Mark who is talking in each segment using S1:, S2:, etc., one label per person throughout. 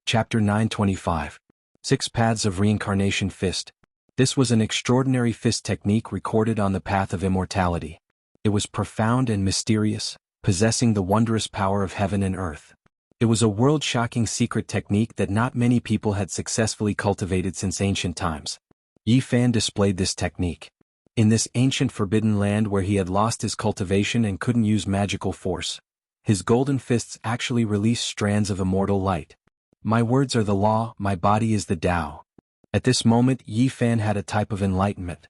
S1: Chapter 925. 6 Paths of Reincarnation Fist. This was an extraordinary fist technique recorded on the path of immortality. It was profound and mysterious, possessing the wondrous power of heaven and earth. It was a world-shocking secret technique that not many people had successfully cultivated since ancient times. Yi Fan displayed this technique. In this ancient forbidden land where he had lost his cultivation and couldn't use magical force, his golden fists actually released strands of immortal light. My words are the law, my body is the Tao. At this moment Yi Fan had a type of enlightenment.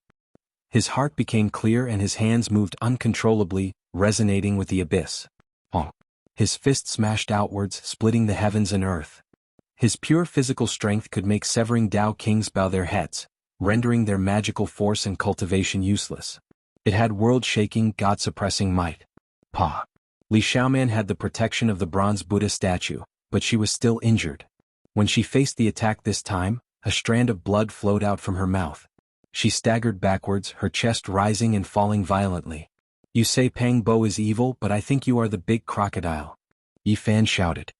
S1: His heart became clear and his hands moved uncontrollably, resonating with the abyss. His fist smashed outwards, splitting the heavens and earth. His pure physical strength could make severing Tao kings bow their heads, rendering their magical force and cultivation useless. It had world-shaking, God-suppressing might. Li Xiaoman had the protection of the bronze Buddha statue, but she was still injured. When she faced the attack this time, a strand of blood flowed out from her mouth. She staggered backwards, her chest rising and falling violently. You say Pang Bo is evil, but I think you are the big crocodile. Yi Fan shouted.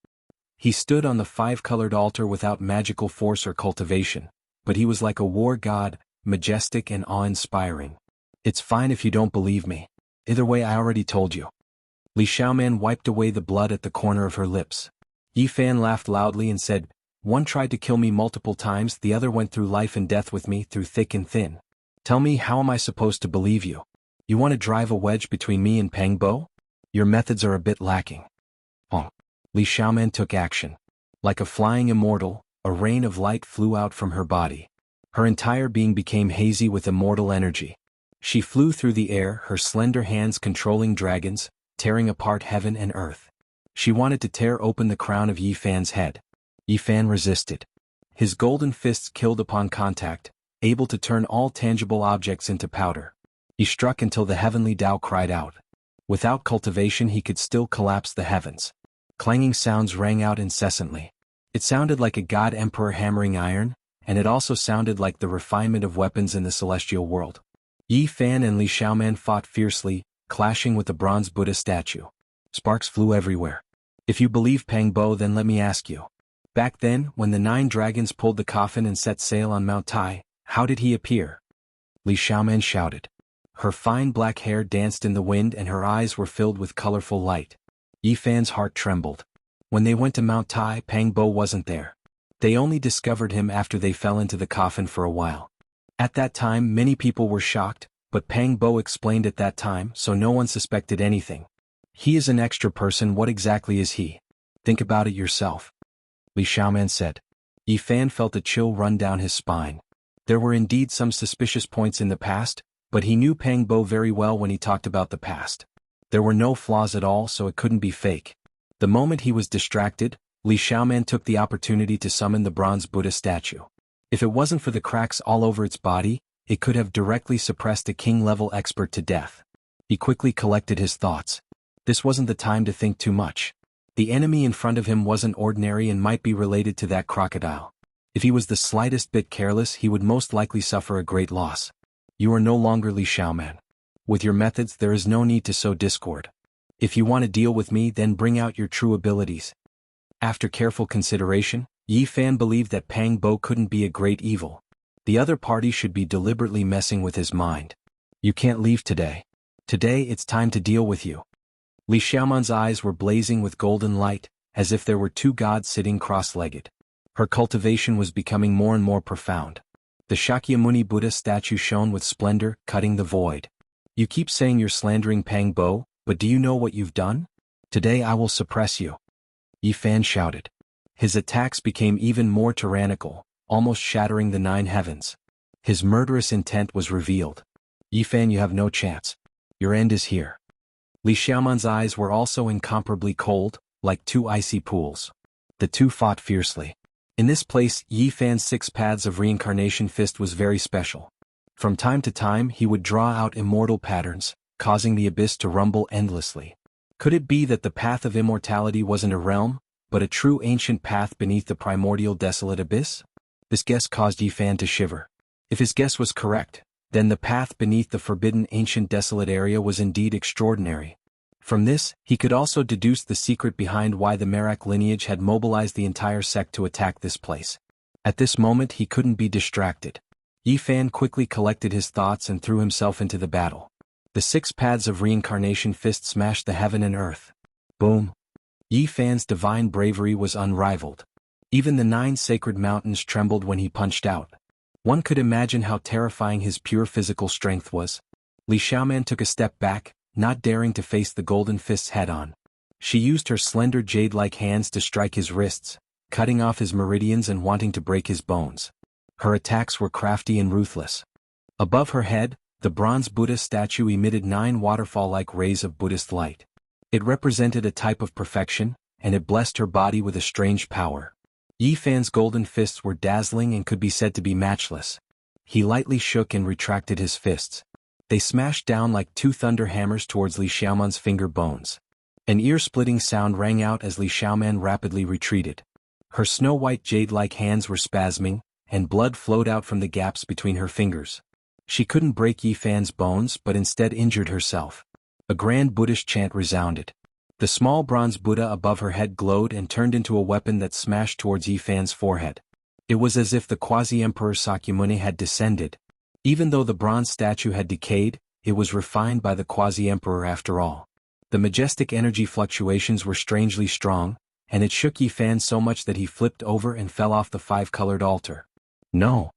S1: He stood on the 5-colored altar without magical force or cultivation, but he was like a war god, majestic and awe-inspiring. It's fine if you don't believe me. Either way, I already told you. Li Xiaoman wiped away the blood at the corner of her lips. Yi Fan laughed loudly and said, One tried to kill me multiple times, the other went through life and death with me, through thick and thin. Tell me, how am I supposed to believe you? You want to drive a wedge between me and Pang Bo? Your methods are a bit lacking. Li Xiaoman took action. Like a flying immortal, a rain of light flew out from her body. Her entire being became hazy with immortal energy. She flew through the air, her slender hands controlling dragons, tearing apart heaven and earth. She wanted to tear open the crown of Yi Fan's head. Yi Fan resisted. His golden fists killed upon contact, able to turn all tangible objects into powder. He struck until the heavenly Tao cried out. Without cultivation he could still collapse the heavens. Clanging sounds rang out incessantly. It sounded like a god-emperor hammering iron, and it also sounded like the refinement of weapons in the celestial world. Yi Fan and Li Xiaoman fought fiercely, clashing with the bronze Buddha statue. Sparks flew everywhere. If you believe Pang Bo, then let me ask you. Back then, when the 9 dragons pulled the coffin and set sail on Mount Tai, how did he appear? Li Xiaoman shouted. Her fine black hair danced in the wind and her eyes were filled with colorful light. Yi Fan's heart trembled. When they went to Mount Tai, Pang Bo wasn't there. They only discovered him after they fell into the coffin for a while. At that time many people were shocked, but Pang Bo explained at that time, so no one suspected anything. He is an extra person. What exactly is he? Think about it yourself. Li Xiaoman said. Yi Fan felt a chill run down his spine. There were indeed some suspicious points in the past, but he knew Pang Bo very well when he talked about the past. There were no flaws at all, so it couldn't be fake. The moment he was distracted, Li Xiaoman took the opportunity to summon the bronze Buddha statue. If it wasn't for the cracks all over its body, it could have directly suppressed a king-level expert to death. He quickly collected his thoughts. This wasn't the time to think too much. The enemy in front of him wasn't ordinary and might be related to that crocodile. If he was the slightest bit careless, he would most likely suffer a great loss. You are no longer Li Xiaoman. With your methods there is no need to sow discord. If you want to deal with me, then bring out your true abilities. After careful consideration, Yi Fan believed that Pang Bo couldn't be a great evil. The other party should be deliberately messing with his mind. You can't leave today. Today it's time to deal with you. Li Xiaoman's eyes were blazing with golden light, as if there were 2 gods sitting cross-legged. Her cultivation was becoming more and more profound. The Shakyamuni Buddha statue shone with splendor, cutting the void. You keep saying you're slandering Pang Bo, but do you know what you've done? Today I will suppress you. Yi Fan shouted. His attacks became even more tyrannical, almost shattering the 9 heavens. His murderous intent was revealed. Yi Fan, you have no chance. Your end is here. Li Xiaoman's eyes were also incomparably cold, like 2 icy pools. The 2 fought fiercely. In this place, Yi Fan's 6 paths of reincarnation fist was very special. From time to time he would draw out immortal patterns, causing the abyss to rumble endlessly. Could it be that the path of immortality wasn't a realm, but a true ancient path beneath the primordial desolate abyss? This guess caused Yi Fan to shiver. If his guess was correct, then the path beneath the forbidden ancient desolate area was indeed extraordinary. From this, he could also deduce the secret behind why the Merak lineage had mobilized the entire sect to attack this place. At this moment he couldn't be distracted. Yi Fan quickly collected his thoughts and threw himself into the battle. The 6 paths of reincarnation fist smashed the heaven and earth. Boom! Yi Fan's divine bravery was unrivaled. Even the 9 sacred mountains trembled when he punched out. One could imagine how terrifying his pure physical strength was. Li Xiaoman took a step back, not daring to face the golden fists head-on. She used her slender jade-like hands to strike his wrists, cutting off his meridians and wanting to break his bones. Her attacks were crafty and ruthless. Above her head, the bronze Buddha statue emitted 9 waterfall-like rays of Buddhist light. It represented a type of perfection, and it blessed her body with a strange power. Yi Fan's golden fists were dazzling and could be said to be matchless. He lightly shook and retracted his fists. They smashed down like 2 thunder hammers towards Li Xiaoman's finger bones. An ear-splitting sound rang out as Li Xiaoman rapidly retreated. Her snow-white jade-like hands were spasming, and blood flowed out from the gaps between her fingers. She couldn't break Yi Fan's bones but instead injured herself. A grand Buddhist chant resounded. The small bronze Buddha above her head glowed and turned into a weapon that smashed towards Yi Fan's forehead. It was as if the quasi-emperor Sakyamuni had descended. Even though the bronze statue had decayed, it was refined by the quasi-emperor after all. The majestic energy fluctuations were strangely strong, and it shook Yi Fan so much that he flipped over and fell off the 5-colored altar. No!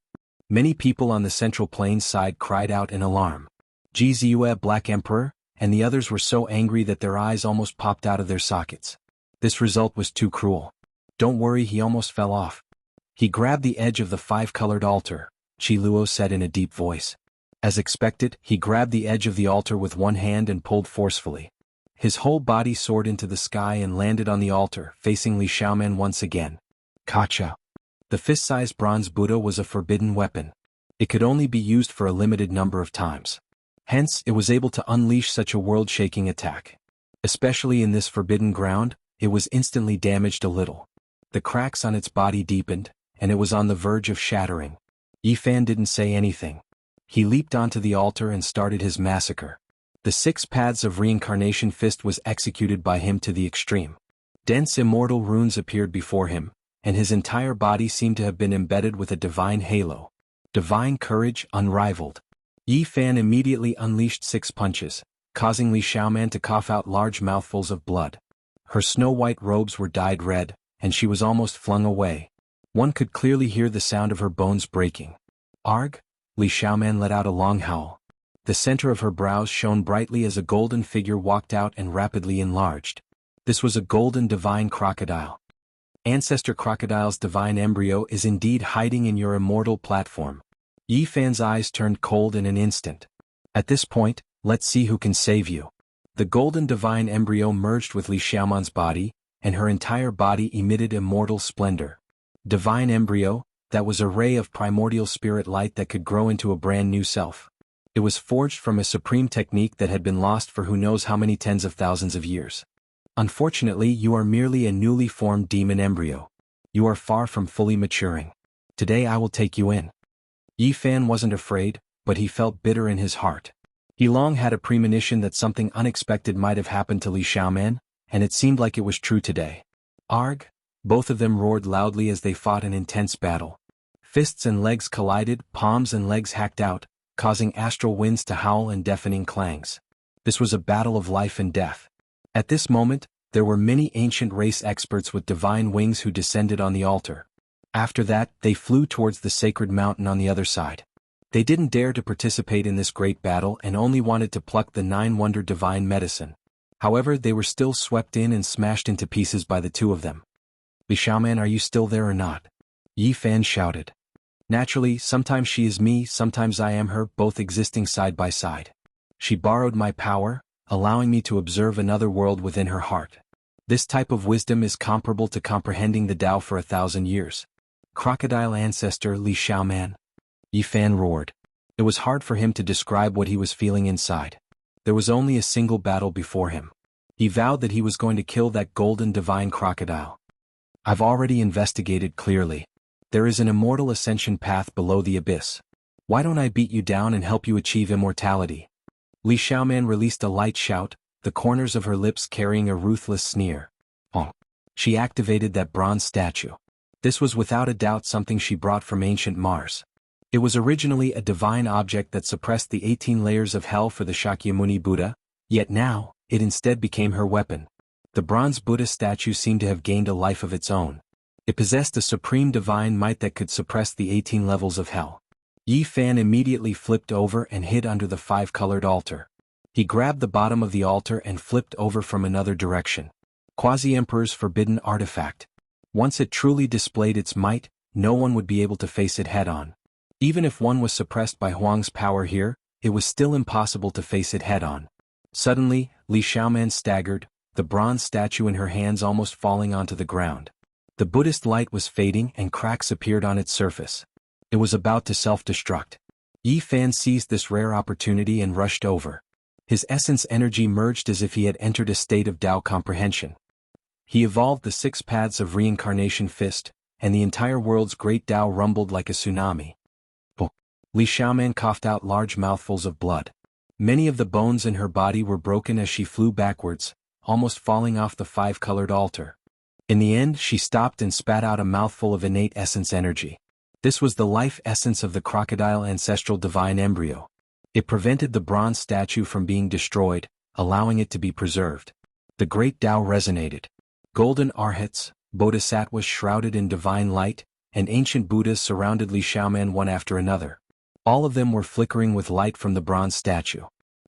S1: Many people on the Central Plains side cried out in alarm. Ji Ziyue, Black Emperor, and the others were so angry that their eyes almost popped out of their sockets. This result was too cruel. Don't worry, he almost fell off. He grabbed the edge of the 5-colored altar, Chi Luo said in a deep voice. As expected, he grabbed the edge of the altar with one hand and pulled forcefully. His whole body soared into the sky and landed on the altar, facing Li Xiaoman once again. Kacha! The fist-sized bronze Buddha was a forbidden weapon. It could only be used for a limited number of times. Hence, it was able to unleash such a world-shaking attack. Especially in this forbidden ground, it was instantly damaged a little. The cracks on its body deepened, and it was on the verge of shattering. Yi Fan didn't say anything. He leaped onto the altar and started his massacre. The 6 paths of reincarnation fist was executed by him to the extreme. Dense immortal runes appeared before him, and his entire body seemed to have been embedded with a divine halo. Divine courage unrivaled. Yi Fan immediately unleashed 6 punches, causing Li Xiaoman to cough out large mouthfuls of blood. Her snow-white robes were dyed red, and she was almost flung away. One could clearly hear the sound of her bones breaking. Arg! Li Xiaoman let out a long howl. The center of her brows shone brightly as a golden figure walked out and rapidly enlarged. This was a golden divine crocodile. Ancestor Crocodile's divine embryo is indeed hiding in your immortal platform. Yi Fan's eyes turned cold in an instant. At this point, let's see who can save you. The golden divine embryo merged with Li Xiaoman's body, and her entire body emitted immortal splendor. Divine embryo, that was a ray of primordial spirit light that could grow into a brand new self. It was forged from a supreme technique that had been lost for who knows how many tens of thousands of years. Unfortunately, you are merely a newly formed demon embryo. You are far from fully maturing. Today I will take you in. Yi Fan wasn't afraid, but he felt bitter in his heart. He long had a premonition that something unexpected might have happened to Li Xiaoman, and it seemed like it was true today. Arg! Both of them roared loudly as they fought an intense battle. Fists and legs collided, palms and legs hacked out, causing astral winds to howl and deafening clangs. This was a battle of life and death. At this moment, there were many ancient race experts with divine wings who descended on the altar. After that, they flew towards the sacred mountain on the other side. They didn't dare to participate in this great battle and only wanted to pluck the 9-wonder divine medicine. However, they were still swept in and smashed into pieces by the 2 of them. Li Xiaoman, are you still there or not? Yi Fan shouted. Naturally, sometimes she is me, sometimes I am her, both existing side by side. She borrowed my power, allowing me to observe another world within her heart. This type of wisdom is comparable to comprehending the Tao for 1,000 years. Crocodile ancestor Li Xiaoman. Yi Fan roared. It was hard for him to describe what he was feeling inside. There was only a single battle before him. He vowed that he was going to kill that golden divine crocodile. I've already investigated clearly. There is an immortal ascension path below the abyss. Why don't I beat you down and help you achieve immortality? Li Xiaoman released a light shout, the corners of her lips carrying a ruthless sneer. Oh. She activated that bronze statue. This was without a doubt something she brought from ancient Mars. It was originally a divine object that suppressed the 18 layers of hell for the Shakyamuni Buddha, yet now, it instead became her weapon. The bronze Buddha statue seemed to have gained a life of its own. It possessed a supreme divine might that could suppress the 18 levels of hell. Yi Fan immediately flipped over and hid under the 5-colored altar. He grabbed the bottom of the altar and flipped over from another direction. Quasi-Emperor's forbidden artifact. Once it truly displayed its might, no one would be able to face it head-on. Even if one was suppressed by Huang's power here, it was still impossible to face it head-on. Suddenly, Li Xiaoman staggered, the bronze statue in her hands almost falling onto the ground. The Buddhist light was fading and cracks appeared on its surface. It was about to self-destruct. Yi Fan seized this rare opportunity and rushed over. His essence energy merged as if he had entered a state of Tao comprehension. He evolved the 6 paths of reincarnation fist, and the entire world's great Tao rumbled like a tsunami. Li Xiaoman coughed out large mouthfuls of blood. Many of the bones in her body were broken as she flew backwards, almost falling off the 5-colored altar. In the end, she stopped and spat out a mouthful of innate essence energy. This was the life essence of the crocodile ancestral divine embryo. It prevented the bronze statue from being destroyed, allowing it to be preserved. The great Tao resonated. Golden arhats, bodhisattvas shrouded in divine light, and ancient Buddhas surrounded Li Xiaoman one after another. All of them were flickering with light from the bronze statue.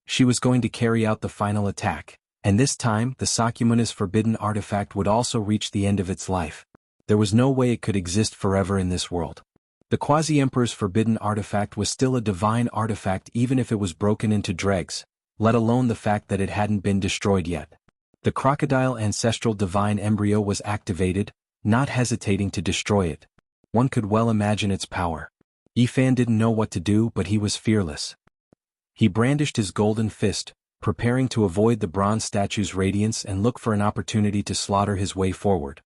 S1: She was going to carry out the final attack, and this time the Sakyamuni's forbidden artifact would also reach the end of its life. There was no way it could exist forever in this world. The Quasi-Emperor's forbidden artifact was still a divine artifact even if it was broken into dregs, let alone the fact that it hadn't been destroyed yet. The crocodile ancestral divine embryo was activated, not hesitating to destroy it. One could well imagine its power. Yi Fan didn't know what to do, but he was fearless. He brandished his golden fist, preparing to avoid the bronze statue's radiance and look for an opportunity to slaughter his way forward.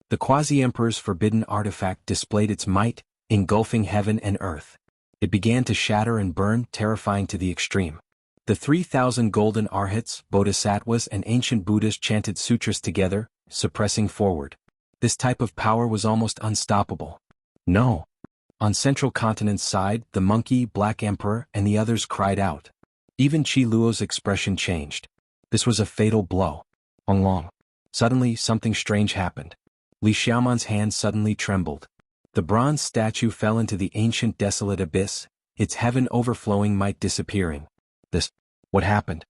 S1: The Quasi-Emperor's forbidden artifact displayed its might, engulfing heaven and earth. It began to shatter and burn, terrifying to the extreme. The 3,000 golden arhats, bodhisattvas and ancient Buddhas chanted sutras together, suppressing forward. This type of power was almost unstoppable. No. On Central Continent's side, the monkey, Black Emperor, and the others cried out. Even Qi Luo's expression changed. This was a fatal blow. Long. Suddenly, something strange happened. Li Xiaoman's hand suddenly trembled. The bronze statue fell into the ancient desolate abyss, its heaven overflowing might disappearing. What happened?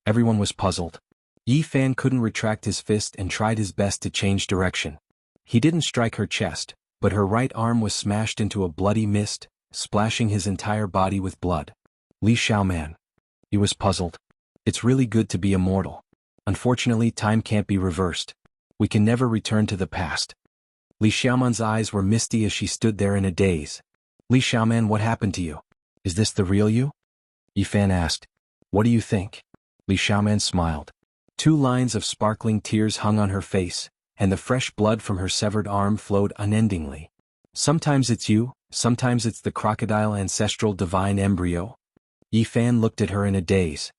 S1: Everyone was puzzled. Yi Fan couldn't retract his fist and tried his best to change direction. He didn't strike her chest, but her right arm was smashed into a bloody mist, splashing his entire body with blood. Li Xiaoman. He was puzzled. It's really good to be immortal. Unfortunately, time can't be reversed. We can never return to the past. Li Xiaoman's eyes were misty as she stood there in a daze. Li Xiaoman, what happened to you? Is this the real you? Yi Fan asked. What do you think? Li Xiaoman smiled. 2 lines of sparkling tears hung on her face, and the fresh blood from her severed arm flowed unendingly. Sometimes it's you, sometimes it's the crocodile ancestral divine embryo. Yi Fan looked at her in a daze.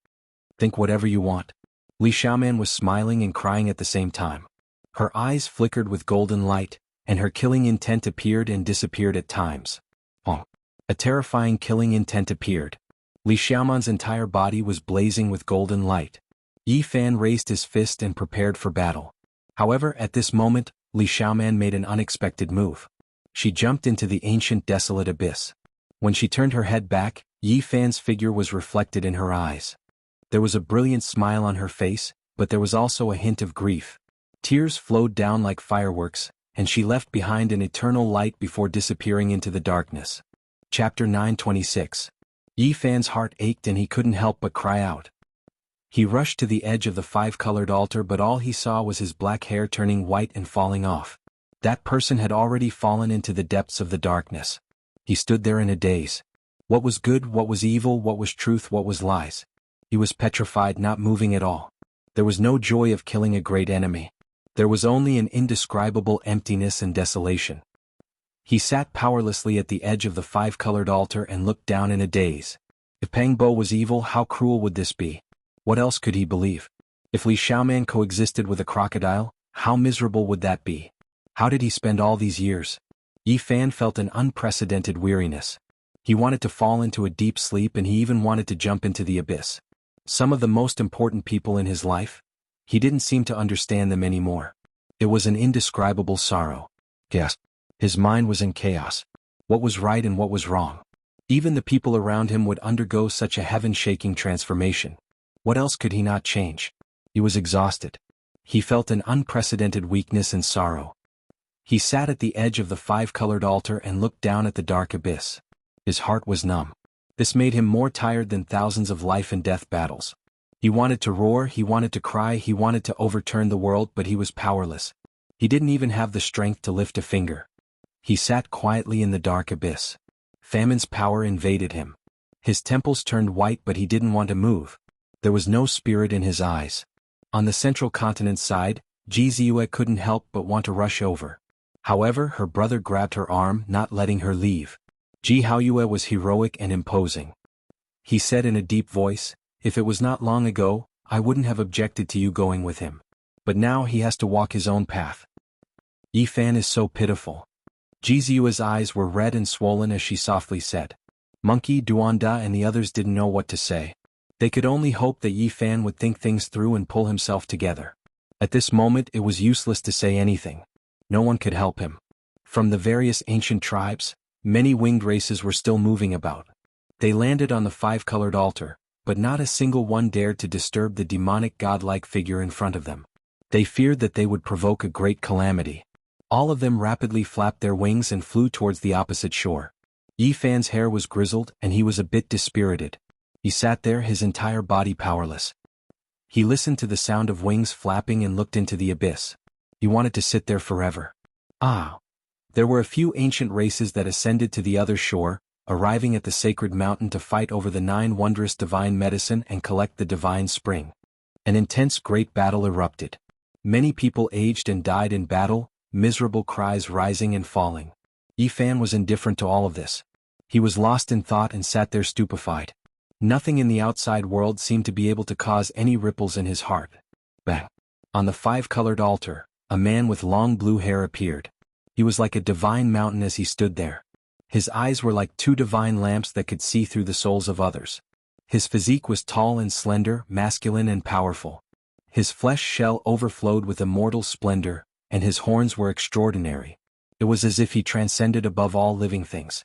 S1: Think whatever you want. Li Xiaoman was smiling and crying at the same time. Her eyes flickered with golden light, and her killing intent appeared and disappeared at times. A terrifying killing intent appeared. Li Xiaoman's entire body was blazing with golden light. Yi Fan raised his fist and prepared for battle. However, at this moment, Li Xiaoman made an unexpected move. She jumped into the ancient desolate abyss. When she turned her head back, Yi Fan's figure was reflected in her eyes. There was a brilliant smile on her face, but there was also a hint of grief. Tears flowed down like fireworks, and she left behind an eternal light before disappearing into the darkness. Chapter 926. Yi Fan's heart ached and he couldn't help but cry out. He rushed to the edge of the 5-colored altar, but all he saw was his black hair turning white and falling off. That person had already fallen into the depths of the darkness. He stood there in a daze. What was good, what was evil, what was truth, what was lies? He was petrified, not moving at all. There was no joy of killing a great enemy. There was only an indescribable emptiness and desolation. He sat powerlessly at the edge of the 5-colored altar and looked down in a daze. If Pangbo was evil, how cruel would this be? What else could he believe? If Li Xiaoman coexisted with a crocodile, how miserable would that be? How did he spend all these years? Yi Fan felt an unprecedented weariness. He wanted to fall into a deep sleep, and he even wanted to jump into the abyss. Some of the most important people in his life, he didn't seem to understand them anymore. It was an indescribable sorrow. Yes. His mind was in chaos. What was right and what was wrong? Even the people around him would undergo such a heaven-shaking transformation. What else could he not change? He was exhausted. He felt an unprecedented weakness and sorrow. He sat at the edge of the five-colored altar and looked down at the dark abyss. His heart was numb. This made him more tired than thousands of life-and-death battles. He wanted to roar, he wanted to cry, he wanted to overturn the world, but he was powerless. He didn't even have the strength to lift a finger. He sat quietly in the dark abyss. Famine's power invaded him. His temples turned white, but he didn't want to move. There was no spirit in his eyes. On the central continent's side, Jianghu couldn't help but want to rush over. However, her brother grabbed her arm, not letting her leave. Jianghu was heroic and imposing. He said in a deep voice, "If it was not long ago, I wouldn't have objected to you going with him. But now he has to walk his own path." Yi Fan is so pitiful. Jianghu's eyes were red and swollen as she softly said. Monkey, Duanda and the others didn't know what to say. They could only hope that Yi Fan would think things through and pull himself together. At this moment it was useless to say anything. No one could help him. From the various ancient tribes, many winged races were still moving about. They landed on the five-colored altar, but not a single one dared to disturb the demonic godlike figure in front of them. They feared that they would provoke a great calamity. All of them rapidly flapped their wings and flew towards the opposite shore. Yi Fan's hair was grizzled and he was a bit dispirited. He sat there, his entire body powerless. He listened to the sound of wings flapping and looked into the abyss. He wanted to sit there forever. There were a few ancient races that ascended to the other shore, arriving at the sacred mountain to fight over the 9 wondrous divine medicine and collect the divine spring. An intense great battle erupted. Many people aged and died in battle, miserable cries rising and falling. Yi Fan was indifferent to all of this. He was lost in thought and sat there stupefied. Nothing in the outside world seemed to be able to cause any ripples in his heart. Bang! On the five-colored altar, a man with long blue hair appeared. He was like a divine mountain as he stood there. His eyes were like 2 divine lamps that could see through the souls of others. His physique was tall and slender, masculine and powerful. His flesh shell overflowed with immortal splendor, and his horns were extraordinary. It was as if he transcended above all living things.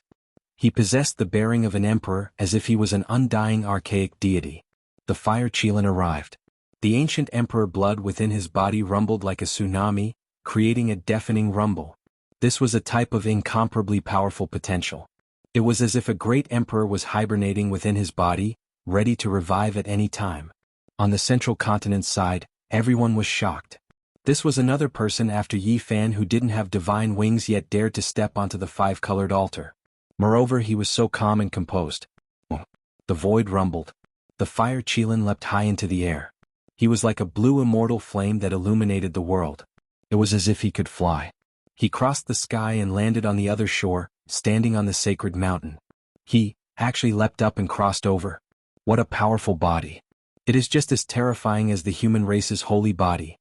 S1: He possessed the bearing of an emperor, as if he was an undying archaic deity. The fire Qilin arrived. The ancient emperor blood within his body rumbled like a tsunami, creating a deafening rumble. This was a type of incomparably powerful potential. It was as if a great emperor was hibernating within his body, ready to revive at any time. On the central continent's side, everyone was shocked. This was another person after Yi Fan who didn't have divine wings yet dared to step onto the five-colored altar. Moreover, he was so calm and composed. The void rumbled. The fire Qilin leapt high into the air. He was like a blue immortal flame that illuminated the world. It was as if he could fly. He crossed the sky and landed on the other shore, standing on the sacred mountain. He actually leapt up and crossed over. What a powerful body. It is just as terrifying as the human race's holy body.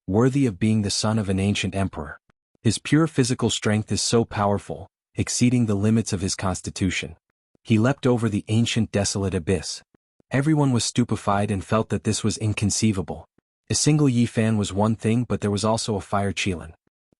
S1: Worthy of being the son of an ancient emperor. His pure physical strength is so powerful, exceeding the limits of his constitution. He leapt over the ancient desolate abyss. Everyone was stupefied and felt that this was inconceivable. A single Yi Fan was one thing, but there was also a fire Qilin.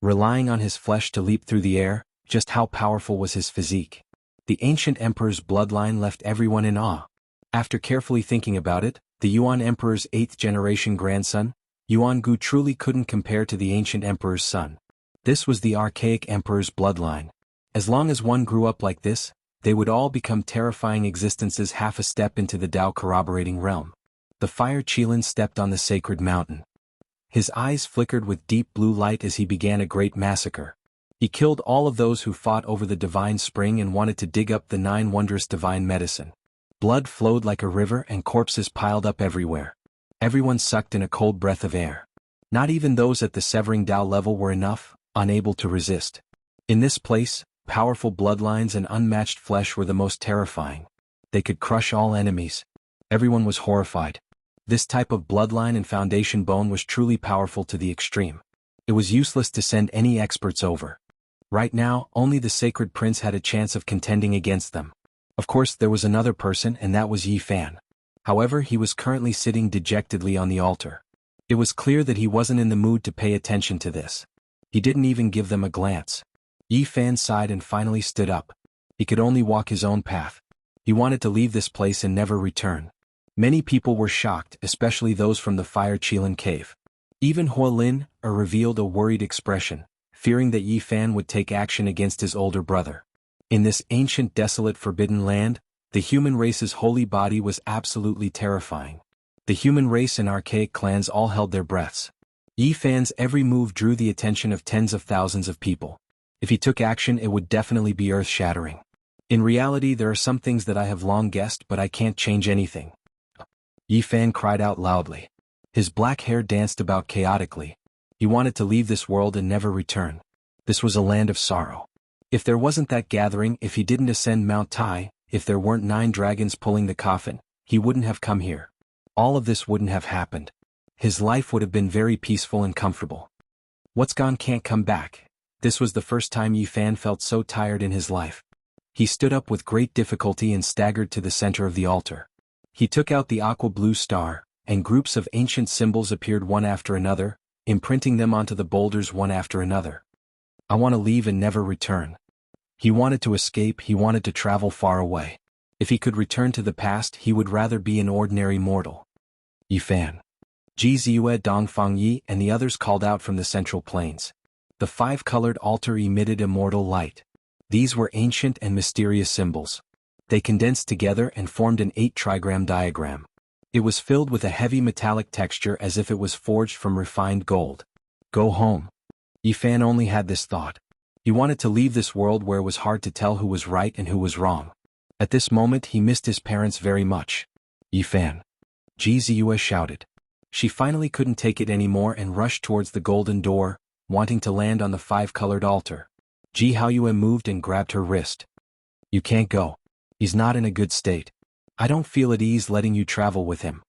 S1: Relying on his flesh to leap through the air, just how powerful was his physique. The ancient emperor's bloodline left everyone in awe. After carefully thinking about it, the Yuan emperor's 8th-generation grandson, Yuangu, truly couldn't compare to the ancient emperor's son. This was the archaic emperor's bloodline. As long as one grew up like this, they would all become terrifying existences, half a step into the Tao corroborating realm. The fire Qilin stepped on the sacred mountain. His eyes flickered with deep blue light as he began a great massacre. He killed all of those who fought over the divine spring and wanted to dig up the 9 wondrous divine medicine. Blood flowed like a river and corpses piled up everywhere. Everyone sucked in a cold breath of air. Not even those at the severing Tao level were enough, unable to resist. In this place, powerful bloodlines and unmatched flesh were the most terrifying. They could crush all enemies. Everyone was horrified. This type of bloodline and foundation bone was truly powerful to the extreme. It was useless to send any experts over. Right now, only the Sacred Prince had a chance of contending against them. Of course, there was another person, and that was Yi Fan. However, he was currently sitting dejectedly on the altar. It was clear that he wasn't in the mood to pay attention to this. He didn't even give them a glance. Yi Fan sighed and finally stood up. He could only walk his own path. He wanted to leave this place and never return. Many people were shocked, especially those from the Fire Qilin cave. Even Huolin revealed a worried expression, fearing that Yi Fan would take action against his older brother. In this ancient, desolate, forbidden land, the human race's holy body was absolutely terrifying. The human race and archaic clans all held their breaths. Yi Fan's every move drew the attention of tens of thousands of people. If he took action, it would definitely be earth-shattering. In reality, there are some things that I have long guessed, but I can't change anything. Yi Fan cried out loudly. His black hair danced about chaotically. He wanted to leave this world and never return. This was a land of sorrow. If there wasn't that gathering, if he didn't ascend Mount Tai, if there weren't 9 dragons pulling the coffin, he wouldn't have come here. All of this wouldn't have happened. His life would have been very peaceful and comfortable. What's gone can't come back. This was the first time Yi Fan felt so tired in his life. He stood up with great difficulty and staggered to the center of the altar. He took out the aqua blue star, and groups of ancient symbols appeared one after another, imprinting them onto the boulders one after another. I want to leave and never return. He wanted to escape, he wanted to travel far away. If he could return to the past, he would rather be an ordinary mortal. Yi Fan. Ji Ziyue, Dongfang Yi, and the others called out from the central plains. The 5-colored altar emitted immortal light. These were ancient and mysterious symbols. They condensed together and formed an 8-trigram diagram. It was filled with a heavy metallic texture as if it was forged from refined gold. Go home. Yi Fan only had this thought. He wanted to leave this world where it was hard to tell who was right and who was wrong. At this moment he missed his parents very much. Yi Fan. Ji Ziyue shouted. She finally couldn't take it anymore and rushed towards the golden door, wanting to land on the 5-colored altar. Ji Haoyue moved and grabbed her wrist. You can't go. He's not in a good state. I don't feel at ease letting you travel with him.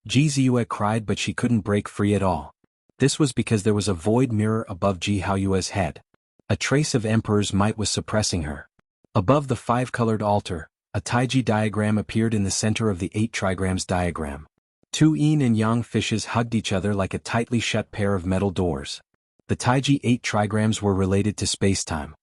S1: Ji Ziyue cried, but she couldn't break free at all. This was because there was a void mirror above Ji Haoyue's head. A trace of Emperor's might was suppressing her. Above the 5-colored altar, a Taiji diagram appeared in the center of the 8 trigrams diagram. 2 yin and yang fishes hugged each other like a tightly shut pair of metal doors. The Taiji 8 trigrams were related to space-time.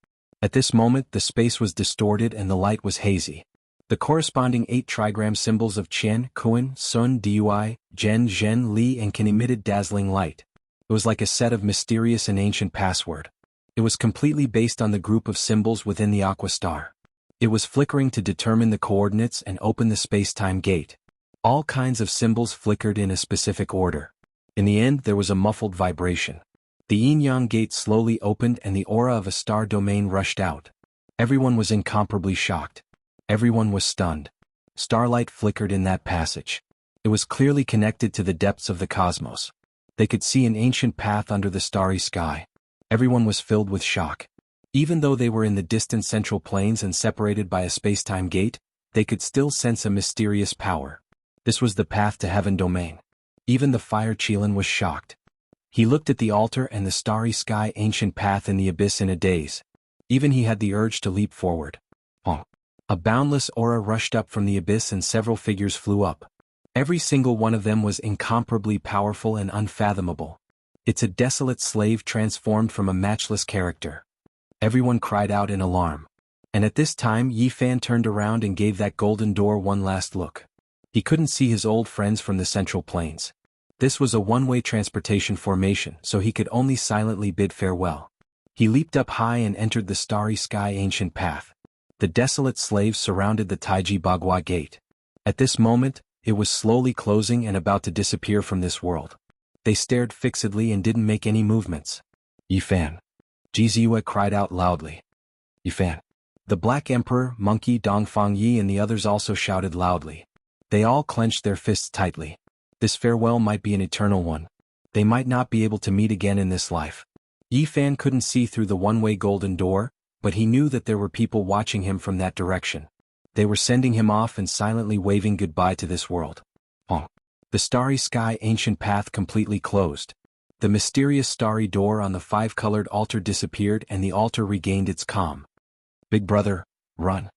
S1: At this moment the space was distorted and the light was hazy. The corresponding 8 trigram symbols of Qian, Kun, Sun, Dui, Zhen, Zhen, Li and Qin emitted dazzling light. It was like a set of mysterious and ancient password. It was completely based on the group of symbols within the Aqua Star. It was flickering to determine the coordinates and open the space-time gate. All kinds of symbols flickered in a specific order. In the end there was a muffled vibration. The yin-yang gate slowly opened and the aura of a star domain rushed out. Everyone was incomparably shocked. Everyone was stunned. Starlight flickered in that passage. It was clearly connected to the depths of the cosmos. They could see an ancient path under the starry sky. Everyone was filled with shock. Even though they were in the distant central plains and separated by a space-time gate, they could still sense a mysterious power. This was the path to heaven domain. Even the Fire Qilin was shocked. He looked at the altar and the starry sky ancient path in the abyss in a daze. Even he had the urge to leap forward. A boundless aura rushed up from the abyss and several figures flew up. Every single one of them was incomparably powerful and unfathomable. It's a desolate slave transformed from a matchless character. Everyone cried out in alarm. And at this time Yi Fan turned around and gave that golden door one last look. He couldn't see his old friends from the central plains. This was a one-way transportation formation, so he could only silently bid farewell. He leaped up high and entered the starry sky ancient path. The desolate slaves surrounded the Taiji Bagua gate. At this moment, it was slowly closing and about to disappear from this world. They stared fixedly and didn't make any movements. Yi Fan. Ji Ziyue cried out loudly. Yi Fan. The Black Emperor, Monkey, Dongfang Yi and the others also shouted loudly. They all clenched their fists tightly. This farewell might be an eternal one. They might not be able to meet again in this life. Yi Fan couldn't see through the one-way golden door, but he knew that there were people watching him from that direction. They were sending him off and silently waving goodbye to this world. The starry sky ancient path completely closed. The mysterious starry door on the five-colored altar disappeared and the altar regained its calm. "Big brother, run!"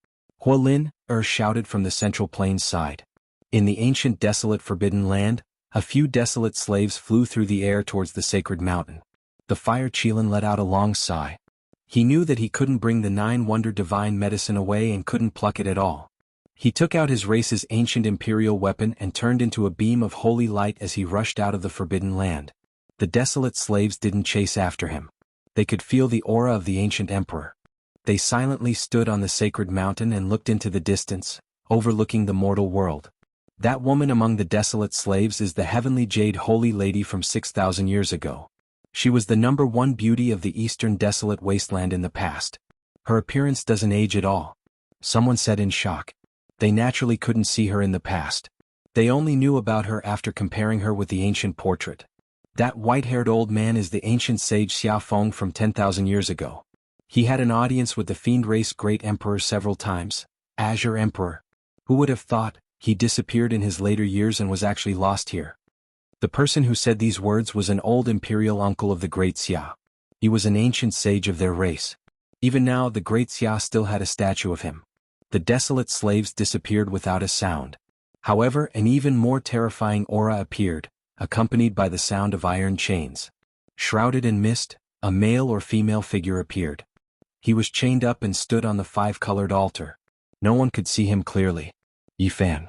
S1: Huolin shouted from the central plains side. In the ancient desolate forbidden land, a few desolate slaves flew through the air towards the sacred mountain. The fire Qilin let out a long sigh. He knew that he couldn't bring the nine-wonder divine medicine away and couldn't pluck it at all. He took out his race's ancient imperial weapon and turned into a beam of holy light as he rushed out of the forbidden land. The desolate slaves didn't chase after him. They could feel the aura of the ancient emperor. They silently stood on the sacred mountain and looked into the distance, overlooking the mortal world. That woman among the desolate slaves is the heavenly jade holy lady from 6,000 years ago. She was the #1 beauty of the eastern desolate wasteland in the past. Her appearance doesn't age at all. Someone said in shock. They naturally couldn't see her in the past. They only knew about her after comparing her with the ancient portrait. That white-haired old man is the ancient sage Xiaofeng from 10,000 years ago. He had an audience with the fiend race great emperor several times. Azure Emperor. Who would have thought? He disappeared in his later years and was actually lost here. The person who said these words was an old imperial uncle of the great Xia. He was an ancient sage of their race. Even now the great Xia still had a statue of him. The desolate slaves disappeared without a sound. However, an even more terrifying aura appeared, accompanied by the sound of iron chains. Shrouded in mist, a male or female figure appeared. He was chained up and stood on the five-colored altar. No one could see him clearly. Yifan.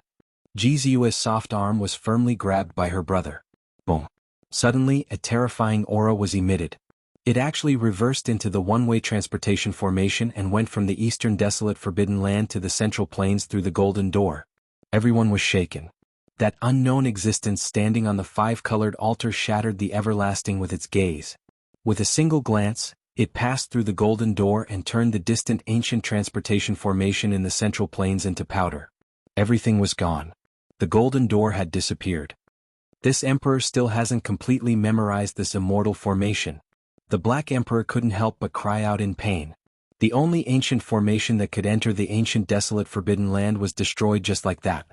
S1: Jizu's soft arm was firmly grabbed by her brother. Boom. Suddenly, a terrifying aura was emitted. It actually reversed into the one-way transportation formation and went from the eastern desolate forbidden land to the central plains through the golden door. Everyone was shaken. That unknown existence standing on the five-colored altar shattered the everlasting with its gaze. With a single glance, it passed through the golden door and turned the distant ancient transportation formation in the central plains into powder. Everything was gone. The golden door had disappeared. This emperor still hasn't completely memorized this immortal formation. The Black Emperor couldn't help but cry out in pain. The only ancient formation that could enter the ancient desolate forbidden land was destroyed just like that.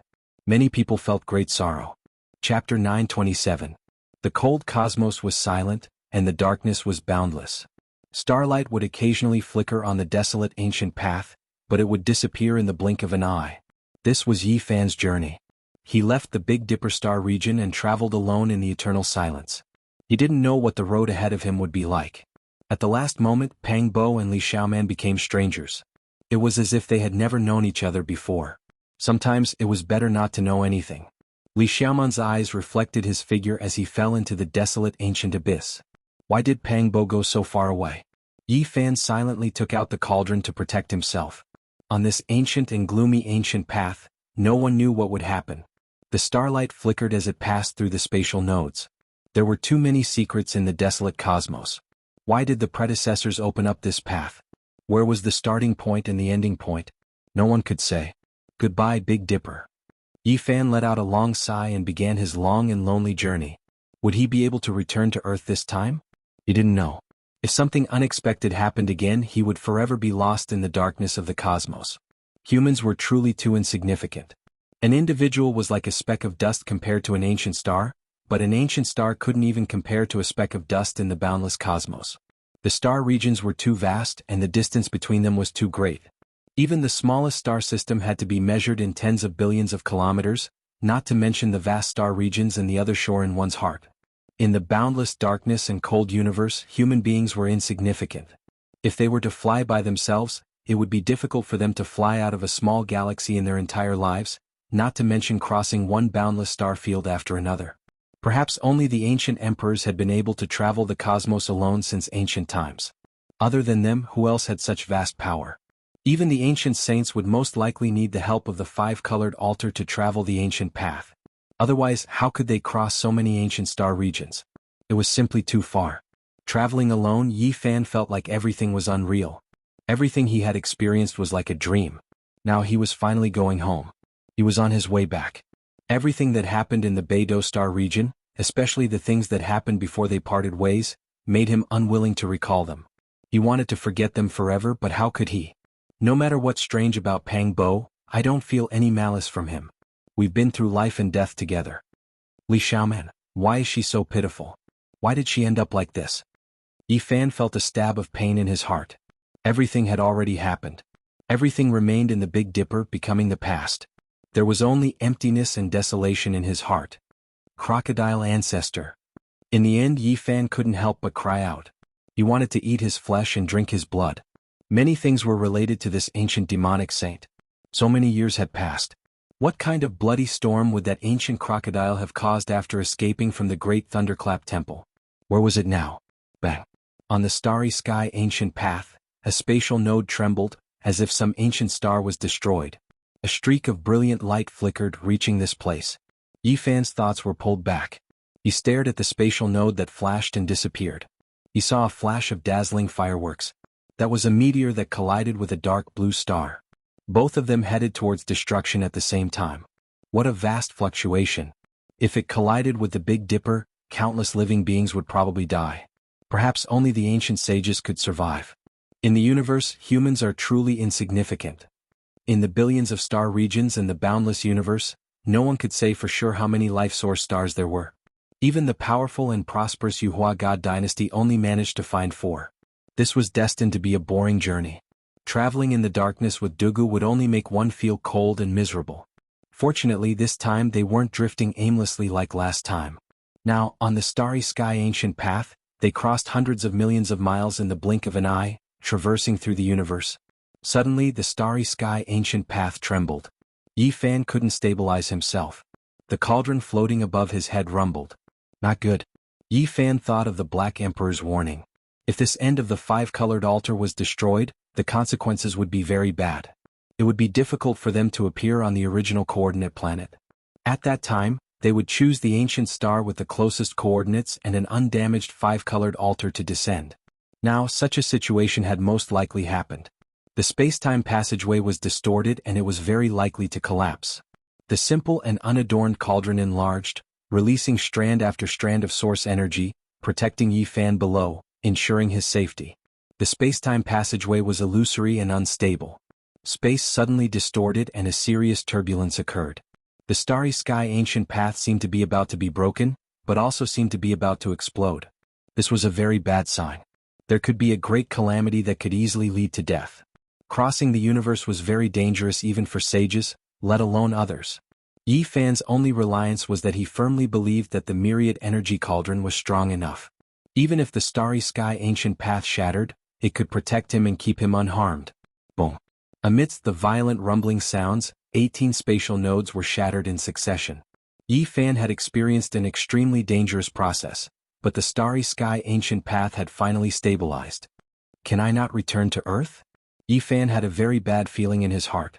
S1: Many people felt great sorrow. Chapter 927. The cold cosmos was silent, and the darkness was boundless. Starlight would occasionally flicker on the desolate ancient path, but it would disappear in the blink of an eye. This was Yifan's journey. He left the Big Dipper star region and traveled alone in the eternal silence. He didn't know what the road ahead of him would be like. At the last moment, Pang Bo and Li Xiaoman became strangers. It was as if they had never known each other before. Sometimes it was better not to know anything. Li Xiaoman's eyes reflected his figure as he fell into the desolate ancient abyss. Why did Pang Bo go so far away? Yifan silently took out the cauldron to protect himself. On this ancient and gloomy ancient path, no one knew what would happen. The starlight flickered as it passed through the spatial nodes. There were too many secrets in the desolate cosmos. Why did the predecessors open up this path? Where was the starting point and the ending point? No one could say. Goodbye, Big Dipper. Yifan let out a long sigh and began his long and lonely journey. Would he be able to return to Earth this time? He didn't know. If something unexpected happened again, he would forever be lost in the darkness of the cosmos. Humans were truly too insignificant. An individual was like a speck of dust compared to an ancient star, but an ancient star couldn't even compare to a speck of dust in the boundless cosmos. The star regions were too vast and the distance between them was too great. Even the smallest star system had to be measured in tens of billions of kilometers, not to mention the vast star regions and the other shore in one's heart. In the boundless darkness and cold universe, human beings were insignificant. If they were to fly by themselves, it would be difficult for them to fly out of a small galaxy in their entire lives, not to mention crossing one boundless star field after another. Perhaps only the ancient emperors had been able to travel the cosmos alone since ancient times. Other than them, who else had such vast power? Even the ancient saints would most likely need the help of the five-colored altar to travel the ancient path. Otherwise, how could they cross so many ancient star regions? It was simply too far. Traveling alone, Yifan felt like everything was unreal. Everything he had experienced was like a dream. Now he was finally going home. He was on his way back. Everything that happened in the Beidou star region, especially the things that happened before they parted ways, made him unwilling to recall them. He wanted to forget them forever, but how could he? No matter what's strange about Pang Bo, I don't feel any malice from him. We've been through life and death together. Li Xiaoman, why is she so pitiful? Why did she end up like this? Yi Fan felt a stab of pain in his heart. Everything had already happened. Everything remained in the Big Dipper, becoming the past. There was only emptiness and desolation in his heart. Crocodile ancestor. In the end, Yi Fan couldn't help but cry out. He wanted to eat his flesh and drink his blood. Many things were related to this ancient demonic saint. So many years had passed. What kind of bloody storm would that ancient crocodile have caused after escaping from the great Thunderclap Temple? Where was it now? Bang! On the starry sky ancient path, a spatial node trembled, as if some ancient star was destroyed. A streak of brilliant light flickered, reaching this place. Yi Fan's thoughts were pulled back. He stared at the spatial node that flashed and disappeared. He saw a flash of dazzling fireworks. That was a meteor that collided with a dark blue star. Both of them headed towards destruction at the same time. What a vast fluctuation. If it collided with the Big Dipper, countless living beings would probably die. Perhaps only the ancient sages could survive. In the universe, humans are truly insignificant. In the billions of star regions and the boundless universe, no one could say for sure how many life source stars there were. Even the powerful and prosperous Yuhua God dynasty only managed to find 4. This was destined to be a boring journey. Traveling in the darkness with Dugu would only make one feel cold and miserable. Fortunately, this time they weren't drifting aimlessly like last time. Now, on the starry sky ancient path, they crossed hundreds of millions of miles in the blink of an eye, traversing through the universe. Suddenly, the starry sky ancient path trembled. Yi Fan couldn't stabilize himself. The cauldron floating above his head rumbled. Not good. Yi Fan thought of the Black Emperor's warning. If this end of the 5-colored altar was destroyed, the consequences would be very bad. It would be difficult for them to appear on the original coordinate planet. At that time, they would choose the ancient star with the closest coordinates and an undamaged 5-colored altar to descend. Now, such a situation had most likely happened. The space-time passageway was distorted and it was very likely to collapse. The simple and unadorned cauldron enlarged, releasing strand after strand of source energy, protecting Yi Fan below, ensuring his safety. The space-time passageway was illusory and unstable. Space suddenly distorted and a serious turbulence occurred. The starry sky ancient path seemed to be about to be broken, but also seemed to be about to explode. This was a very bad sign. There could be a great calamity that could easily lead to death. Crossing the universe was very dangerous even for sages, let alone others. Yi Fan's only reliance was that he firmly believed that the myriad energy cauldron was strong enough. Even if the starry sky ancient path shattered, it could protect him and keep him unharmed. Boom. Amidst the violent rumbling sounds, 18 spatial nodes were shattered in succession. Yi Fan had experienced an extremely dangerous process, but the starry sky ancient path had finally stabilized. Can I not return to Earth? Yi Fan had a very bad feeling in his heart.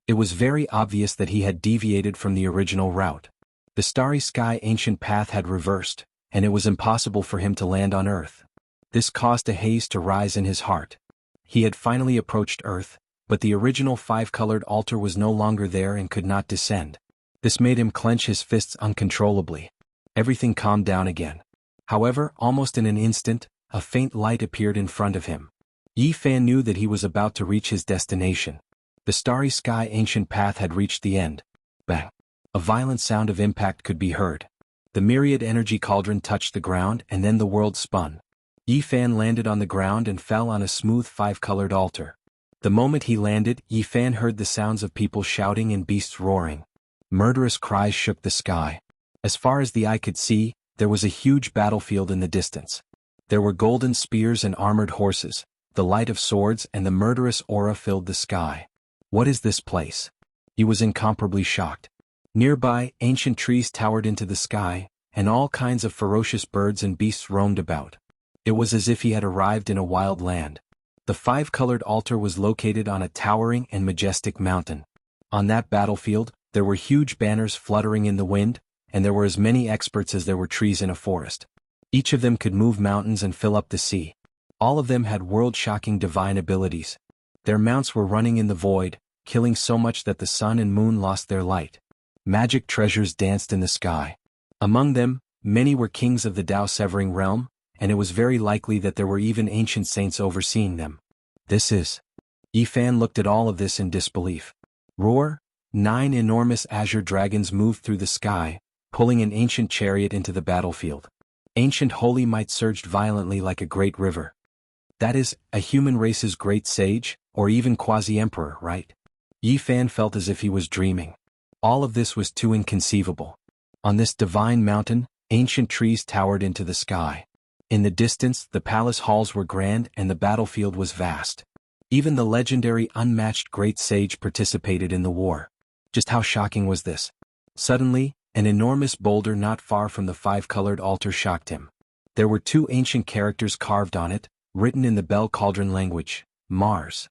S1: It was very obvious that he had deviated from the original route. The starry sky ancient path had reversed, and it was impossible for him to land on Earth. This caused a haze to rise in his heart. He had finally approached Earth, but the original 5-colored altar was no longer there and could not descend. This made him clench his fists uncontrollably. Everything calmed down again. However, almost in an instant, a faint light appeared in front of him. Yi Fan knew that he was about to reach his destination. The starry sky ancient path had reached the end. Bang! A violent sound of impact could be heard. The myriad energy cauldron touched the ground and then the world spun. Yi Fan landed on the ground and fell on a smooth 5-colored altar. The moment he landed, Yi Fan heard the sounds of people shouting and beasts roaring. Murderous cries shook the sky. As far as the eye could see, there was a huge battlefield in the distance. There were golden spears and armored horses, the light of swords and the murderous aura filled the sky. What is this place? He was incomparably shocked. Nearby, ancient trees towered into the sky, and all kinds of ferocious birds and beasts roamed about. It was as if he had arrived in a wild land. The 5-colored altar was located on a towering and majestic mountain. On that battlefield, there were huge banners fluttering in the wind, and there were as many experts as there were trees in a forest. Each of them could move mountains and fill up the sea. All of them had world-shocking divine abilities. Their mounts were running in the void, killing so much that the sun and moon lost their light. Magic treasures danced in the sky. Among them, many were kings of the Tao-severing realm, and it was very likely that there were even ancient saints overseeing them. This is... Yi Fan looked at all of this in disbelief. Roar! 9 enormous azure dragons moved through the sky, pulling an ancient chariot into the battlefield. Ancient holy might surged violently like a great river. That is, a human race's great sage, or even quasi-emperor, right? Yi Fan felt as if he was dreaming. All of this was too inconceivable. On this divine mountain, ancient trees towered into the sky. In the distance, the palace halls were grand and the battlefield was vast. Even the legendary unmatched great sage participated in the war. Just how shocking was this? Suddenly, an enormous boulder not far from the five-colored altar shocked him. There were two ancient characters carved on it, written in the Bell Cauldron language, Mars.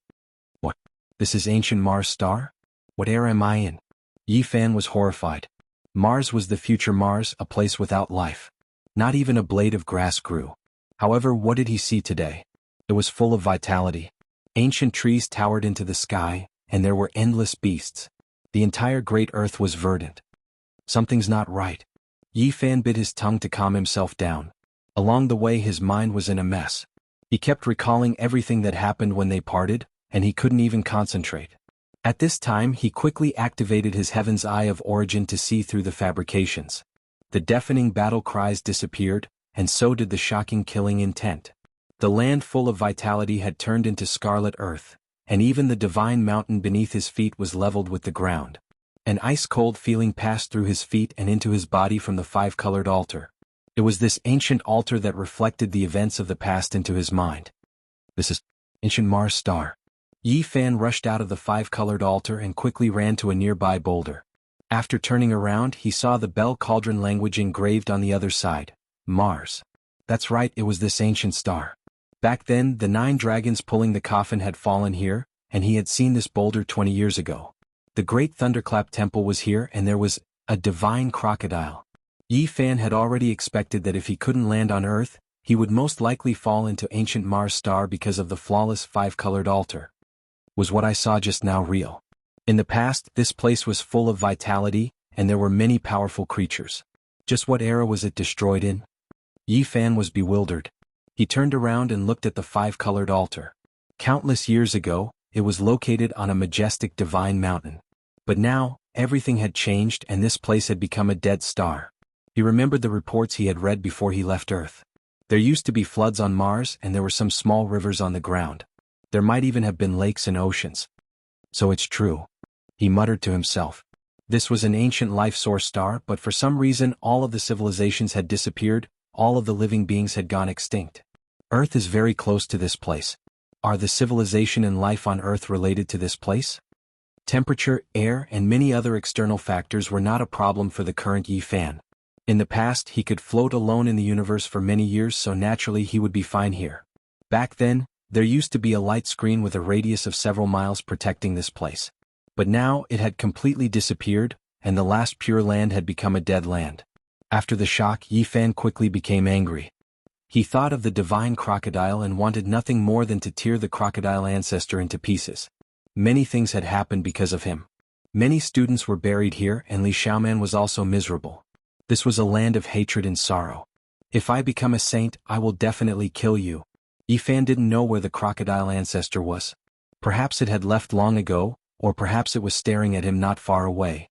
S1: What? This is ancient Mars star? What era am I in? Yi Fan was horrified. Mars was the future Mars, a place without life. Not even a blade of grass grew. However, what did he see today? It was full of vitality. Ancient trees towered into the sky, and there were endless beasts. The entire great earth was verdant. Something's not right. Yi Fan bit his tongue to calm himself down. Along the way his mind was in a mess. He kept recalling everything that happened when they parted, and he couldn't even concentrate. At this time he quickly activated his Heaven's Eye of Origin to see through the fabrications. The deafening battle cries disappeared, and so did the shocking killing intent. The land full of vitality had turned into scarlet earth, and even the divine mountain beneath his feet was leveled with the ground. An ice-cold feeling passed through his feet and into his body from the five-colored altar. It was this ancient altar that reflected the events of the past into his mind. This is ancient Mars star. Yi Fan rushed out of the five-colored altar and quickly ran to a nearby boulder. After turning around, he saw the Bell Cauldron language engraved on the other side, Mars. That's right, it was this ancient star. Back then, the 9 dragons pulling the coffin had fallen here, and he had seen this boulder 20 years ago. The great Thunderclap Temple was here and there was a divine crocodile. Yi Fan had already expected that if he couldn't land on Earth, he would most likely fall into ancient Mars star because of the flawless five-colored altar. Was what I saw just now real? In the past, this place was full of vitality, and there were many powerful creatures. Just what era was it destroyed in? Yi Fan was bewildered. He turned around and looked at the five-colored altar. Countless years ago, it was located on a majestic divine mountain. But now, everything had changed and this place had become a dead star. He remembered the reports he had read before he left Earth. There used to be floods on Mars and there were some small rivers on the ground. There might even have been lakes and oceans. So it's true. He muttered to himself. This was an ancient life source star, but for some reason all of the civilizations had disappeared, all of the living beings had gone extinct. Earth is very close to this place. Are the civilization and life on Earth related to this place? Temperature, air, and many other external factors were not a problem for the current Yi Fan. In the past, he could float alone in the universe for many years, so naturally he would be fine here. Back then, there used to be a light screen with a radius of several miles protecting this place. But now it had completely disappeared, and the last pure land had become a dead land. After the shock, Yi Fan quickly became angry. He thought of the divine crocodile and wanted nothing more than to tear the crocodile ancestor into pieces. Many things had happened because of him. Many students were buried here and Li Xiaoman was also miserable. This was a land of hatred and sorrow. If I become a saint, I will definitely kill you. Yi Fan didn't know where the crocodile ancestor was. Perhaps it had left long ago, or perhaps it was staring at him not far away.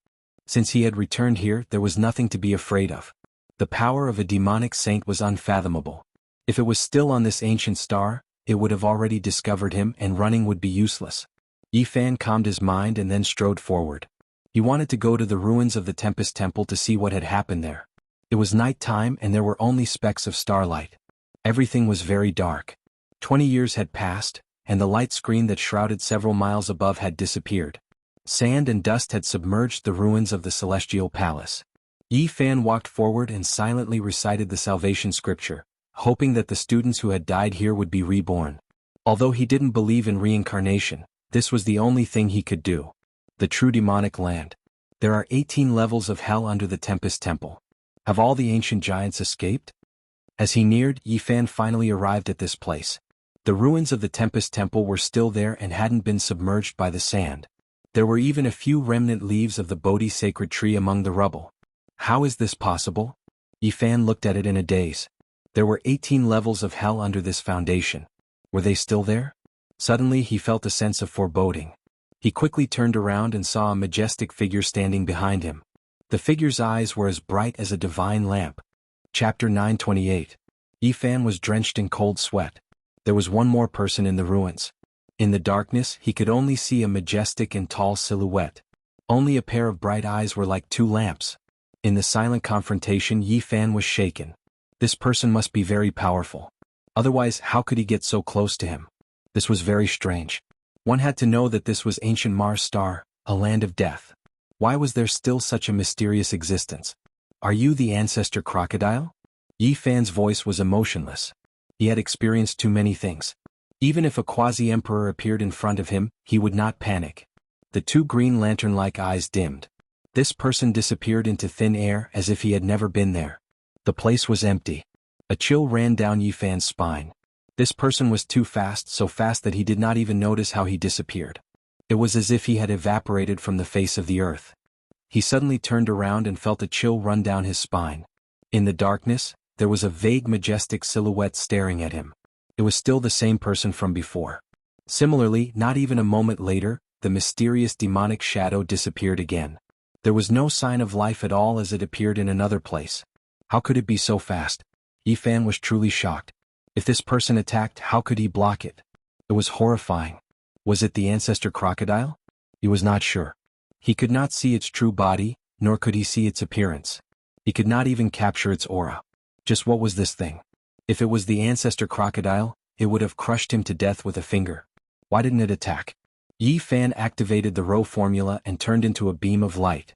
S1: Since he had returned here, there was nothing to be afraid of. The power of a demonic saint was unfathomable. If it was still on this ancient star, it would have already discovered him and running would be useless. Yi Fan calmed his mind and then strode forward. He wanted to go to the ruins of the Tempest Temple to see what had happened there. It was night time and there were only specks of starlight. Everything was very dark. 20 years had passed, and the light screen that shrouded several miles above had disappeared. Sand and dust had submerged the ruins of the Celestial Palace. Yi Fan walked forward and silently recited the salvation scripture, hoping that the students who had died here would be reborn. Although he didn't believe in reincarnation, this was the only thing he could do. The true demonic land. There are 18 levels of hell under the Tempest Temple. Have all the ancient giants escaped? As he neared, Yi Fan finally arrived at this place. The ruins of the Tempest Temple were still there and hadn't been submerged by the sand. There were even a few remnant leaves of the Bodhi sacred tree among the rubble. How is this possible? Yi Fan looked at it in a daze. There were 18 levels of hell under this foundation. Were they still there? Suddenly he felt a sense of foreboding. He quickly turned around and saw a majestic figure standing behind him. The figure's eyes were as bright as a divine lamp. Chapter 928. Yifan was drenched in cold sweat. There was one more person in the ruins. In the darkness, he could only see a majestic and tall silhouette. Only a pair of bright eyes were like two lamps. In the silent confrontation, Yifan was shaken. This person must be very powerful. Otherwise, how could he get so close to him? This was very strange. One had to know that this was ancient Mars star, a land of death. Why was there still such a mysterious existence? Are you the ancestor crocodile? Yifan's voice was emotionless. He had experienced too many things. Even if a quasi-emperor appeared in front of him, he would not panic. The two green lantern-like eyes dimmed. This person disappeared into thin air as if he had never been there. The place was empty. A chill ran down Yifan's spine. This person was too fast, so fast that he did not even notice how he disappeared. It was as if he had evaporated from the face of the earth. He suddenly turned around and felt a chill run down his spine. In the darkness, there was a vague majestic silhouette staring at him. It was still the same person from before. Similarly, not even a moment later, the mysterious demonic shadow disappeared again. There was no sign of life at all as it appeared in another place. How could it be so fast? Yifan was truly shocked. If this person attacked, how could he block it? It was horrifying. Was it the ancestor crocodile? He was not sure. He could not see its true body, nor could he see its appearance. He could not even capture its aura. Just what was this thing? If it was the ancestor crocodile, it would have crushed him to death with a finger. Why didn't it attack? Yifan activated the Rho formula and turned into a beam of light.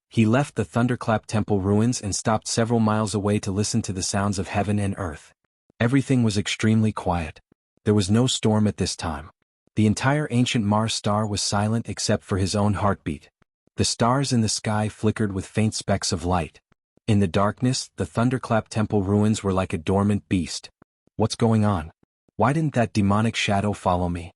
S1: He left the Thunderclap Temple ruins and stopped several miles away to listen to the sounds of heaven and earth. Everything was extremely quiet. There was no storm at this time. The entire ancient Mars star was silent except for his own heartbeat. The stars in the sky flickered with faint specks of light. In the darkness, the Thunderclap Temple ruins were like a dormant beast. What's going on? Why didn't that demonic shadow follow me?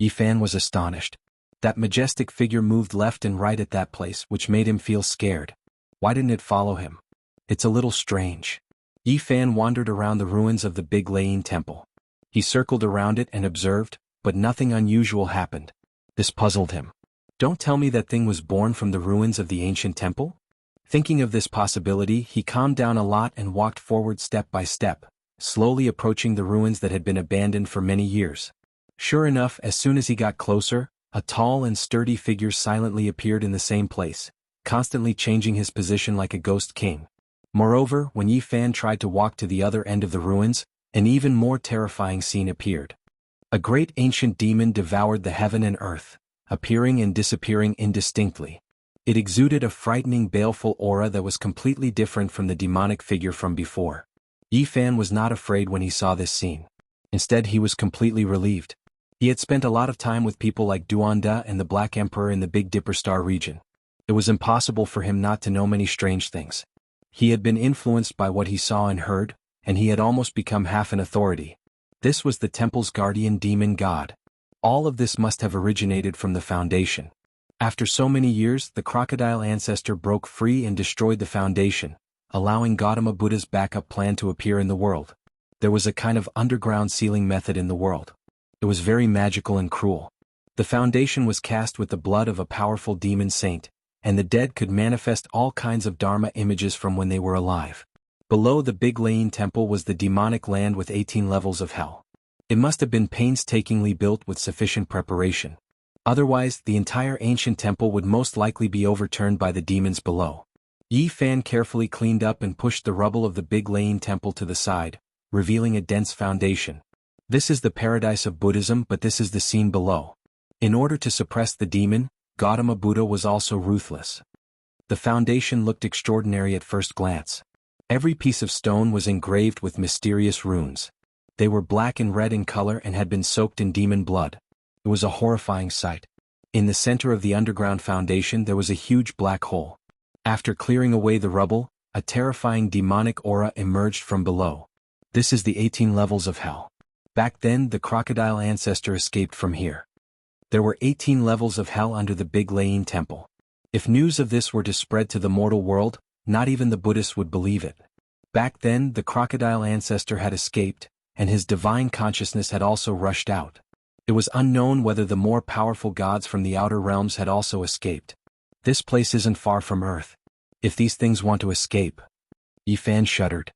S1: Yifan was astonished. That majestic figure moved left and right at that place, which made him feel scared. Why didn't it follow him? It's a little strange. Yifan wandered around the ruins of the Big Layin Temple. He circled around it and observed, but nothing unusual happened. This puzzled him. Don't tell me that thing was born from the ruins of the ancient temple? Thinking of this possibility, he calmed down a lot and walked forward step by step, slowly approaching the ruins that had been abandoned for many years. Sure enough, as soon as he got closer, a tall and sturdy figure silently appeared in the same place, constantly changing his position like a ghost king. Moreover, when Yifan tried to walk to the other end of the ruins, an even more terrifying scene appeared. A great ancient demon devoured the heaven and earth, appearing and disappearing indistinctly. It exuded a frightening baleful aura that was completely different from the demonic figure from before. Yifan was not afraid when he saw this scene. Instead, he was completely relieved. He had spent a lot of time with people like Duanda and the Black Emperor in the Big Dipper Star region. It was impossible for him not to know many strange things. He had been influenced by what he saw and heard, and he had almost become half an authority. This was the temple's guardian demon god. All of this must have originated from the foundation. After so many years, the crocodile ancestor broke free and destroyed the foundation, allowing Gautama Buddha's backup plan to appear in the world. There was a kind of underground sealing method in the world. It was very magical and cruel. The foundation was cast with the blood of a powerful demon saint, and the dead could manifest all kinds of Dharma images from when they were alive. Below the Big Layin Temple was the demonic land with 18 levels of hell. It must have been painstakingly built with sufficient preparation. Otherwise, the entire ancient temple would most likely be overturned by the demons below. Yifan carefully cleaned up and pushed the rubble of the Big Layin Temple to the side, revealing a dense foundation. This is the paradise of Buddhism, but this is the scene below. In order to suppress the demon, Gautama Buddha was also ruthless. The foundation looked extraordinary at first glance. Every piece of stone was engraved with mysterious runes. They were black and red in color and had been soaked in demon blood. It was a horrifying sight. In the center of the underground foundation there was a huge black hole. After clearing away the rubble, a terrifying demonic aura emerged from below. This is the 18 levels of hell. Back then, the crocodile ancestor escaped from here. There were 18 levels of hell under the Big Layin Temple. If news of this were to spread to the mortal world, not even the Buddhists would believe it. Back then, the crocodile ancestor had escaped, and his divine consciousness had also rushed out. It was unknown whether the more powerful gods from the outer realms had also escaped. This place isn't far from Earth. If these things want to escape. Yi Fan shuddered.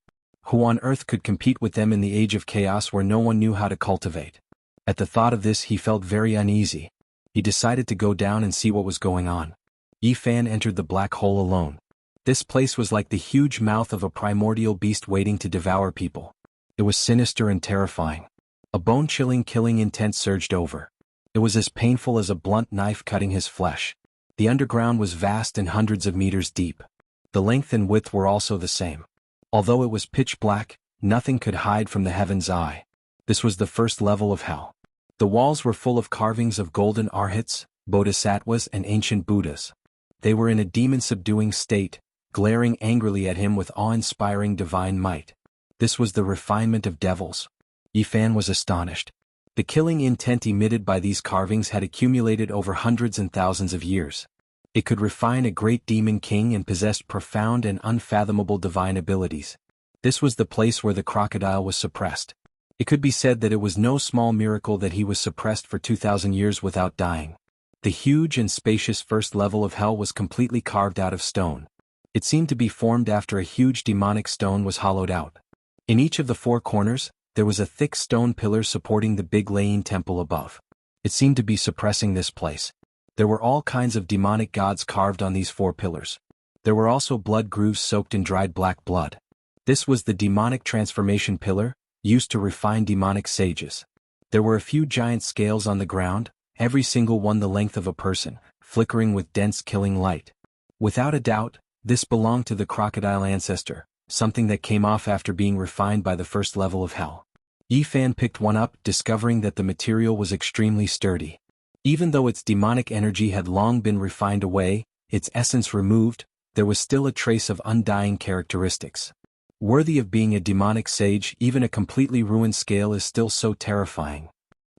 S1: Who on earth could compete with them in the age of chaos where no one knew how to cultivate? At the thought of this he felt very uneasy. He decided to go down and see what was going on. Yi Fan entered the black hole alone. This place was like the huge mouth of a primordial beast waiting to devour people. It was sinister and terrifying. A bone-chilling killing intent surged over. It was as painful as a blunt knife cutting his flesh. The underground was vast and hundreds of meters deep. The length and width were also the same. Although it was pitch black, nothing could hide from the heaven's eye. This was the first level of hell. The walls were full of carvings of golden arhats, bodhisattvas and ancient Buddhas. They were in a demon-subduing state, glaring angrily at him with awe-inspiring divine might. This was the refinement of devils. Yi Fan was astonished. The killing intent emitted by these carvings had accumulated over hundreds and thousands of years. It could refine a great demon king and possessed profound and unfathomable divine abilities. This was the place where the crocodile was suppressed. It could be said that it was no small miracle that he was suppressed for 2,000 years without dying. The huge and spacious first level of hell was completely carved out of stone. It seemed to be formed after a huge demonic stone was hollowed out. In each of the four corners, there was a thick stone pillar supporting the big Lain temple above. It seemed to be suppressing this place. There were all kinds of demonic gods carved on these four pillars. There were also blood grooves soaked in dried black blood. This was the demonic transformation pillar, used to refine demonic sages. There were a few giant scales on the ground, every single one the length of a person, flickering with dense killing light. Without a doubt, this belonged to the crocodile ancestor, something that came off after being refined by the first level of hell. Yi Fan picked one up, discovering that the material was extremely sturdy. Even though its demonic energy had long been refined away, its essence removed, there was still a trace of undying characteristics. Worthy of being a demonic sage, even a completely ruined scale is still so terrifying.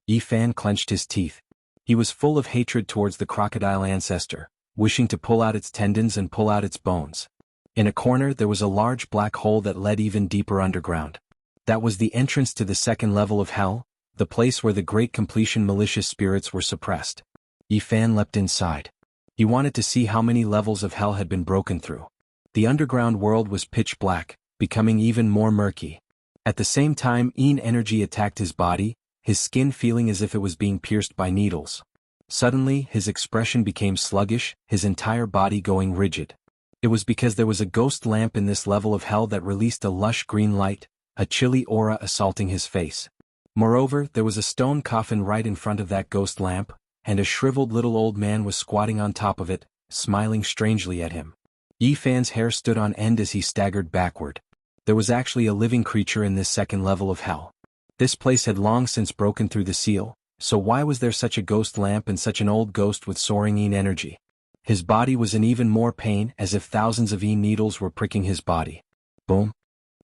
S1: Yi Fan clenched his teeth. He was full of hatred towards the crocodile ancestor, wishing to pull out its tendons and pull out its bones. In a corner there was a large black hole that led even deeper underground. That was the entrance to the second level of hell, the place where the great completion malicious spirits were suppressed. Yi Fan leapt inside. He wanted to see how many levels of hell had been broken through. The underground world was pitch black, becoming even more murky. At the same time, Yin energy attacked his body, his skin feeling as if it was being pierced by needles. Suddenly, his expression became sluggish, his entire body going rigid. It was because there was a ghost lamp in this level of hell that released a lush green light, a chilly aura assaulting his face. Moreover, there was a stone coffin right in front of that ghost lamp, and a shriveled little old man was squatting on top of it, smiling strangely at him. Yi Fan's hair stood on end as he staggered backward. There was actually a living creature in this second level of hell. This place had long since broken through the seal, so why was there such a ghost lamp and such an old ghost with soaring Yin energy? His body was in even more pain, as if thousands of Yin needles were pricking his body. Boom!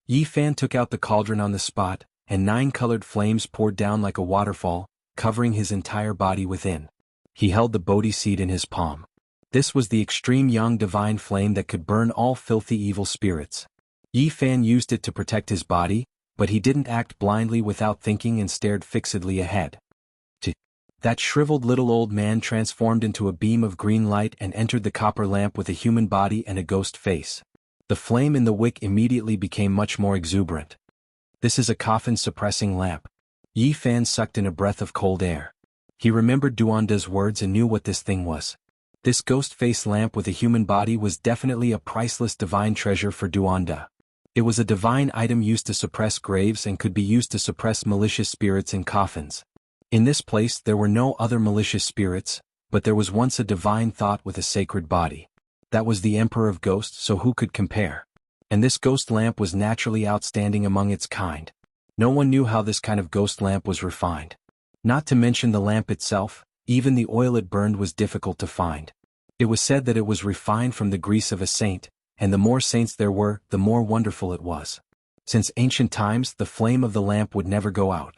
S1: Yi Fan took out the cauldron on the spot, and 9 colored flames poured down like a waterfall, covering his entire body within. He held the Bodhi seed in his palm. This was the extreme young divine flame that could burn all filthy evil spirits. Yi Fan used it to protect his body, but he didn't act blindly without thinking and stared fixedly ahead. That shriveled little old man transformed into a beam of green light and entered the copper lamp with a human body and a ghost face. The flame in the wick immediately became much more exuberant. This is a coffin-suppressing lamp. Yi Fan sucked in a breath of cold air. He remembered Duanda's words and knew what this thing was. This ghost face lamp with a human body was definitely a priceless divine treasure for Duanda. It was a divine item used to suppress graves and could be used to suppress malicious spirits in coffins. In this place there were no other malicious spirits, but there was once a divine thought with a sacred body. That was the Emperor of Ghosts, so who could compare? And this ghost lamp was naturally outstanding among its kind. No one knew how this kind of ghost lamp was refined. Not to mention the lamp itself, even the oil it burned was difficult to find. It was said that it was refined from the grease of a saint, and the more saints there were, the more wonderful it was. Since ancient times, the flame of the lamp would never go out.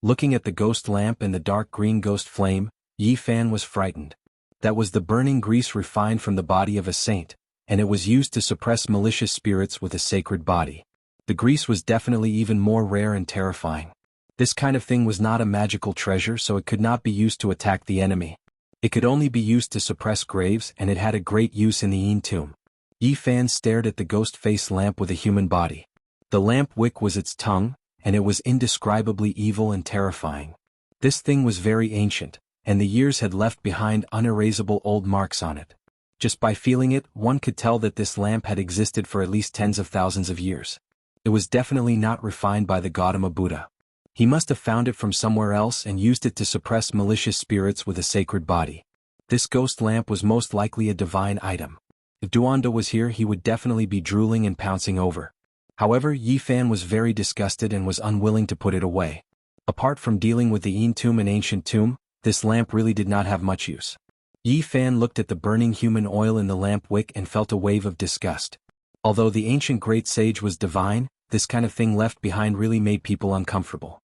S1: Looking at the ghost lamp and the dark green ghost flame, Yi Fan was frightened. That was the burning grease refined from the body of a saint, and it was used to suppress malicious spirits with a sacred body. The grease was definitely even more rare and terrifying. This kind of thing was not a magical treasure, so it could not be used to attack the enemy. It could only be used to suppress graves, and it had a great use in the Yin tomb. Yi Fan stared at the ghost-face lamp with a human body. The lamp wick was its tongue, and it was indescribably evil and terrifying. This thing was very ancient, and the years had left behind unerasable old marks on it. Just by feeling it, one could tell that this lamp had existed for at least tens of thousands of years. It was definitely not refined by the Gautama Buddha. He must have found it from somewhere else and used it to suppress malicious spirits with a sacred body. This ghost lamp was most likely a divine item. If Duanda was here, he would definitely be drooling and pouncing over. However, Yi Fan was very disgusted and was unwilling to put it away. Apart from dealing with the Yin tomb and ancient tomb, this lamp really did not have much use. Yi Fan looked at the burning human oil in the lamp wick and felt a wave of disgust. Although the ancient great sage was divine, this kind of thing left behind really made people uncomfortable.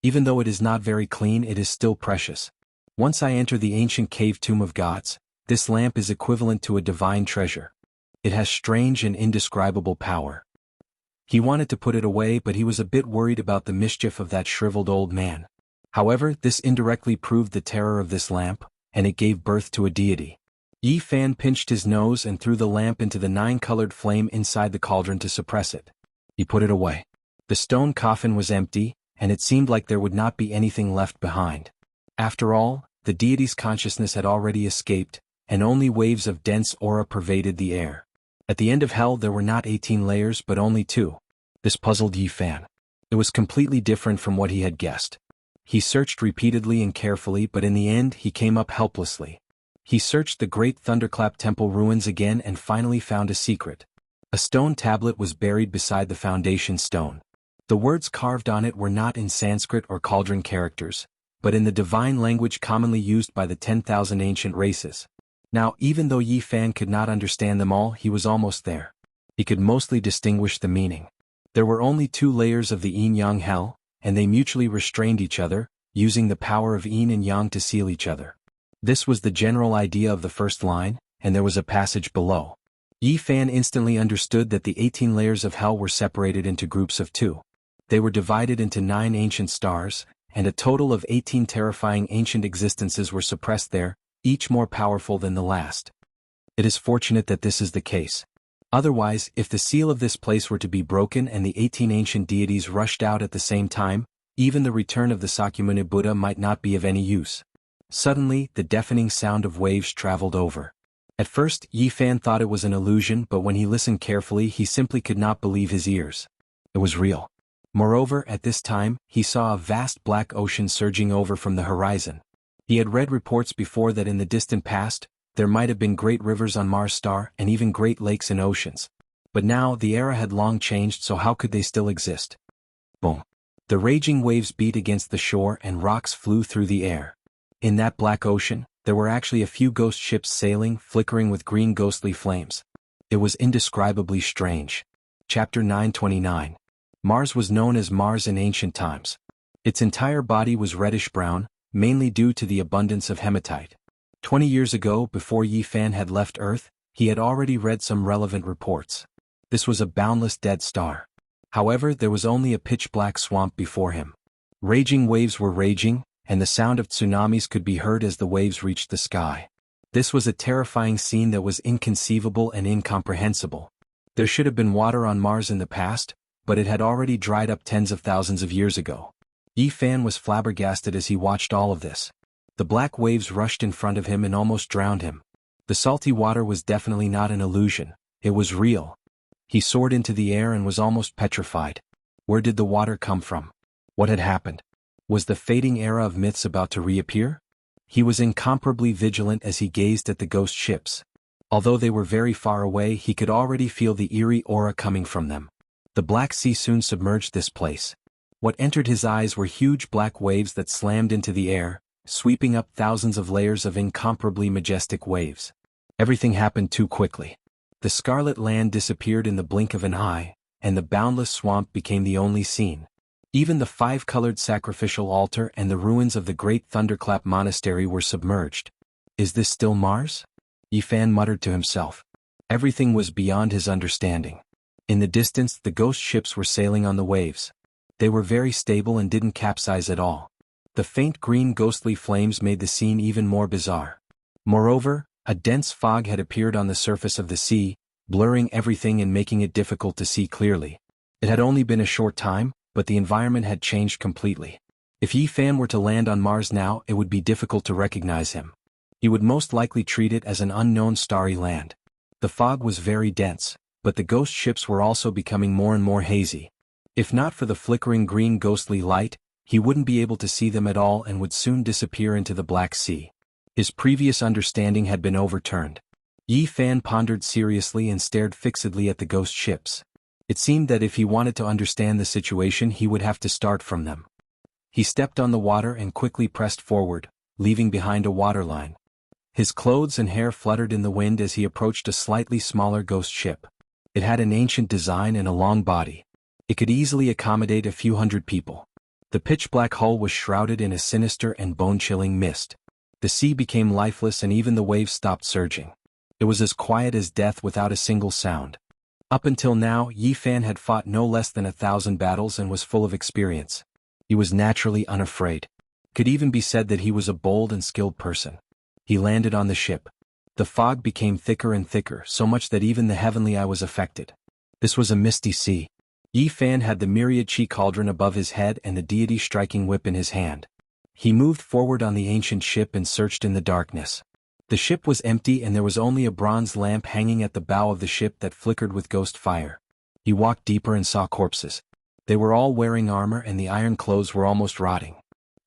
S1: Even though it is not very clean, it is still precious. Once I enter the ancient cave tomb of gods, this lamp is equivalent to a divine treasure. It has strange and indescribable power. He wanted to put it away, but he was a bit worried about the mischief of that shriveled old man. However, this indirectly proved the terror of this lamp, and it gave birth to a deity. Yi Fan pinched his nose and threw the lamp into the 9-colored flame inside the cauldron to suppress it. He put it away. The stone coffin was empty, and it seemed like there would not be anything left behind. After all, the deity's consciousness had already escaped, and only waves of dense aura pervaded the air. At the end of hell there were not 18 layers but only 2. This puzzled Yi Fan. It was completely different from what he had guessed. He searched repeatedly and carefully, but in the end he came up helplessly. He searched the great Thunderclap temple ruins again and finally found a secret. A stone tablet was buried beside the foundation stone. The words carved on it were not in Sanskrit or cauldron characters, but in the divine language commonly used by the 10,000 ancient races. Now, even though Yi Fan could not understand them all, he was almost there. He could mostly distinguish the meaning. There were only 2 layers of the yin-yang hell, and they mutually restrained each other, using the power of yin and yang to seal each other. This was the general idea of the first line, and there was a passage below. Yi Fan instantly understood that the 18 layers of hell were separated into groups of 2. They were divided into 9 ancient stars, and a total of 18 terrifying ancient existences were suppressed there, each more powerful than the last. It is fortunate that this is the case. Otherwise, if the seal of this place were to be broken and the 18 ancient deities rushed out at the same time, even the return of the Sakyamuni Buddha might not be of any use. Suddenly, the deafening sound of waves traveled over. At first, Yi Fan thought it was an illusion, but when he listened carefully, he simply could not believe his ears. It was real. Moreover, at this time, he saw a vast black ocean surging over from the horizon. He had read reports before that in the distant past, there might have been great rivers on Mars' star and even great lakes and oceans. But now, the era had long changed, so how could they still exist? Boom. The raging waves beat against the shore and rocks flew through the air. In that black ocean, there were actually a few ghost ships sailing, flickering with green ghostly flames. It was indescribably strange. Chapter 929. Mars was known as Mars in ancient times. Its entire body was reddish-brown, mainly due to the abundance of hematite. 20 years ago, before Yi Fan had left Earth, he had already read some relevant reports. This was a boundless dead star. However, there was only a pitch-black swamp before him. Raging waves were raging, and the sound of tsunamis could be heard as the waves reached the sky. This was a terrifying scene that was inconceivable and incomprehensible. There should have been water on Mars in the past, but it had already dried up tens of thousands of years ago. Yi Fan was flabbergasted as he watched all of this. The black waves rushed in front of him and almost drowned him. The salty water was definitely not an illusion, it was real. He soared into the air and was almost petrified. Where did the water come from? What had happened? Was the fading era of myths about to reappear? He was incomparably vigilant as he gazed at the ghost ships. Although they were very far away, he could already feel the eerie aura coming from them. The Black Sea soon submerged this place. What entered his eyes were huge black waves that slammed into the air, sweeping up thousands of layers of incomparably majestic waves. Everything happened too quickly. The scarlet land disappeared in the blink of an eye, and the boundless swamp became the only scene. Even the 5-colored sacrificial altar and the ruins of the great Thunderclap monastery were submerged. Is this still Mars? Yi Fan muttered to himself. Everything was beyond his understanding. In the distance, the ghost ships were sailing on the waves. They were very stable and didn't capsize at all. The faint green ghostly flames made the scene even more bizarre. Moreover, a dense fog had appeared on the surface of the sea, blurring everything and making it difficult to see clearly. It had only been a short time, but the environment had changed completely. If Yi Fan were to land on Mars now, it would be difficult to recognize him. He would most likely treat it as an unknown starry land. The fog was very dense, but the ghost ships were also becoming more and more hazy. If not for the flickering green ghostly light, he wouldn't be able to see them at all and would soon disappear into the Black Sea. His previous understanding had been overturned. Yi Fan pondered seriously and stared fixedly at the ghost ships. It seemed that if he wanted to understand the situation, he would have to start from them. He stepped on the water and quickly pressed forward, leaving behind a waterline. His clothes and hair fluttered in the wind as he approached a slightly smaller ghost ship. It had an ancient design and a long body. It could easily accommodate a few hundred people. The pitch-black hull was shrouded in a sinister and bone-chilling mist. The sea became lifeless and even the waves stopped surging. It was as quiet as death without a single sound. Up until now, Yi Fan had fought no less than 1,000 battles and was full of experience. He was naturally unafraid. Could even be said that he was a bold and skilled person. He landed on the ship. The fog became thicker and thicker, so much that even the heavenly eye was affected. This was a misty sea. Yi Fan had the myriad chi cauldron above his head and the deity striking whip in his hand. He moved forward on the ancient ship and searched in the darkness. The ship was empty and there was only a bronze lamp hanging at the bow of the ship that flickered with ghost fire. He walked deeper and saw corpses. They were all wearing armor and the iron clothes were almost rotting.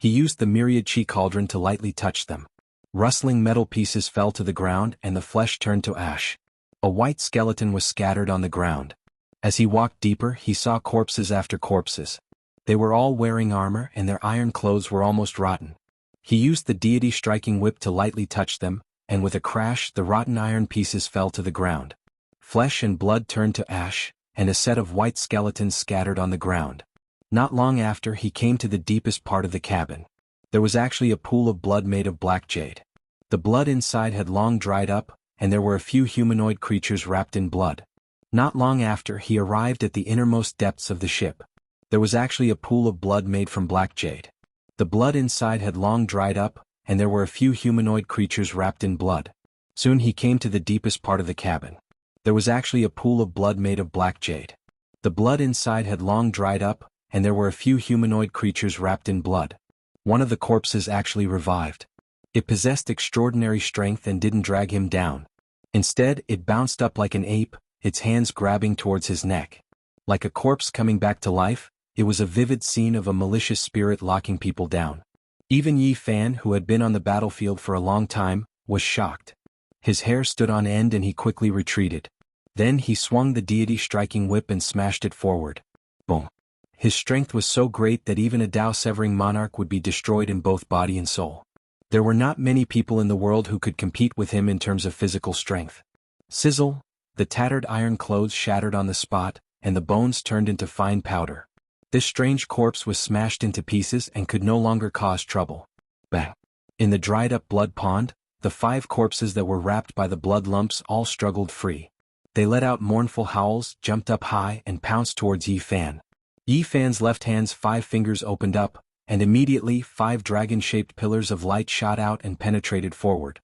S1: He used the myriad chi cauldron to lightly touch them. Rustling metal pieces fell to the ground and the flesh turned to ash. A white skeleton was scattered on the ground. As he walked deeper, he saw corpses after corpses. They were all wearing armor and their iron clothes were almost rotten. He used the deity striking whip to lightly touch them, and with a crash the rotten iron pieces fell to the ground. Flesh and blood turned to ash, and a set of white skeletons scattered on the ground. Not long after, he came to the deepest part of the cabin. There was actually a pool of blood made of black jade. The blood inside had long dried up, and there were a few humanoid creatures wrapped in blood. Not long after, he arrived at the innermost depths of the ship. There was actually a pool of blood made from black jade. The blood inside had long dried up, and there were a few humanoid creatures wrapped in blood. Soon he came to the deepest part of the cabin. There was actually a pool of blood made of black jade. The blood inside had long dried up, and there were a few humanoid creatures wrapped in blood. One of the corpses actually revived. It possessed extraordinary strength and didn't drag him down. Instead, it bounced up like an ape, its hands grabbing towards his neck. Like a corpse coming back to life, it was a vivid scene of a malicious spirit locking people down. Even Yi Fan, who had been on the battlefield for a long time, was shocked. His hair stood on end and he quickly retreated. Then he swung the deity striking whip and smashed it forward. Boom. His strength was so great that even a Tao-severing monarch would be destroyed in both body and soul. There were not many people in the world who could compete with him in terms of physical strength. Sizzle, the tattered iron clothes shattered on the spot, and the bones turned into fine powder. This strange corpse was smashed into pieces and could no longer cause trouble. Bang! In the dried-up blood pond, the 5 corpses that were wrapped by the blood lumps all struggled free. They let out mournful howls, jumped up high, and pounced towards Yi Fan. Yi Fan's left hand's 5 fingers opened up, and immediately 5 dragon-shaped pillars of light shot out and penetrated forward.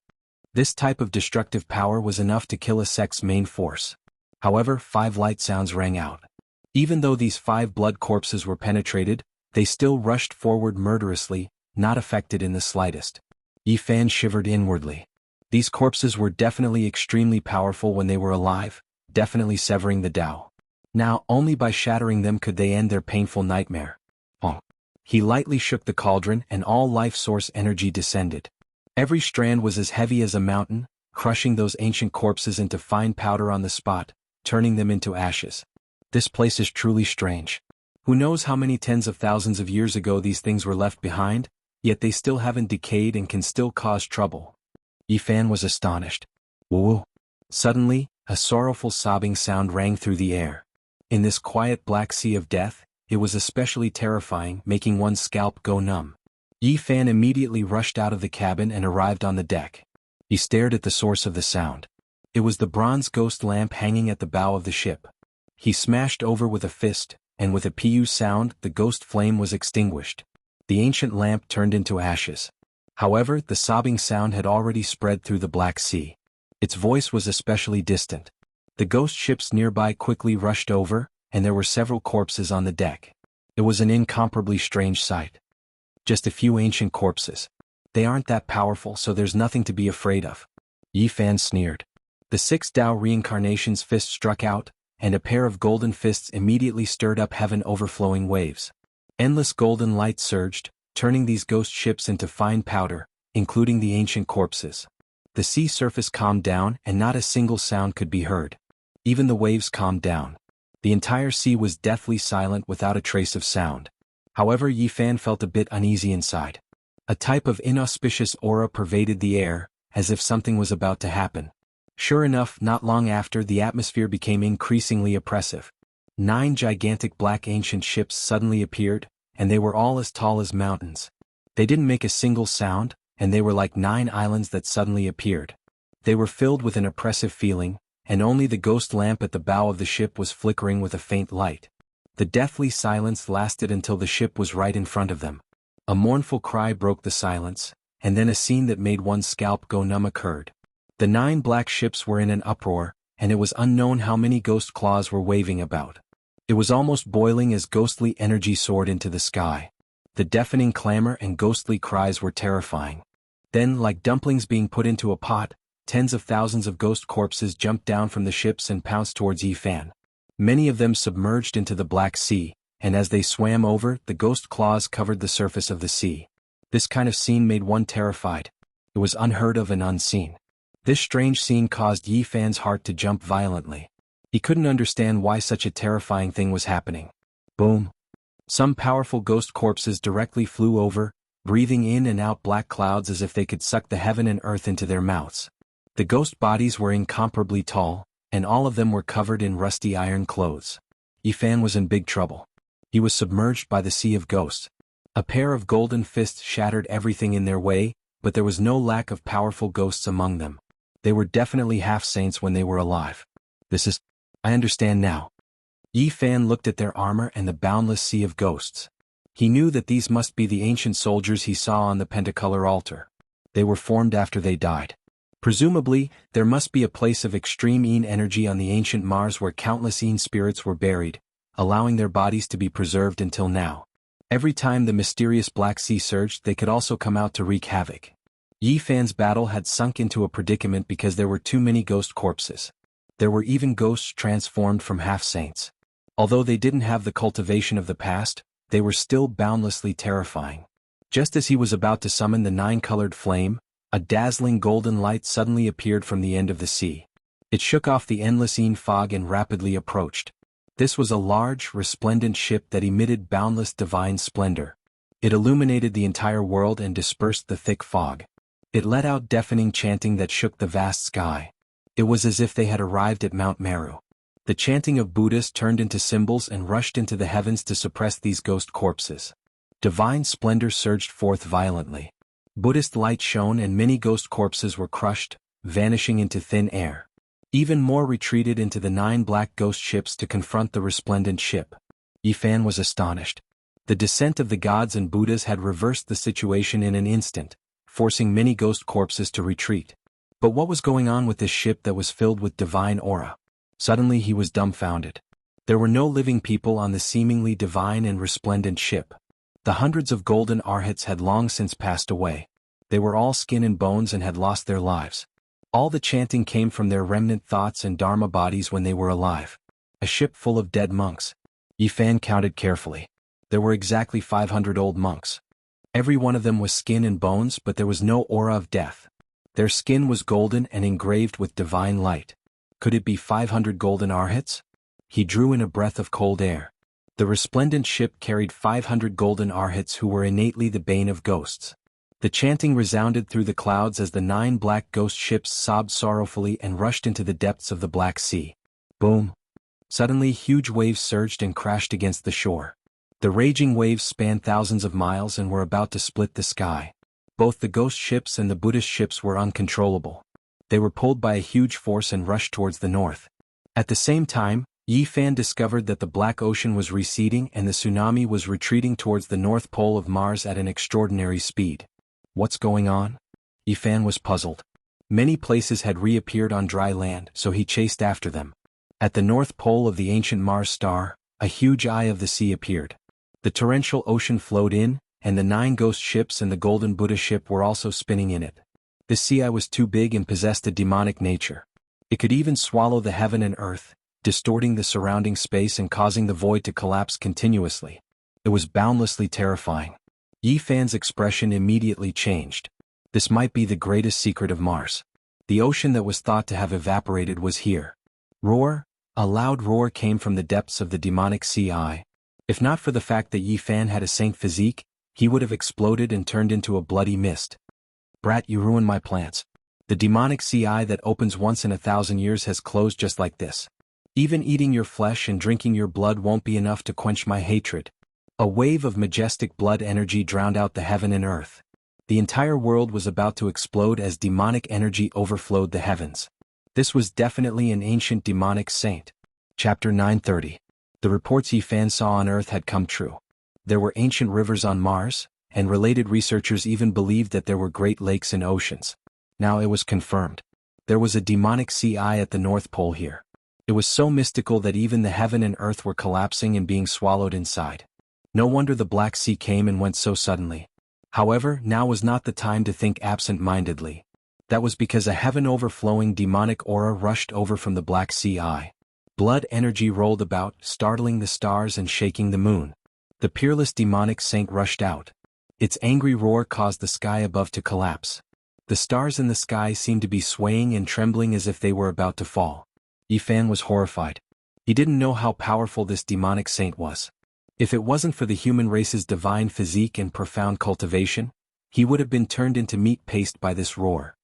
S1: This type of destructive power was enough to kill a sect's main force. However, 5 light sounds rang out. Even though these 5 blood corpses were penetrated, they still rushed forward murderously, not affected in the slightest. Yi Fan shivered inwardly. These corpses were definitely extremely powerful when they were alive, definitely severing the Tao. Now, only by shattering them could they end their painful nightmare. He lightly shook the cauldron and all life source energy descended. Every strand was as heavy as a mountain, crushing those ancient corpses into fine powder on the spot, turning them into ashes. This place is truly strange. Who knows how many tens of thousands of years ago these things were left behind, yet they still haven't decayed and can still cause trouble. Yi Fan was astonished. Woo! Suddenly, a sorrowful sobbing sound rang through the air. In this quiet black sea of death, it was especially terrifying, making one's scalp go numb. Yi Fan immediately rushed out of the cabin and arrived on the deck. He stared at the source of the sound. It was the bronze ghost lamp hanging at the bow of the ship. He smashed over with a fist, and with a pu sound, the ghost flame was extinguished. The ancient lamp turned into ashes. However, the sobbing sound had already spread through the Black Sea. Its voice was especially distant. The ghost ships nearby quickly rushed over, and there were several corpses on the deck. It was an incomparably strange sight. Just a few ancient corpses. They aren't that powerful, so there's nothing to be afraid of. Yi Fan sneered. The 6 Dao reincarnation's fist struck out, and a pair of golden fists immediately stirred up heaven overflowing waves. Endless golden light surged, turning these ghost ships into fine powder, including the ancient corpses. The sea surface calmed down and not a single sound could be heard. Even the waves calmed down. The entire sea was deathly silent without a trace of sound. However, Yi Fan felt a bit uneasy inside. A type of inauspicious aura pervaded the air, as if something was about to happen. Sure enough, not long after, the atmosphere became increasingly oppressive. 9 gigantic black ancient ships suddenly appeared, and they were all as tall as mountains. They didn't make a single sound, and they were like 9 islands that suddenly appeared. They were filled with an oppressive feeling, and only the ghost lamp at the bow of the ship was flickering with a faint light. The deathly silence lasted until the ship was right in front of them. A mournful cry broke the silence, and then a scene that made one's scalp go numb occurred. The 9 black ships were in an uproar, and it was unknown how many ghost claws were waving about. It was almost boiling as ghostly energy soared into the sky. The deafening clamor and ghostly cries were terrifying. Then, like dumplings being put into a pot, tens of thousands of ghost corpses jumped down from the ships and pounced towards Yi Fan. Many of them submerged into the Black Sea, and as they swam over, the ghost claws covered the surface of the sea. This kind of scene made one terrified. It was unheard of and unseen. This strange scene caused Yi Fan's heart to jump violently. He couldn't understand why such a terrifying thing was happening. Boom. Some powerful ghost corpses directly flew over, breathing in and out black clouds as if they could suck the heaven and earth into their mouths. The ghost bodies were incomparably tall, and all of them were covered in rusty iron clothes. Yi Fan was in big trouble. He was submerged by the sea of ghosts. A pair of golden fists shattered everything in their way, but there was no lack of powerful ghosts among them. They were definitely half-saints when they were alive. I understand now. Yi Fan looked at their armor and the boundless sea of ghosts. He knew that these must be the ancient soldiers he saw on the pentacolor altar. They were formed after they died. Presumably, there must be a place of extreme Yin energy on the ancient Mars where countless Yin spirits were buried, allowing their bodies to be preserved until now. Every time the mysterious Black Sea surged, they could also come out to wreak havoc. Yi Fan's battle had sunk into a predicament because there were too many ghost corpses. There were even ghosts transformed from half-saints. Although they didn't have the cultivation of the past, they were still boundlessly terrifying. Just as he was about to summon the 9-colored flame, a dazzling golden light suddenly appeared from the end of the sea. It shook off the endless Yin fog and rapidly approached. This was a large, resplendent ship that emitted boundless divine splendor. It illuminated the entire world and dispersed the thick fog. It let out deafening chanting that shook the vast sky. It was as if they had arrived at Mount Meru. The chanting of Buddhas turned into symbols and rushed into the heavens to suppress these ghost corpses. Divine splendor surged forth violently. Buddhist light shone and many ghost corpses were crushed, vanishing into thin air. Even more retreated into the 9 black ghost ships to confront the resplendent ship. Yi Fan was astonished. The descent of the gods and Buddhas had reversed the situation in an instant, forcing many ghost corpses to retreat. But what was going on with this ship that was filled with divine aura? Suddenly he was dumbfounded. There were no living people on the seemingly divine and resplendent ship. The hundreds of golden arhats had long since passed away. They were all skin and bones and had lost their lives. All the chanting came from their remnant thoughts and dharma bodies when they were alive. A ship full of dead monks. Yi Fan counted carefully. There were exactly 500 old monks. Every one of them was skin and bones, but there was no aura of death. Their skin was golden and engraved with divine light. Could it be 500 golden arhats? He drew in a breath of cold air. The resplendent ship carried 500 golden arhats who were innately the bane of ghosts. The chanting resounded through the clouds as the 9 black ghost ships sobbed sorrowfully and rushed into the depths of the Black Sea. Boom! Suddenly huge waves surged and crashed against the shore. The raging waves spanned thousands of miles and were about to split the sky. Both the ghost ships and the Buddhist ships were uncontrollable. They were pulled by a huge force and rushed towards the north. At the same time, Yi Fan discovered that the Black Ocean was receding and the tsunami was retreating towards the North Pole of Mars at an extraordinary speed. What's going on? Yi Fan was puzzled. Many places had reappeared on dry land, so he chased after them, At the north pole of the ancient Mars star, a huge eye of the sea appeared. The torrential ocean flowed in, and the 9 ghost ships and the golden Buddha ship were also spinning in it. This sea eye was too big and possessed a demonic nature. It could even swallow the heaven and earth, distorting the surrounding space and causing the void to collapse continuously. It was boundlessly terrifying. Yi Fan's expression immediately changed. This might be the greatest secret of Mars. The ocean that was thought to have evaporated was here. Roar! A loud roar came from the depths of the demonic sea eye. If not for the fact that Yi Fan had a saint physique, he would have exploded and turned into a bloody mist. Brat, you ruined my plans. The demonic sea eye that opens once in 1,000 years has closed just like this. Even eating your flesh and drinking your blood won't be enough to quench my hatred. A wave of majestic blood energy drowned out the heaven and earth. The entire world was about to explode as demonic energy overflowed the heavens. This was definitely an ancient demonic saint. Chapter 930. The reports Yi Fan saw on Earth had come true. There were ancient rivers on Mars, and related researchers even believed that there were great lakes and oceans. Now it was confirmed. There was a demonic sea eye at the North Pole here. It was so mystical that even the heaven and earth were collapsing and being swallowed inside. No wonder the Black Sea came and went so suddenly. However, now was not the time to think absent-mindedly. That was because a heaven-overflowing demonic aura rushed over from the Black Sea eye. Blood energy rolled about, startling the stars and shaking the moon. The peerless demonic saint rushed out. Its angry roar caused the sky above to collapse. The stars in the sky seemed to be swaying and trembling as if they were about to fall. Yi Fan was horrified. He didn't know how powerful this demonic saint was. If it wasn't for the human race's divine physique and profound cultivation, he would have been turned into meat paste by this roar.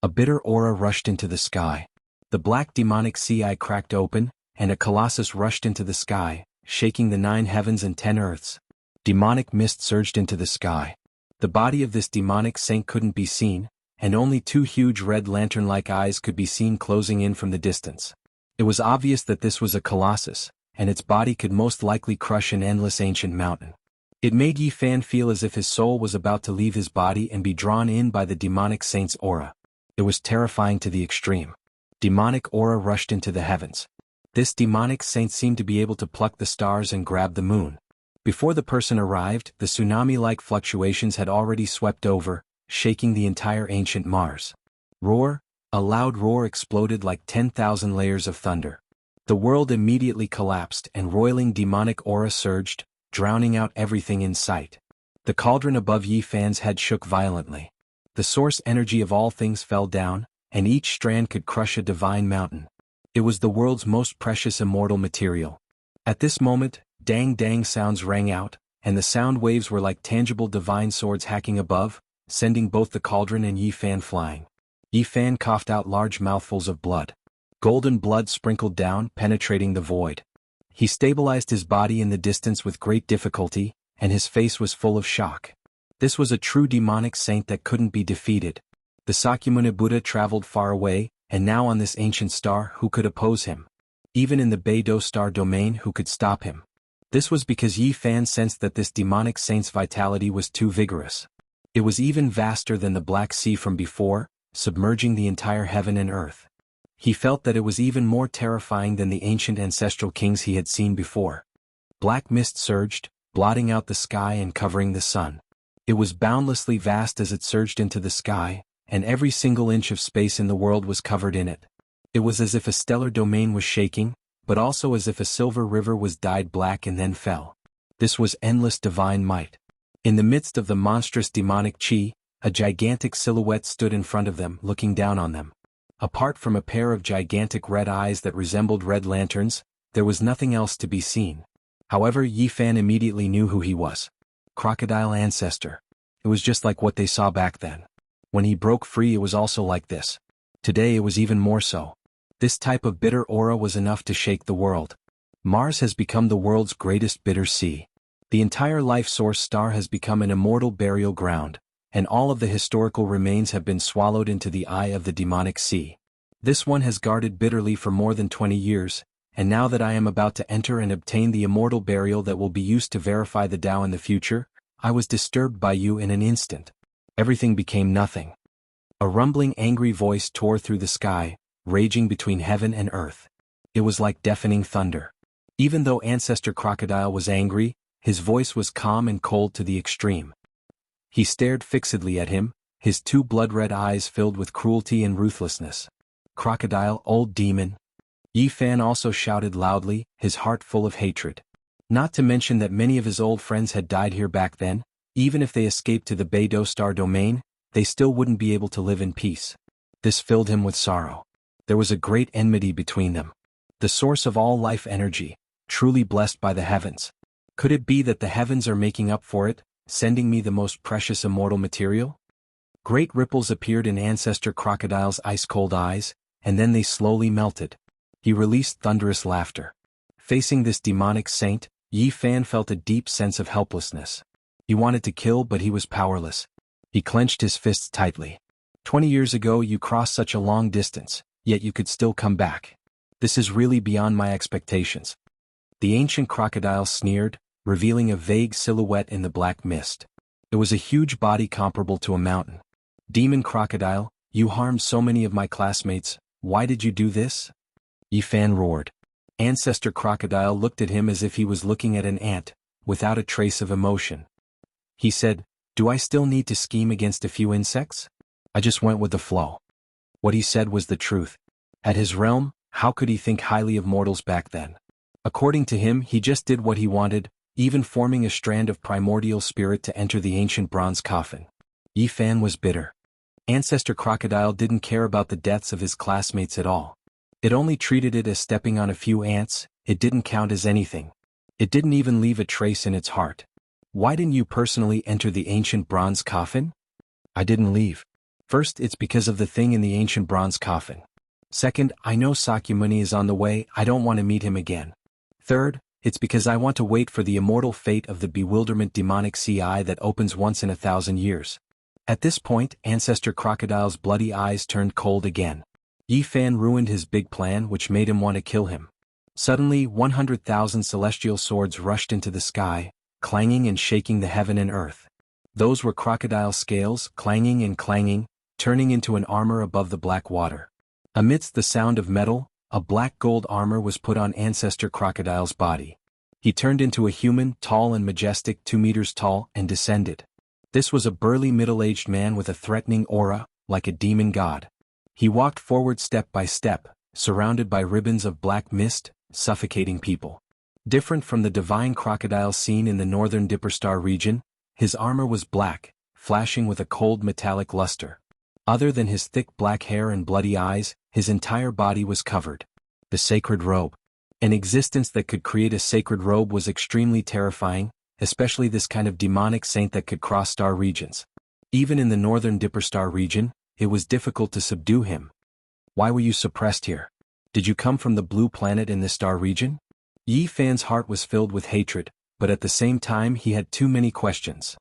S1: A bitter aura rushed into the sky. The black demonic sea eye cracked open, and a colossus rushed into the sky, shaking the 9 heavens and 10 earths. Demonic mist surged into the sky. The body of this demonic saint couldn't be seen, and only 2 huge red lantern-like eyes could be seen closing in from the distance. It was obvious that this was a colossus, and its body could most likely crush an endless ancient mountain. It made Yi Fan feel as if his soul was about to leave his body and be drawn in by the demonic saint's aura. It was terrifying to the extreme. Demonic aura rushed into the heavens. This demonic saint seemed to be able to pluck the stars and grab the moon. Before the person arrived, the tsunami-like fluctuations had already swept over, shaking the entire ancient Mars. Roar! A loud roar exploded like 10,000 layers of thunder. The world immediately collapsed and roiling demonic aura surged, drowning out everything in sight. The cauldron above Yi Fan's head shook violently. The source energy of all things fell down, and each strand could crush a divine mountain. It was the world's most precious immortal material. At this moment, dang sounds rang out, and the sound waves were like tangible divine swords hacking above, sending both the cauldron and Yi Fan flying. Yi Fan coughed out large mouthfuls of blood. Golden blood sprinkled down, penetrating the void. He stabilized his body in the distance with great difficulty, and his face was full of shock. This was a true demonic saint that couldn't be defeated. The Sakyamuni Buddha traveled far away, and now on this ancient star who could oppose him? Even in the Beidou star domain who could stop him? This was because Yi Fan sensed that this demonic saint's vitality was too vigorous. It was even vaster than the Black Sea from before, submerging the entire heaven and earth. He felt that it was even more terrifying than the ancient ancestral kings he had seen before. Black mist surged, blotting out the sky and covering the sun. It was boundlessly vast as it surged into the sky, and every single inch of space in the world was covered in it. It was as if a stellar domain was shaking, but also as if a silver river was dyed black and then fell. This was endless divine might. In the midst of the monstrous demonic chi, a gigantic silhouette stood in front of them, looking down on them. Apart from a pair of gigantic red eyes that resembled red lanterns, there was nothing else to be seen. However, Yi Fan immediately knew who he was. Crocodile ancestor. It was just like what they saw back then. When he broke free, it was also like this. Today it was even more so. This type of bitter aura was enough to shake the world. Mars has become the world's greatest bitter sea. The entire life source star has become an immortal burial ground, and all of the historical remains have been swallowed into the eye of the demonic sea. This one has guarded bitterly for more than 20 years, and now that I am about to enter and obtain the immortal burial that will be used to verify the Tao in the future, I was disturbed by you in an instant. Everything became nothing. A rumbling angry voice tore through the sky, raging between heaven and earth. It was like deafening thunder. Even though Ancestor Crocodile was angry, his voice was calm and cold to the extreme. He stared fixedly at him, his two blood-red eyes filled with cruelty and ruthlessness. "Crocodile, old demon." Yi Fan also shouted loudly, his heart full of hatred. Not to mention that many of his old friends had died here back then. Even if they escaped to the Beidou Star Domain, they still wouldn't be able to live in peace. This filled him with sorrow. There was a great enmity between them. The source of all life energy, truly blessed by the heavens. Could it be that the heavens are making up for it, sending me the most precious immortal material? Great ripples appeared in Ancestor Crocodile's ice-cold eyes, and then they slowly melted. He released thunderous laughter. Facing this demonic saint, Yi Fan felt a deep sense of helplessness. He wanted to kill, but he was powerless. He clenched his fists tightly. 20 years ago you crossed such a long distance, yet you could still come back. This is really beyond my expectations. The ancient crocodile sneered, revealing a vague silhouette in the black mist. It was a huge body comparable to a mountain. "Demon crocodile, you harmed so many of my classmates, why did you do this?" Yi Fan roared. Ancestor Crocodile looked at him as if he was looking at an ant, without a trace of emotion. He said, "Do I still need to scheme against a few insects? I just went with the flow." What he said was the truth. At his realm, how could he think highly of mortals back then? According to him, he just did what he wanted, even forming a strand of primordial spirit to enter the ancient bronze coffin. Yi Fan was bitter. Ancestor Crocodile didn't care about the deaths of his classmates at all. It only treated it as stepping on a few ants. It didn't count as anything. It didn't even leave a trace in its heart. "Why didn't you personally enter the ancient bronze coffin?" "I didn't leave. First, it's because of the thing in the ancient bronze coffin. Second, I know Sakyamuni is on the way, I don't want to meet him again. Third, it's because I want to wait for the immortal fate of the bewilderment demonic CI that opens once in 1,000 years. At this point, Ancestor Crocodile's bloody eyes turned cold again. Yi Fan ruined his big plan, which made him want to kill him. Suddenly, 100,000 celestial swords rushed into the sky, clanging and shaking the heaven and earth. Those were crocodile scales, clanging and clanging, turning into an armor above the black water. Amidst the sound of metal, a black gold armor was put on Ancestor Crocodile's body. He turned into a human, tall and majestic, 2 meters tall, and descended. This was a burly middle-aged man with a threatening aura, like a demon god. He walked forward step by step, surrounded by ribbons of black mist, suffocating people. Different from the divine crocodile seen in the northern Dipperstar region, his armor was black, flashing with a cold metallic luster. Other than his thick black hair and bloody eyes, his entire body was covered. The sacred robe. An existence that could create a sacred robe was extremely terrifying, especially this kind of demonic saint that could cross star regions. Even in the northern Dipperstar region, it was difficult to subdue him. "Why were you suppressed here? Did you come from the blue planet in this star region?" Yi Fan's heart was filled with hatred, but at the same time he had too many questions.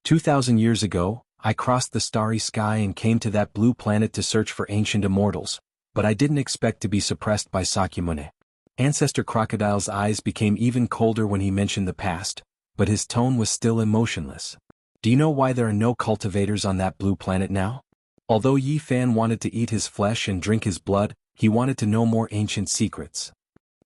S1: 2,000 years ago, I crossed the starry sky and came to that blue planet to search for ancient immortals, but I didn't expect to be suppressed by Sakyamuni. Ancestor Crocodile's eyes became even colder when he mentioned the past, but his tone was still emotionless. "Do you know why there are no cultivators on that blue planet now?" Although Yi Fan wanted to eat his flesh and drink his blood, he wanted to know more ancient secrets.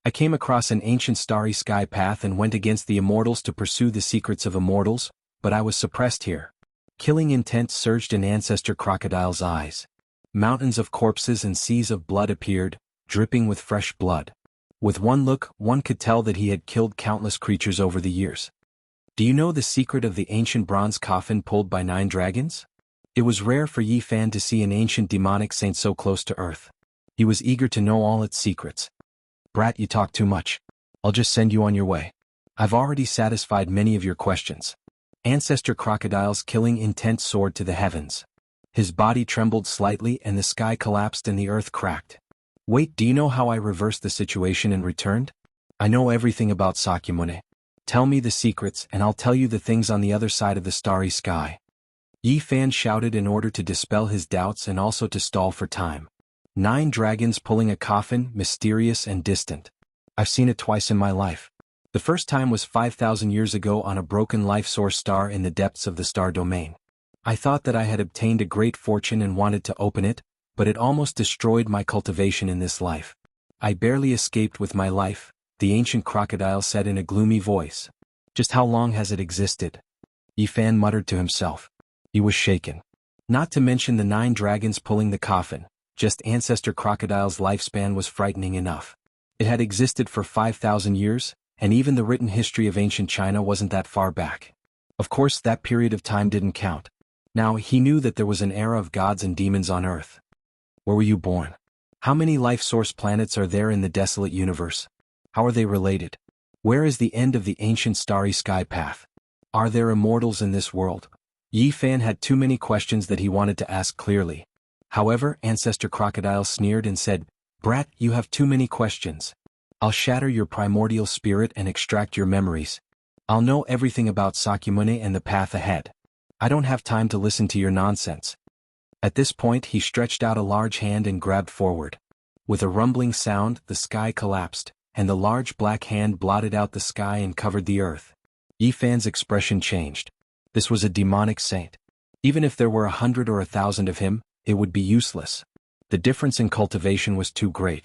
S1: "I came across an ancient starry sky path and went against the immortals to pursue the secrets of immortals, but I was suppressed here." Killing intent surged in Ancestor Crocodile's eyes. Mountains of corpses and seas of blood appeared, dripping with fresh blood. With one look, one could tell that he had killed countless creatures over the years. "Do you know the secret of the ancient bronze coffin pulled by 9 dragons?" It was rare for Yi Fan to see an ancient demonic saint so close to Earth. He was eager to know all its secrets. "Brat, you talk too much. I'll just send you on your way. I've already satisfied many of your questions." Ancestor Crocodile's killing intent soared to the heavens. His body trembled slightly and the sky collapsed and the earth cracked. "Wait, do you know how I reversed the situation and returned? I know everything about Sakyamuni. Tell me the secrets and I'll tell you the things on the other side of the starry sky." Yi Fan shouted in order to dispel his doubts and also to stall for time. 9 dragons pulling a coffin, mysterious and distant. I've seen it twice in my life. The first time was 5,000 years ago on a broken life source star in the depths of the star domain. I thought that I had obtained a great fortune and wanted to open it, but it almost destroyed my cultivation in this life. I barely escaped with my life, the ancient crocodile said in a gloomy voice. Just how long has it existed? Yi Fan muttered to himself. He was shaken. Not to mention the 9 dragons pulling the coffin, just Ancestor Crocodile's lifespan was frightening enough. It had existed for 5,000 years, and even the written history of ancient China wasn't that far back. Of course, that period of time didn't count. Now, he knew that there was an era of gods and demons on Earth. Where were you born? How many life source planets are there in the desolate universe? How are they related? Where is the end of the ancient starry sky path? Are there immortals in this world? Yi Fan had too many questions that he wanted to ask clearly. However, Ancestor Crocodile sneered and said, "Brat, you have too many questions. I'll shatter your primordial spirit and extract your memories. I'll know everything about Sakyamuni and the path ahead. I don't have time to listen to your nonsense." At this point he stretched out a large hand and grabbed forward. With a rumbling sound, the sky collapsed, and the large black hand blotted out the sky and covered the earth. Yi Fan's expression changed. This was a demonic saint. Even if there were 100 or 1,000 of him, it would be useless. The difference in cultivation was too great.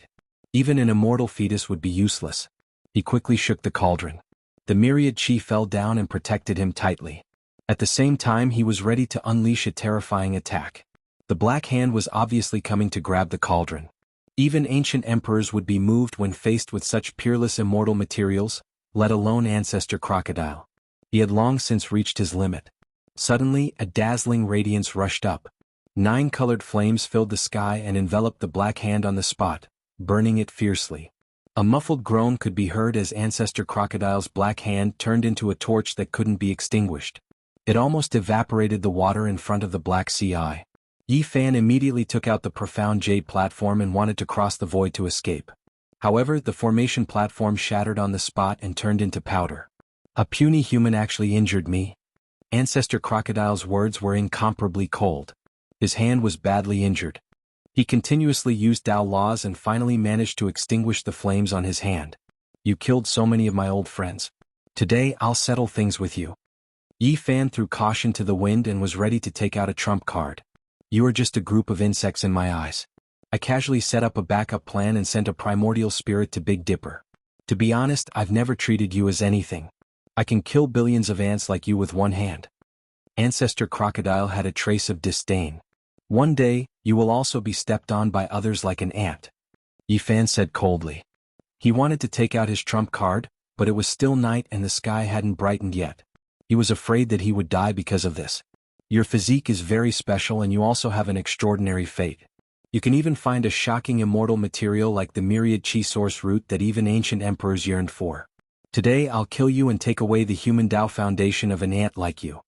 S1: Even an immortal fetus would be useless. He quickly shook the cauldron. The myriad chi fell down and protected him tightly. At the same time he was ready to unleash a terrifying attack. The black hand was obviously coming to grab the cauldron. Even ancient emperors would be moved when faced with such peerless immortal materials, let alone Ancestor Crocodile. He had long since reached his limit. Suddenly, a dazzling radiance rushed up. 9 colored flames filled the sky and enveloped the black hand on the spot, burning it fiercely. A muffled groan could be heard as Ancestor Crocodile's black hand turned into a torch that couldn't be extinguished. It almost evaporated the water in front of the Black Sea Eye. Yi Fan immediately took out the profound jade platform and wanted to cross the void to escape. However, the formation platform shattered on the spot and turned into powder. A puny human actually injured me. Ancestor Crocodile's words were incomparably cold. His hand was badly injured. He continuously used Tao laws and finally managed to extinguish the flames on his hand. You killed so many of my old friends. Today I'll settle things with you. Yi Fan threw caution to the wind and was ready to take out a trump card. You are just a group of insects in my eyes. I casually set up a backup plan and sent a primordial spirit to Big Dipper. To be honest, I've never treated you as anything. I can kill billions of ants like you with one hand. Ancestor Crocodile had a trace of disdain. One day, you will also be stepped on by others like an ant. Yi Fan said coldly. He wanted to take out his trump card, but it was still night and the sky hadn't brightened yet. He was afraid that he would die because of this. Your physique is very special and you also have an extraordinary fate. You can even find a shocking immortal material like the myriad chi source root that even ancient emperors yearned for. Today I'll kill you and take away the human Tao foundation of an ant like you.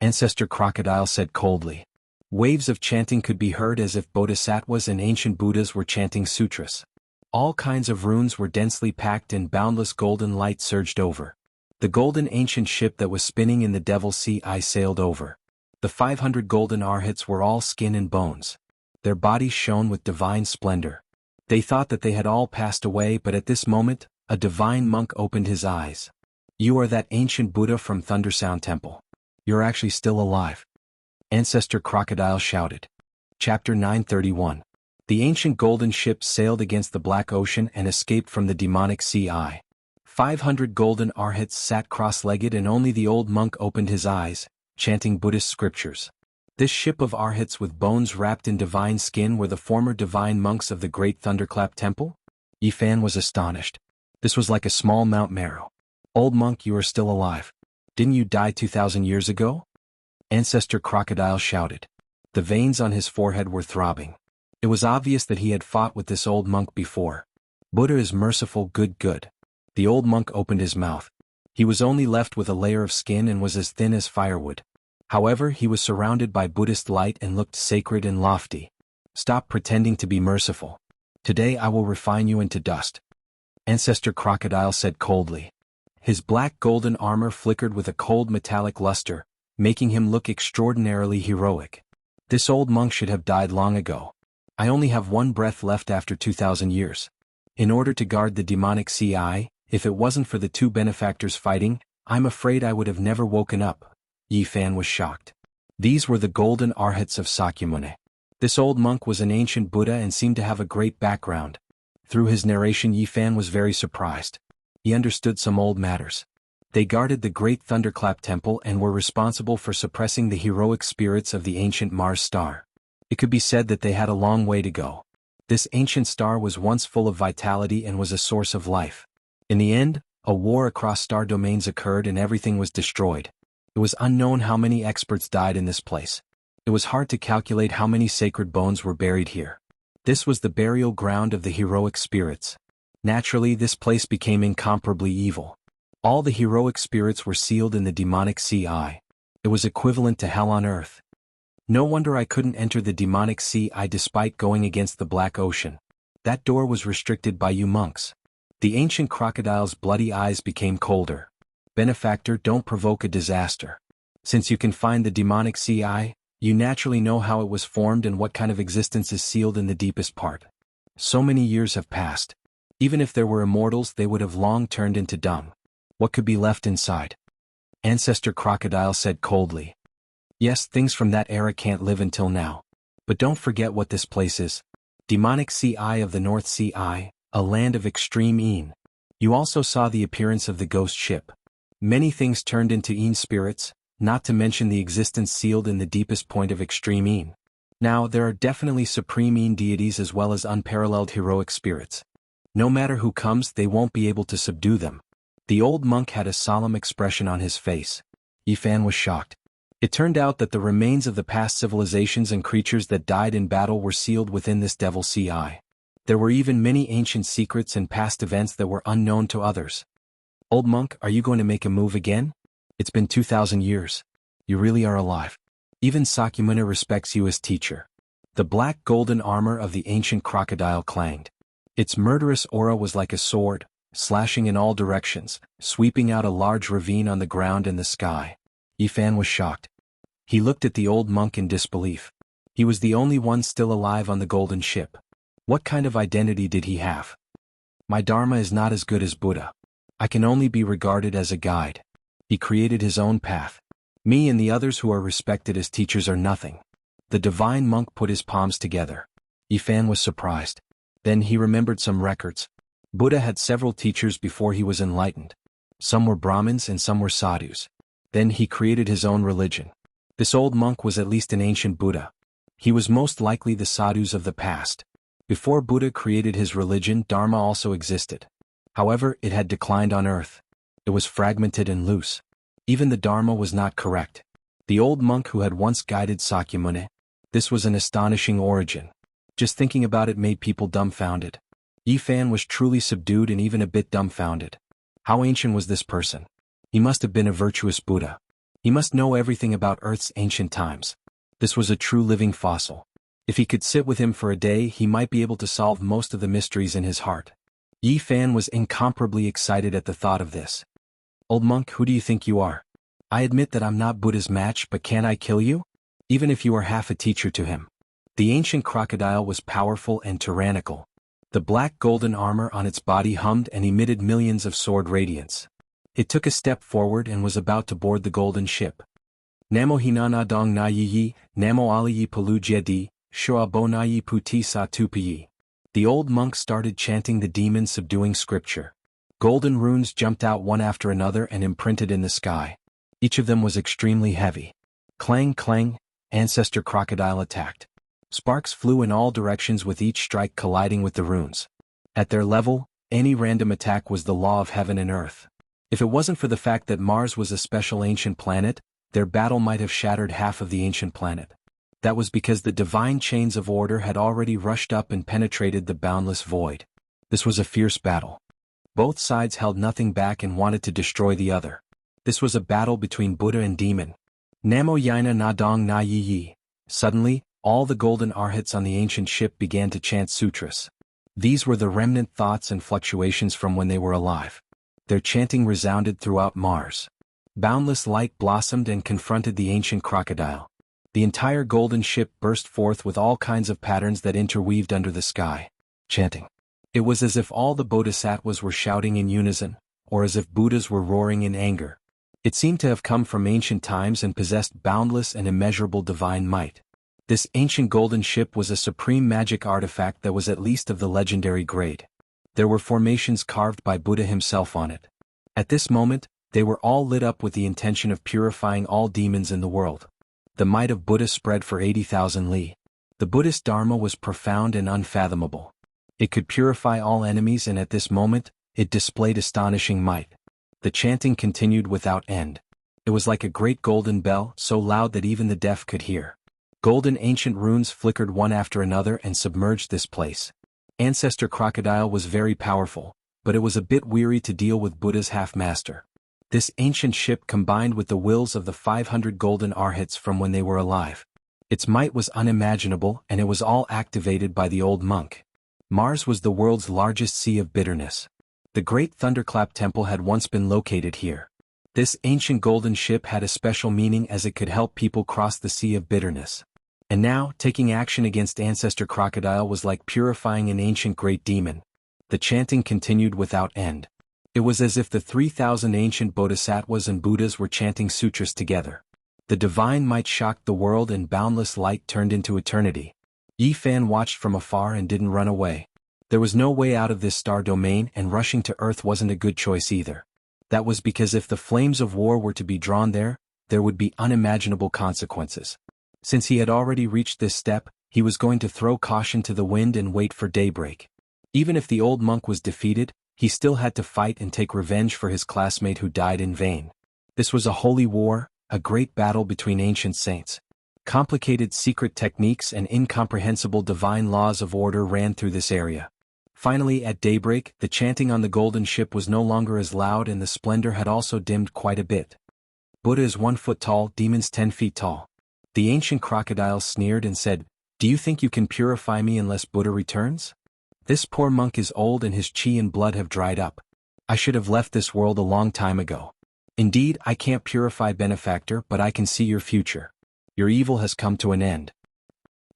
S1: Ancestor Crocodile said coldly. Waves of chanting could be heard as if bodhisattvas and ancient Buddhas were chanting sutras. All kinds of runes were densely packed and boundless golden light surged over. The golden ancient ship that was spinning in the Devil's Sea Eye sailed over. The 500 golden arhats were all skin and bones. Their bodies shone with divine splendor. They thought that they had all passed away, but at this moment, a divine monk opened his eyes. You are that ancient Buddha from Thundersound Temple. You're actually still alive. Ancestor Crocodile shouted. Chapter 931. The ancient golden ship sailed against the black ocean and escaped from the demonic sea eye. 500 golden arhats sat cross-legged and only the old monk opened his eyes, chanting Buddhist scriptures. This ship of arhats with bones wrapped in divine skin were the former divine monks of the Great Thunderclap Temple? Yi Fan was astonished. This was like a small Mount Meru. Old monk, you are still alive. Didn't you die 2,000 years ago? Ancestor Crocodile shouted. The veins on his forehead were throbbing. It was obvious that he had fought with this old monk before. Buddha is merciful, good. The old monk opened his mouth. He was only left with a layer of skin and was as thin as firewood. However, he was surrounded by Buddhist light and looked sacred and lofty. Stop pretending to be merciful. Today I will refine you into dust. Ancestor Crocodile said coldly. His black golden armor flickered with a cold metallic luster, making him look extraordinarily heroic. This old monk should have died long ago. I only have one breath left after 2,000 years. In order to guard the demonic sea eye, if it wasn't for the 2 benefactors fighting, I'm afraid I would have never woken up. Yi Fan was shocked. These were the golden arhats of Sakyamuni. This old monk was an ancient Buddha and seemed to have a great background. Through his narration, Yifan was very surprised. He understood some old matters. They guarded the Great Thunderclap Temple and were responsible for suppressing the heroic spirits of the ancient Mars star. It could be said that they had a long way to go. This ancient star was once full of vitality and was a source of life. In the end, a war across star domains occurred and everything was destroyed. It was unknown how many experts died in this place. It was hard to calculate how many sacred bones were buried here. This was the burial ground of the heroic spirits. Naturally, this place became incomparably evil. All the heroic spirits were sealed in the demonic sea eye. It was equivalent to hell on earth. No wonder I couldn't enter the demonic sea eye despite going against the Black Ocean. That door was restricted by you monks. The ancient crocodile's bloody eyes became colder. Benefactor, don't provoke a disaster. Since you can find the demonic sea eye, you naturally know how it was formed and what kind of existence is sealed in the deepest part. So many years have passed. Even if there were immortals, they would have long turned into dung. What could be left inside? Ancestor Crocodile said coldly. Yes, things from that era can't live until now. But don't forget what this place is. Demonic Sea Eye of the North Sea Eye, a land of extreme Een. You also saw the appearance of the ghost ship. Many things turned into Een spirits, not to mention the existence sealed in the deepest point of extreme Een. Now, there are definitely supreme Een deities as well as unparalleled heroic spirits. No matter who comes, they won't be able to subdue them. The old monk had a solemn expression on his face. Yifan was shocked. It turned out that the remains of the past civilizations and creatures that died in battle were sealed within this Devil Sea Eye. There were even many ancient secrets and past events that were unknown to others. Old monk, are you going to make a move again? It's been 2,000 years. You really are alive. Even Sakyamuni respects you as teacher. The black golden armor of the ancient crocodile clanged. Its murderous aura was like a sword, slashing in all directions, sweeping out a large ravine on the ground and the sky. Yifan was shocked. He looked at the old monk in disbelief. He was the only one still alive on the golden ship. What kind of identity did he have? My Dharma is not as good as Buddha. I can only be regarded as a guide. He created his own path. Me and the others who are respected as teachers are nothing. The divine monk put his palms together. Yifan was surprised. Then he remembered some records. Buddha had several teachers before he was enlightened. Some were Brahmins and some were sadhus. Then he created his own religion. This old monk was at least an ancient Buddha. He was most likely the sadhus of the past. Before Buddha created his religion, Dharma also existed. However, it had declined on earth. It was fragmented and loose. Even the Dharma was not correct. The old monk who had once guided Sakyamuni. This was an astonishing origin. Just thinking about it made people dumbfounded. Yifan was truly subdued and even a bit dumbfounded. How ancient was this person? He must have been a virtuous Buddha. He must know everything about Earth's ancient times. This was a true living fossil. If he could sit with him for a day, he might be able to solve most of the mysteries in his heart. Yifan was incomparably excited at the thought of this. Old monk, who do you think you are? I admit that I'm not Buddha's match, but can I kill you? Even if you are half a teacher to him. The ancient crocodile was powerful and tyrannical. The black golden armor on its body hummed and emitted millions of sword radiance. It took a step forward and was about to board the golden ship. Namo hinana dong na yi, namo aliyi palu jedi, shua bo na yi puti sa tupiyi. The old monk started chanting the demon-subduing scripture. Golden runes jumped out one after another and imprinted in the sky. Each of them was extremely heavy. Clang clang, ancestor crocodile attacked. Sparks flew in all directions with each strike colliding with the runes. At their level, any random attack was the law of heaven and earth. If it wasn't for the fact that Mars was a special ancient planet, their battle might have shattered half of the ancient planet. That was because the divine chains of order had already rushed up and penetrated the boundless void. This was a fierce battle. Both sides held nothing back and wanted to destroy the other. This was a battle between Buddha and demon. Namo Yaina Na Dong Na Yi Yi. Suddenly, all the golden arhats on the ancient ship began to chant sutras. These were the remnant thoughts and fluctuations from when they were alive. Their chanting resounded throughout Mars. Boundless light blossomed and confronted the ancient crocodile. The entire golden ship burst forth with all kinds of patterns that interweaved under the sky, chanting. It was as if all the bodhisattvas were shouting in unison, or as if Buddhas were roaring in anger. It seemed to have come from ancient times and possessed boundless and immeasurable divine might. This ancient golden ship was a supreme magic artifact that was at least of the legendary grade. There were formations carved by Buddha himself on it. At this moment, they were all lit up with the intention of purifying all demons in the world. The might of Buddha spread for 80,000 li. The Buddhist Dharma was profound and unfathomable. It could purify all enemies, and at this moment, it displayed astonishing might. The chanting continued without end. It was like a great golden bell, so loud that even the deaf could hear. Golden ancient runes flickered one after another and submerged this place. Ancestor Crocodile was very powerful, but it was a bit weary to deal with Buddha's half-master. This ancient ship combined with the wills of the 500 golden arhats from when they were alive. Its might was unimaginable, and it was all activated by the old monk. Mars was the world's largest sea of bitterness. The great Thunderclap Temple had once been located here. This ancient golden ship had a special meaning as it could help people cross the sea of bitterness. And now, taking action against Ancestor Crocodile was like purifying an ancient great demon. The chanting continued without end. It was as if the 3,000 ancient bodhisattvas and Buddhas were chanting sutras together. The divine might shocked the world and boundless light turned into eternity. Yi Fan watched from afar and didn't run away. There was no way out of this star domain, and rushing to Earth wasn't a good choice either. That was because if the flames of war were to be drawn there would be unimaginable consequences. Since he had already reached this step, he was going to throw caution to the wind and wait for daybreak. Even if the old monk was defeated, he still had to fight and take revenge for his classmate who died in vain. This was a holy war, a great battle between ancient saints. Complicated secret techniques and incomprehensible divine laws of order ran through this area. Finally, at daybreak, the chanting on the golden ship was no longer as loud, and the splendor had also dimmed quite a bit. Buddha is 1 foot tall, demons 10 feet tall. The ancient crocodile sneered and said, "Do you think you can purify me unless Buddha returns? This poor monk is old and his chi and blood have dried up. I should have left this world a long time ago. Indeed, I can't purify benefactor, but I can see your future. Your evil has come to an end."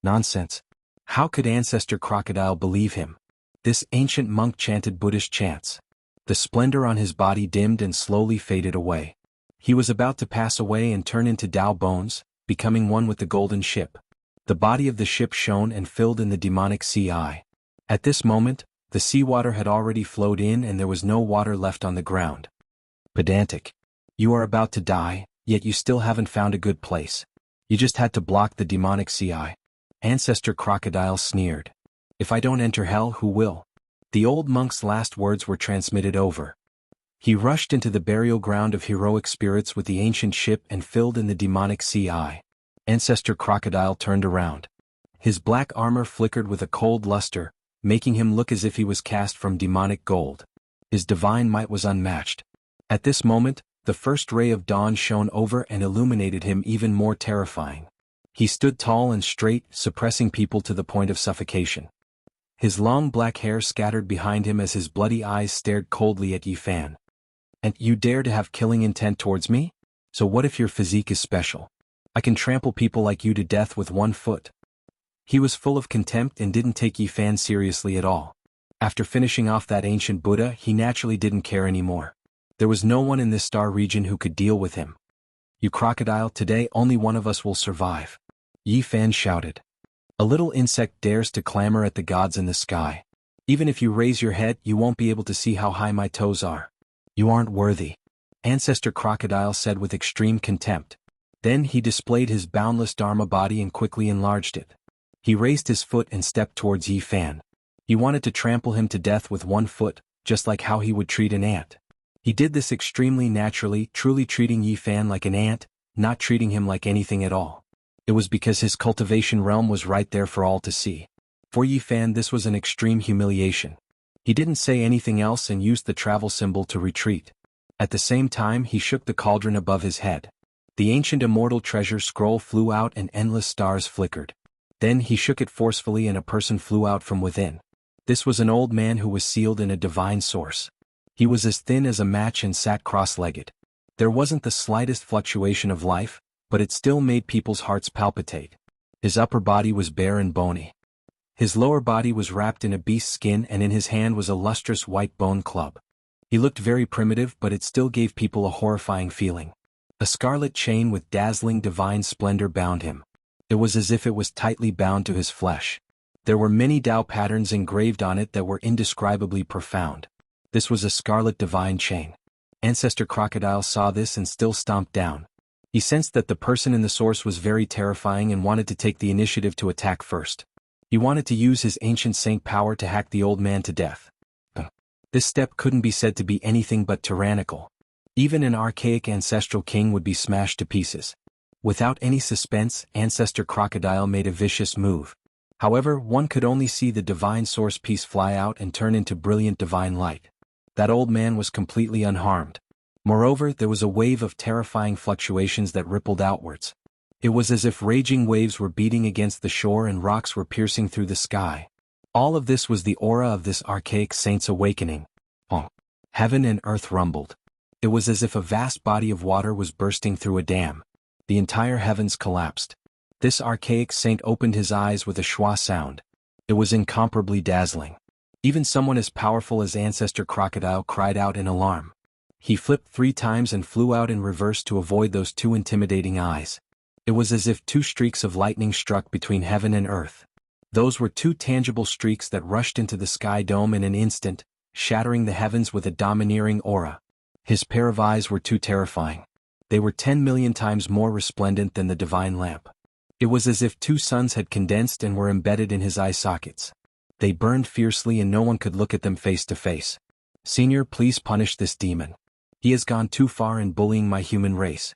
S1: Nonsense. How could Ancestor Crocodile believe him? This ancient monk chanted Buddhist chants. The splendor on his body dimmed and slowly faded away. He was about to pass away and turn into Tao bones, becoming one with the golden ship. The body of the ship shone and filled in the demonic sea eye. At this moment, the seawater had already flowed in and there was no water left on the ground. Pedantic. You are about to die, yet you still haven't found a good place. You just had to block the demonic sea eye. Ancestor Crocodile sneered. If I don't enter hell, who will? The old monk's last words were transmitted over. He rushed into the burial ground of heroic spirits with the ancient ship and filled in the demonic sea eye. Ancestor Crocodile turned around. His black armor flickered with a cold luster, making him look as if he was cast from demonic gold. His divine might was unmatched. At this moment, the first ray of dawn shone over and illuminated him even more terrifying. He stood tall and straight, suppressing people to the point of suffocation. His long black hair scattered behind him as his bloody eyes stared coldly at Yi Fan. "And you dare to have killing intent towards me? So what if your physique is special? I can trample people like you to death with 1 foot." He was full of contempt and didn't take Yi Fan seriously at all. After finishing off that ancient Buddha, he naturally didn't care anymore. There was no one in this star region who could deal with him. "You crocodile, today only one of us will survive," Yi Fan shouted. "A little insect dares to clamor at the gods in the sky. Even if you raise your head, you won't be able to see how high my toes are. You aren't worthy," Ancestor Crocodile said with extreme contempt. Then he displayed his boundless Dharma body and quickly enlarged it. He raised his foot and stepped towards Yi Fan. He wanted to trample him to death with 1 foot, just like how he would treat an ant. He did this extremely naturally, truly treating Yi Fan like an ant, not treating him like anything at all. It was because his cultivation realm was right there for all to see. For Yi Fan, this was an extreme humiliation. He didn't say anything else and used the travel symbol to retreat. At the same time, he shook the cauldron above his head. The ancient immortal treasure scroll flew out and endless stars flickered. Then he shook it forcefully and a person flew out from within. This was an old man who was sealed in a divine source. He was as thin as a match and sat cross-legged. There wasn't the slightest fluctuation of life, but it still made people's hearts palpitate. His upper body was bare and bony. His lower body was wrapped in a beast's skin and in his hand was a lustrous white bone club. He looked very primitive, but it still gave people a horrifying feeling. A scarlet chain with dazzling divine splendor bound him. It was as if it was tightly bound to his flesh. There were many Tao patterns engraved on it that were indescribably profound. This was a scarlet divine chain. Ancestor Crocodile saw this and still stomped down. He sensed that the person in the source was very terrifying and wanted to take the initiative to attack first. He wanted to use his ancient saint power to hack the old man to death. This step couldn't be said to be anything but tyrannical. Even an archaic ancestral king would be smashed to pieces. Without any suspense, Ancestor Crocodile made a vicious move. However, one could only see the divine source piece fly out and turn into brilliant divine light. That old man was completely unharmed. Moreover, there was a wave of terrifying fluctuations that rippled outwards. It was as if raging waves were beating against the shore and rocks were piercing through the sky. All of this was the aura of this archaic saint's awakening. Heaven and earth rumbled. It was as if a vast body of water was bursting through a dam. The entire heavens collapsed. This archaic saint opened his eyes with a schwa sound. It was incomparably dazzling. Even someone as powerful as Ancestor Crocodile cried out in alarm. He flipped 3 times and flew out in reverse to avoid those 2 intimidating eyes. It was as if 2 streaks of lightning struck between heaven and earth. Those were 2 tangible streaks that rushed into the sky dome in an instant, shattering the heavens with a domineering aura. His pair of eyes were too terrifying. They were 10 million times more resplendent than the divine lamp. It was as if 2 suns had condensed and were embedded in his eye sockets. They burned fiercely and no one could look at them face to face. Senior, please punish this demon. He has gone too far in bullying my human race.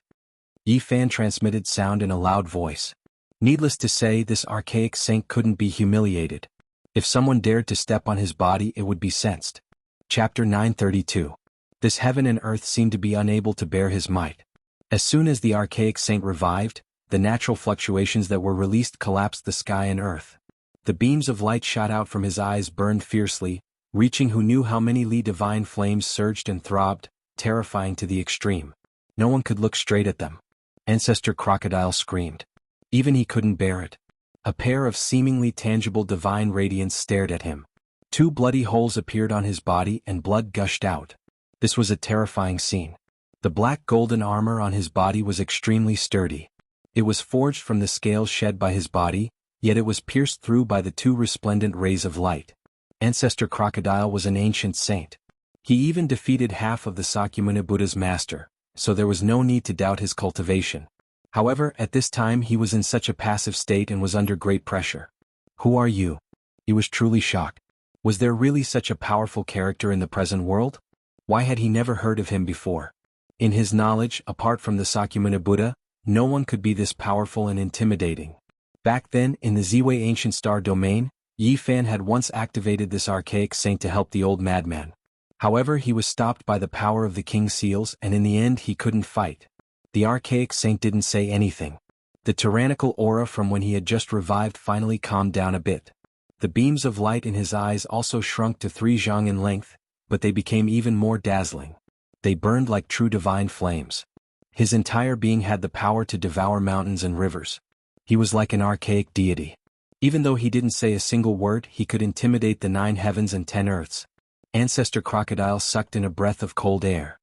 S1: Yi Fan transmitted sound in a loud voice. Needless to say, this archaic saint couldn't be humiliated. If someone dared to step on his body, it would be sensed. Chapter 932. This heaven and earth seemed to be unable to bear his might. As soon as the archaic saint revived, the natural fluctuations that were released collapsed the sky and earth. The beams of light shot out from his eyes burned fiercely, reaching who knew how many li divine flames surged and throbbed, terrifying to the extreme. No one could look straight at them. Ancestor Crocodile screamed. Even he couldn't bear it. A pair of seemingly tangible divine radiance stared at him. 2 bloody holes appeared on his body and blood gushed out. This was a terrifying scene. The black golden armor on his body was extremely sturdy. It was forged from the scales shed by his body, yet it was pierced through by the 2 resplendent rays of light. Ancestor Crocodile was an ancient saint. He even defeated half of the Sakyamuni Buddha's master, so there was no need to doubt his cultivation. However, at this time he was in such a passive state and was under great pressure. Who are you? He was truly shocked. Was there really such a powerful character in the present world? Why had he never heard of him before? In his knowledge, apart from the Sakyamuni Buddha, no one could be this powerful and intimidating. Back then, in the Ziwei Ancient Star Domain, Yi Fan had once activated this archaic saint to help the old madman. However, he was stopped by the power of the King Seals and in the end he couldn't fight. The archaic saint didn't say anything. The tyrannical aura from when he had just revived finally calmed down a bit. The beams of light in his eyes also shrunk to 3 zhang in length, but they became even more dazzling. They burned like true divine flames. His entire being had the power to devour mountains and rivers. He was like an archaic deity. Even though he didn't say a single word, he could intimidate the 9 heavens and 10 earths. Ancestor Crocodile sucked in a breath of cold air.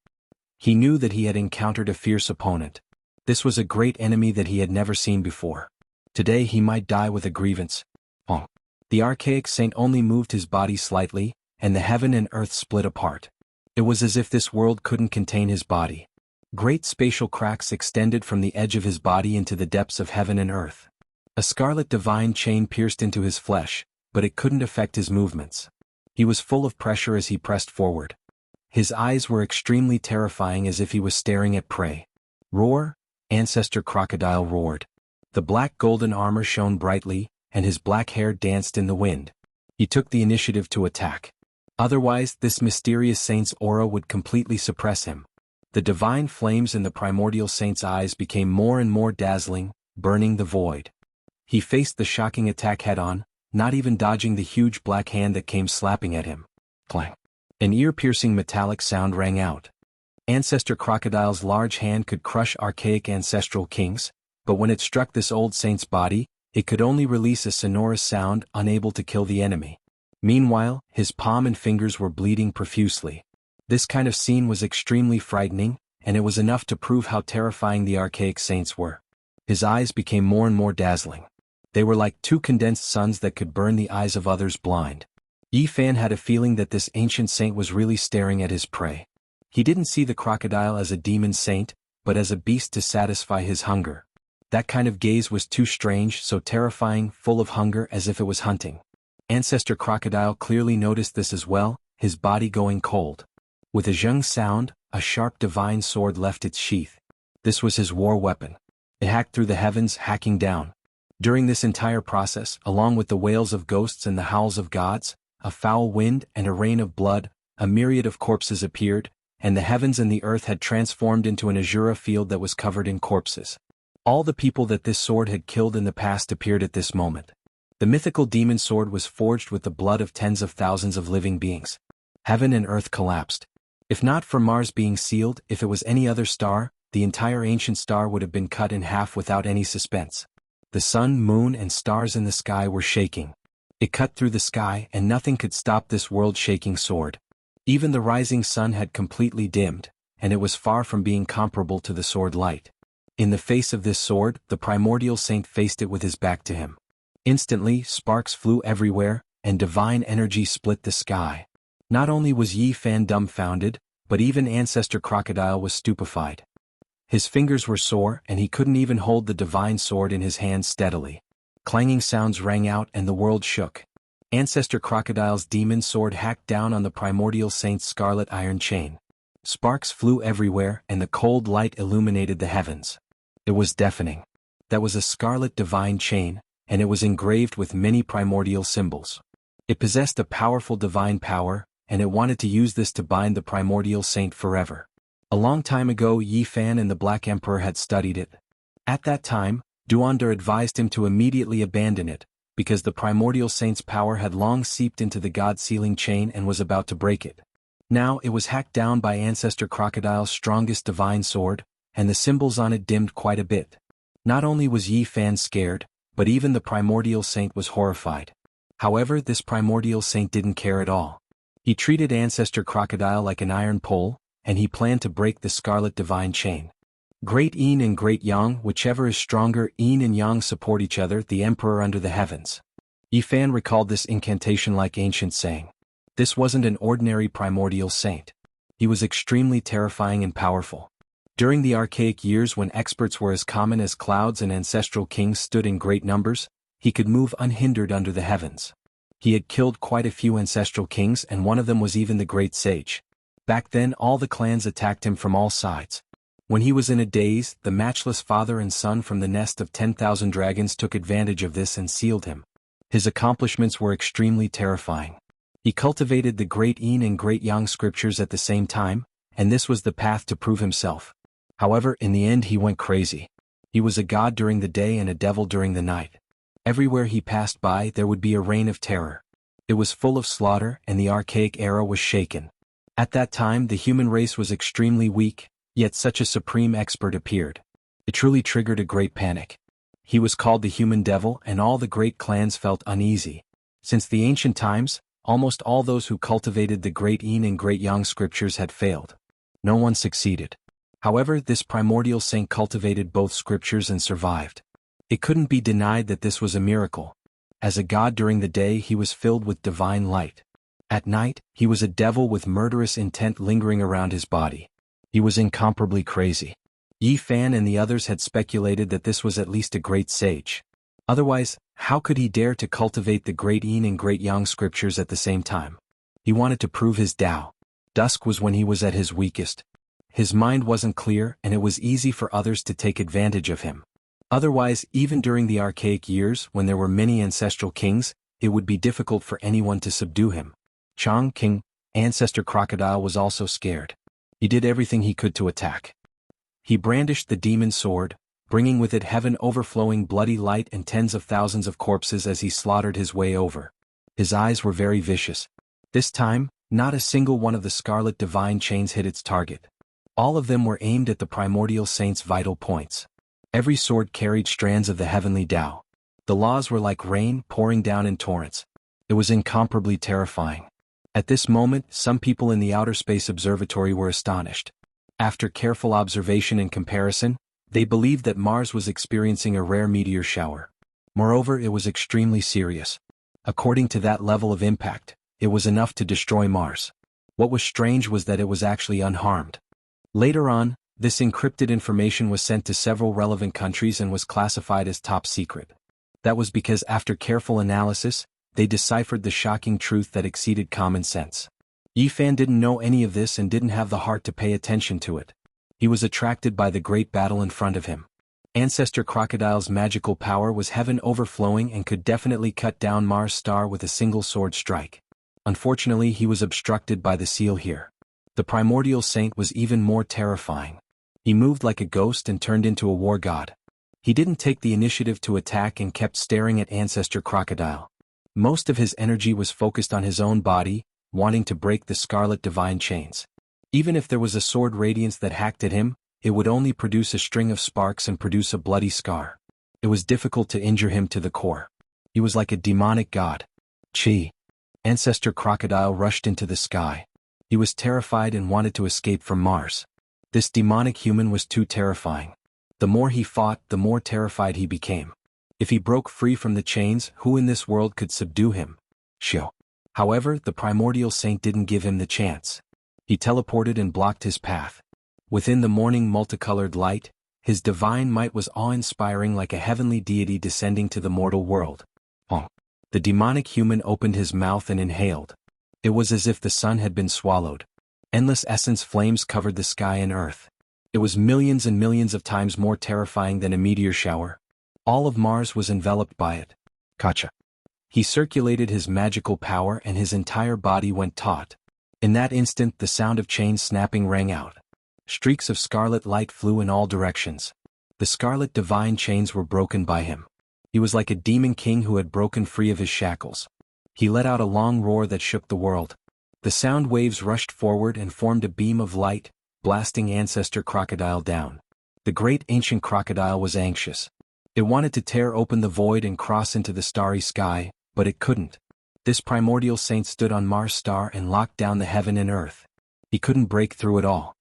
S1: He knew that he had encountered a fierce opponent. This was a great enemy that he had never seen before. Today he might die with a grievance. The archaic saint only moved his body slightly, and the heaven and earth split apart. It was as if this world couldn't contain his body. Great spatial cracks extended from the edge of his body into the depths of heaven and earth. A scarlet divine chain pierced into his flesh, but it couldn't affect his movements. He was full of pressure as he pressed forward. His eyes were extremely terrifying as if he was staring at prey. Roar! Ancestor Crocodile roared. The black golden armor shone brightly, and his black hair danced in the wind. He took the initiative to attack. Otherwise, this mysterious saint's aura would completely suppress him. The divine flames in the primordial saint's eyes became more and more dazzling, burning the void. He faced the shocking attack head-on, not even dodging the huge black hand that came slapping at him. Clang! An ear-piercing metallic sound rang out. Ancestor Crocodile's large hand could crush archaic ancestral kings, but when it struck this old saint's body, it could only release a sonorous sound, unable to kill the enemy. Meanwhile, his palm and fingers were bleeding profusely. This kind of scene was extremely frightening, and it was enough to prove how terrifying the archaic saints were. His eyes became more and more dazzling. They were like two condensed suns that could burn the eyes of others blind. Yi Fan had a feeling that this ancient saint was really staring at his prey. He didn't see the crocodile as a demon saint, but as a beast to satisfy his hunger. That kind of gaze was too strange, so terrifying, full of hunger as if it was hunting. Ancestor Crocodile clearly noticed this as well, his body going cold. With a zheng sound, a sharp divine sword left its sheath. This was his war weapon. It hacked through the heavens, hacking down. During this entire process, along with the wails of ghosts and the howls of gods, a foul wind and a rain of blood, a myriad of corpses appeared, and the heavens and the earth had transformed into an azure field that was covered in corpses. All the people that this sword had killed in the past appeared at this moment. The mythical demon sword was forged with the blood of tens of thousands of living beings. Heaven and earth collapsed. If not for Mars being sealed, if it was any other star, the entire ancient star would have been cut in half without any suspense. The sun, moon, and stars in the sky were shaking. It cut through the sky, and nothing could stop this world-shaking sword. Even the rising sun had completely dimmed, and it was far from being comparable to the sword light. In the face of this sword, the primordial saint faced it with his back to him. Instantly, sparks flew everywhere, and divine energy split the sky. Not only was Yi Fan dumbfounded, but even Ancestor Crocodile was stupefied. His fingers were sore, and he couldn't even hold the divine sword in his hands steadily. Clanging sounds rang out, and the world shook. Ancestor Crocodile's demon sword hacked down on the primordial saint's scarlet iron chain. Sparks flew everywhere, and the cold light illuminated the heavens. It was deafening. That was a scarlet divine chain, and it was engraved with many primordial symbols. It possessed a powerful divine power, and it wanted to use this to bind the primordial saint forever. A long time ago, Yi Fan and the Black Emperor had studied it. At that time, Duander advised him to immediately abandon it, because the primordial saint's power had long seeped into the god-sealing chain and was about to break it. Now it was hacked down by Ancestor Crocodile's strongest divine sword, and the symbols on it dimmed quite a bit. Not only was Yi Fan scared, but even the primordial saint was horrified. However, this primordial saint didn't care at all. He treated Ancestor Crocodile like an iron pole, and he planned to break the scarlet divine chain. Great Yin and Great Yang, whichever is stronger, Yin and Yang support each other, the Emperor under the heavens. Yi Fan recalled this incantation like ancient saying. This wasn't an ordinary primordial saint. He was extremely terrifying and powerful. During the archaic years when experts were as common as clouds and ancestral kings stood in great numbers, he could move unhindered under the heavens. He had killed quite a few ancestral kings, and one of them was even the great sage. Back then all the clans attacked him from all sides. When he was in a daze, the matchless father and son from the nest of 10,000 dragons took advantage of this and sealed him. His accomplishments were extremely terrifying. He cultivated the Great Yin and Great Yang scriptures at the same time, and this was the path to prove himself. However, in the end he went crazy. He was a god during the day and a devil during the night. Everywhere he passed by there would be a reign of terror. It was full of slaughter, and the archaic era was shaken. At that time the human race was extremely weak, yet such a supreme expert appeared. It truly triggered a great panic. He was called the human devil, and all the great clans felt uneasy. Since the ancient times, almost all those who cultivated the Great Yin and Great Yang scriptures had failed. No one succeeded. However, this primordial saint cultivated both scriptures and survived. It couldn't be denied that this was a miracle. As a god during the day he was filled with divine light. At night, he was a devil with murderous intent lingering around his body. He was incomparably crazy. Yi Fan and the others had speculated that this was at least a great sage. Otherwise, how could he dare to cultivate the Great Yin and Great Yang scriptures at the same time? He wanted to prove his Tao. Dusk was when he was at his weakest. His mind wasn't clear, and it was easy for others to take advantage of him. Otherwise, even during the archaic years when there were many ancestral kings, it would be difficult for anyone to subdue him. Chang King, Ancestor Crocodile, was also scared. He did everything he could to attack. He brandished the demon sword, bringing with it heaven overflowing bloody light and tens of thousands of corpses as he slaughtered his way over. His eyes were very vicious. This time, not a single one of the scarlet divine chains hit its target. All of them were aimed at the primordial saint's vital points. Every sword carried strands of the heavenly Tao. The laws were like rain pouring down in torrents. It was incomparably terrifying. At this moment, some people in the outer space observatory were astonished. After careful observation and comparison, they believed that Mars was experiencing a rare meteor shower. Moreover, it was extremely serious. According to that level of impact, it was enough to destroy Mars. What was strange was that it was actually unharmed. Later on, this encrypted information was sent to several relevant countries and was classified as top secret. That was because after careful analysis, they deciphered the shocking truth that exceeded common sense. Yifan didn't know any of this and didn't have the heart to pay attention to it. He was attracted by the great battle in front of him. Ancestor Crocodile's magical power was heaven overflowing and could definitely cut down Mars' star with a single sword strike. Unfortunately, he was obstructed by the seal here. The primordial saint was even more terrifying. He moved like a ghost and turned into a war god. He didn't take the initiative to attack and kept staring at Ancestor Crocodile. Most of his energy was focused on his own body, wanting to break the scarlet divine chains. Even if there was a sword radiance that hacked at him, it would only produce a string of sparks and produce a bloody scar. It was difficult to injure him to the core. He was like a demonic god. Chi. Ancestor Crocodile rushed into the sky. He was terrified and wanted to escape from Mars. This demonic human was too terrifying. The more he fought, the more terrified he became. If he broke free from the chains, who in this world could subdue him? Shio. However, the primordial saint didn't give him the chance. He teleported and blocked his path. Within the morning multicolored light, his divine might was awe-inspiring like a heavenly deity descending to the mortal world. The demonic human opened his mouth and inhaled. It was as if the sun had been swallowed. Endless essence flames covered the sky and earth. It was millions and millions of times more terrifying than a meteor shower. All of Mars was enveloped by it. Kacha. He circulated his magical power and his entire body went taut. In that instant the sound of chains snapping rang out. Streaks of scarlet light flew in all directions. The scarlet divine chains were broken by him. He was like a demon king who had broken free of his shackles. He let out a long roar that shook the world. The sound waves rushed forward and formed a beam of light, blasting Ancestor Crocodile down. The great ancient crocodile was anxious. It wanted to tear open the void and cross into the starry sky, but it couldn't. This primordial saint stood on Mars' star and locked down the heaven and earth. He couldn't break through it all.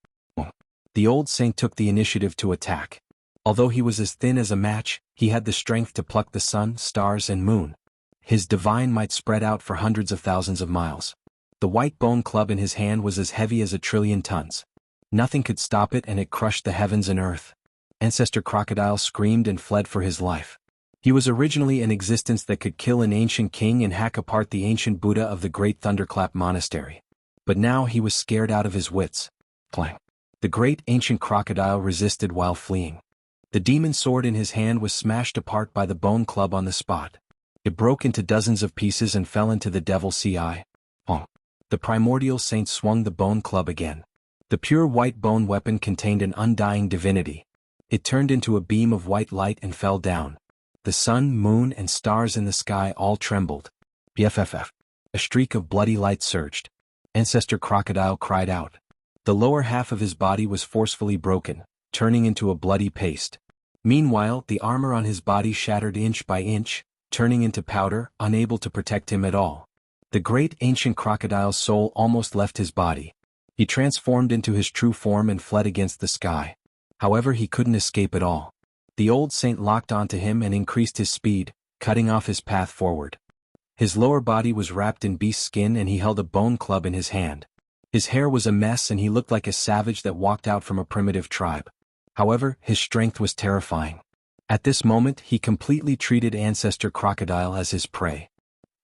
S1: The old saint took the initiative to attack. Although he was as thin as a match, he had the strength to pluck the sun, stars and moon. His divine might spread out for hundreds of thousands of miles. The white bone club in his hand was as heavy as 1,000,000,000,000 tons. Nothing could stop it and it crushed the heavens and earth. Ancestor Crocodile screamed and fled for his life. He was originally an existence that could kill an ancient king and hack apart the ancient Buddha of the Great Thunderclap Monastery. But now he was scared out of his wits. Clang. The great ancient crocodile resisted while fleeing. The demon sword in his hand was smashed apart by the bone club on the spot. It broke into dozens of pieces and fell into the devil's eye. The primordial saint swung the bone club again. The pure white bone weapon contained an undying divinity. It turned into a beam of white light and fell down. The sun, moon and stars in the sky all trembled. BFFF. A streak of bloody light surged. Ancestor Crocodile cried out. The lower half of his body was forcefully broken, turning into a bloody paste. Meanwhile, the armor on his body shattered inch by inch, turning into powder, unable to protect him at all. The great ancient crocodile's soul almost left his body. He transformed into his true form and fled against the sky. However, he couldn't escape at all. The old saint locked onto him and increased his speed, cutting off his path forward. His lower body was wrapped in beast skin and he held a bone club in his hand. His hair was a mess and he looked like a savage that walked out from a primitive tribe. However, his strength was terrifying. At this moment, he completely treated Ancestor Crocodile as his prey.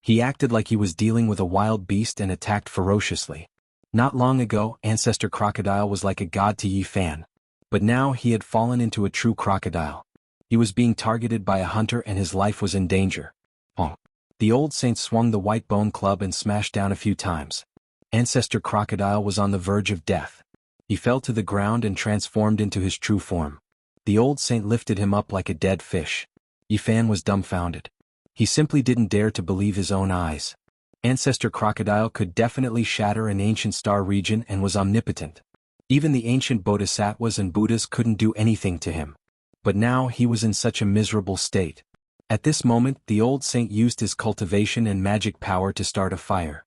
S1: He acted like he was dealing with a wild beast and attacked ferociously. Not long ago, Ancestor Crocodile was like a god to Yifan. But now he had fallen into a true crocodile. He was being targeted by a hunter and his life was in danger. The old saint swung the white bone club and smashed down a few times. Ancestor Crocodile was on the verge of death. He fell to the ground and transformed into his true form. The old saint lifted him up like a dead fish. Yifan was dumbfounded. He simply didn't dare to believe his own eyes. Ancestor Crocodile could definitely shatter an ancient star region and was omnipotent. Even the ancient bodhisattvas and Buddhas couldn't do anything to him. But now he was in such a miserable state. At this moment, the old saint used his cultivation and magic power to start a fire.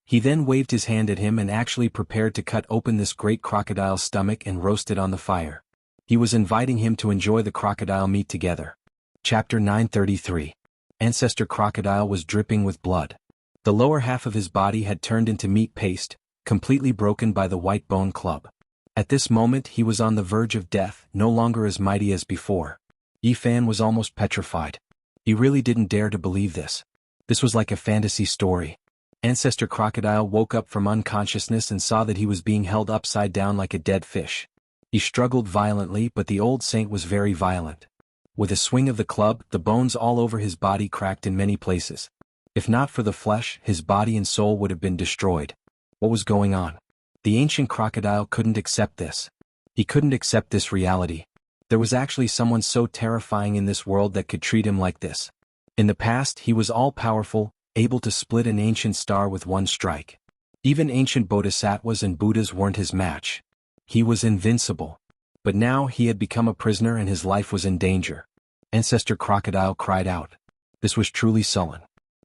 S1: He then waved his hand at him and actually prepared to cut open this great crocodile's stomach and roast it on the fire. He was inviting him to enjoy the crocodile meat together. Chapter 933. Ancestor Crocodile was dripping with blood. The lower half of his body had turned into meat paste, completely broken by the white bone club. At this moment he was on the verge of death, no longer as mighty as before. Yi Fan was almost petrified. He really didn't dare to believe this. This was like a fantasy story. Ancestor Crocodile woke up from unconsciousness and saw that he was being held upside down like a dead fish. He struggled violently, but the old saint was very violent. With a swing of the club, the bones all over his body cracked in many places. If not for the flesh, his body and soul would have been destroyed. What was going on? The ancient crocodile couldn't accept this. He couldn't accept this reality. There was actually someone so terrifying in this world that could treat him like this. In the past, he was all-powerful, able to split an ancient star with one strike. Even ancient bodhisattvas and Buddhas weren't his match. He was invincible. But now he had become a prisoner and his life was in danger. Ancestor Crocodile cried out. This was truly sullen.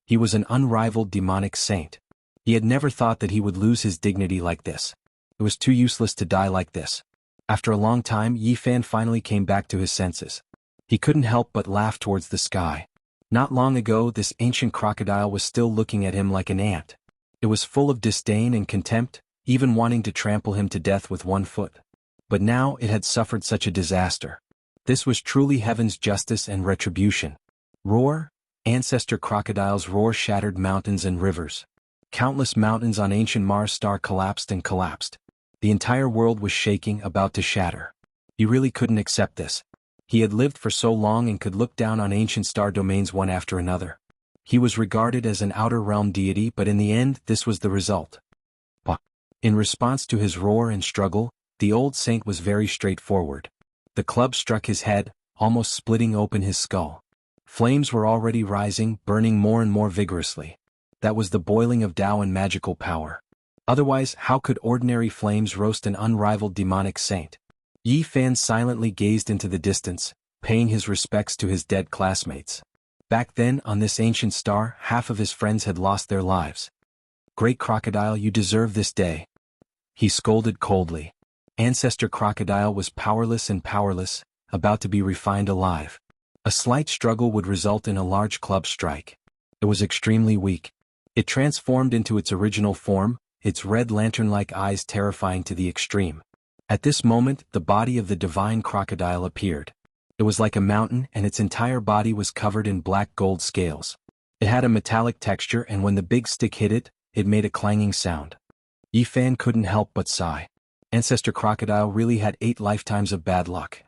S1: He was an unrivaled demonic saint. He had never thought that he would lose his dignity like this. It was too useless to die like this. After a long time, Yi Fan finally came back to his senses. He couldn't help but laugh towards the sky. Not long ago, this ancient crocodile was still looking at him like an ant. It was full of disdain and contempt, even wanting to trample him to death with one foot. But now it had suffered such a disaster. This was truly heaven's justice and retribution. Roar! Ancestor Crocodile's roar shattered mountains and rivers. Countless mountains on ancient Mars star collapsed and collapsed. The entire world was shaking, about to shatter. He really couldn't accept this. He had lived for so long and could look down on ancient star domains one after another. He was regarded as an outer realm deity, but in the end, this was the result. In response to his roar and struggle, the old saint was very straightforward. The club struck his head, almost splitting open his skull. Flames were already rising, burning more and more vigorously. That was the boiling of Tao and magical power. Otherwise, how could ordinary flames roast an unrivaled demonic saint? Yi Fan silently gazed into the distance, paying his respects to his dead classmates. Back then, on this ancient star, half of his friends had lost their lives. Great Crocodile, you deserve this day. He scolded coldly. Ancestor Crocodile was powerless, about to be refined alive. A slight struggle would result in a large club strike. It was extremely weak. It transformed into its original form, its red lantern-like eyes terrifying to the extreme. At this moment, the body of the divine crocodile appeared. It was like a mountain, and its entire body was covered in black gold scales. It had a metallic texture, and when the big stick hit it, it made a clanging sound. Yi Fan couldn't help but sigh. Ancestor Crocodile really had 8 lifetimes of bad luck.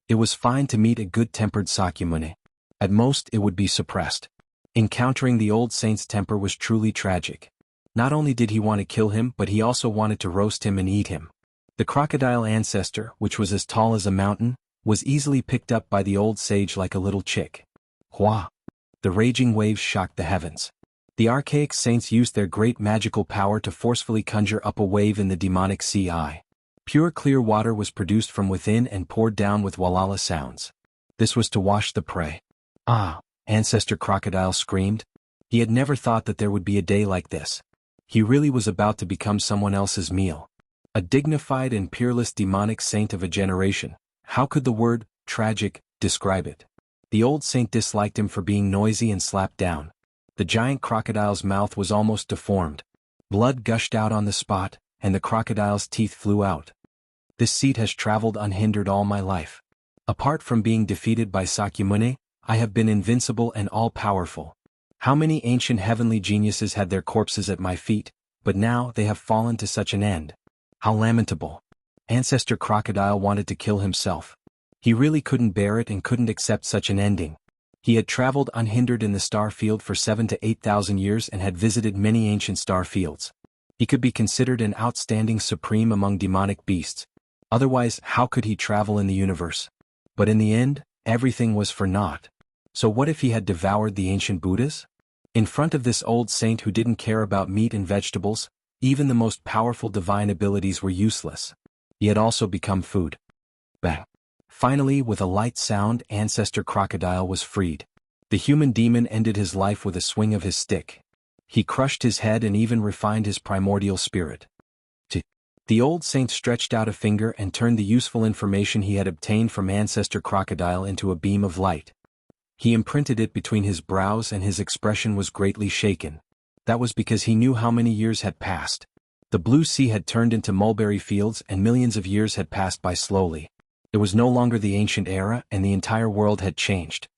S1: It was fine to meet a good-tempered Sakyamuni. At most, it would be suppressed. Encountering the old saint's temper was truly tragic. Not only did he want to kill him, but he also wanted to roast him and eat him. The crocodile ancestor, which was as tall as a mountain, was easily picked up by the old sage like a little chick. Hua! The raging waves shocked the heavens. The archaic saints used their great magical power to forcefully conjure up a wave in the demonic sea. Pure clear water was produced from within and poured down with walala sounds. This was to wash the prey. Ah! Ancestor Crocodile screamed. He had never thought that there would be a day like this. He really was about to become someone else's meal. A dignified and peerless demonic saint of a generation. How could the word, tragic, describe it? The old saint disliked him for being noisy and slapped down. The giant crocodile's mouth was almost deformed. Blood gushed out on the spot, and the crocodile's teeth flew out. This seat has traveled unhindered all my life. Apart from being defeated by Sakyamuni, I have been invincible and all-powerful. How many ancient heavenly geniuses had their corpses at my feet, but now they have fallen to such an end. How lamentable. Ancestor Crocodile wanted to kill himself. He really couldn't bear it and couldn't accept such an ending. He had traveled unhindered in the star field for 7,000 to 8,000 years and had visited many ancient star fields. He could be considered an outstanding supreme among demonic beasts. Otherwise, how could he travel in the universe? But in the end, everything was for naught. So what if he had devoured the ancient Buddhas? In front of this old saint who didn't care about meat and vegetables, even the most powerful divine abilities were useless. He had also become food. Bang! Finally, with a light sound, Ancestor Crocodile was freed. The human demon ended his life with a swing of his stick. He crushed his head and even refined his primordial spirit. The old saint stretched out a finger and turned the useful information he had obtained from Ancestor Crocodile into a beam of light. He imprinted it between his brows and his expression was greatly shaken. That was because he knew how many years had passed. The blue sea had turned into mulberry fields and millions of years had passed by slowly. It was no longer the ancient era and the entire world had changed.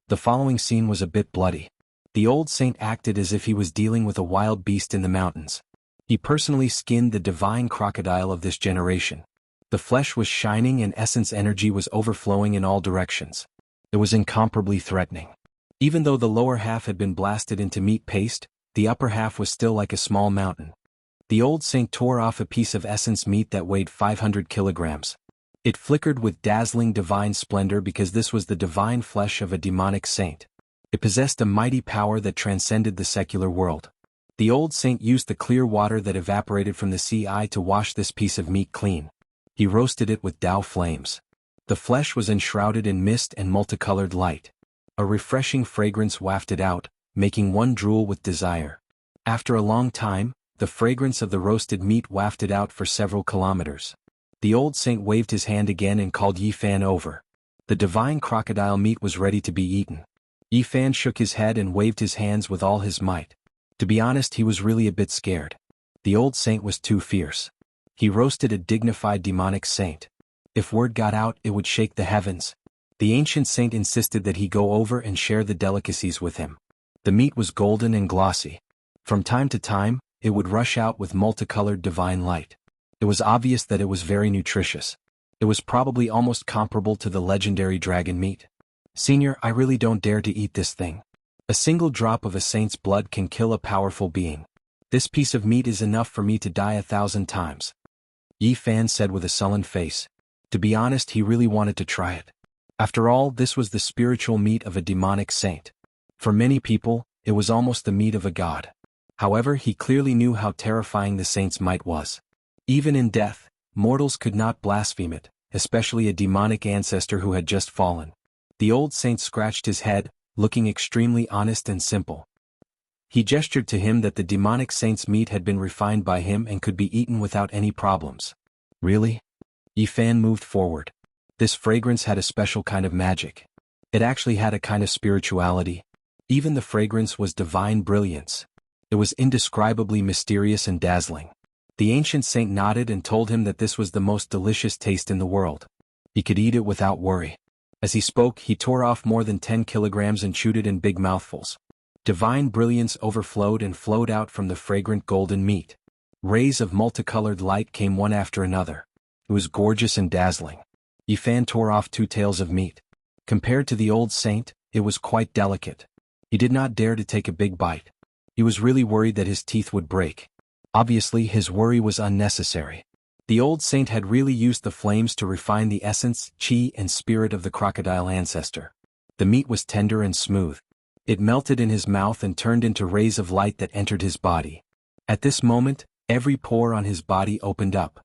S1: The following scene was a bit bloody. The old saint acted as if he was dealing with a wild beast in the mountains. He personally skinned the divine crocodile of this generation. The flesh was shining and essence energy was overflowing in all directions. It was incomparably threatening. Even though the lower half had been blasted into meat paste, the upper half was still like a small mountain. The old saint tore off a piece of essence meat that weighed 500 kilograms. It flickered with dazzling divine splendor because this was the divine flesh of a demonic saint. It possessed a mighty power that transcended the secular world. The old saint used the clear water that evaporated from the sea to wash this piece of meat clean. He roasted it with Tao flames. The flesh was enshrouded in mist and multicolored light. A refreshing fragrance wafted out, making one drool with desire. After a long time, the fragrance of the roasted meat wafted out for several kilometers. The old saint waved his hand again and called Yi Fan over. The divine crocodile meat was ready to be eaten. Yi Fan shook his head and waved his hands with all his might. To be honest, he was really a bit scared. The old saint was too fierce. He roasted a dignified demonic saint. If word got out, it would shake the heavens. The ancient saint insisted that he go over and share the delicacies with him. The meat was golden and glossy. From time to time, it would rush out with multicolored divine light. It was obvious that it was very nutritious. It was probably almost comparable to the legendary dragon meat. Senior, I really don't dare to eat this thing. A single drop of a saint's blood can kill a powerful being. This piece of meat is enough for me to die 1,000 times. Yi Fan said with a sullen face. To be honest, he really wanted to try it. After all, this was the spiritual meat of a demonic saint. For many people, it was almost the meat of a god. However, he clearly knew how terrifying the saint's might was. Even in death, mortals could not blaspheme it, especially a demonic ancestor who had just fallen. The old saint scratched his head, looking extremely honest and simple. He gestured to him that the demonic saint's meat had been refined by him and could be eaten without any problems. Really? Yi Fan moved forward. This fragrance had a special kind of magic. It actually had a kind of spirituality. Even the fragrance was divine brilliance. It was indescribably mysterious and dazzling. The ancient saint nodded and told him that this was the most delicious taste in the world. He could eat it without worry. As he spoke, he tore off more than 10 kilograms and chewed it in big mouthfuls. Divine brilliance overflowed and flowed out from the fragrant golden meat. Rays of multicolored light came one after another. It was gorgeous and dazzling. Yi Fan tore off 2 tails of meat. Compared to the old saint, it was quite delicate. He did not dare to take a big bite. He was really worried that his teeth would break. Obviously, his worry was unnecessary. The old saint had really used the flames to refine the essence, chi, and spirit of the crocodile ancestor. The meat was tender and smooth. It melted in his mouth and turned into rays of light that entered his body. At this moment, every pore on his body opened up.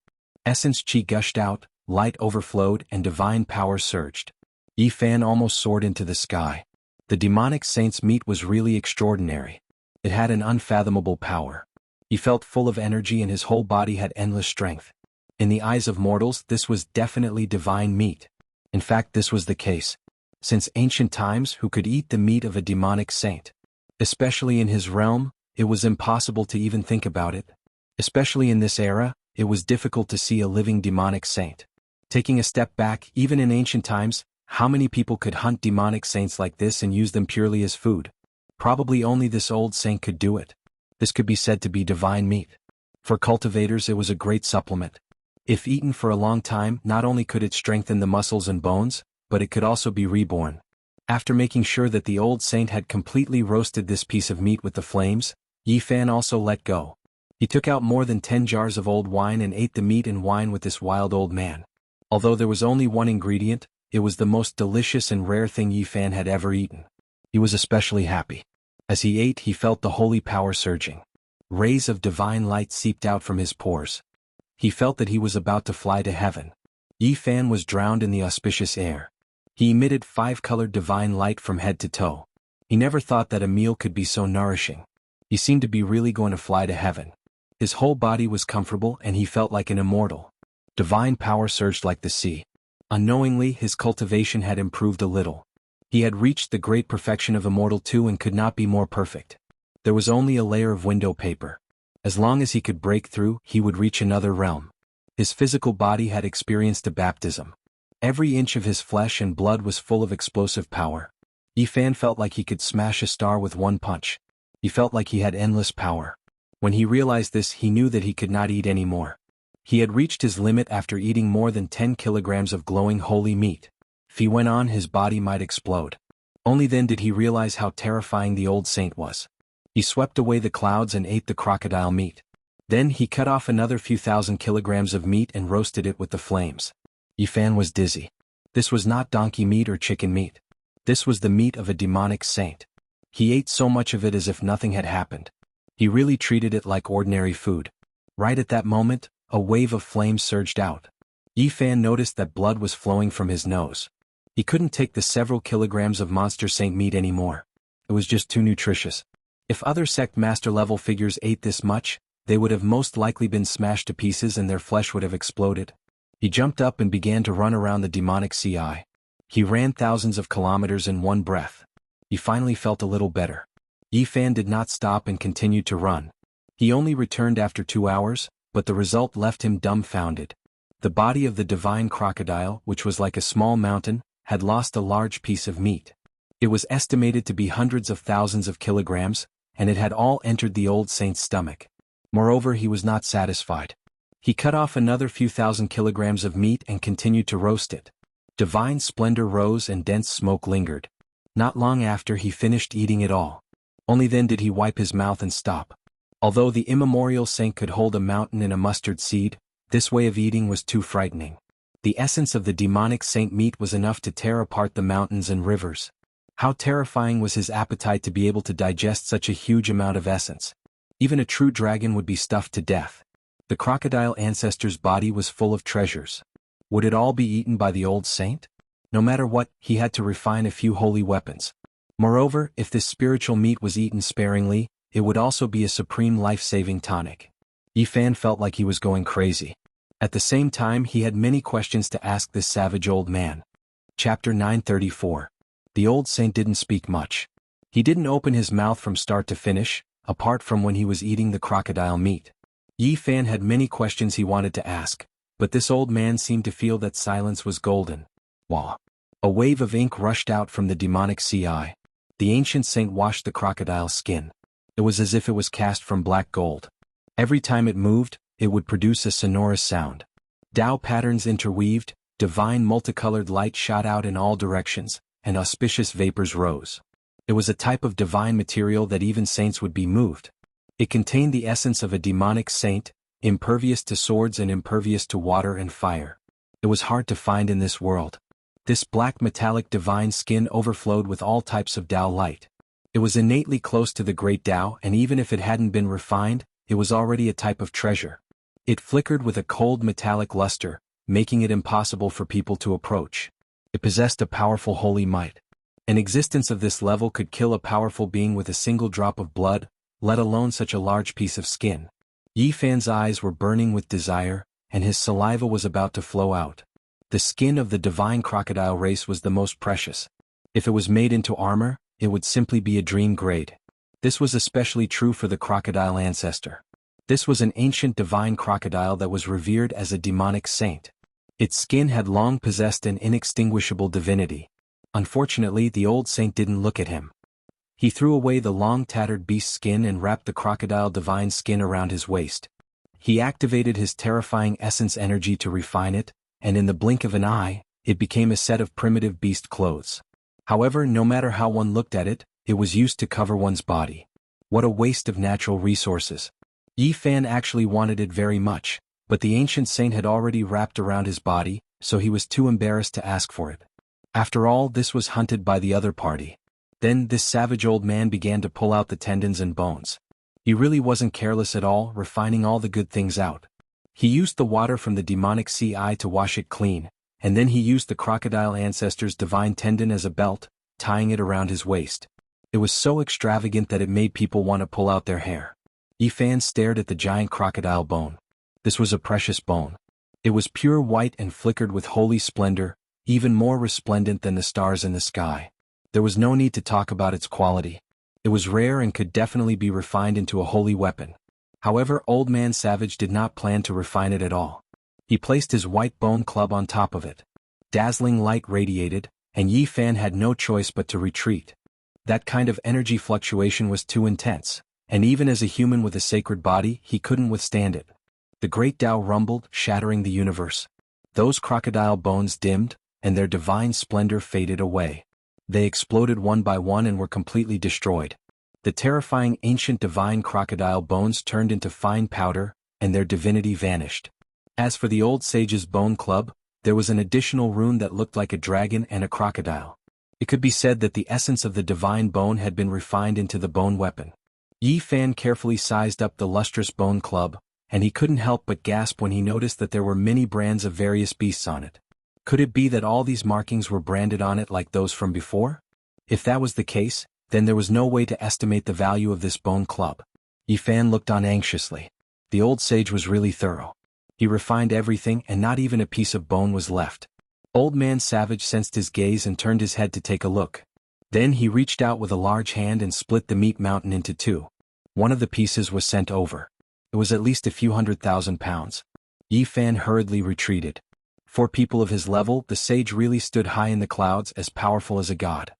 S1: Essence chi gushed out, light overflowed, and divine power surged. Yi Fan almost soared into the sky. The demonic saint's meat was really extraordinary. It had an unfathomable power. He felt full of energy and his whole body had endless strength. In the eyes of mortals, this was definitely divine meat. In fact, this was the case. Since ancient times, who could eat the meat of a demonic saint? Especially in his realm, it was impossible to even think about it. Especially in this era, it was difficult to see a living demonic saint. Taking a step back, even in ancient times, how many people could hunt demonic saints like this and use them purely as food? Probably only this old saint could do it. This could be said to be divine meat. For cultivators, it was a great supplement. If eaten for a long time, not only could it strengthen the muscles and bones, but it could also be reborn. After making sure that the old saint had completely roasted this piece of meat with the flames, Yi Fan also let go. He took out more than 10 jars of old wine and ate the meat and wine with this wild old man. Although there was only one ingredient, it was the most delicious and rare thing Yi Fan had ever eaten. He was especially happy. As he ate, he felt the holy power surging. Rays of divine light seeped out from his pores. He felt that he was about to fly to heaven. Yi Fan was drowned in the auspicious air. He emitted 5-colored divine light from head to toe. He never thought that a meal could be so nourishing. He seemed to be really going to fly to heaven. His whole body was comfortable and he felt like an immortal. Divine power surged like the sea. Unknowingly, his cultivation had improved a little. He had reached the great perfection of Immortal 2 and could not be more perfect. There was only a layer of window paper. As long as he could break through, he would reach another realm. His physical body had experienced a baptism. Every inch of his flesh and blood was full of explosive power. Yifan felt like he could smash a star with one punch. He felt like he had endless power. When he realized this, he knew that he could not eat any more. He had reached his limit after eating more than 10 kilograms of glowing holy meat. If he went on, his body might explode. Only then did he realize how terrifying the old saint was. He swept away the clouds and ate the crocodile meat. Then he cut off another few thousand kilograms of meat and roasted it with the flames. Yifan was dizzy. This was not donkey meat or chicken meat. This was the meat of a demonic saint. He ate so much of it as if nothing had happened. He really treated it like ordinary food. Right at that moment, a wave of flames surged out. Yifan noticed that blood was flowing from his nose. He couldn't take the several kilograms of monster saint meat anymore. It was just too nutritious. If other sect master level figures ate this much, they would have most likely been smashed to pieces and their flesh would have exploded. He jumped up and began to run around the demonic CI. He ran thousands of kilometers in one breath. He finally felt a little better. Yifan did not stop and continued to run. He only returned after 2 hours, but the result left him dumbfounded. The body of the divine crocodile, which was like a small mountain, had lost a large piece of meat. It was estimated to be hundreds of thousands of kilograms, and it had all entered the old saint's stomach. Moreover, he was not satisfied. He cut off another few thousand kilograms of meat and continued to roast it. Divine splendor rose and dense smoke lingered. Not long after, he finished eating it all. Only then did he wipe his mouth and stop. Although the immemorial saint could hold a mountain in a mustard seed, this way of eating was too frightening. The essence of the demonic saint meat was enough to tear apart the mountains and rivers. How terrifying was his appetite to be able to digest such a huge amount of essence. Even a true dragon would be stuffed to death. The crocodile ancestor's body was full of treasures. Would it all be eaten by the old saint? No matter what, he had to refine a few holy weapons. Moreover, if this spiritual meat was eaten sparingly, it would also be a supreme life-saving tonic. Yifan felt like he was going crazy. At the same time, he had many questions to ask this savage old man. Chapter 934. The old saint didn't speak much. He didn't open his mouth from start to finish, apart from when he was eating the crocodile meat. Yifan had many questions he wanted to ask, but this old man seemed to feel that silence was golden. Wah! A wave of ink rushed out from the demonic CI. The ancient saint washed the crocodile's skin. It was as if it was cast from black gold. Every time it moved, it would produce a sonorous sound. Tao patterns interweaved, divine multicolored light shot out in all directions, and auspicious vapors rose. It was a type of divine material that even saints would be moved. It contained the essence of a demonic saint, impervious to swords and impervious to water and fire. It was hard to find in this world. This black metallic divine skin overflowed with all types of Tao light. It was innately close to the great Tao, and even if it hadn't been refined, it was already a type of treasure. It flickered with a cold metallic luster, making it impossible for people to approach. It possessed a powerful holy might. An existence of this level could kill a powerful being with a single drop of blood, let alone such a large piece of skin. Yifan's eyes were burning with desire, and his saliva was about to flow out. The skin of the divine crocodile race was the most precious. If it was made into armor, it would simply be a dream grade. This was especially true for the crocodile ancestor. This was an ancient divine crocodile that was revered as a demonic saint. Its skin had long possessed an inextinguishable divinity. Unfortunately, the old saint didn't look at him. He threw away the long tattered beast skin and wrapped the crocodile divine skin around his waist. He activated his terrifying essence energy to refine it, and in the blink of an eye, it became a set of primitive beast clothes. However, no matter how one looked at it, it was used to cover one's body. What a waste of natural resources. Yifan actually wanted it very much, but the ancient saint had already wrapped around his body, so he was too embarrassed to ask for it. After all, this was hunted by the other party. Then this savage old man began to pull out the tendons and bones. He really wasn't careless at all, refining all the good things out. He used the water from the demonic CI to wash it clean, and then he used the crocodile ancestor's divine tendon as a belt, tying it around his waist. It was so extravagant that it made people want to pull out their hair. Yifan stared at the giant crocodile bone. This was a precious bone. It was pure white and flickered with holy splendor, even more resplendent than the stars in the sky. There was no need to talk about its quality. It was rare and could definitely be refined into a holy weapon. However, Old Man Savage did not plan to refine it at all. He placed his white bone club on top of it. Dazzling light radiated, and Yi Fan had no choice but to retreat. That kind of energy fluctuation was too intense, and even as a human with a sacred body, he couldn't withstand it. The great Tao rumbled, shattering the universe. Those crocodile bones dimmed, and their divine splendor faded away. They exploded one by one and were completely destroyed. The terrifying ancient divine crocodile bones turned into fine powder, and their divinity vanished. As for the old sage's bone club, there was an additional rune that looked like a dragon and a crocodile. It could be said that the essence of the divine bone had been refined into the bone weapon. Yi Fan carefully sized up the lustrous bone club, and he couldn't help but gasp when he noticed that there were many brands of various beasts on it. Could it be that all these markings were branded on it like those from before? If that was the case, then there was no way to estimate the value of this bone club. Yi Fan looked on anxiously. The old sage was really thorough. He refined everything and not even a piece of bone was left. Old Man Savage sensed his gaze and turned his head to take a look. Then he reached out with a large hand and split the meat mountain into two. One of the pieces was sent over. It was at least a few 100,000 pounds. Yi Fan hurriedly retreated. For people of his level, the sage really stood high in the clouds, as powerful as a god.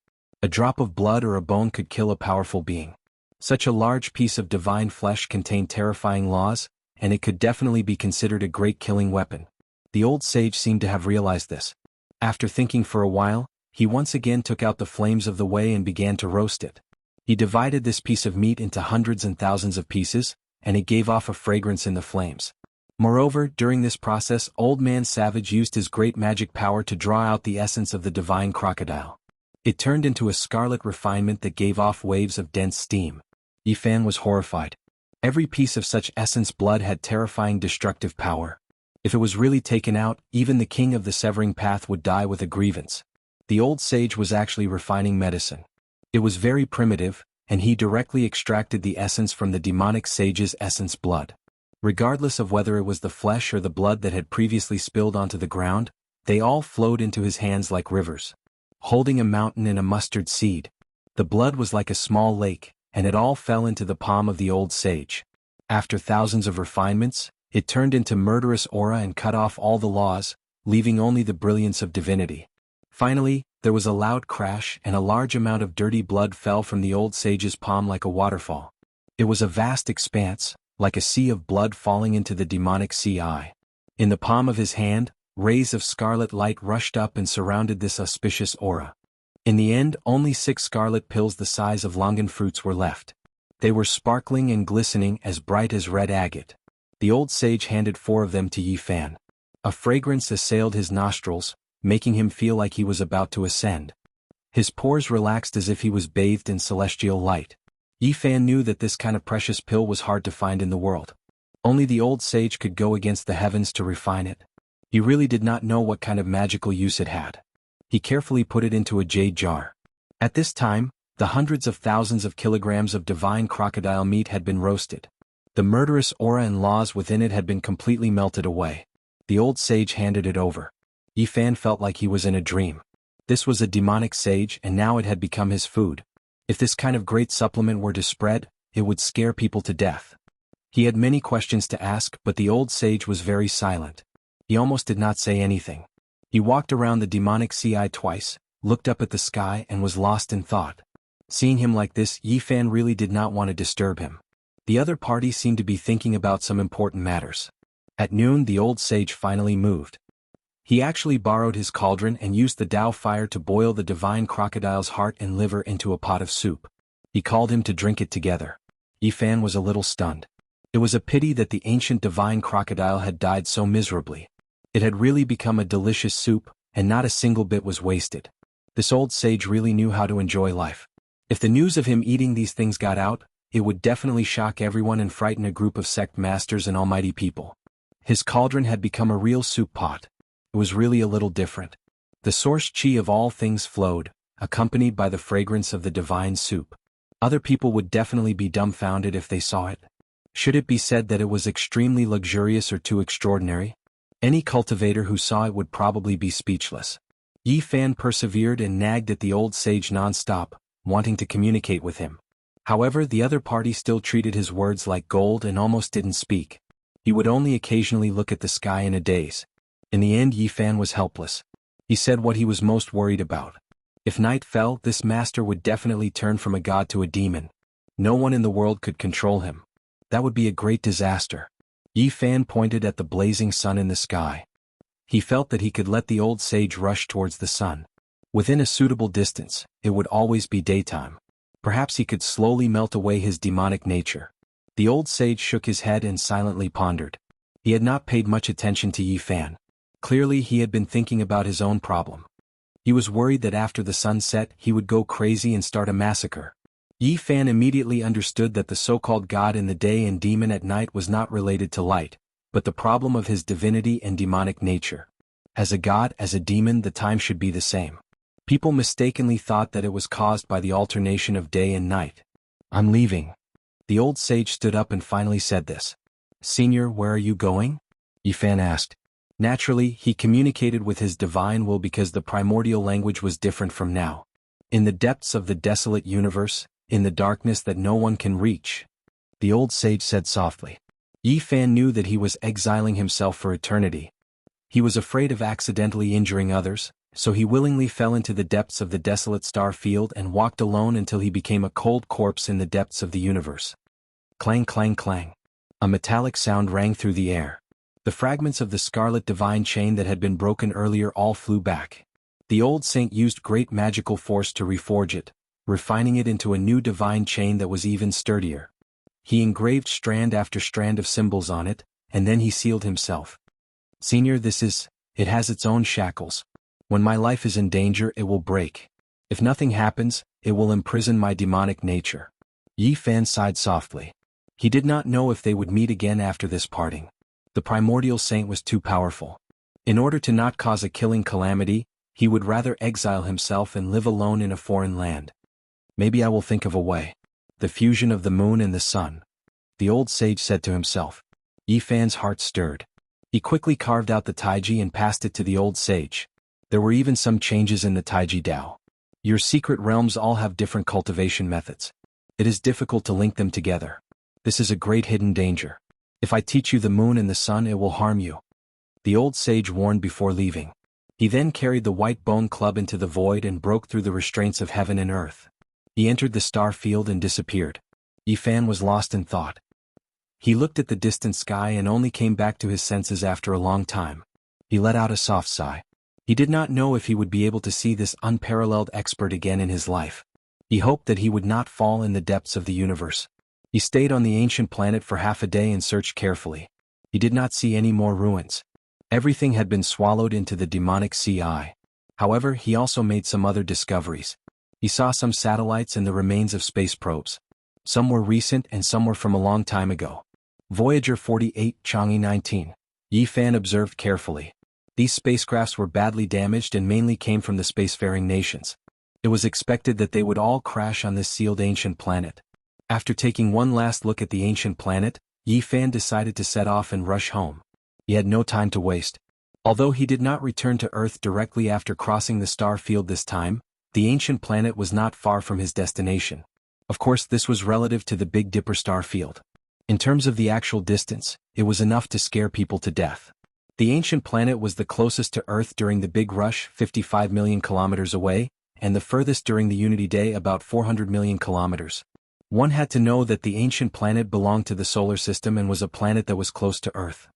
S1: A drop of blood or a bone could kill a powerful being. Such a large piece of divine flesh contained terrifying laws, and it could definitely be considered a great killing weapon. The old sage seemed to have realized this. After thinking for a while, he once again took out the flames of the way and began to roast it. He divided this piece of meat into hundreds and thousands of pieces, and it gave off a fragrance in the flames. Moreover, during this process, Old Man Savage used his great magic power to draw out the essence of the divine crocodile. It turned into a scarlet refinement that gave off waves of dense steam. Yi Fan was horrified. Every piece of such essence blood had terrifying destructive power. If it was really taken out, even the king of the Severing Path would die with a grievance. The old sage was actually refining medicine. It was very primitive, and he directly extracted the essence from the demonic sage's essence blood. Regardless of whether it was the flesh or the blood that had previously spilled onto the ground, they all flowed into his hands like rivers. Holding a mountain and a mustard seed, the blood was like a small lake, and it all fell into the palm of the old sage. After thousands of refinements, it turned into murderous aura and cut off all the laws, leaving only the brilliance of divinity. Finally, there was a loud crash and a large amount of dirty blood fell from the old sage's palm like a waterfall. It was a vast expanse, like a sea of blood falling into the demonic sea eye. In the palm of his hand, rays of scarlet light rushed up and surrounded this auspicious aura. In the end, only 6 scarlet pills the size of longan fruits were left. They were sparkling and glistening as bright as red agate. The old sage handed 4 of them to Yi Fan. A fragrance assailed his nostrils, making him feel like he was about to ascend. His pores relaxed as if he was bathed in celestial light. Yi Fan knew that this kind of precious pill was hard to find in the world. Only the old sage could go against the heavens to refine it. He really did not know what kind of magical use it had. He carefully put it into a jade jar. At this time, the hundreds of thousands of kilograms of divine crocodile meat had been roasted. The murderous aura and laws within it had been completely melted away. The old sage handed it over. Yi Fan felt like he was in a dream. This was a demonic sage and now it had become his food. If this kind of great supplement were to spread, it would scare people to death. He had many questions to ask, but the old sage was very silent. He almost did not say anything. He walked around the demonic sea eye twice, looked up at the sky and was lost in thought. Seeing him like this, Yi Fan really did not want to disturb him. The other party seemed to be thinking about some important matters. At noon, the old sage finally moved. He actually borrowed his cauldron and used the Tao fire to boil the divine crocodile's heart and liver into a pot of soup. He called him to drink it together. Yi Fan was a little stunned. It was a pity that the ancient divine crocodile had died so miserably. It had really become a delicious soup, and not a single bit was wasted. This old sage really knew how to enjoy life. If the news of him eating these things got out, it would definitely shock everyone and frighten a group of sect masters and almighty people. His cauldron had become a real soup pot. It was really a little different. The source chi of all things flowed, accompanied by the fragrance of the divine soup. Other people would definitely be dumbfounded if they saw it. Should it be said that it was extremely luxurious or too extraordinary? Any cultivator who saw it would probably be speechless. Yi Fan persevered and nagged at the old sage non-stop, wanting to communicate with him. However, the other party still treated his words like gold and almost didn't speak. He would only occasionally look at the sky in a daze. In the end, Yi Fan was helpless. He said what he was most worried about. If night fell, this master would definitely turn from a god to a demon. No one in the world could control him. That would be a great disaster. Yi Fan pointed at the blazing sun in the sky. He felt that he could let the old sage rush towards the sun. Within a suitable distance, it would always be daytime. Perhaps he could slowly melt away his demonic nature. The old sage shook his head and silently pondered. He had not paid much attention to Yi Fan. Clearly he had been thinking about his own problem. He was worried that after the sun set he would go crazy and start a massacre. Yi Fan immediately understood that the so-called god in the day and demon at night was not related to light, but the problem of his divinity and demonic nature. As a god, as a demon, the time should be the same. People mistakenly thought that it was caused by the alternation of day and night. "I'm leaving." The old sage stood up and finally said this. "Senior, where are you going?" Yi Fan asked. Naturally, he communicated with his divine will because the primordial language was different from now. In the depths of the desolate universe, in the darkness that no one can reach, the old sage said softly. Yi Fan knew that he was exiling himself for eternity. He was afraid of accidentally injuring others, so he willingly fell into the depths of the desolate star field and walked alone until he became a cold corpse in the depths of the universe. Clang, clang, clang. A metallic sound rang through the air. The fragments of the scarlet divine chain that had been broken earlier all flew back. The old saint used great magical force to reforge it, refining it into a new divine chain that was even sturdier. He engraved strand after strand of symbols on it, and then he sealed himself. "Senior, it has its own shackles. When my life is in danger, it will break. If nothing happens, it will imprison my demonic nature." Yi Fan sighed softly. He did not know if they would meet again after this parting. The primordial saint was too powerful. In order to not cause a killing calamity, he would rather exile himself and live alone in a foreign land. "Maybe I will think of a way." The fusion of the moon and the sun, the old sage said to himself. Yi Fan's heart stirred. He quickly carved out the taiji and passed it to the old sage. There were even some changes in the taiji Dao. Your secret realms all have different cultivation methods. It is difficult to link them together. This is a great hidden danger. If I teach you the moon and the sun, it will harm you. The old sage warned before leaving. He then carried the white bone club into the void and broke through the restraints of heaven and earth. He entered the star field and disappeared. Yi Fan was lost in thought. He looked at the distant sky and only came back to his senses after a long time. He let out a soft sigh. He did not know if he would be able to see this unparalleled expert again in his life. He hoped that he would not fall in the depths of the universe. He stayed on the ancient planet for half a day and searched carefully. He did not see any more ruins. Everything had been swallowed into the demonic sea. However, he also made some other discoveries. He saw some satellites and the remains of space probes. Some were recent and some were from a long time ago. Voyager 48, Chang'e 19. Yi Fan observed carefully. These spacecrafts were badly damaged and mainly came from the spacefaring nations. It was expected that they would all crash on this sealed ancient planet. After taking one last look at the ancient planet, Yi Fan decided to set off and rush home. He had no time to waste. Although he did not return to Earth directly after crossing the star field this time, the ancient planet was not far from his destination. Of course, this was relative to the Big Dipper star field. In terms of the actual distance, it was enough to scare people to death. The ancient planet was the closest to Earth during the Big Rush, 55 million kilometers away, and the furthest during the Unity Day, about 400 million kilometers. One had to know that the ancient planet belonged to the solar system and was a planet that was close to Earth.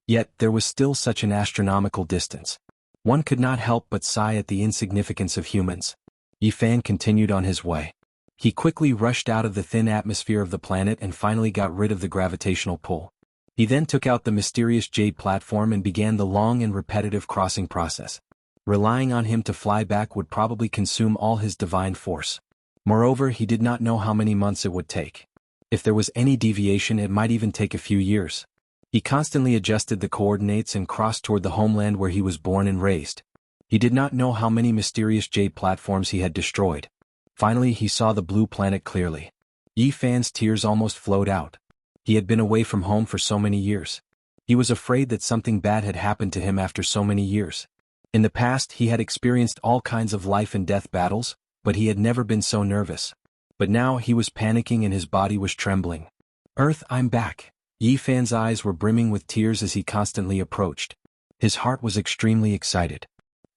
S1: Yet, there was still such an astronomical distance. One could not help but sigh at the insignificance of humans. Yi Fan continued on his way. He quickly rushed out of the thin atmosphere of the planet and finally got rid of the gravitational pull. He then took out the mysterious jade platform and began the long and repetitive crossing process. Relying on him to fly back would probably consume all his divine force. Moreover, he did not know how many months it would take. If there was any deviation, it might even take a few years. He constantly adjusted the coordinates and crossed toward the homeland where he was born and raised. He did not know how many mysterious jade platforms he had destroyed. Finally, he saw the blue planet clearly. Yi Fan's tears almost flowed out. He had been away from home for so many years. He was afraid that something bad had happened to him after so many years. In the past he had experienced all kinds of life and death battles, but he had never been so nervous. But now he was panicking and his body was trembling. "Earth, I'm back." Yi Fan's eyes were brimming with tears as he constantly approached. His heart was extremely excited.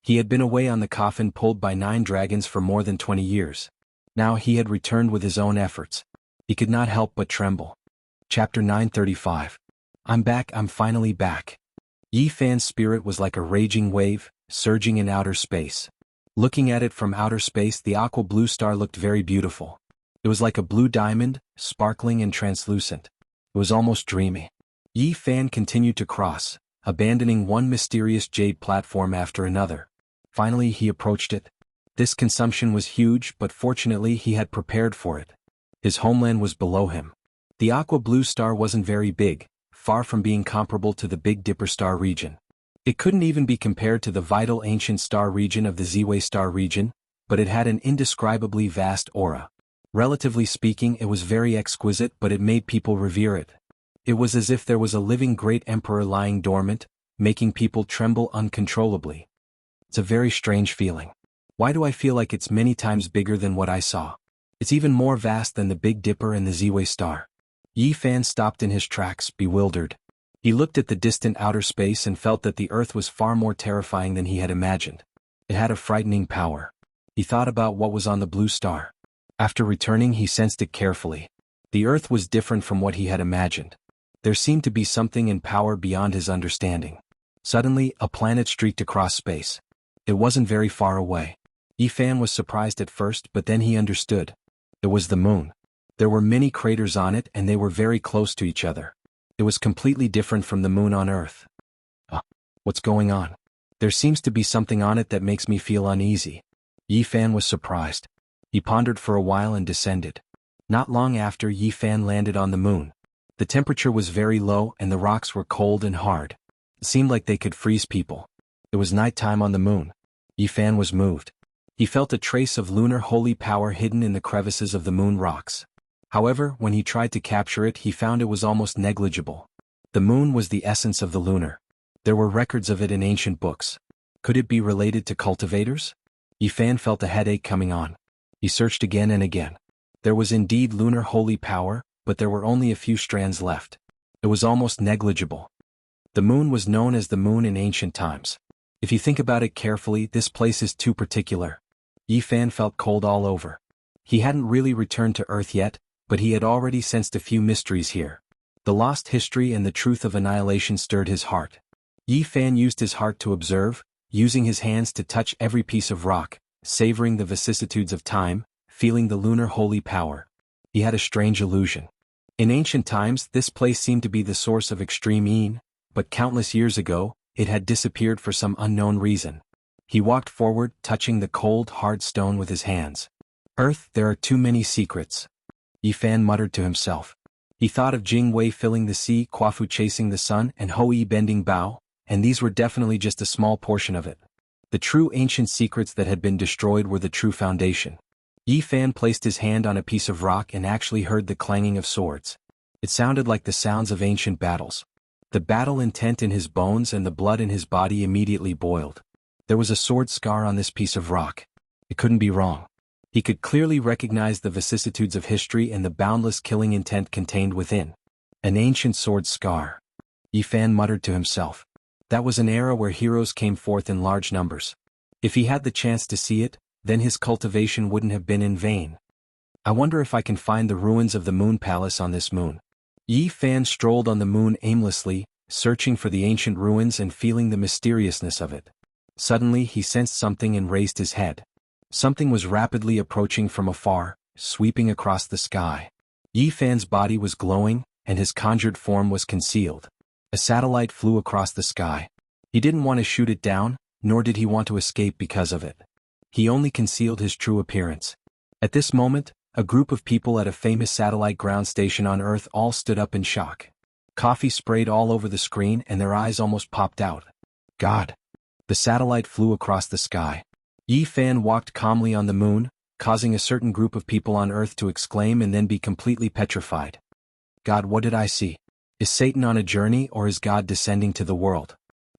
S1: He had been away on the coffin pulled by 9 dragons for more than 20 years. Now he had returned with his own efforts. He could not help but tremble. Chapter 935. I'm back, I'm finally back. Yi Fan's spirit was like a raging wave, surging in outer space. Looking at it from outer space, the aqua blue star looked very beautiful. It was like a blue diamond, sparkling and translucent. It was almost dreamy. Yi Fan continued to cross, abandoning one mysterious jade platform after another. Finally he approached it. This consumption was huge, but fortunately he had prepared for it. His homeland was below him. The aqua blue star wasn't very big, far from being comparable to the Big Dipper star region. It couldn't even be compared to the vital ancient star region of the Ziwei star region, but it had an indescribably vast aura. Relatively speaking, it was very exquisite, but it made people revere it. It was as if there was a living great emperor lying dormant, making people tremble uncontrollably. It's a very strange feeling. Why do I feel like it's many times bigger than what I saw? It's even more vast than the Big Dipper and the Ziwei star. Yi Fan stopped in his tracks, bewildered. He looked at the distant outer space and felt that the Earth was far more terrifying than he had imagined. It had a frightening power. He thought about what was on the blue star. After returning, he sensed it carefully. The Earth was different from what he had imagined. There seemed to be something in power beyond his understanding. Suddenly, a planet streaked across space. It wasn't very far away. Yi Fan was surprised at first, but then he understood. It was the moon. There were many craters on it and they were very close to each other. It was completely different from the moon on Earth. What's going on? There seems to be something on it that makes me feel uneasy. Yi Fan was surprised. He pondered for a while and descended. Not long after, Yi Fan landed on the moon. The temperature was very low and the rocks were cold and hard. It seemed like they could freeze people. It was nighttime on the moon. Yi Fan was moved. He felt a trace of lunar holy power hidden in the crevices of the moon rocks. However, when he tried to capture it, he found it was almost negligible. The moon was the essence of the lunar. There were records of it in ancient books. Could it be related to cultivators? Yi Fan felt a headache coming on. He searched again and again. There was indeed lunar holy power, but there were only a few strands left. It was almost negligible. The moon was known as the moon in ancient times. If you think about it carefully, this place is too particular. Yi Fan felt cold all over. He hadn't really returned to Earth yet, but he had already sensed a few mysteries here. The lost history and the truth of annihilation stirred his heart. Yi Fan used his heart to observe, using his hands to touch every piece of rock, savoring the vicissitudes of time, feeling the lunar holy power. He had a strange illusion. In ancient times, this place seemed to be the source of extreme yin, but countless years ago, it had disappeared for some unknown reason. He walked forward, touching the cold, hard stone with his hands. Earth, there are too many secrets. Yi Fan muttered to himself. He thought of Jianghu filling the sea, Quafu chasing the sun, and Hou bending bow, and these were definitely just a small portion of it. The true ancient secrets that had been destroyed were the true foundation. Yi Fan placed his hand on a piece of rock and actually heard the clanging of swords. It sounded like the sounds of ancient battles. The battle intent in his bones and the blood in his body immediately boiled. There was a sword scar on this piece of rock. It couldn't be wrong. He could clearly recognize the vicissitudes of history and the boundless killing intent contained within. An ancient sword scar. Yi Fan muttered to himself. That was an era where heroes came forth in large numbers. If he had the chance to see it, then his cultivation wouldn't have been in vain. I wonder if I can find the ruins of the Moon Palace on this moon. Yi Fan strolled on the moon aimlessly, searching for the ancient ruins and feeling the mysteriousness of it. Suddenly he sensed something and raised his head. Something was rapidly approaching from afar, sweeping across the sky. Yi Fan's body was glowing, and his conjured form was concealed. A satellite flew across the sky. He didn't want to shoot it down, nor did he want to escape because of it. He only concealed his true appearance. At this moment, a group of people at a famous satellite ground station on Earth all stood up in shock. Coffee sprayed all over the screen and their eyes almost popped out. God! The satellite flew across the sky. Yi Fan walked calmly on the moon, causing a certain group of people on Earth to exclaim and then be completely petrified. God, what did I see? Is Satan on a journey or is God descending to the world?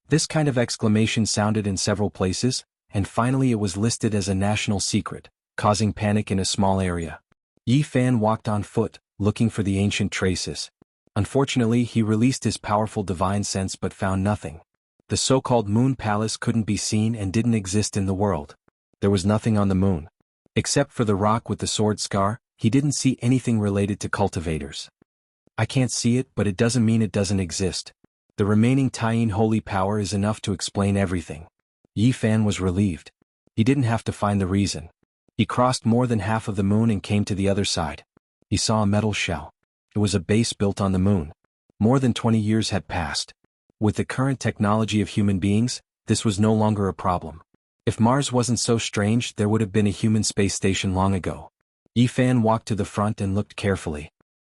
S1: This kind of exclamation sounded in several places, and finally it was listed as a national secret, causing panic in a small area. Yi Fan walked on foot, looking for the ancient traces. Unfortunately, he released his powerful divine sense but found nothing. The so-called Moon Palace couldn't be seen and didn't exist in the world. There was nothing on the moon. Except for the rock with the sword scar, he didn't see anything related to cultivators. I can't see it, but it doesn't mean it doesn't exist. The remaining Taiyin holy power is enough to explain everything. Yi Fan was relieved. He didn't have to find the reason. He crossed more than half of the moon and came to the other side. He saw a metal shell. It was a base built on the moon. More than 20 years had passed. With the current technology of human beings, this was no longer a problem. If Mars wasn't so strange, there would have been a human space station long ago. Yi Fan walked to the front and looked carefully.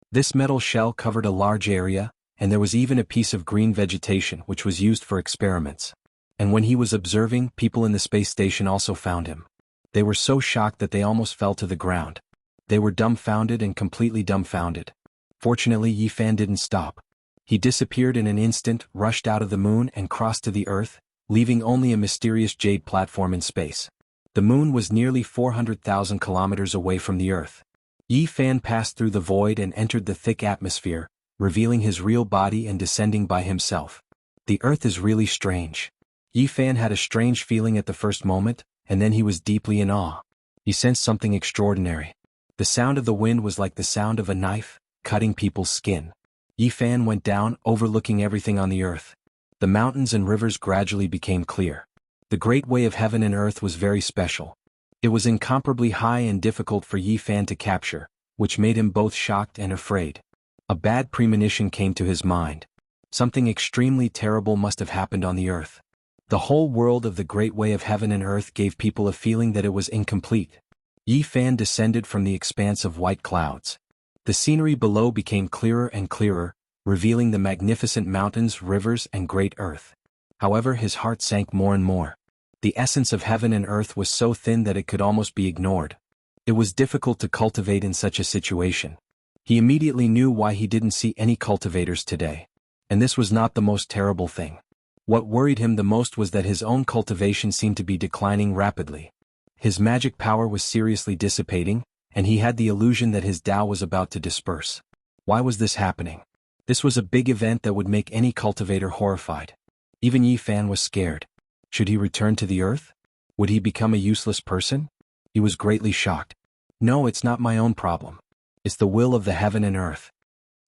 S1: This metal shell covered a large area, and there was even a piece of green vegetation which was used for experiments. And when he was observing, people in the space station also found him. They were so shocked that they almost fell to the ground. They were dumbfounded and completely dumbfounded. Fortunately, Yi Fan didn't stop. He disappeared in an instant, rushed out of the moon and crossed to the Earth, leaving only a mysterious jade platform in space. The moon was nearly 400,000 kilometers away from the Earth. Yi Fan passed through the void and entered the thick atmosphere, revealing his real body and descending by himself. The Earth is really strange. Yi Fan had a strange feeling at the first moment, and then he was deeply in awe. He sensed something extraordinary. The sound of the wind was like the sound of a knife, cutting people's skin. Yi Fan went down, overlooking everything on the Earth. The mountains and rivers gradually became clear. The great way of heaven and earth was very special. It was incomparably high and difficult for Yi Fan to capture, which made him both shocked and afraid. A bad premonition came to his mind. Something extremely terrible must have happened on the Earth. The whole world of the great way of heaven and earth gave people a feeling that it was incomplete. Yi Fan descended from the expanse of white clouds. The scenery below became clearer and clearer, revealing the magnificent mountains, rivers, and great earth. However, his heart sank more and more. The essence of heaven and earth was so thin that it could almost be ignored. It was difficult to cultivate in such a situation. He immediately knew why he didn't see any cultivators today. And this was not the most terrible thing. What worried him the most was that his own cultivation seemed to be declining rapidly. His magic power was seriously dissipating, and he had the illusion that his Tao was about to disperse. Why was this happening? This was a big event that would make any cultivator horrified. Even Yi Fan was scared. Should he return to the Earth? Would he become a useless person? He was greatly shocked. No, it's not my own problem. It's the will of the heaven and earth.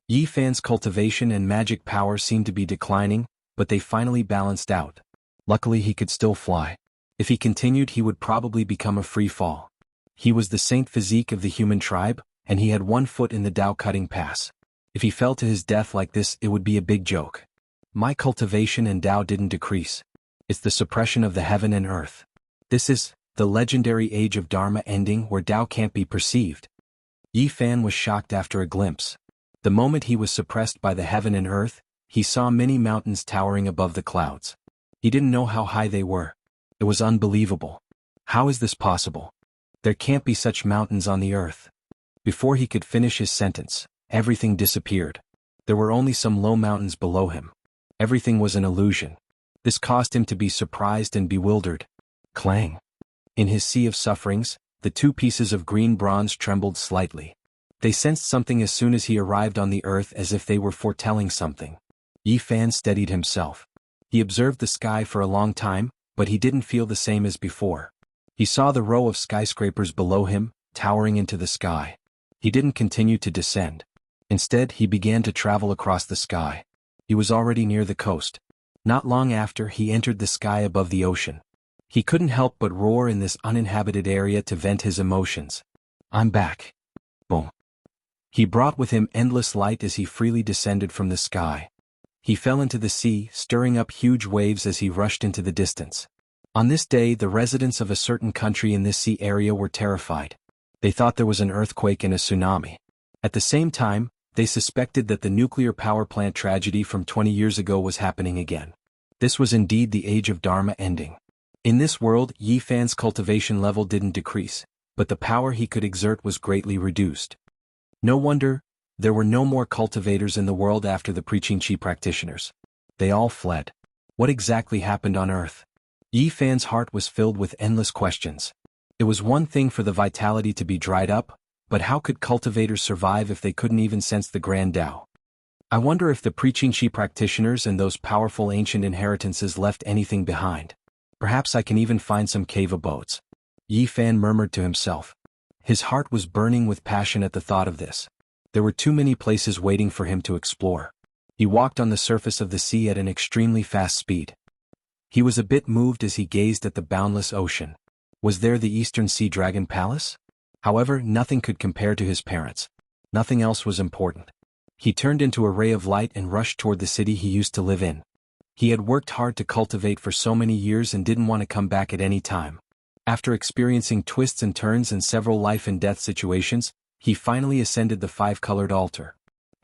S1: Yi Fan's cultivation and magic power seemed to be declining, but they finally balanced out. Luckily he could still fly. If he continued he would probably become a free fall. He was the saint physique of the human tribe, and he had one foot in the Tao cutting pass. If he fell to his death like this it would be a big joke. My cultivation and Tao didn't decrease. It's the suppression of the heaven and earth. This is the legendary age of Dharma ending where Tao can't be perceived. Yi Fan was shocked after a glimpse. The moment he was suppressed by the heaven and earth, he saw many mountains towering above the clouds. He didn't know how high they were. It was unbelievable. How is this possible? There can't be such mountains on the earth. Before he could finish his sentence, everything disappeared. There were only some low mountains below him. Everything was an illusion. This caused him to be surprised and bewildered. Clang. In his sea of sufferings, the two pieces of green bronze trembled slightly. They sensed something as soon as he arrived on the earth, as if they were foretelling something. Yi Fan steadied himself. He observed the sky for a long time, but he didn't feel the same as before. He saw the row of skyscrapers below him, towering into the sky. He didn't continue to descend. Instead, he began to travel across the sky. He was already near the coast. Not long after, he entered the sky above the ocean. He couldn't help but roar in this uninhabited area to vent his emotions. I'm back. Boom. He brought with him endless light as he freely descended from the sky. He fell into the sea, stirring up huge waves as he rushed into the distance. On this day, the residents of a certain country in this sea area were terrified. They thought there was an earthquake and a tsunami. At the same time, they suspected that the nuclear power plant tragedy from 20 years ago was happening again. This was indeed the age of Dharma ending. In this world, Yi Fan's cultivation level didn't decrease, but the power he could exert was greatly reduced. No wonder, there were no more cultivators in the world after the preaching Qi practitioners. They all fled. What exactly happened on Earth? Yi Fan's heart was filled with endless questions. It was one thing for the vitality to be dried up, but how could cultivators survive if they couldn't even sense the Grand Tao? I wonder if the preaching Qi practitioners and those powerful ancient inheritances left anything behind. Perhaps I can even find some cave abodes. Yi Fan murmured to himself. His heart was burning with passion at the thought of this. There were too many places waiting for him to explore. He walked on the surface of the sea at an extremely fast speed. He was a bit moved as he gazed at the boundless ocean. Was there the Eastern Sea Dragon Palace? However, nothing could compare to his parents. Nothing else was important. He turned into a ray of light and rushed toward the city he used to live in. He had worked hard to cultivate for so many years and didn't want to come back at any time. After experiencing twists and turns and several life and death situations, he finally ascended the five-colored altar.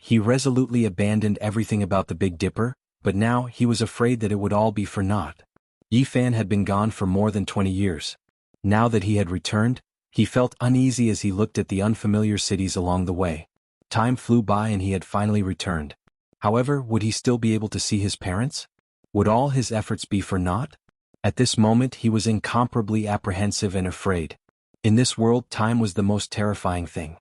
S1: He resolutely abandoned everything about the Big Dipper, but now he was afraid that it would all be for naught. Yi Fan had been gone for more than 20 years. Now that he had returned, he felt uneasy as he looked at the unfamiliar cities along the way. Time flew by and he had finally returned. However, would he still be able to see his parents? Would all his efforts be for naught? At this moment he was incomparably apprehensive and afraid. In this world, time was the most terrifying thing.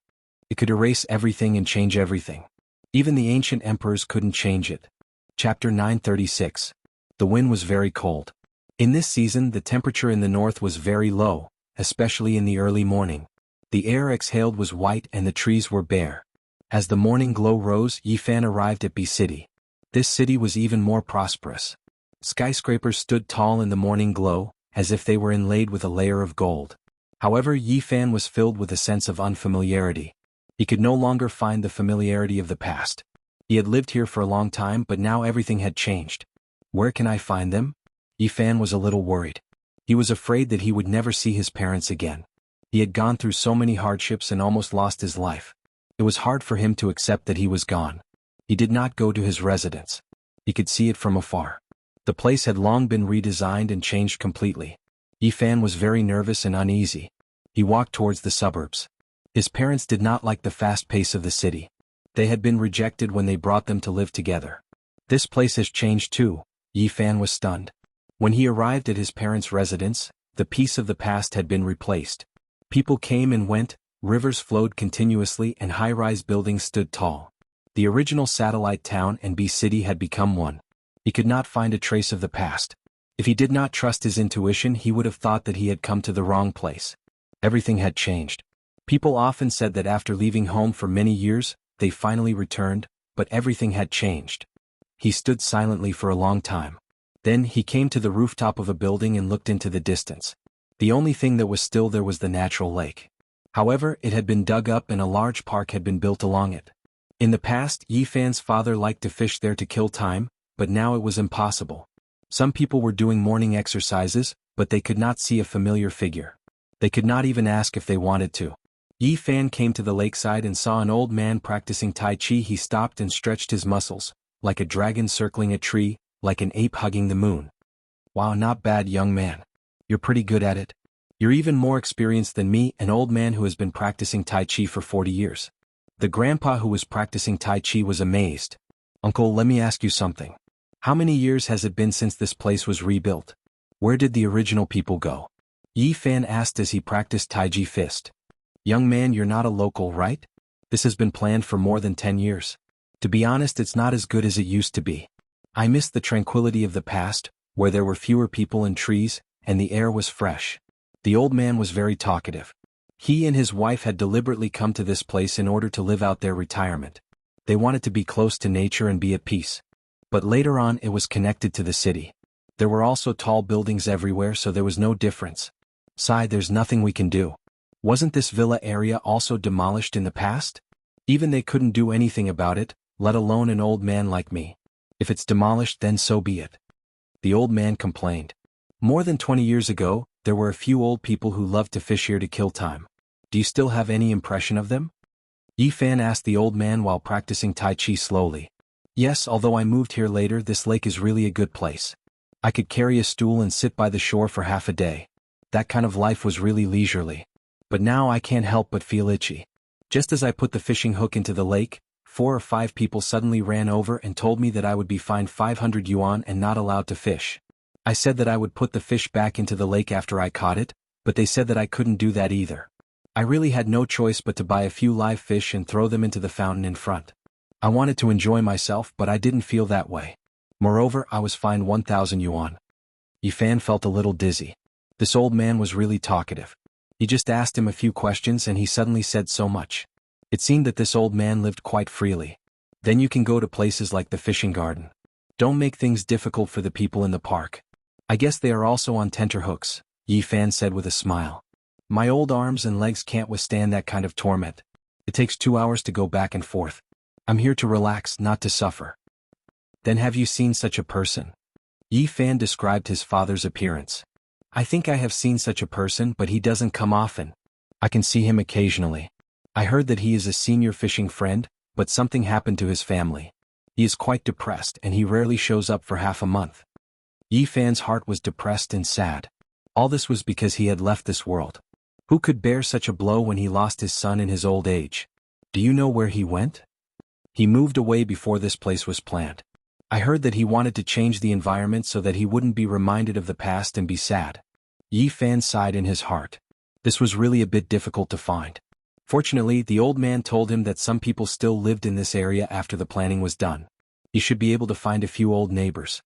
S1: It could erase everything and change everything. Even the ancient emperors couldn't change it. Chapter 936. The wind was very cold. In this season the temperature in the north was very low, especially in the early morning. The air exhaled was white and the trees were bare. As the morning glow rose, Yi Fan arrived at B City. This city was even more prosperous. Skyscrapers stood tall in the morning glow, as if they were inlaid with a layer of gold. However, Yi Fan was filled with a sense of unfamiliarity. He could no longer find the familiarity of the past. He had lived here for a long time, but now everything had changed. Where can I find them? Yi Fan was a little worried. He was afraid that he would never see his parents again. He had gone through so many hardships and almost lost his life. It was hard for him to accept that he was gone. He did not go to his residence. He could see it from afar. The place had long been redesigned and changed completely. Yi Fan was very nervous and uneasy. He walked towards the suburbs. His parents did not like the fast pace of the city. They had been rejected when they brought them to live together. This place has changed too. Yi Fan was stunned. When he arrived at his parents' residence, the peace of the past had been replaced. People came and went, rivers flowed continuously and high-rise buildings stood tall. The original satellite town and B City had become one. He could not find a trace of the past. If he did not trust his intuition, he would have thought that he had come to the wrong place. Everything had changed. People often said that after leaving home for many years, they finally returned, but everything had changed. He stood silently for a long time. Then he came to the rooftop of a building and looked into the distance. The only thing that was still there was the natural lake. However, it had been dug up and a large park had been built along it. In the past, Yi Fan's father liked to fish there to kill time, but now it was impossible. Some people were doing morning exercises, but they could not see a familiar figure. They could not even ask if they wanted to. Yi Fan came to the lakeside and saw an old man practicing Tai Chi. He stopped and stretched his muscles, like a dragon circling a tree, like an ape hugging the moon. Wow, not bad, young man. You're pretty good at it. You're even more experienced than me, an old man who has been practicing Tai Chi for 40 years. The grandpa who was practicing Tai Chi was amazed. Uncle, let me ask you something. How many years has it been since this place was rebuilt? Where did the original people go? Yi Fan asked as he practiced Tai Chi fist. Young man, you're not a local, right? This has been planned for more than 10 years. To be honest, it's not as good as it used to be. I miss the tranquility of the past, where there were fewer people and trees, and the air was fresh. The old man was very talkative. He and his wife had deliberately come to this place in order to live out their retirement. They wanted to be close to nature and be at peace. But later on it was connected to the city. There were also tall buildings everywhere, so there was no difference. Sigh, there's nothing we can do. Wasn't this villa area also demolished in the past? Even they couldn't do anything about it, let alone an old man like me. If it's demolished, then so be it. The old man complained. More than 20 years ago, there were a few old people who loved to fish here to kill time. Do you still have any impression of them? Yi Fan asked the old man while practicing Tai Chi slowly. Yes, although I moved here later, this lake is really a good place. I could carry a stool and sit by the shore for half a day. That kind of life was really leisurely. But now I can't help but feel itchy. Just as I put the fishing hook into the lake, 4 or 5 people suddenly ran over and told me that I would be fined 500 yuan and not allowed to fish. I said that I would put the fish back into the lake after I caught it, but they said that I couldn't do that either. I really had no choice but to buy a few live fish and throw them into the fountain in front. I wanted to enjoy myself, but I didn't feel that way. Moreover, I was fined 1,000 yuan. Yifan felt a little dizzy. This old man was really talkative. He just asked him a few questions and he suddenly said so much. It seemed that this old man lived quite freely. Then you can go to places like the fishing garden. Don't make things difficult for the people in the park. I guess they are also on tenterhooks, Yifan said with a smile. My old arms and legs can't withstand that kind of torment. It takes 2 hours to go back and forth. I'm here to relax, not to suffer. Then have you seen such a person? Yifan described his father's appearance. I think I have seen such a person, but he doesn't come often. I can see him occasionally. I heard that he is a senior fishing friend, but something happened to his family. He is quite depressed and he rarely shows up for half a month. Yifan's heart was depressed and sad. All this was because he had left this world. Who could bear such a blow when he lost his son in his old age? Do you know where he went? He moved away before this place was planned. I heard that he wanted to change the environment so that he wouldn't be reminded of the past and be sad. Yifan sighed in his heart. This was really a bit difficult to find. Fortunately, the old man told him that some people still lived in this area after the planning was done. He should be able to find a few old neighbors.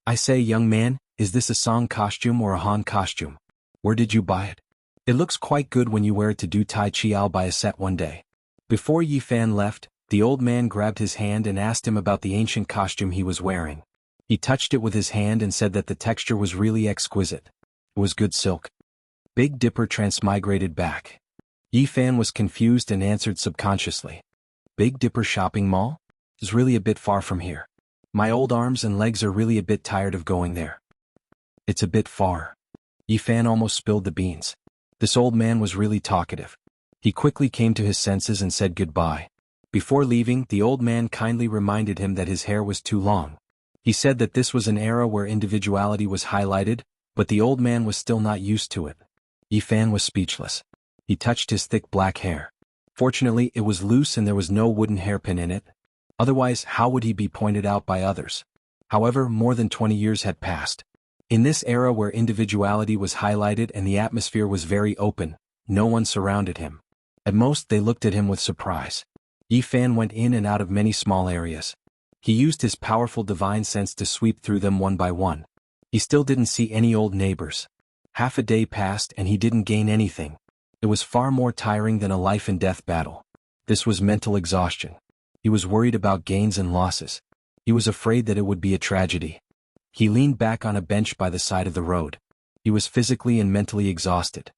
S1: I say, young man, is this a Song costume or a Han costume? Where did you buy it? It looks quite good when you wear it to do Tai Chi. I'll buy a set one day. Before Yifan left, the old man grabbed his hand and asked him about the ancient costume he was wearing. He touched it with his hand and said that the texture was really exquisite. It was good silk. Big Dipper transmigrated back. Yifan was confused and answered subconsciously. Big Dipper shopping mall? Is really a bit far from here. My old arms and legs are really a bit tired of going there. It's a bit far. Yifan almost spilled the beans. This old man was really talkative. He quickly came to his senses and said goodbye. Before leaving, the old man kindly reminded him that his hair was too long. He said that this was an era where individuality was highlighted, but the old man was still not used to it. Yifan was speechless. He touched his thick black hair. Fortunately, it was loose and there was no wooden hairpin in it. Otherwise, how would he be pointed out by others? However, more than 20 years had passed. In this era where individuality was highlighted and the atmosphere was very open, no one surrounded him. At most, they looked at him with surprise. Yifan went in and out of many small areas. He used his powerful divine sense to sweep through them one by one. He still didn't see any old neighbors. Half a day passed and he didn't gain anything. It was far more tiring than a life-and-death battle. This was mental exhaustion. He was worried about gains and losses. He was afraid that it would be a tragedy. He leaned back on a bench by the side of the road. He was physically and mentally exhausted.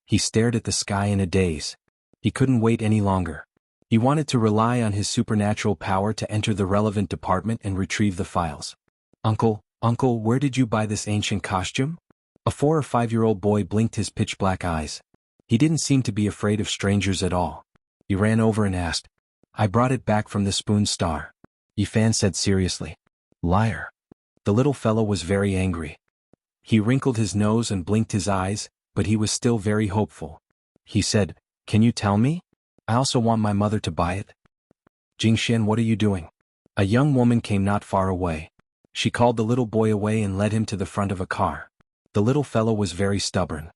S1: He stared at the sky in a daze. He couldn't wait any longer. He wanted to rely on his supernatural power to enter the relevant department and retrieve the files. Uncle, where did you buy this ancient costume? A 4 or 5-year-old boy blinked his pitch-black eyes. He didn't seem to be afraid of strangers at all. He ran over and asked, I brought it back from the Spoon Star. Yifan said seriously. Liar. The little fellow was very angry. He wrinkled his nose and blinked his eyes, but he was still very hopeful. He said, Can you tell me? I also want my mother to buy it. Jingxian, what are you doing? A young woman came not far away. She called the little boy away and led him to the front of a car. The little fellow was very stubborn.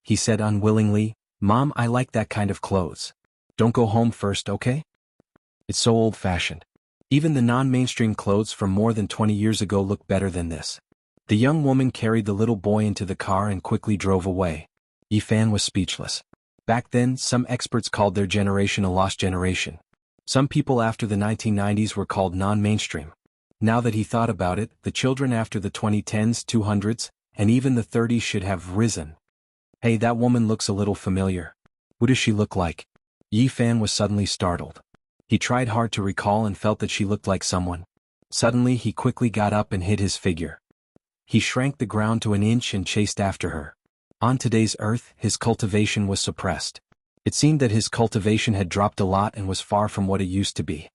S1: He said unwillingly, Mom, I like that kind of clothes. Don't go home first, okay? It's so old-fashioned. Even the non-mainstream clothes from more than 20 years ago look better than this. The young woman carried the little boy into the car and quickly drove away. Yifan was speechless. Back then, some experts called their generation a lost generation. Some people after the 1990s were called non-mainstream. Now that he thought about it, the children after the 2010s, 200s, and even the 30s should have risen. Hey, that woman looks a little familiar. Who does she look like? Yifan was suddenly startled. He tried hard to recall and felt that she looked like someone. Suddenly he quickly got up and hid his figure. He shrank the ground to an inch and chased after her. On today's earth, his cultivation was suppressed. It seemed that his cultivation had dropped a lot and was far from what it used to be.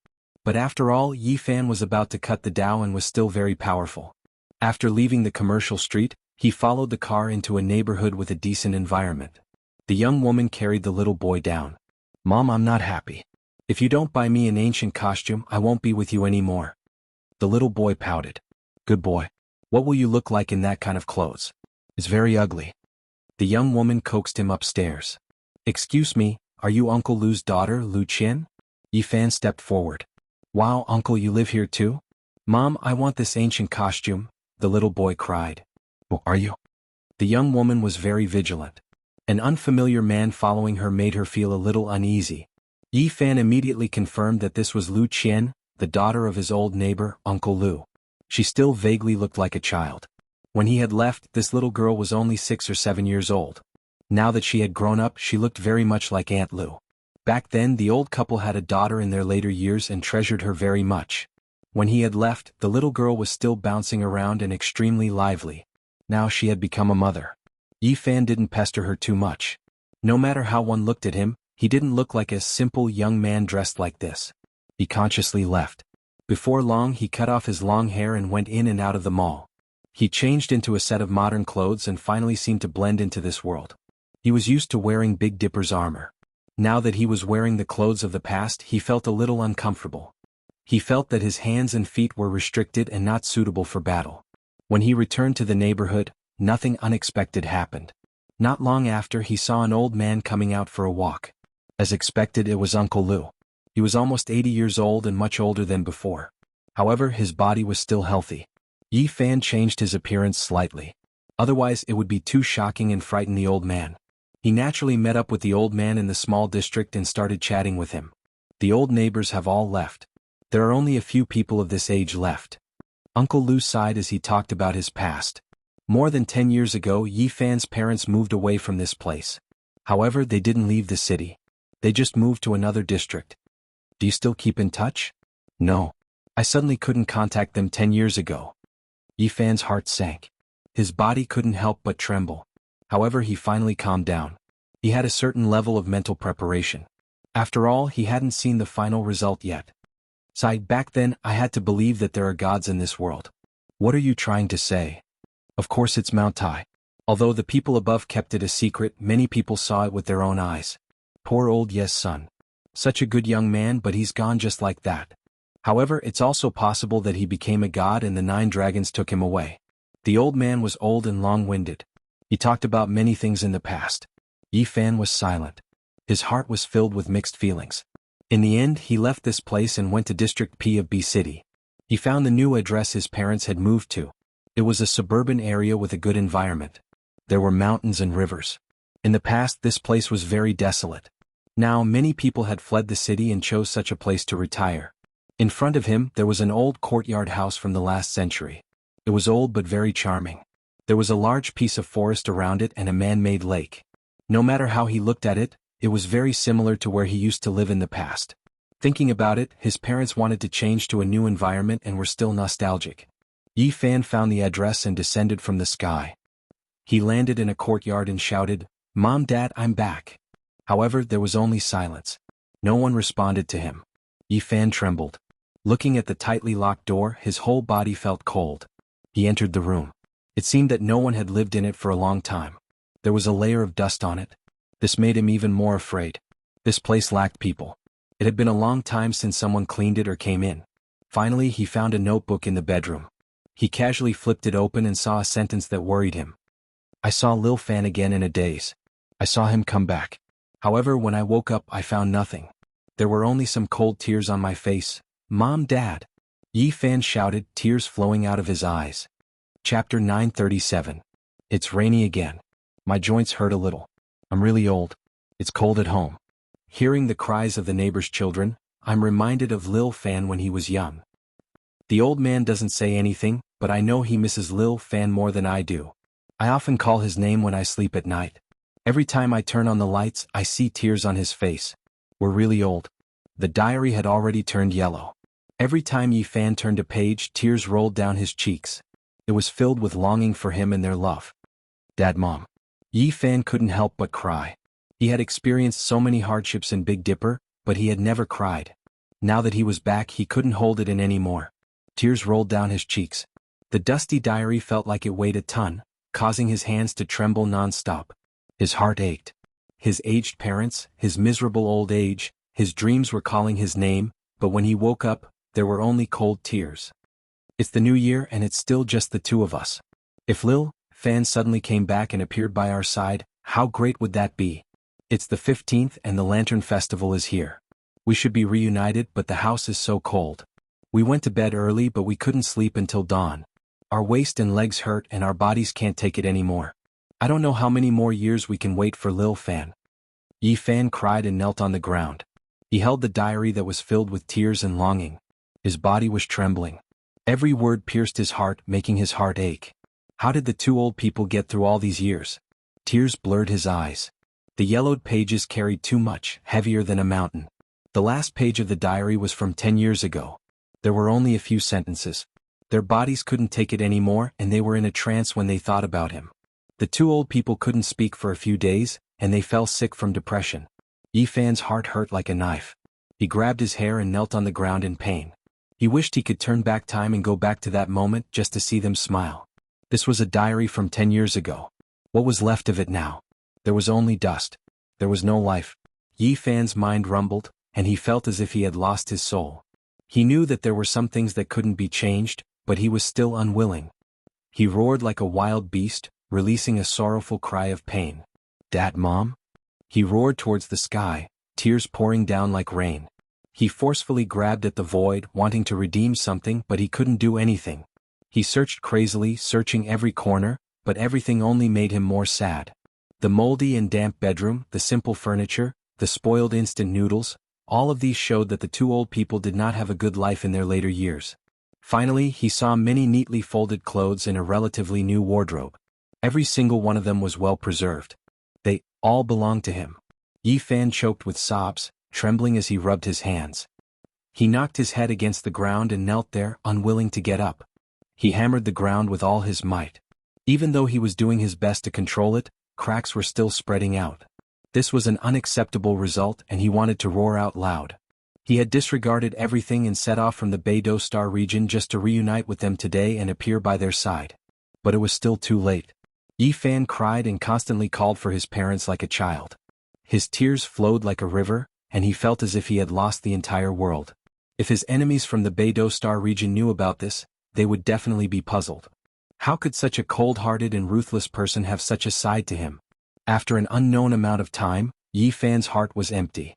S1: But after all, Yifan was about to cut the Tao and was still very powerful. After leaving the commercial street, he followed the car into a neighborhood with a decent environment. The young woman carried the little boy down. Mom, I'm not happy. If you don't buy me an ancient costume, I won't be with you anymore. The little boy pouted. Good boy. What will you look like in that kind of clothes? It's very ugly. The young woman coaxed him upstairs. Excuse me, are you Uncle Lu's daughter, Lu Qian? Yi Fan stepped forward. Wow, uncle, you live here too? Mom, I want this ancient costume, the little boy cried. Oh, are you? The young woman was very vigilant. An unfamiliar man following her made her feel a little uneasy. Yi Fan immediately confirmed that this was Lu Qian, the daughter of his old neighbor, Uncle Lu. She still vaguely looked like a child. When he had left, this little girl was only 6 or 7 years old. Now that she had grown up, she looked very much like Aunt Lu. Back then, the old couple had a daughter in their later years and treasured her very much. When he had left, the little girl was still bouncing around and extremely lively. Now she had become a mother. Yi Fan didn't pester her too much. No matter how one looked at him, he didn't look like a simple young man dressed like this. He consciously left. Before long, he cut off his long hair and went in and out of the mall. He changed into a set of modern clothes and finally seemed to blend into this world. He was used to wearing Big Dipper's armor. Now that he was wearing the clothes of the past, he felt a little uncomfortable. He felt that his hands and feet were restricted and not suitable for battle. When he returned to the neighborhood, nothing unexpected happened. Not long after, he saw an old man coming out for a walk. As expected, it was Uncle Lu. He was almost 80 years old and much older than before. However, his body was still healthy. Yi Fan changed his appearance slightly. Otherwise, it would be too shocking and frighten the old man. He naturally met up with the old man in the small district and started chatting with him. The old neighbors have all left. There are only a few people of this age left. Uncle Lu sighed as he talked about his past. More than 10 years ago, Yi Fan's parents moved away from this place. However, they didn't leave the city. They just moved to another district. Do you still keep in touch? No. I suddenly couldn't contact them 10 years ago. Yi Fan's heart sank. His body couldn't help but tremble. However, he finally calmed down. He had a certain level of mental preparation. After all, he hadn't seen the final result yet. Sighed, back then, I had to believe that there are gods in this world. What are you trying to say? Of course it's Mount Tai. Although the people above kept it a secret, many people saw it with their own eyes. Poor old Yes son. Such a good young man, but he's gone just like that. However, it's also possible that he became a god and the 9 dragons took him away. The old man was old and long-winded. He talked about many things in the past. Yi Fan was silent. His heart was filled with mixed feelings. In the end, he left this place and went to District P of B City. He found the new address his parents had moved to. It was a suburban area with a good environment. There were mountains and rivers. In the past, this place was very desolate. Now, many people had fled the city and chose such a place to retire. In front of him, there was an old courtyard house from the last century. It was old but very charming. There was a large piece of forest around it and a man-made lake. No matter how he looked at it, it was very similar to where he used to live in the past. Thinking about it, his parents wanted to change to a new environment and were still nostalgic. Yi Fan found the address and descended from the sky. He landed in a courtyard and shouted, "Mom, Dad, I'm back." However, there was only silence. No one responded to him. Yi Fan trembled. Looking at the tightly locked door, his whole body felt cold. He entered the room. It seemed that no one had lived in it for a long time. There was a layer of dust on it. This made him even more afraid. This place lacked people. It had been a long time since someone cleaned it or came in. Finally, he found a notebook in the bedroom. He casually flipped it open and saw a sentence that worried him. I saw Lil Fan again in a daze. I saw him come back. However, when I woke up, I found nothing. There were only some cold tears on my face. Mom, Dad. Yi Fan shouted, tears flowing out of his eyes. Chapter 937. It's rainy again. My joints hurt a little. I'm really old. It's cold at home. Hearing the cries of the neighbor's children, I'm reminded of Lil Fan when he was young. The old man doesn't say anything, but I know he misses Lil Fan more than I do. I often call his name when I sleep at night. Every time I turn on the lights, I see tears on his face. We're really old. The diary had already turned yellow. Every time Yi Fan turned a page, tears rolled down his cheeks. It was filled with longing for him and their love. Dad, Mom. Yi Fan couldn't help but cry. He had experienced so many hardships in Big Dipper, but he had never cried. Now that he was back, he couldn't hold it in anymore. Tears rolled down his cheeks. The dusty diary felt like it weighed a ton, causing his hands to tremble non-stop. His heart ached. His aged parents, his miserable old age, His dreams were calling his name, but when he woke up, there were only cold tears. It's the new year and it's still just the two of us. If Lil Fan suddenly came back and appeared by our side, how great would that be? It's the 15th and the Lantern Festival is here. We should be reunited, but the house is so cold. We went to bed early, but we couldn't sleep until dawn. Our waist and legs hurt and our bodies can't take it anymore. I don't know how many more years we can wait for Lil Fan. Yi Fan cried and knelt on the ground. He held the diary that was filled with tears and longing. His body was trembling. Every word pierced his heart, making his heart ache. How did the two old people get through all these years? Tears blurred his eyes. The yellowed pages carried too much, heavier than a mountain. The last page of the diary was from 10 years ago. There were only a few sentences. Their bodies couldn't take it anymore and they were in a trance when they thought about him. The two old people couldn't speak for a few days, and they fell sick from depression. Yi Fan's heart hurt like a knife. He grabbed his hair and knelt on the ground in pain. He wished he could turn back time and go back to that moment just to see them smile. This was a diary from 10 years ago. What was left of it now? There was only dust. There was no life. Yi Fan's mind rumbled, and he felt as if he had lost his soul. He knew that there were some things that couldn't be changed, but he was still unwilling. He roared like a wild beast, releasing a sorrowful cry of pain. "Dad, Mom?" He roared towards the sky, tears pouring down like rain. He forcefully grabbed at the void, wanting to redeem something, but he couldn't do anything. He searched crazily, searching every corner, but everything only made him more sad. The moldy and damp bedroom, the simple furniture, the spoiled instant noodles, all of these showed that the two old people did not have a good life in their later years. Finally, he saw many neatly folded clothes in a relatively new wardrobe. Every single one of them was well preserved. They all belonged to him. Yi Fan choked with sobs, trembling as he rubbed his hands. He knocked his head against the ground and knelt there, unwilling to get up. He hammered the ground with all his might. Even though he was doing his best to control it, cracks were still spreading out. This was an unacceptable result and he wanted to roar out loud. He had disregarded everything and set off from the Beidou Star region just to reunite with them today and appear by their side. But it was still too late. Yi Fan cried and constantly called for his parents like a child. His tears flowed like a river, and he felt as if he had lost the entire world. If his enemies from the Beidou Star region knew about this, they would definitely be puzzled. How could such a cold-hearted and ruthless person have such a side to him? After an unknown amount of time, Yi Fan's heart was empty.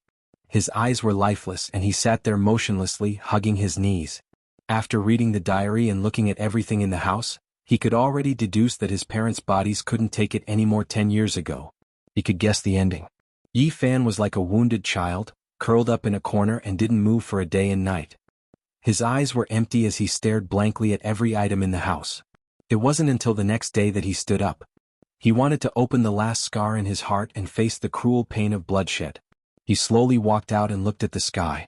S1: His eyes were lifeless and he sat there motionlessly, hugging his knees. After reading the diary and looking at everything in the house, he could already deduce that his parents' bodies couldn't take it anymore 10 years ago. He could guess the ending. Yi Fan was like a wounded child, curled up in a corner and didn't move for a day and night. His eyes were empty as he stared blankly at every item in the house. It wasn't until the next day that he stood up. He wanted to open the last scar in his heart and face the cruel pain of bloodshed. He slowly walked out and looked at the sky.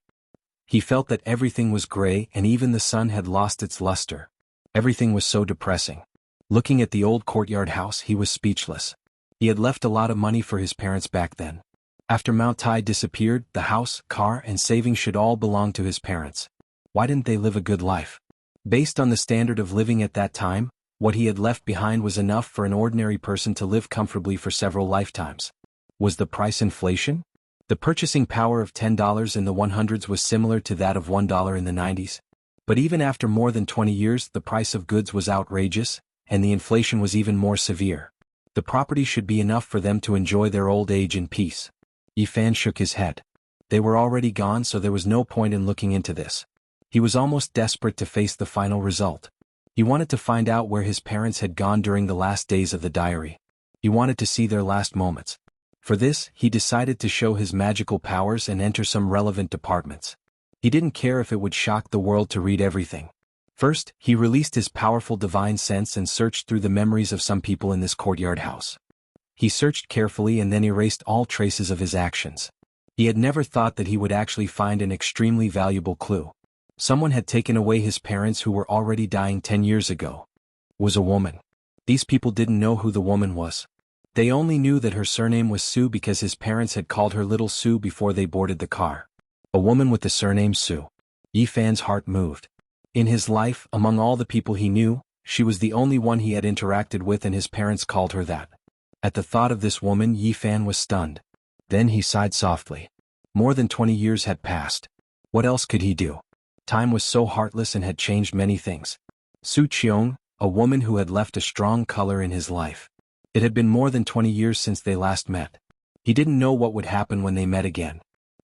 S1: He felt that everything was gray and even the sun had lost its luster. Everything was so depressing. Looking at the old courtyard house, he was speechless. He had left a lot of money for his parents back then. After Mount Tai disappeared, the house, car, and savings should all belong to his parents. Why didn't they live a good life? Based on the standard of living at that time, what he had left behind was enough for an ordinary person to live comfortably for several lifetimes. Was the price inflation? The purchasing power of $10 in the 100s was similar to that of $1 in the 90s. But even after more than 20 years, the price of goods was outrageous, and the inflation was even more severe. The property should be enough for them to enjoy their old age in peace. Yi Fan shook his head. They were already gone, so there was no point in looking into this. He was almost desperate to face the final result. He wanted to find out where his parents had gone during the last days of the diary. He wanted to see their last moments. For this, he decided to show his magical powers and enter some relevant departments. He didn't care if it would shock the world to read everything. First, he released his powerful divine sense and searched through the memories of some people in this courtyard house. He searched carefully and then erased all traces of his actions. He had never thought that he would actually find an extremely valuable clue. Someone had taken away his parents who were already dying 10 years ago. It was a woman. These people didn't know who the woman was. They only knew that her surname was Sue because his parents had called her Little Sue before they boarded the car. A woman with the surname Sue. Yi Fan's heart moved. In his life, among all the people he knew, she was the only one he had interacted with and his parents called her that. At the thought of this woman, Yi Fan was stunned. Then he sighed softly. More than 20 years had passed. What else could he do? Time was so heartless and had changed many things. Su Qiong, a woman who had left a strong color in his life. It had been more than 20 years since they last met. He didn't know what would happen when they met again.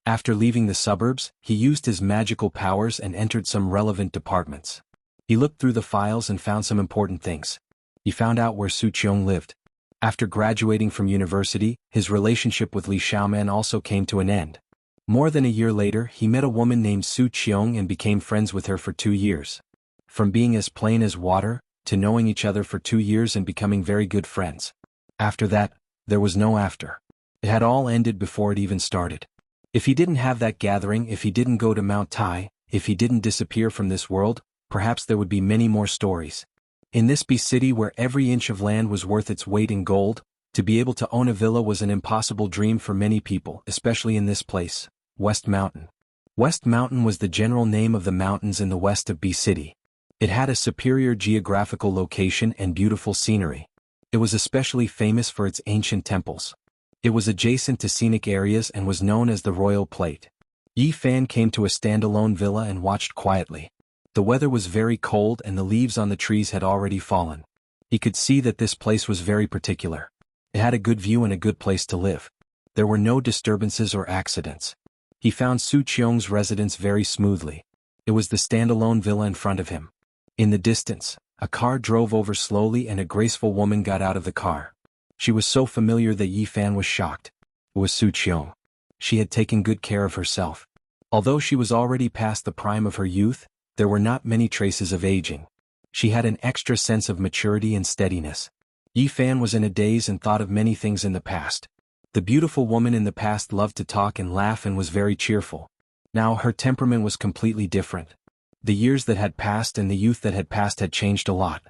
S1: After leaving the suburbs, he used his magical powers and entered some relevant departments. He looked through the files and found some important things. He found out where Su Qiong lived. After graduating from university, his relationship with Li Xiaoman also came to an end. More than a year later, he met a woman named Su Qiong and became friends with her for 2 years. From being as plain as water, to knowing each other for 2 years and becoming very good friends. After that, there was no after. It had all ended before it even started. If he didn't have that gathering, if he didn't go to Mount Tai, if he didn't disappear from this world, perhaps there would be many more stories. In this city where every inch of land was worth its weight in gold, to be able to own a villa was an impossible dream for many people, especially in this place, West Mountain. West Mountain was the general name of the mountains in the west of City. It had a superior geographical location and beautiful scenery. It was especially famous for its ancient temples. It was adjacent to scenic areas and was known as the Royal Plate. Yi Fan came to a standalone villa and watched quietly. The weather was very cold and the leaves on the trees had already fallen. He could see that this place was very particular. It had a good view and a good place to live. There were no disturbances or accidents. He found Su Qiong's residence very smoothly. It was the standalone villa in front of him. In the distance, a car drove over slowly and a graceful woman got out of the car. She was so familiar that Yi Fan was shocked. It was Su Qiong. She had taken good care of herself. Although she was already past the prime of her youth, there were not many traces of aging. She had an extra sense of maturity and steadiness. Yi Fan was in a daze and thought of many things in the past. The beautiful woman in the past loved to talk and laugh and was very cheerful. Now her temperament was completely different. The years that had passed and the youth that had passed had changed a lot.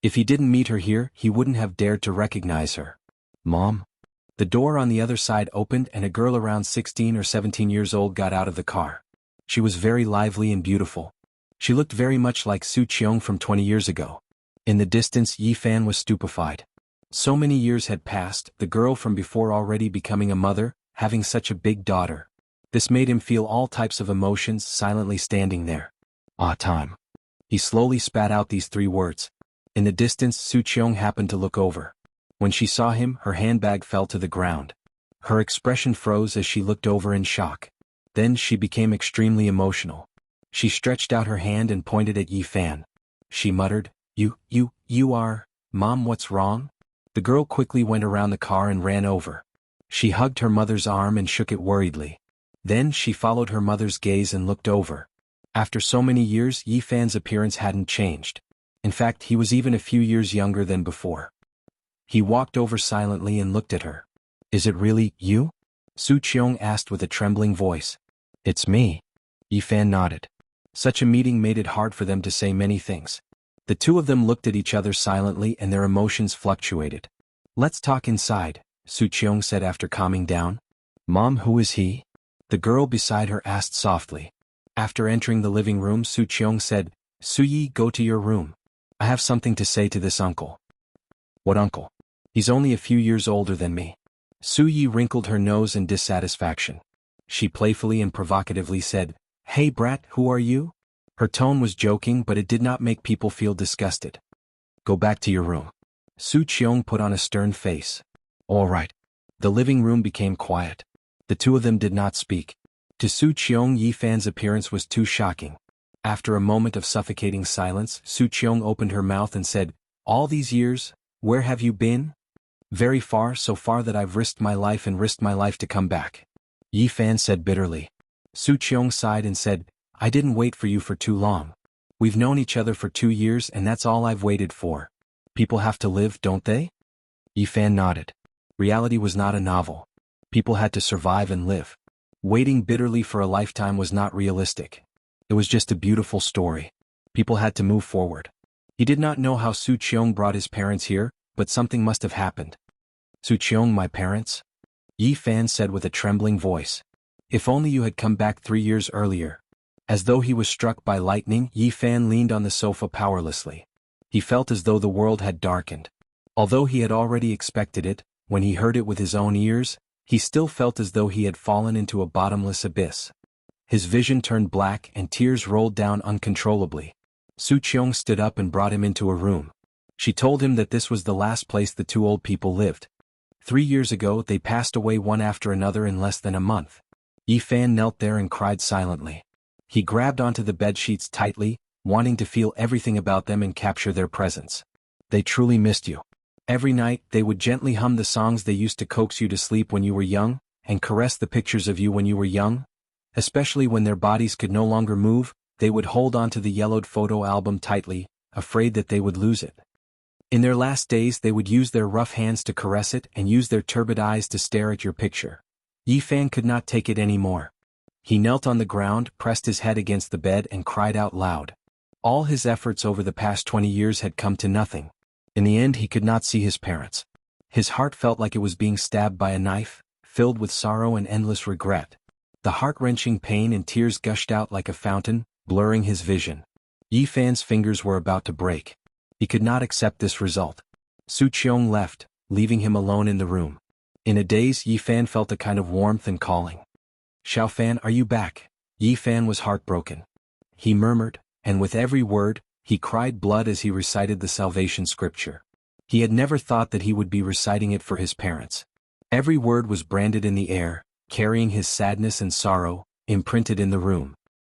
S1: If he didn't meet her here, he wouldn't have dared to recognize her. Mom? The door on the other side opened and a girl around 16 or 17 years old got out of the car. She was very lively and beautiful. She looked very much like Su Qiong from 20 years ago. In the distance, Yi Fan was stupefied. So many years had passed, the girl from before already becoming a mother, having such a big daughter. This made him feel all types of emotions silently standing there. Time. He slowly spat out these 3 words. In the distance, Su Qiong happened to look over. When she saw him, her handbag fell to the ground. Her expression froze as she looked over in shock. Then she became extremely emotional. She stretched out her hand and pointed at Yi Fan. She muttered, You are, Mom, what's wrong? The girl quickly went around the car and ran over. She hugged her mother's arm and shook it worriedly. Then she followed her mother's gaze and looked over. After so many years, Yi Fan's appearance hadn't changed. In fact, he was even a few years younger than before. He walked over silently and looked at her. Is it really you? Su Qiong asked with a trembling voice. It's me. Yi Fan nodded. Such a meeting made it hard for them to say many things. The 2 of them looked at each other silently and their emotions fluctuated. Let's talk inside, Su Qiong said after calming down. Mom, who is he? The girl beside her asked softly. After entering the living room, Su Qiong said, Su Yi, go to your room. I have something to say to this uncle. What uncle? He's only a few years older than me. Su Yi wrinkled her nose in dissatisfaction. She playfully and provocatively said, Hey brat, who are you? Her tone was joking, but it did not make people feel disgusted. Go back to your room. Su Qiong put on a stern face. All right. The living room became quiet. The 2 of them did not speak. To Su Qiong, Yi Fan's appearance was too shocking. After a moment of suffocating silence, Su Qiong opened her mouth and said, All these years, where have you been? Very far, so far that I've risked my life and risked my life to come back. Yi Fan said bitterly. Su Qiong sighed and said, I didn't wait for you for too long. We've known each other for 2 years and that's all I've waited for. People have to live, don't they? Yi Fan nodded. Reality was not a novel. People had to survive and live. Waiting bitterly for a lifetime was not realistic. It was just a beautiful story. People had to move forward. He did not know how Su Qiong brought his parents here, but something must have happened. Su Qiong, my parents? Yi Fan said with a trembling voice. If only you had come back 3 years earlier. As though he was struck by lightning, Yi Fan leaned on the sofa powerlessly. He felt as though the world had darkened. Although he had already expected it, when he heard it with his own ears, He still felt as though he had fallen into a bottomless abyss. His vision turned black and tears rolled down uncontrollably. Su Qiong stood up and brought him into a room. She told him that this was the last place the two old people lived. 3 years ago they passed away one after another in less than a month. Yi Fan knelt there and cried silently. He grabbed onto the bedsheets tightly, wanting to feel everything about them and capture their presence. They truly missed you. Every night they would gently hum the songs they used to coax you to sleep when you were young, and caress the pictures of you when you were young. Especially when their bodies could no longer move, they would hold onto the yellowed photo album tightly, afraid that they would lose it. In their last days they would use their rough hands to caress it and use their turbid eyes to stare at your picture. Yi Fan could not take it anymore. He knelt on the ground, pressed his head against the bed and cried out loud. All his efforts over the past 20 years had come to nothing. In the end he could not see his parents. His heart felt like it was being stabbed by a knife, filled with sorrow and endless regret. The heart-wrenching pain and tears gushed out like a fountain, blurring his vision. Yi Fan's fingers were about to break. He could not accept this result. Su Qiong left, leaving him alone in the room. In a daze Yi Fan felt a kind of warmth and calling. "Xiao Fan, are you back?" Yi Fan was heartbroken. He murmured, and with every word, he cried blood as he recited the salvation scripture. He had never thought that he would be reciting it for his parents. Every word was branded in the air, carrying his sadness and sorrow, imprinted in the room.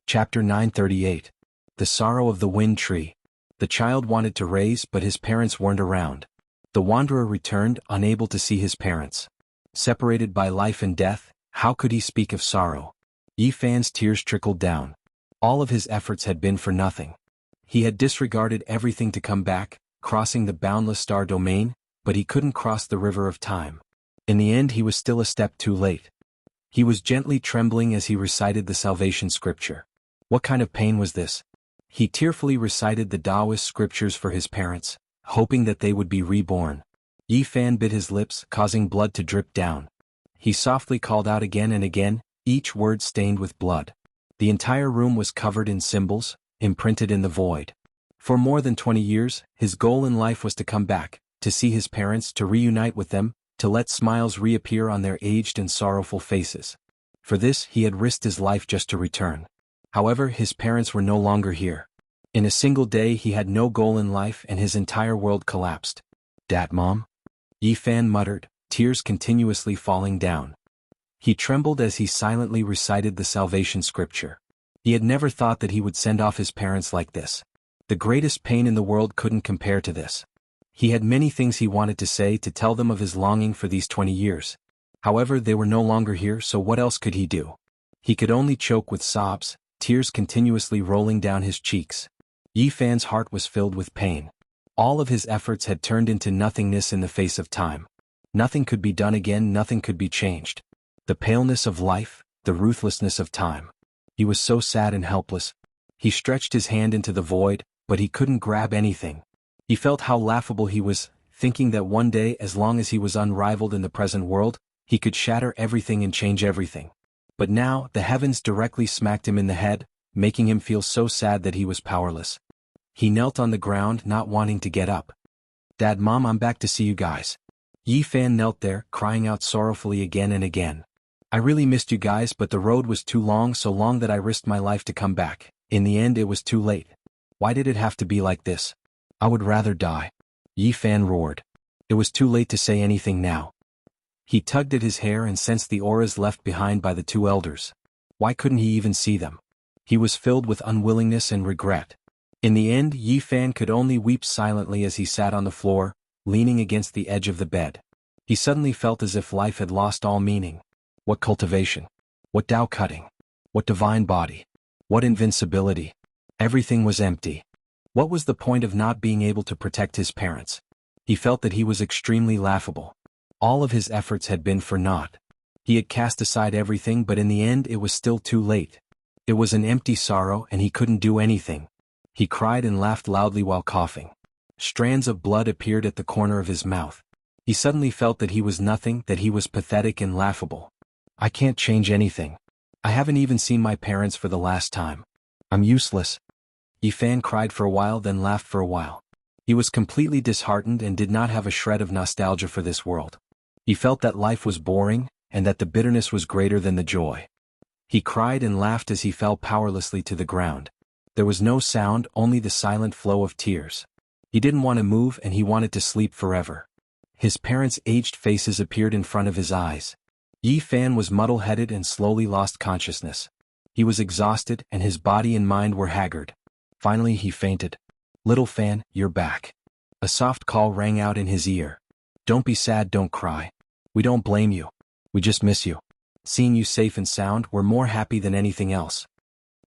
S1: Chapter 938. The Sorrow of the Wind Tree. The child wanted to raise but his parents weren't around. The wanderer returned, unable to see his parents. Separated by life and death, how could he speak of sorrow? Yi Fan's tears trickled down. All of his efforts had been for nothing. He had disregarded everything to come back, crossing the boundless star domain, but he couldn't cross the river of time. In the end he was still a step too late. He was gently trembling as he recited the salvation scripture. What kind of pain was this? He tearfully recited the Taoist scriptures for his parents, hoping that they would be reborn. Yi Fan bit his lips, causing blood to drip down. He softly called out again and again, each word stained with blood. The entire room was covered in symbols, imprinted in the void. For more than 20 years, his goal in life was to come back, to see his parents, to reunite with them, to let smiles reappear on their aged and sorrowful faces. For this he had risked his life just to return. However, his parents were no longer here. In a single day he had no goal in life and his entire world collapsed. "Dad, Mom?" Yi Fan muttered, tears continuously falling down. He trembled as he silently recited the salvation scripture. He had never thought that he would send off his parents like this. The greatest pain in the world couldn't compare to this. He had many things he wanted to say, to tell them of his longing for these 20 years. However, they were no longer here, so what else could he do? He could only choke with sobs, tears continuously rolling down his cheeks. Yi Fan's heart was filled with pain. All of his efforts had turned into nothingness in the face of time. Nothing could be done again, nothing could be changed. The paleness of life, the ruthlessness of time. He was so sad and helpless. He stretched his hand into the void, but he couldn't grab anything. He felt how laughable he was, thinking that one day, as long as he was unrivaled in the present world, he could shatter everything and change everything. But now, the heavens directly smacked him in the head, making him feel so sad that he was powerless. He knelt on the ground, not wanting to get up. "Dad, Mom, I'm back to see you guys." Yi Fan knelt there, crying out sorrowfully again and again. "I really missed you guys, but the road was too long, so long that I risked my life to come back. In the end it was too late. Why did it have to be like this? I would rather die." Yi Fan roared. It was too late to say anything now. He tugged at his hair and sensed the auras left behind by the two elders. Why couldn't he even see them? He was filled with unwillingness and regret. In the end, Yi Fan could only weep silently as he sat on the floor, leaning against the edge of the bed. He suddenly felt as if life had lost all meaning. What cultivation? What Tao cutting? What divine body? What invincibility? Everything was empty. What was the point of not being able to protect his parents? He felt that he was extremely laughable. All of his efforts had been for naught. He had cast aside everything, but in the end it was still too late. It was an empty sorrow and he couldn't do anything. He cried and laughed loudly while coughing. Strands of blood appeared at the corner of his mouth. He suddenly felt that he was nothing, that he was pathetic and laughable. "I can't change anything. I haven't even seen my parents for the last time. I'm useless." Yi Fan cried for a while, then laughed for a while. He was completely disheartened and did not have a shred of nostalgia for this world. He felt that life was boring, and that the bitterness was greater than the joy. He cried and laughed as he fell powerlessly to the ground. There was no sound, only the silent flow of tears. He didn't want to move and he wanted to sleep forever. His parents' aged faces appeared in front of his eyes. Yi Fan was muddle-headed and slowly lost consciousness. He was exhausted and his body and mind were haggard. Finally he fainted. "Little Fan, you're back." A soft call rang out in his ear. "Don't be sad, don't cry. We don't blame you. We just miss you. Seeing you safe and sound, we're more happy than anything else."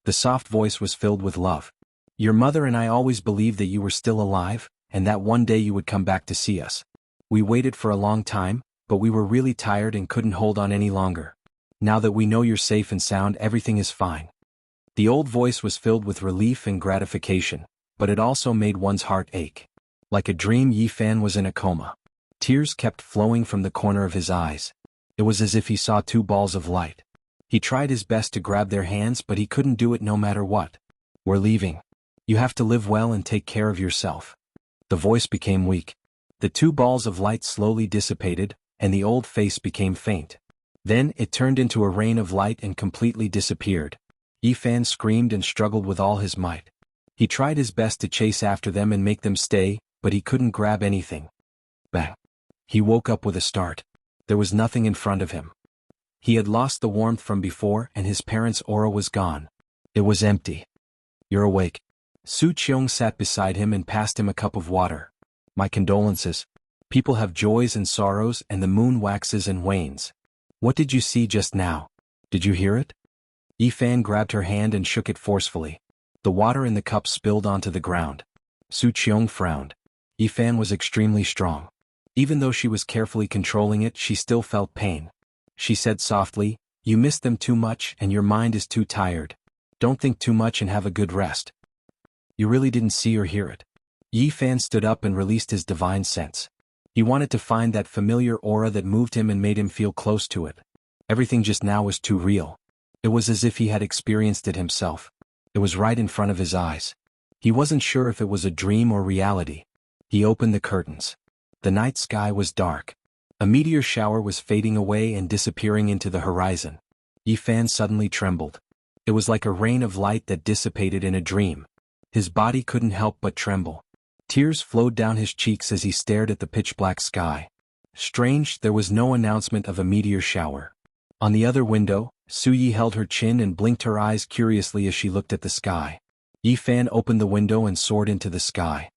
S1: The soft voice was filled with love. "Your mother and I always believed that you were still alive, and that one day you would come back to see us. We waited for a long time, but we were really tired and couldn't hold on any longer. Now that we know you're safe and sound, everything is fine." The old voice was filled with relief and gratification, but it also made one's heart ache. Like a dream, Yi Fan was in a coma. Tears kept flowing from the corner of his eyes. It was as if he saw two balls of light. He tried his best to grab their hands, but he couldn't do it no matter what. "We're leaving. You have to live well and take care of yourself." The voice became weak. The two balls of light slowly dissipated, and the old face became faint. Then it turned into a rain of light and completely disappeared. Yi Fan screamed and struggled with all his might. He tried his best to chase after them and make them stay, but he couldn't grab anything. Bang! He woke up with a start. There was nothing in front of him. He had lost the warmth from before and his parents' aura was gone. It was empty. "You're awake." Su Qiong sat beside him and passed him a cup of water. "My condolences. People have joys and sorrows and the moon waxes and wanes. What did you see just now? Did you hear it?" Yi Fan grabbed her hand and shook it forcefully. The water in the cup spilled onto the ground. Su Qiong frowned. Yi Fan was extremely strong. Even though she was carefully controlling it, she still felt pain. She said softly, "You miss them too much and your mind is too tired. Don't think too much and have a good rest." "You really didn't see or hear it." Yi Fan stood up and released his divine sense. He wanted to find that familiar aura that moved him and made him feel close to it. Everything just now was too real. It was as if he had experienced it himself. It was right in front of his eyes. He wasn't sure if it was a dream or reality. He opened the curtains. The night sky was dark. A meteor shower was fading away and disappearing into the horizon. Yi Fan suddenly trembled. It was like a rain of light that dissipated in a dream. His body couldn't help but tremble. Tears flowed down his cheeks as he stared at the pitch-black sky. Strange, there was no announcement of a meteor shower. On the other window, Su Yi held her chin and blinked her eyes curiously as she looked at the sky. Yi Fan opened the window and soared into the sky.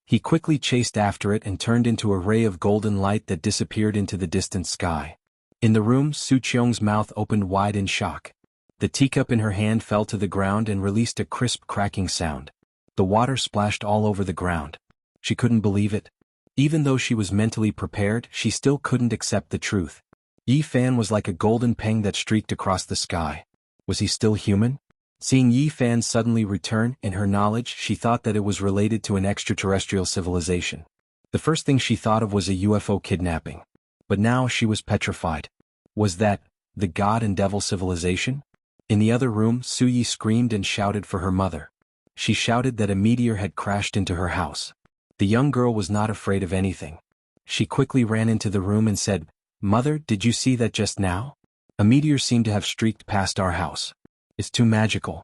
S1: He quickly chased after it and turned into a ray of golden light that disappeared into the distant sky. In the room, Su Qiong's mouth opened wide in shock. The teacup in her hand fell to the ground and released a crisp cracking sound. The water splashed all over the ground. She couldn't believe it. Even though she was mentally prepared, she still couldn't accept the truth. Yi Fan was like a golden peng that streaked across the sky. Was he still human? Seeing Yi Fan suddenly return, in her knowledge, she thought that it was related to an extraterrestrial civilization. The first thing she thought of was a UFO kidnapping. But now she was petrified. Was that the god and devil civilization? In the other room, Su Yi screamed and shouted for her mother. She shouted that a meteor had crashed into her house. The young girl was not afraid of anything. She quickly ran into the room and said, "Mother, did you see that just now? A meteor seemed to have streaked past our house. It's too magical."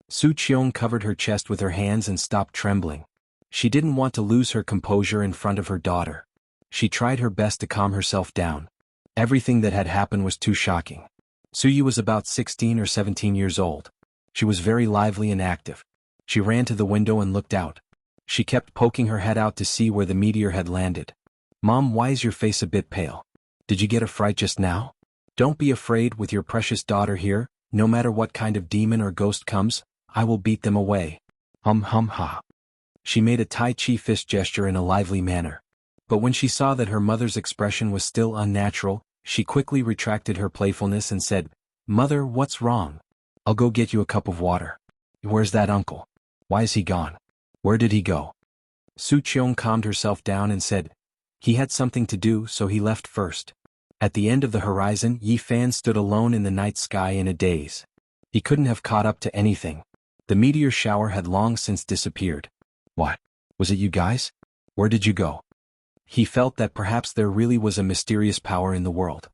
S1: Su Qiong covered her chest with her hands and stopped trembling. She didn't want to lose her composure in front of her daughter. She tried her best to calm herself down. Everything that had happened was too shocking. Su Yi was about 16 or 17 years old. She was very lively and active. She ran to the window and looked out. She kept poking her head out to see where the meteor had landed. "Mom, why is your face a bit pale? Did you get a fright just now?" "Don't be afraid, with your precious daughter here. No matter what kind of demon or ghost comes, I will beat them away. Ha." She made a Tai Chi fist gesture in a lively manner. But when she saw that her mother's expression was still unnatural, she quickly retracted her playfulness and said, "Mother, what's wrong? I'll go get you a cup of water." "Where's that uncle? Why is he gone? Where did he go?" Su Qiong calmed herself down and said, "He had something to do, so he left first." At the end of the horizon, Yi Fan stood alone in the night sky in a daze. He couldn't have caught up to anything. The meteor shower had long since disappeared. What? Was it you guys? Where did you go? He felt that perhaps there really was a mysterious power in the world.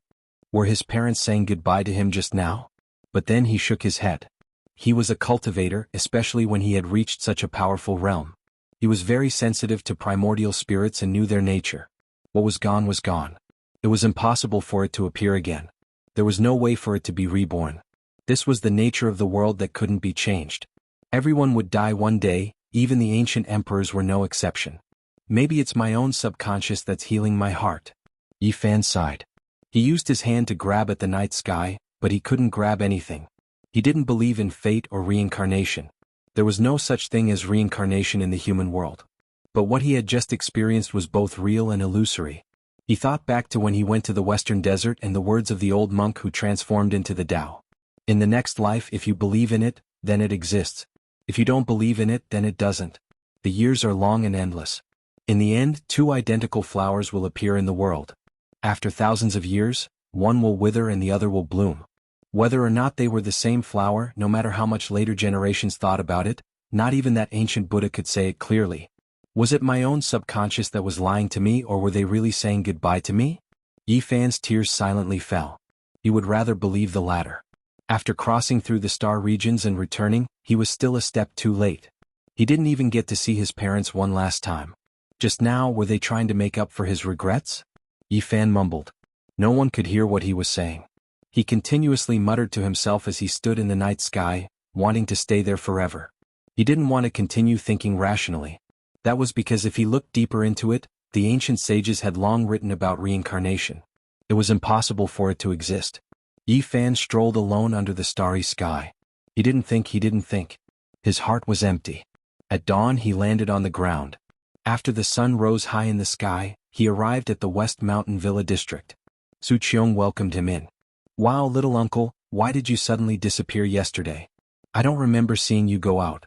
S1: Were his parents saying goodbye to him just now? But then he shook his head. He was a cultivator, especially when he had reached such a powerful realm. He was very sensitive to primordial spirits and knew their nature. What was gone was gone. It was impossible for it to appear again. There was no way for it to be reborn. This was the nature of the world that couldn't be changed. Everyone would die one day, even the ancient emperors were no exception. Maybe it's my own subconscious that's healing my heart. Yi Fan sighed. He used his hand to grab at the night sky, but he couldn't grab anything. He didn't believe in fate or reincarnation. There was no such thing as reincarnation in the human world. But what he had just experienced was both real and illusory. He thought back to when he went to the western desert and the words of the old monk who transformed into the Tao. In the next life, if you believe in it, then it exists. If you don't believe in it, then it doesn't. The years are long and endless. In the end, two identical flowers will appear in the world. After thousands of years, one will wither and the other will bloom. Whether or not they were the same flower, no matter how much later generations thought about it, not even that ancient Buddha could say it clearly. Was it my own subconscious that was lying to me, or were they really saying goodbye to me? Yi Fan's tears silently fell. He would rather believe the latter. After crossing through the star regions and returning, he was still a step too late. He didn't even get to see his parents one last time. Just now, were they trying to make up for his regrets? Yi Fan mumbled. No one could hear what he was saying. He continuously muttered to himself as he stood in the night sky, wanting to stay there forever. He didn't want to continue thinking rationally. That was because if he looked deeper into it, the ancient sages had long written about reincarnation. It was impossible for it to exist. Yi Fan strolled alone under the starry sky. He didn't think. His heart was empty. At dawn he landed on the ground. After the sun rose high in the sky, he arrived at the West Mountain Villa district. Su Qiong welcomed him in. Wow, little uncle, why did you suddenly disappear yesterday? I don't remember seeing you go out.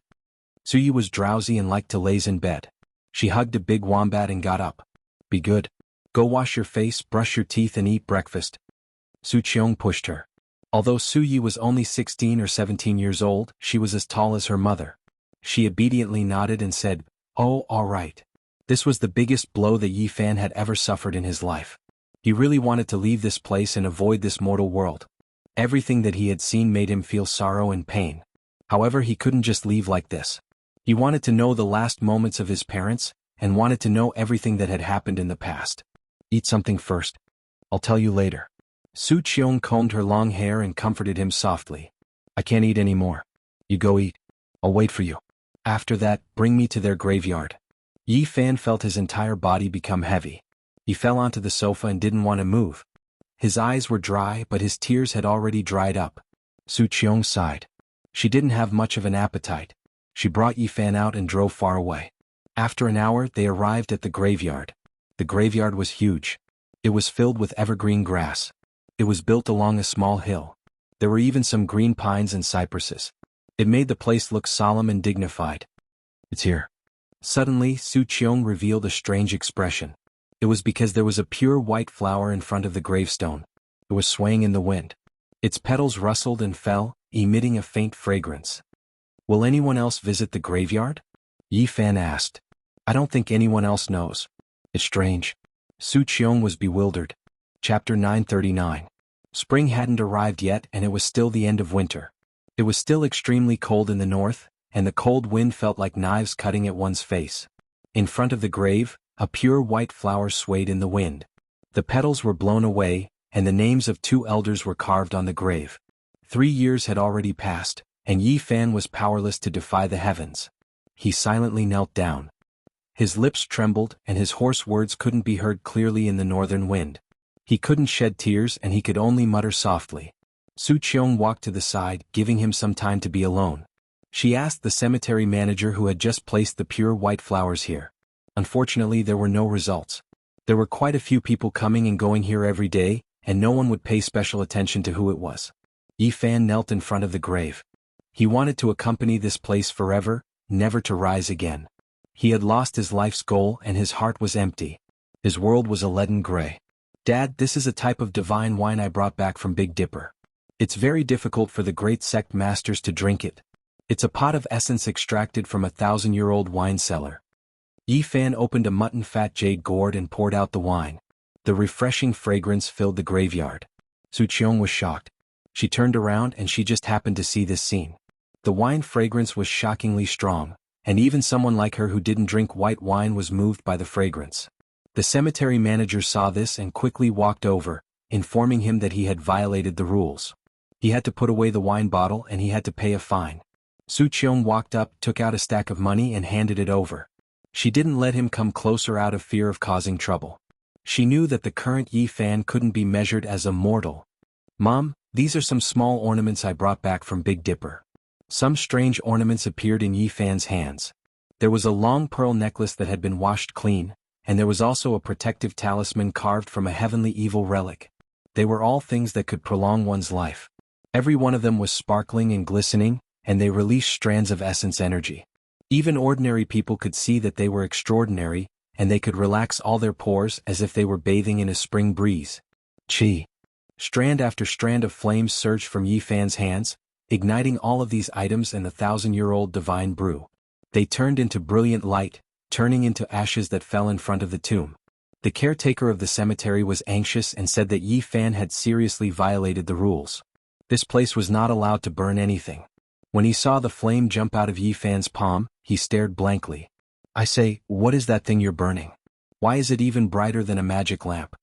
S1: Suyi was drowsy and liked to laze in bed. She hugged a big wombat and got up. Be good. Go wash your face, brush your teeth and eat breakfast. Su Qiong pushed her. Although Suyi was only 16 or 17 years old, she was as tall as her mother. She obediently nodded and said, "Oh, all right." This was the biggest blow that Yi Fan had ever suffered in his life. He really wanted to leave this place and avoid this mortal world. Everything that he had seen made him feel sorrow and pain. However, he couldn't just leave like this. He wanted to know the last moments of his parents, and wanted to know everything that had happened in the past. Eat something first. I'll tell you later. Su Qiong combed her long hair and comforted him softly. I can't eat anymore. You go eat. I'll wait for you. After that, bring me to their graveyard. Yi Fan felt his entire body become heavy. He fell onto the sofa and didn't want to move. His eyes were dry, but his tears had already dried up. Su Qiong sighed. She didn't have much of an appetite. She brought Yi Fan out and drove far away. After an hour, they arrived at the graveyard. The graveyard was huge. It was filled with evergreen grass. It was built along a small hill. There were even some green pines and cypresses. It made the place look solemn and dignified. It's here. Suddenly, Su Qiong revealed a strange expression. It was because there was a pure white flower in front of the gravestone. It was swaying in the wind. Its petals rustled and fell, emitting a faint fragrance. Will anyone else visit the graveyard? Yi Fan asked. I don't think anyone else knows. It's strange. Su Qiong was bewildered. Chapter 939. Spring hadn't arrived yet and it was still the end of winter. It was still extremely cold in the north, and the cold wind felt like knives cutting at one's face. In front of the grave, a pure white flower swayed in the wind. The petals were blown away, and the names of two elders were carved on the grave. 3 years had already passed, and Yi Fan was powerless to defy the heavens. He silently knelt down. His lips trembled and his hoarse words couldn't be heard clearly in the northern wind. He couldn't shed tears and he could only mutter softly. Su Qiong walked to the side, giving him some time to be alone. She asked the cemetery manager who had just placed the pure white flowers here. Unfortunately, there were no results. There were quite a few people coming and going here every day, and no one would pay special attention to who it was. Yi Fan knelt in front of the grave. He wanted to accompany this place forever, never to rise again. He had lost his life's goal and his heart was empty. His world was a leaden gray. Dad, this is a type of divine wine I brought back from Big Dipper. It's very difficult for the great sect masters to drink it. It's a pot of essence extracted from a 1,000-year-old wine cellar. Yi Fan opened a mutton-fat jade gourd and poured out the wine. The refreshing fragrance filled the graveyard. Su Qiong was shocked. She turned around and she just happened to see this scene. The wine fragrance was shockingly strong, and even someone like her who didn't drink white wine was moved by the fragrance. The cemetery manager saw this and quickly walked over, informing him that he had violated the rules. He had to put away the wine bottle and he had to pay a fine. Su Qiong walked up, took out a stack of money and handed it over. She didn't let him come closer out of fear of causing trouble. She knew that the current Yi Fan couldn't be measured as a mortal. "Mom, these are some small ornaments I brought back from Big Dipper." Some strange ornaments appeared in Yi Fan's hands. There was a long pearl necklace that had been washed clean, and there was also a protective talisman carved from a heavenly evil relic. They were all things that could prolong one's life. Every one of them was sparkling and glistening, and they released strands of essence energy. Even ordinary people could see that they were extraordinary, and they could relax all their pores as if they were bathing in a spring breeze. Qi. Strand after strand of flames surged from Yi Fan's hands, igniting all of these items and the 1,000-year-old divine brew. They turned into brilliant light, turning into ashes that fell in front of the tomb. The caretaker of the cemetery was anxious and said that Yi Fan had seriously violated the rules. This place was not allowed to burn anything. When he saw the flame jump out of Yi Fan's palm, he stared blankly. "I say, what is that thing you're burning? Why is it even brighter than a magic lamp?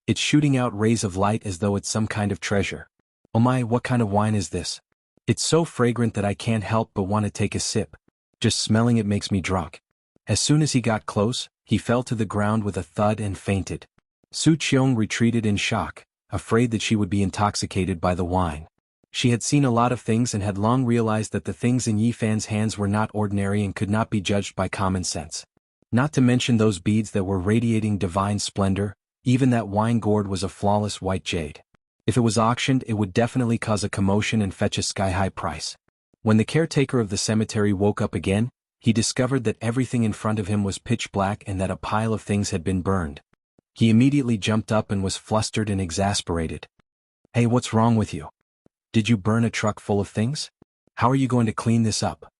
S1: It's shooting out rays of light as though it's some kind of treasure. Oh my, what kind of wine is this? It's so fragrant that I can't help but want to take a sip. Just smelling it makes me drunk." As soon as he got close, he fell to the ground with a thud and fainted. Su Qiong retreated in shock, afraid that she would be intoxicated by the wine. She had seen a lot of things and had long realized that the things in Yi Fan's hands were not ordinary and could not be judged by common sense. Not to mention those beads that were radiating divine splendor, even that wine gourd was a flawless white jade. If it was auctioned, it would definitely cause a commotion and fetch a sky-high price. When the caretaker of the cemetery woke up again, he discovered that everything in front of him was pitch black and that a pile of things had been burned. He immediately jumped up and was flustered and exasperated. "Hey, what's wrong with you? Did you burn a truck full of things? How are you going to clean this up?"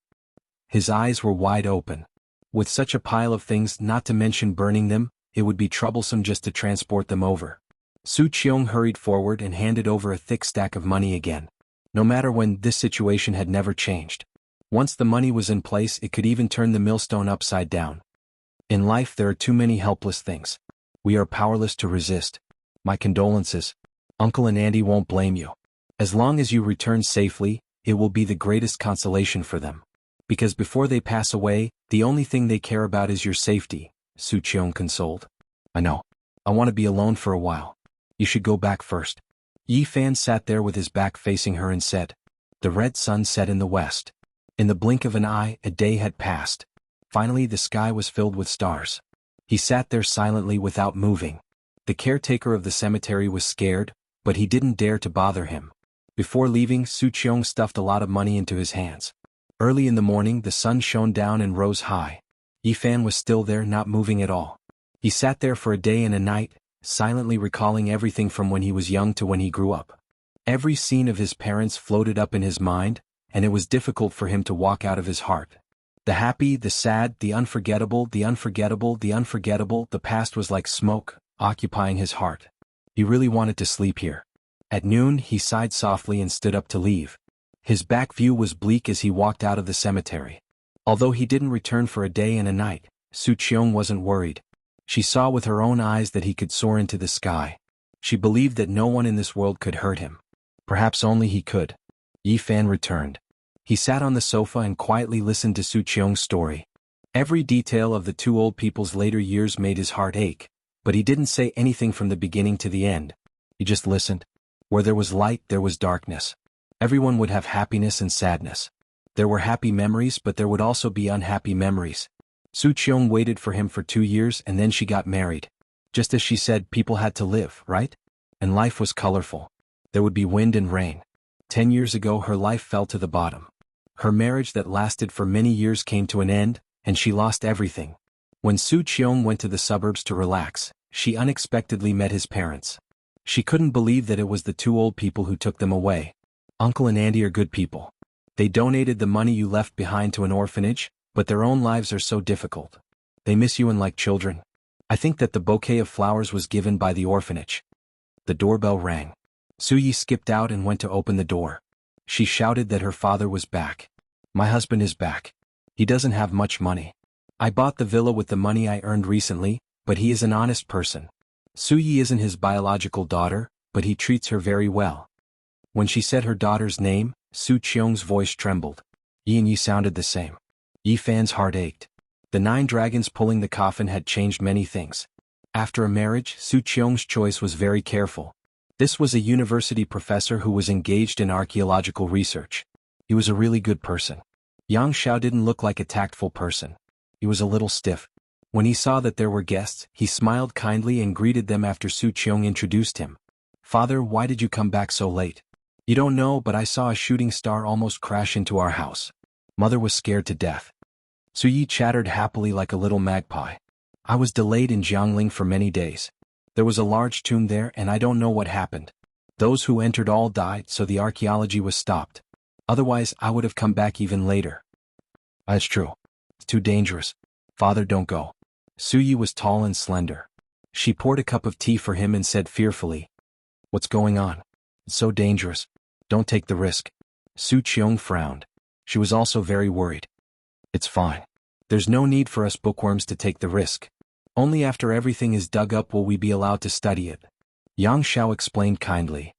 S1: His eyes were wide open. With such a pile of things, not to mention burning them, it would be troublesome just to transport them over. Su Qiong hurried forward and handed over a thick stack of money again. No matter when, this situation had never changed. Once the money was in place, it could even turn the millstone upside down. In life there are too many helpless things. We are powerless to resist. My condolences. Uncle and Auntie won't blame you. As long as you return safely, it will be the greatest consolation for them. Because before they pass away, the only thing they care about is your safety, Su Qiong consoled. "I know. I want to be alone for a while. You should go back first." Yi Fan sat there with his back facing her and said. The red sun set in the west. In the blink of an eye, a day had passed. Finally the sky was filled with stars. He sat there silently without moving. The caretaker of the cemetery was scared, but he didn't dare to bother him. Before leaving, Su Qiong stuffed a lot of money into his hands. Early in the morning the sun shone down and rose high. Yi Fan was still there, not moving at all. He sat there for a day and a night, silently recalling everything from when he was young to when he grew up. Every scene of his parents floated up in his mind, and it was difficult for him to walk out of his heart. The happy, the sad, the unforgettable, the unforgettable, the unforgettable, the past was like smoke, occupying his heart. He really wanted to sleep here. At noon he sighed softly and stood up to leave. His back view was bleak as he walked out of the cemetery. Although he didn't return for a day and a night, Su Qiong wasn't worried. She saw with her own eyes that he could soar into the sky. She believed that no one in this world could hurt him. Perhaps only he could. Yi Fan returned. He sat on the sofa and quietly listened to Su Qiong's story. Every detail of the two old people's later years made his heart ache, but he didn't say anything from the beginning to the end. He just listened. Where there was light, there was darkness. Everyone would have happiness and sadness. There were happy memories, but there would also be unhappy memories. Su Qiong waited for him for 2 years and then she got married. Just as she said, people had to live, right? And life was colorful. There would be wind and rain. 10 years ago her life fell to the bottom. Her marriage that lasted for many years came to an end, and she lost everything. When Su Qiong went to the suburbs to relax, she unexpectedly met his parents. She couldn't believe that it was the two old people who took them away. "Uncle and Auntie are good people. They donated the money you left behind to an orphanage, but their own lives are so difficult. They miss you and like children. I think that the bouquet of flowers was given by the orphanage." The doorbell rang. Su Yi skipped out and went to open the door. She shouted that her father was back. My husband is back. He doesn't have much money. I bought the villa with the money I earned recently, but he is an honest person. Su Yi isn't his biological daughter, but he treats her very well. When she said her daughter's name, Su Qiong's voice trembled. Yi and Yi sounded the same. Yi Fan's heart ached. The 9 dragons pulling the coffin had changed many things. After a marriage, Su Qiong's choice was very careful. This was a university professor who was engaged in archaeological research. He was a really good person. Xianxia didn't look like a tactful person. He was a little stiff. When he saw that there were guests, he smiled kindly and greeted them after Su Qiong introduced him. Father, why did you come back so late? You don't know, but I saw a shooting star almost crash into our house. Mother was scared to death. Su Yi chattered happily like a little magpie. I was delayed in Jiangling for many days. There was a large tomb there and I don't know what happened. Those who entered all died, so the archaeology was stopped. Otherwise, I would have come back even later. That's true. It's too dangerous. Father, don't go. Su Yi was tall and slender. She poured a cup of tea for him and said fearfully, What's going on? It's so dangerous. Don't take the risk. Su Qiong frowned. She was also very worried. It's fine. There's no need for us bookworms to take the risk. Only after everything is dug up will we be allowed to study it. Xianxia explained kindly.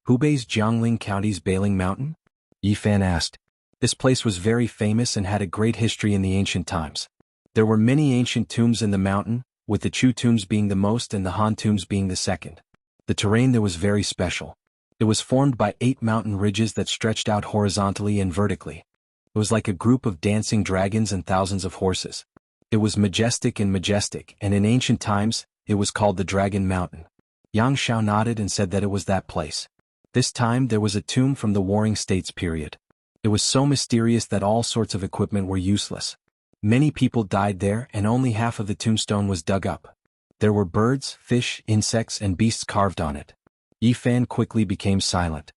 S1: Hubei's Jiangling County's Bailing Mountain? Yi Fan asked. This place was very famous and had a great history in the ancient times. There were many ancient tombs in the mountain, with the Chu tombs being the most and the Han tombs being the second. The terrain there was very special. It was formed by 8 mountain ridges that stretched out horizontally and vertically. It was like a group of dancing dragons and thousands of horses. It was majestic, and in ancient times, it was called the Dragon Mountain. Xianxia nodded and said that it was that place. This time there was a tomb from the Warring States period. It was so mysterious that all sorts of equipment were useless. Many people died there and only half of the tombstone was dug up. There were birds, fish, insects and beasts carved on it. Yi Fan quickly became silent.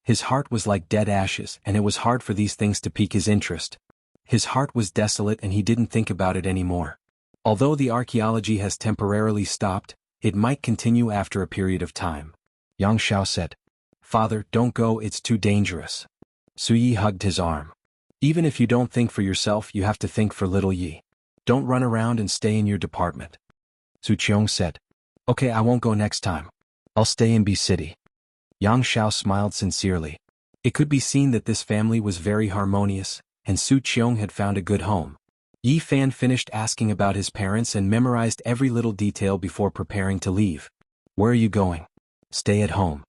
S1: His heart was like dead ashes and it was hard for these things to pique his interest. His heart was desolate and he didn't think about it anymore. Although the archaeology has temporarily stopped, it might continue after a period of time. Xianxia said, Father, don't go, it's too dangerous. Su Yi hugged his arm. Even if you don't think for yourself, you have to think for little Yi. Don't run around and stay in your department. Su Qiong said, Okay, I won't go next time. I'll stay in B City. Xianxia smiled sincerely. It could be seen that this family was very harmonious, and Su Qiong had found a good home. Yi Fan finished asking about his parents and memorized every little detail before preparing to leave. Where are you going? Stay at home.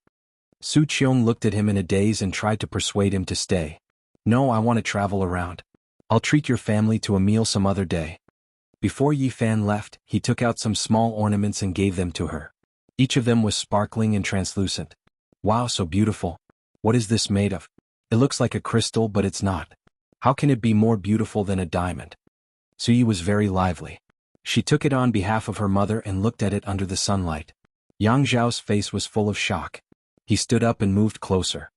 S1: Su Qiong looked at him in a daze and tried to persuade him to stay. No, I want to travel around. I'll treat your family to a meal some other day. Before Yi Fan left, he took out some small ornaments and gave them to her. Each of them was sparkling and translucent. Wow, so beautiful. What is this made of? It looks like a crystal, but it's not. How can it be more beautiful than a diamond? Su Yi was very lively. She took it on behalf of her mother and looked at it under the sunlight. Yang Zhao's face was full of shock. He stood up and moved closer.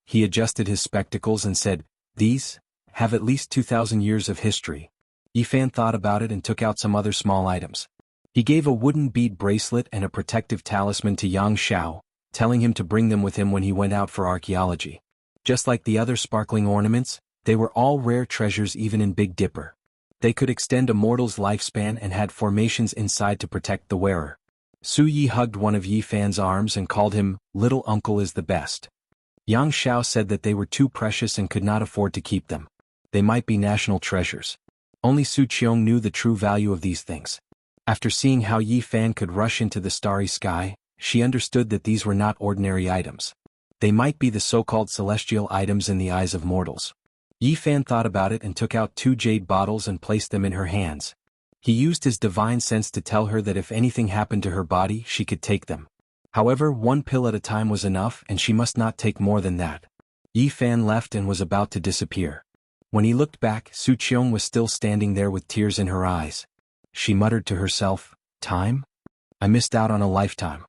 S1: He adjusted his spectacles and said, These have at least 2,000 years of history. Yi Fan thought about it and took out some other small items. He gave a wooden bead bracelet and a protective talisman to Yang Xiao, telling him to bring them with him when he went out for archaeology. Just like the other sparkling ornaments, they were all rare treasures even in Big Dipper. They could extend a mortal's lifespan and had formations inside to protect the wearer. Su Yi hugged one of Yi Fan's arms and called him, Little Uncle is the best. Yang Xiao said that they were too precious and could not afford to keep them. They might be national treasures. Only Su Qiong knew the true value of these things. After seeing how Yi Fan could rush into the starry sky, she understood that these were not ordinary items. They might be the so-called celestial items in the eyes of mortals. Yi Fan thought about it and took out 2 jade bottles and placed them in her hands. He used his divine sense to tell her that if anything happened to her body, she could take them. However, 1 pill at a time was enough and she must not take more than that. Yi Fan left and was about to disappear. When he looked back, Su Qiong was still standing there with tears in her eyes. She muttered to herself, Time? I missed out on a lifetime.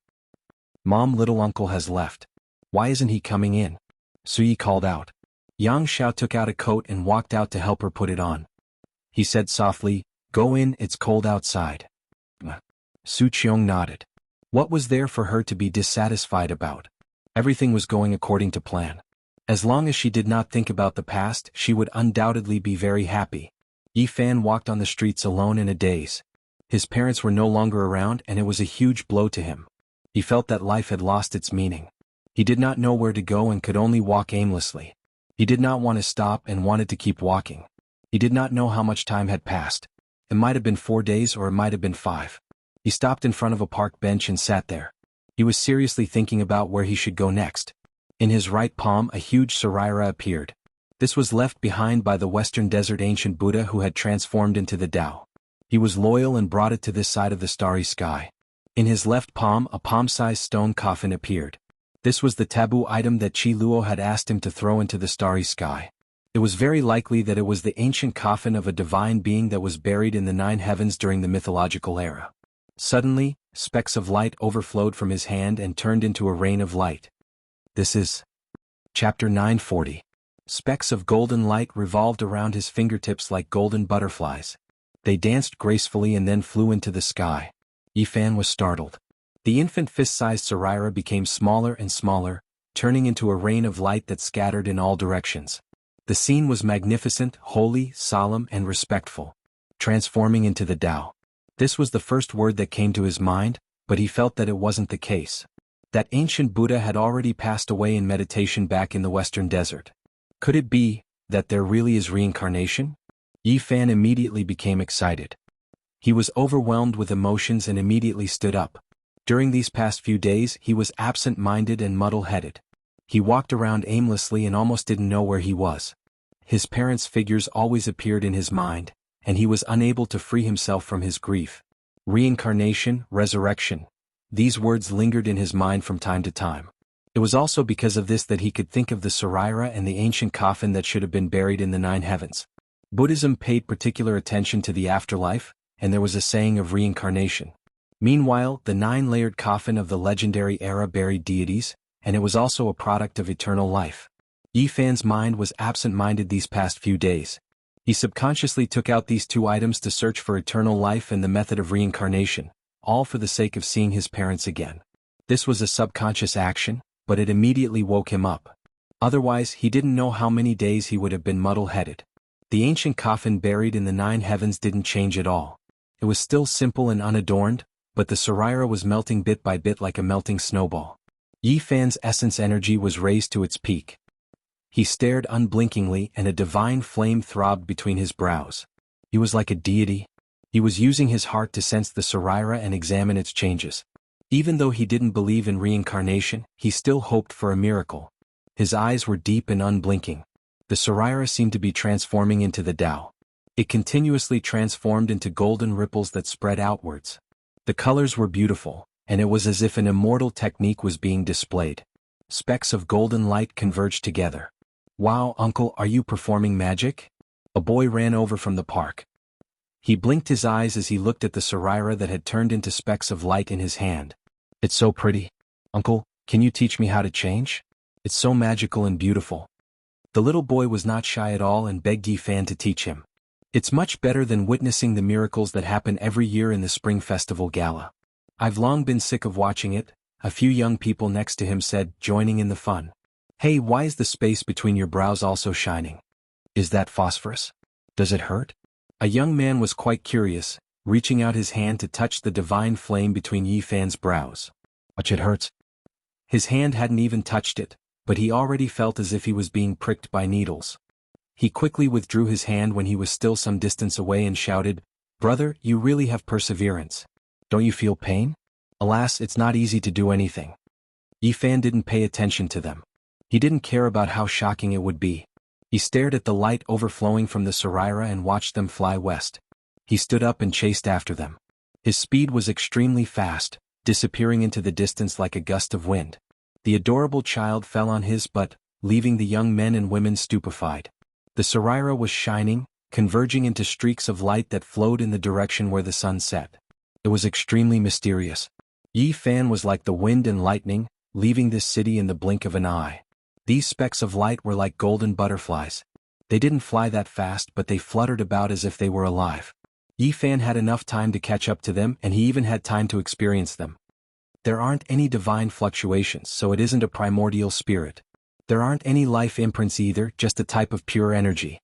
S1: Mom, little uncle has left. Why isn't he coming in? Su Yi called out. Yang Xiao took out a coat and walked out to help her put it on. He said softly, Go in, it's cold outside. Su Qiong nodded. What was there for her to be dissatisfied about? Everything was going according to plan. As long as she did not think about the past, she would undoubtedly be very happy. Yi Fan walked on the streets alone in a daze. His parents were no longer around and it was a huge blow to him. He felt that life had lost its meaning. He did not know where to go and could only walk aimlessly. He did not want to stop and wanted to keep walking. He did not know how much time had passed. It might have been 4 days or it might have been 5. He stopped in front of a park bench and sat there. He was seriously thinking about where he should go next. In his right palm a huge Sarira appeared. This was left behind by the Western Desert ancient Buddha who had transformed into the Tao. He was loyal and brought it to this side of the starry sky. In his left palm a palm-sized stone coffin appeared. This was the taboo item that Qi Luo had asked him to throw into the starry sky. It was very likely that it was the ancient coffin of a divine being that was buried in the 9 heavens during the mythological era. Suddenly, specks of light overflowed from his hand and turned into a rain of light. This is Chapter 940. Specks of golden light revolved around his fingertips like golden butterflies. They danced gracefully and then flew into the sky. Yi Fan was startled. The infant fist-sized Sarira became smaller and smaller, turning into a rain of light that scattered in all directions. The scene was magnificent, holy, solemn, and respectful. Transforming into the Tao. This was the first word that came to his mind, but he felt that it wasn't the case. That ancient Buddha had already passed away in meditation back in the Western Desert. Could it be that there really is reincarnation? Yi Fan immediately became excited. He was overwhelmed with emotions and immediately stood up. During these past few days he was absent-minded and muddle-headed. He walked around aimlessly and almost didn't know where he was. His parents' figures always appeared in his mind, and he was unable to free himself from his grief. Reincarnation, resurrection. These words lingered in his mind from time to time. It was also because of this that he could think of the Sarira and the ancient coffin that should have been buried in the 9 heavens. Buddhism paid particular attention to the afterlife, and there was a saying of reincarnation. Meanwhile, the 9-layered coffin of the legendary era buried deities, and it was also a product of eternal life. Yi Fan's mind was absent-minded these past few days. He subconsciously took out these 2 items to search for eternal life and the method of reincarnation, all for the sake of seeing his parents again. This was a subconscious action, but it immediately woke him up. Otherwise, he didn't know how many days he would have been muddle-headed. The ancient coffin buried in the 9 heavens didn't change at all. It was still simple and unadorned, but the Sarira was melting bit by bit like a melting snowball. Yi Fan's essence energy was raised to its peak. He stared unblinkingly and a divine flame throbbed between his brows. He was like a deity. He was using his heart to sense the Sarira and examine its changes. Even though he didn't believe in reincarnation, he still hoped for a miracle. His eyes were deep and unblinking. The Sarira seemed to be transforming into the Tao. It continuously transformed into golden ripples that spread outwards. The colors were beautiful, and it was as if an immortal technique was being displayed. Specks of golden light converged together. "Wow, uncle, are you performing magic?" A boy ran over from the park. He blinked his eyes as he looked at the Sarira that had turned into specks of light in his hand. "It's so pretty. Uncle, can you teach me how to change? It's so magical and beautiful." The little boy was not shy at all and begged Yi Fan to teach him. "It's much better than witnessing the miracles that happen every year in the Spring Festival Gala. I've long been sick of watching it," a few young people next to him said, joining in the fun. "Hey, why is the space between your brows also shining? Is that phosphorus? Does it hurt?" A young man was quite curious, reaching out his hand to touch the divine flame between Yi Fan's brows. "Much it hurts." His hand hadn't even touched it, but he already felt as if he was being pricked by needles. He quickly withdrew his hand when he was still some distance away and shouted, "Brother, you really have perseverance. Don't you feel pain?" "Alas, it's not easy to do anything." Yi Fan didn't pay attention to them. He didn't care about how shocking it would be. He stared at the light overflowing from the Sarira and watched them fly west. He stood up and chased after them. His speed was extremely fast, disappearing into the distance like a gust of wind. The adorable child fell on his butt, leaving the young men and women stupefied. The Sarira was shining, converging into streaks of light that flowed in the direction where the sun set. It was extremely mysterious. Yi Fan was like the wind and lightning, leaving this city in the blink of an eye. These specks of light were like golden butterflies. They didn't fly that fast, but they fluttered about as if they were alive. Yi Fan had enough time to catch up to them, and he even had time to experience them. There aren't any divine fluctuations, so it isn't a primordial spirit. There aren't any life imprints either, just a type of pure energy.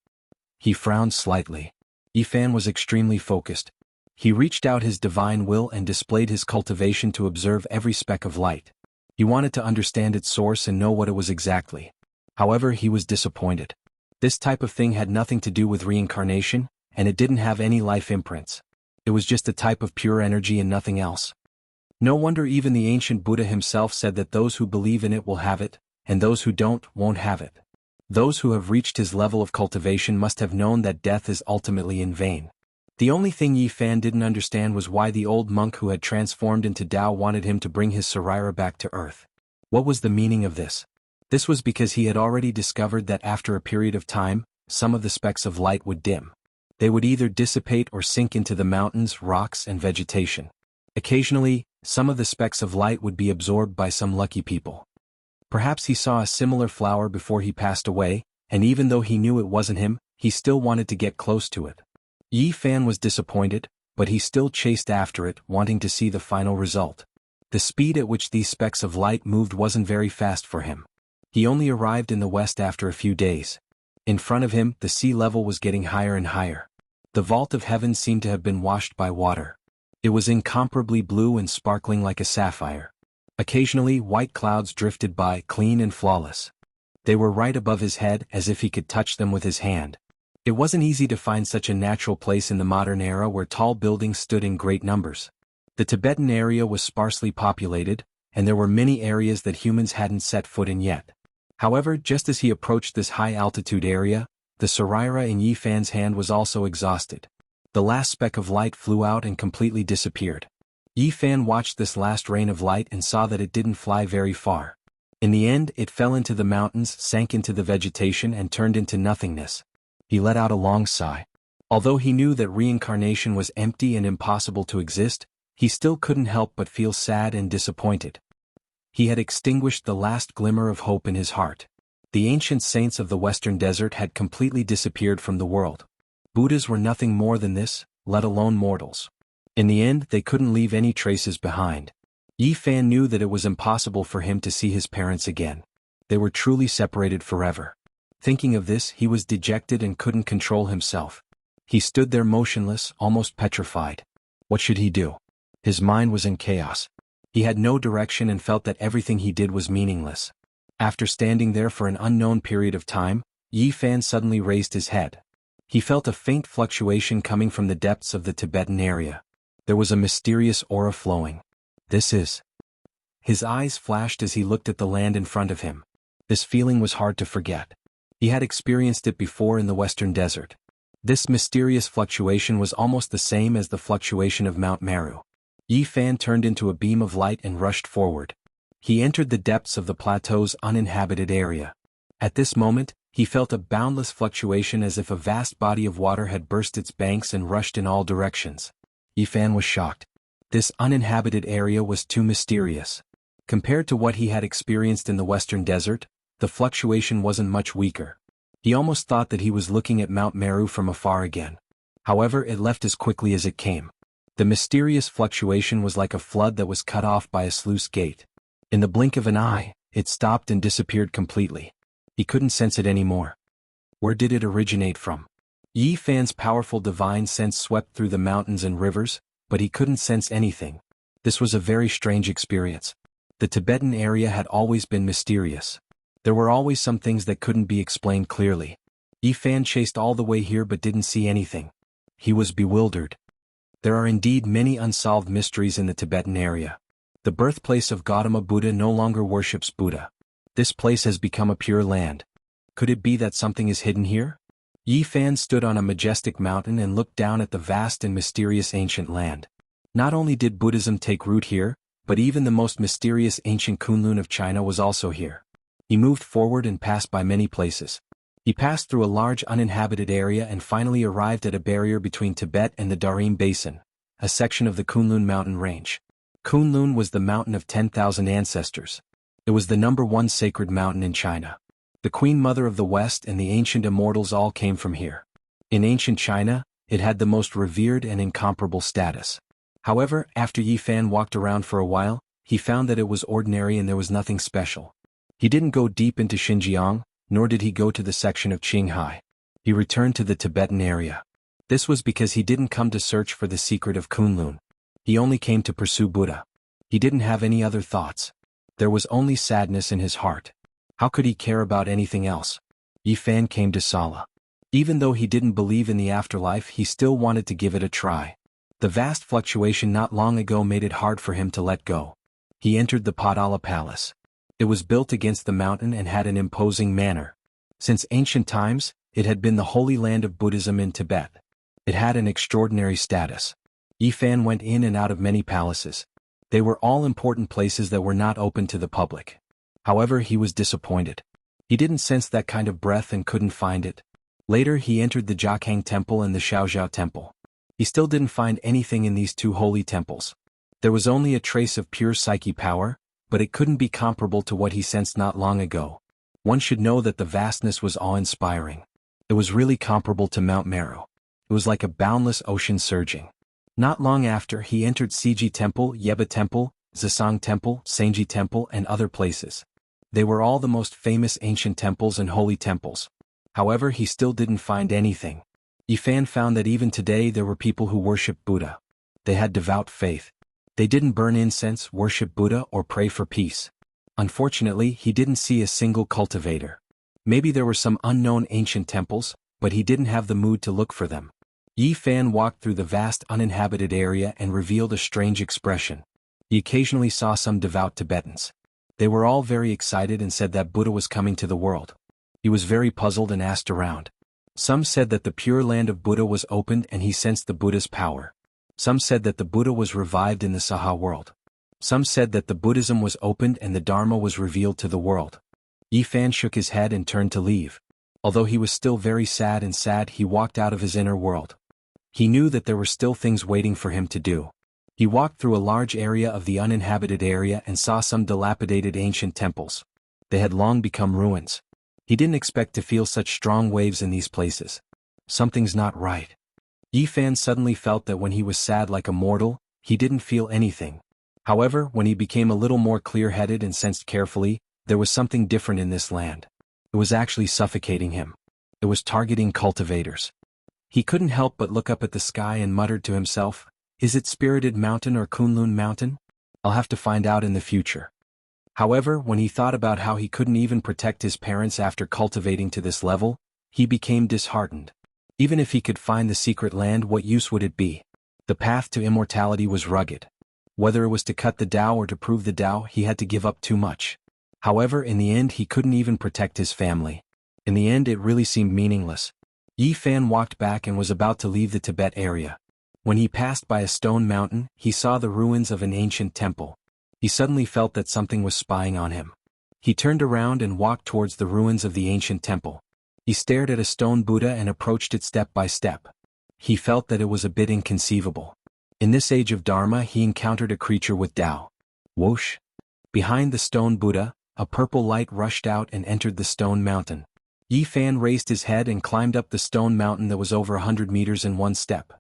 S1: He frowned slightly. Yifan was extremely focused. He reached out his divine will and displayed his cultivation to observe every speck of light. He wanted to understand its source and know what it was exactly. However, he was disappointed. This type of thing had nothing to do with reincarnation, and it didn't have any life imprints. It was just a type of pure energy and nothing else. No wonder even the ancient Buddha himself said that those who believe in it will have it, and those who don't won't have it. Those who have reached his level of cultivation must have known that death is ultimately in vain. The only thing Yifan didn't understand was why the old monk who had transformed into Tao wanted him to bring his Sarira back to earth. What was the meaning of this? This was because he had already discovered that after a period of time, some of the specks of light would dim. They would either dissipate or sink into the mountains, rocks, and vegetation. Occasionally, some of the specks of light would be absorbed by some lucky people. Perhaps he saw a similar flower before he passed away, and even though he knew it wasn't him, he still wanted to get close to it. Yifan was disappointed, but he still chased after it, wanting to see the final result. The speed at which these specks of light moved wasn't very fast for him. He only arrived in the west after a few days. In front of him, the sea level was getting higher and higher. The vault of heaven seemed to have been washed by water. It was incomparably blue and sparkling like a sapphire. Occasionally, white clouds drifted by, clean and flawless. They were right above his head, as if he could touch them with his hand. It wasn't easy to find such a natural place in the modern era where tall buildings stood in great numbers. The Tibetan area was sparsely populated, and there were many areas that humans hadn't set foot in yet. However, just as he approached this high-altitude area, the Sarira in Yifan's hand was also exhausted. The last speck of light flew out and completely disappeared. Yifan watched this last rain of light and saw that it didn't fly very far. In the end, it fell into the mountains, sank into the vegetation and turned into nothingness. He let out a long sigh. Although he knew that reincarnation was empty and impossible to exist, he still couldn't help but feel sad and disappointed. He had extinguished the last glimmer of hope in his heart. The ancient saints of the western desert had completely disappeared from the world. Buddhas were nothing more than this, let alone mortals. In the end, they couldn't leave any traces behind. Yifan knew that it was impossible for him to see his parents again. They were truly separated forever. Thinking of this, he was dejected and couldn't control himself. He stood there motionless, almost petrified. What should he do? His mind was in chaos. He had no direction and felt that everything he did was meaningless. After standing there for an unknown period of time, Yifan suddenly raised his head. He felt a faint fluctuation coming from the depths of the Tibetan area. There was a mysterious aura flowing. This is... His eyes flashed as he looked at the land in front of him. This feeling was hard to forget. He had experienced it before in the western desert. This mysterious fluctuation was almost the same as the fluctuation of Mount Meru. Yifan turned into a beam of light and rushed forward. He entered the depths of the plateau's uninhabited area. At this moment, he felt a boundless fluctuation as if a vast body of water had burst its banks and rushed in all directions. Yifan was shocked. This uninhabited area was too mysterious. Compared to what he had experienced in the western desert, the fluctuation wasn't much weaker. He almost thought that he was looking at Mount Meru from afar again. However, it left as quickly as it came. The mysterious fluctuation was like a flood that was cut off by a sluice gate. In the blink of an eye, it stopped and disappeared completely. He couldn't sense it anymore. Where did it originate from? Yifan's powerful divine sense swept through the mountains and rivers, but he couldn't sense anything. This was a very strange experience. The Tibetan area had always been mysterious. There were always some things that couldn't be explained clearly. Yifan chased all the way here but didn't see anything. He was bewildered. There are indeed many unsolved mysteries in the Tibetan area. The birthplace of Gautama Buddha no longer worships Buddha. This place has become a pure land. Could it be that something is hidden here? Yifan stood on a majestic mountain and looked down at the vast and mysterious ancient land. Not only did Buddhism take root here, but even the most mysterious ancient Kunlun of China was also here. He moved forward and passed by many places. He passed through a large uninhabited area and finally arrived at a barrier between Tibet and the Darim Basin, a section of the Kunlun mountain range. Kunlun was the mountain of 10,000 ancestors. It was the #1 sacred mountain in China. The Queen Mother of the West and the ancient immortals all came from here. In ancient China, it had the most revered and incomparable status. However, after Yifan walked around for a while, he found that it was ordinary and there was nothing special. He didn't go deep into Xinjiang, nor did he go to the section of Qinghai. He returned to the Tibetan area. This was because he didn't come to search for the secret of Kunlun. He only came to pursue Buddha. He didn't have any other thoughts. There was only sadness in his heart. How could he care about anything else? Yi Fan came to Sala. Even though he didn't believe in the afterlife, he still wanted to give it a try. The vast fluctuation not long ago made it hard for him to let go. He entered the Padala Palace. It was built against the mountain and had an imposing manner. Since ancient times, it had been the holy land of Buddhism in Tibet. It had an extraordinary status. Yi Fan went in and out of many palaces. They were all important places that were not open to the public. However, he was disappointed. He didn't sense that kind of breath and couldn't find it. Later he entered the Jiakhang Temple and the Xiaoxiao Temple. He still didn't find anything in these two holy temples. There was only a trace of pure psyche power, but it couldn't be comparable to what he sensed not long ago. One should know that the vastness was awe-inspiring. It was really comparable to Mount Meru. It was like a boundless ocean surging. Not long after, he entered Siji Temple, Yeba Temple, Zisang Temple, Sengji Temple, and other places. They were all the most famous ancient temples and holy temples. However, he still didn't find anything. Yi Fan found that even today there were people who worshipped Buddha. They had devout faith. They didn't burn incense, worship Buddha, or pray for peace. Unfortunately, he didn't see a single cultivator. Maybe there were some unknown ancient temples, but he didn't have the mood to look for them. Yi Fan walked through the vast uninhabited area and revealed a strange expression. He occasionally saw some devout Tibetans. They were all very excited and said that Buddha was coming to the world. He was very puzzled and asked around. Some said that the pure land of Buddha was opened and he sensed the Buddha's power. Some said that the Buddha was revived in the Saha world. Some said that the Buddhism was opened and the Dharma was revealed to the world. Yi Fan shook his head and turned to leave. Although he was still very sad, he walked out of his inner world. He knew that there were still things waiting for him to do. He walked through a large area of the uninhabited area and saw some dilapidated ancient temples. They had long become ruins. He didn't expect to feel such strong waves in these places. Something's not right. Yi Fan suddenly felt that when he was sad like a mortal, he didn't feel anything. However, when he became a little more clear-headed and sensed carefully, there was something different in this land. It was actually suffocating him. It was targeting cultivators. He couldn't help but look up at the sky and muttered to himself, "Is it Spirited Mountain or Kunlun Mountain? I'll have to find out in the future." However, when he thought about how he couldn't even protect his parents after cultivating to this level, he became disheartened. Even if he could find the secret land, what use would it be? The path to immortality was rugged. Whether it was to cut the Tao or to prove the Tao, he had to give up too much. However, in the end he couldn't even protect his family. In the end it really seemed meaningless. Yi Fan walked back and was about to leave the Tibet area. When he passed by a stone mountain, he saw the ruins of an ancient temple. He suddenly felt that something was spying on him. He turned around and walked towards the ruins of the ancient temple. He stared at a stone Buddha and approached it step by step. He felt that it was a bit inconceivable. In this age of Dharma he encountered a creature with Tao. Whoosh! Behind the stone Buddha, a purple light rushed out and entered the stone mountain. Yi Fan raised his head and climbed up the stone mountain that was over 100 meters in one step.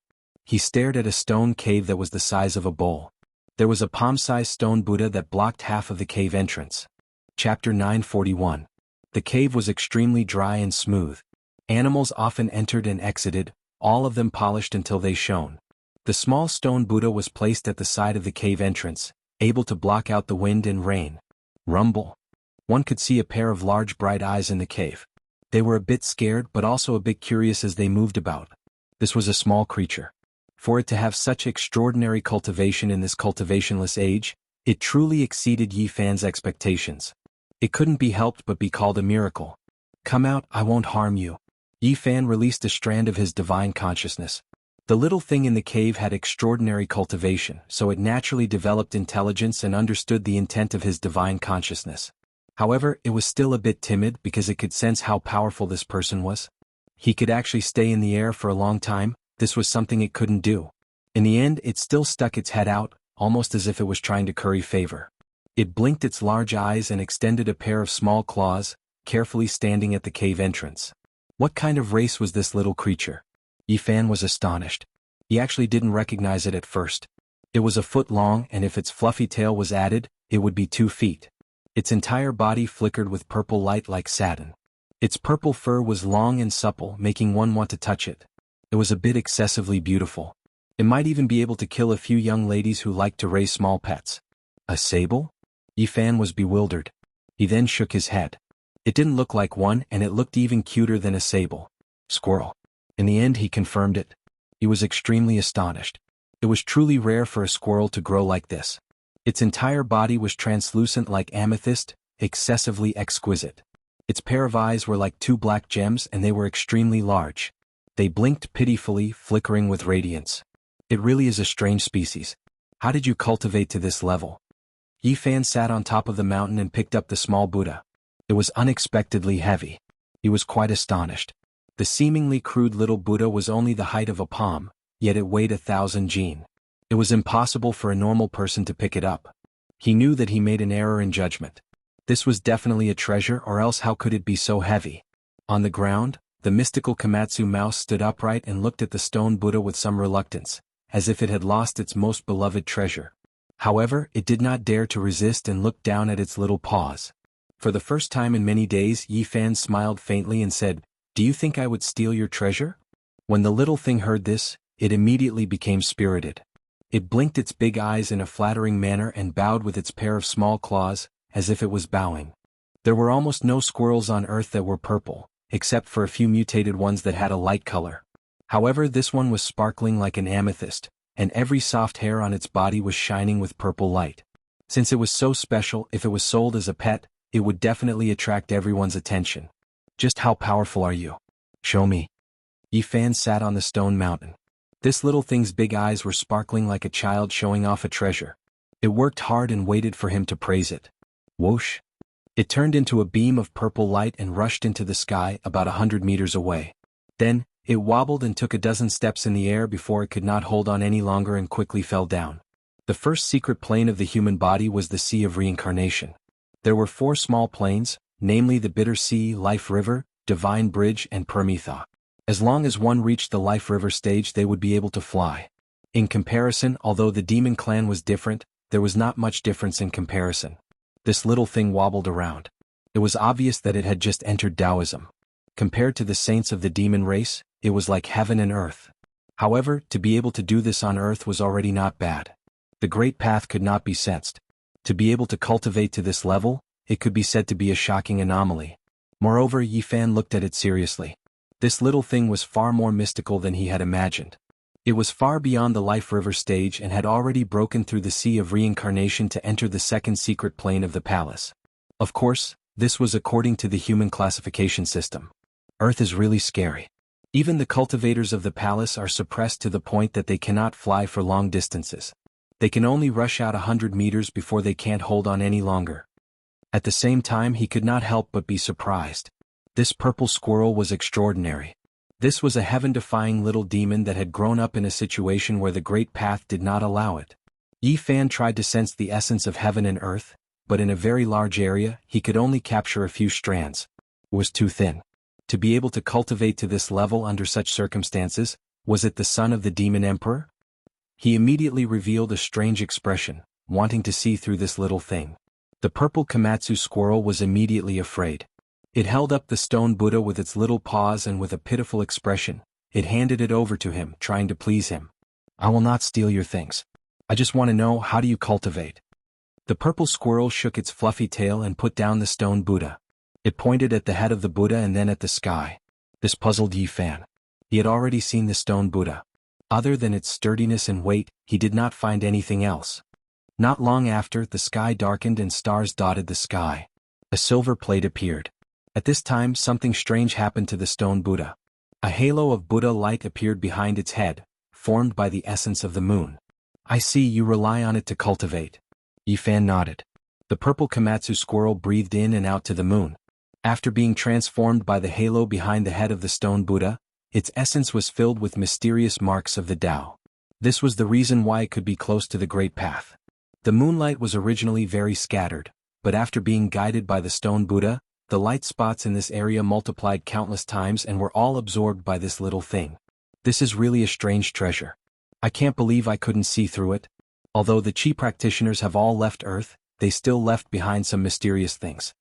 S1: He stared at a stone cave that was the size of a bowl. There was a palm-sized stone Buddha that blocked half of the cave entrance. Chapter 941. The cave was extremely dry and smooth. Animals often entered and exited, all of them polished until they shone. The small stone Buddha was placed at the side of the cave entrance, able to block out the wind and rain. Rumble. One could see a pair of large bright eyes in the cave. They were a bit scared but also a bit curious as they moved about. This was a small creature. For it to have such extraordinary cultivation in this cultivationless age, it truly exceeded Yi Fan's expectations. It couldn't be helped but be called a miracle. "Come out, I won't harm you." Yi Fan released a strand of his divine consciousness. The little thing in the cave had extraordinary cultivation, so it naturally developed intelligence and understood the intent of his divine consciousness. However, it was still a bit timid because it could sense how powerful this person was. He could actually stay in the air for a long time. This was something it couldn't do. In the end, it still stuck its head out, almost as if it was trying to curry favor. It blinked its large eyes and extended a pair of small claws, carefully standing at the cave entrance. What kind of race was this little creature? Yi Fan was astonished. He actually didn't recognize it at first. It was a foot long, and if its fluffy tail was added, it would be 2 feet. Its entire body flickered with purple light like satin. Its purple fur was long and supple, making one want to touch it. It was a bit excessively beautiful. It might even be able to kill a few young ladies who like to raise small pets. A sable? Yifan was bewildered. He then shook his head. It didn't look like one, and it looked even cuter than a sable. Squirrel. In the end he confirmed it. He was extremely astonished. It was truly rare for a squirrel to grow like this. Its entire body was translucent like amethyst, excessively exquisite. Its pair of eyes were like 2 black gems, and they were extremely large. They blinked pitifully, flickering with radiance. It really is a strange species. How did you cultivate to this level? Yifan sat on top of the mountain and picked up the small Buddha. It was unexpectedly heavy. He was quite astonished. The seemingly crude little Buddha was only the height of a palm, yet it weighed 1,000 jin. It was impossible for a normal person to pick it up. He knew that he made an error in judgment. This was definitely a treasure, or else how could it be so heavy? On the ground, the mystical Komatsu mouse stood upright and looked at the stone Buddha with some reluctance, as if it had lost its most beloved treasure. However, it did not dare to resist and looked down at its little paws. For the first time in many days, Yifan smiled faintly and said, "Do you think I would steal your treasure?" When the little thing heard this, it immediately became spirited. It blinked its big eyes in a flattering manner and bowed with its pair of small claws, as if it was bowing. There were almost no squirrels on Earth that were purple, except for a few mutated ones that had a light color. However, this one was sparkling like an amethyst, and every soft hair on its body was shining with purple light. Since it was so special, if it was sold as a pet, it would definitely attract everyone's attention. Just how powerful are you? Show me. Yifan sat on the stone mountain. This little thing's big eyes were sparkling like a child showing off a treasure. It worked hard and waited for him to praise it. Whoosh! It turned into a beam of purple light and rushed into the sky about 100 meters away. Then, it wobbled and took a dozen steps in the air before it could not hold on any longer and quickly fell down. The first secret plane of the human body was the Sea of Reincarnation. There were 4 small planes, namely the Bitter Sea, Life River, Divine Bridge, and Permitha. As long as one reached the Life River stage, they would be able to fly. In comparison, although the demon clan was different, there was not much difference in comparison. This little thing wobbled around. It was obvious that it had just entered Taoism. Compared to the saints of the demon race, it was like heaven and earth. However, to be able to do this on earth was already not bad. The great path could not be sensed. To be able to cultivate to this level, it could be said to be a shocking anomaly. Moreover, Yifan looked at it seriously. This little thing was far more mystical than he had imagined. It was far beyond the Life River stage and had already broken through the Sea of Reincarnation to enter the second secret plane of the palace. Of course, this was according to the human classification system. Earth is really scary. Even the cultivators of the palace are suppressed to the point that they cannot fly for long distances. They can only rush out 100 meters before they can't hold on any longer. At the same time, he could not help but be surprised. This purple squirrel was extraordinary. This was a heaven-defying little demon that had grown up in a situation where the great path did not allow it. Yifan tried to sense the essence of heaven and earth, but in a very large area, he could only capture a few strands. It was too thin. To be able to cultivate to this level under such circumstances, was it the son of the demon emperor? He immediately revealed a strange expression, wanting to see through this little thing. The purple Komatsu squirrel was immediately afraid. It held up the stone Buddha with its little paws and with a pitiful expression, it handed it over to him, trying to please him. "I will not steal your things. I just want to know, how do you cultivate?" The purple squirrel shook its fluffy tail and put down the stone Buddha. It pointed at the head of the Buddha and then at the sky. This puzzled Yifan. He had already seen the stone Buddha. Other than its sturdiness and weight, he did not find anything else. Not long after, the sky darkened and stars dotted the sky. A silver plate appeared. At this time, something strange happened to the stone Buddha. A halo of Buddha light appeared behind its head, formed by the essence of the moon. "I see you rely on it to cultivate." Yifan nodded. The purple Komatsu squirrel breathed in and out to the moon. After being transformed by the halo behind the head of the stone Buddha, its essence was filled with mysterious marks of the Tao. This was the reason why it could be close to the great path. The moonlight was originally very scattered, but after being guided by the stone Buddha, the light spots in this area multiplied countless times and were all absorbed by this little thing. This is really a strange treasure. I can't believe I couldn't see through it. Although the Qi practitioners have all left Earth, they still left behind some mysterious things.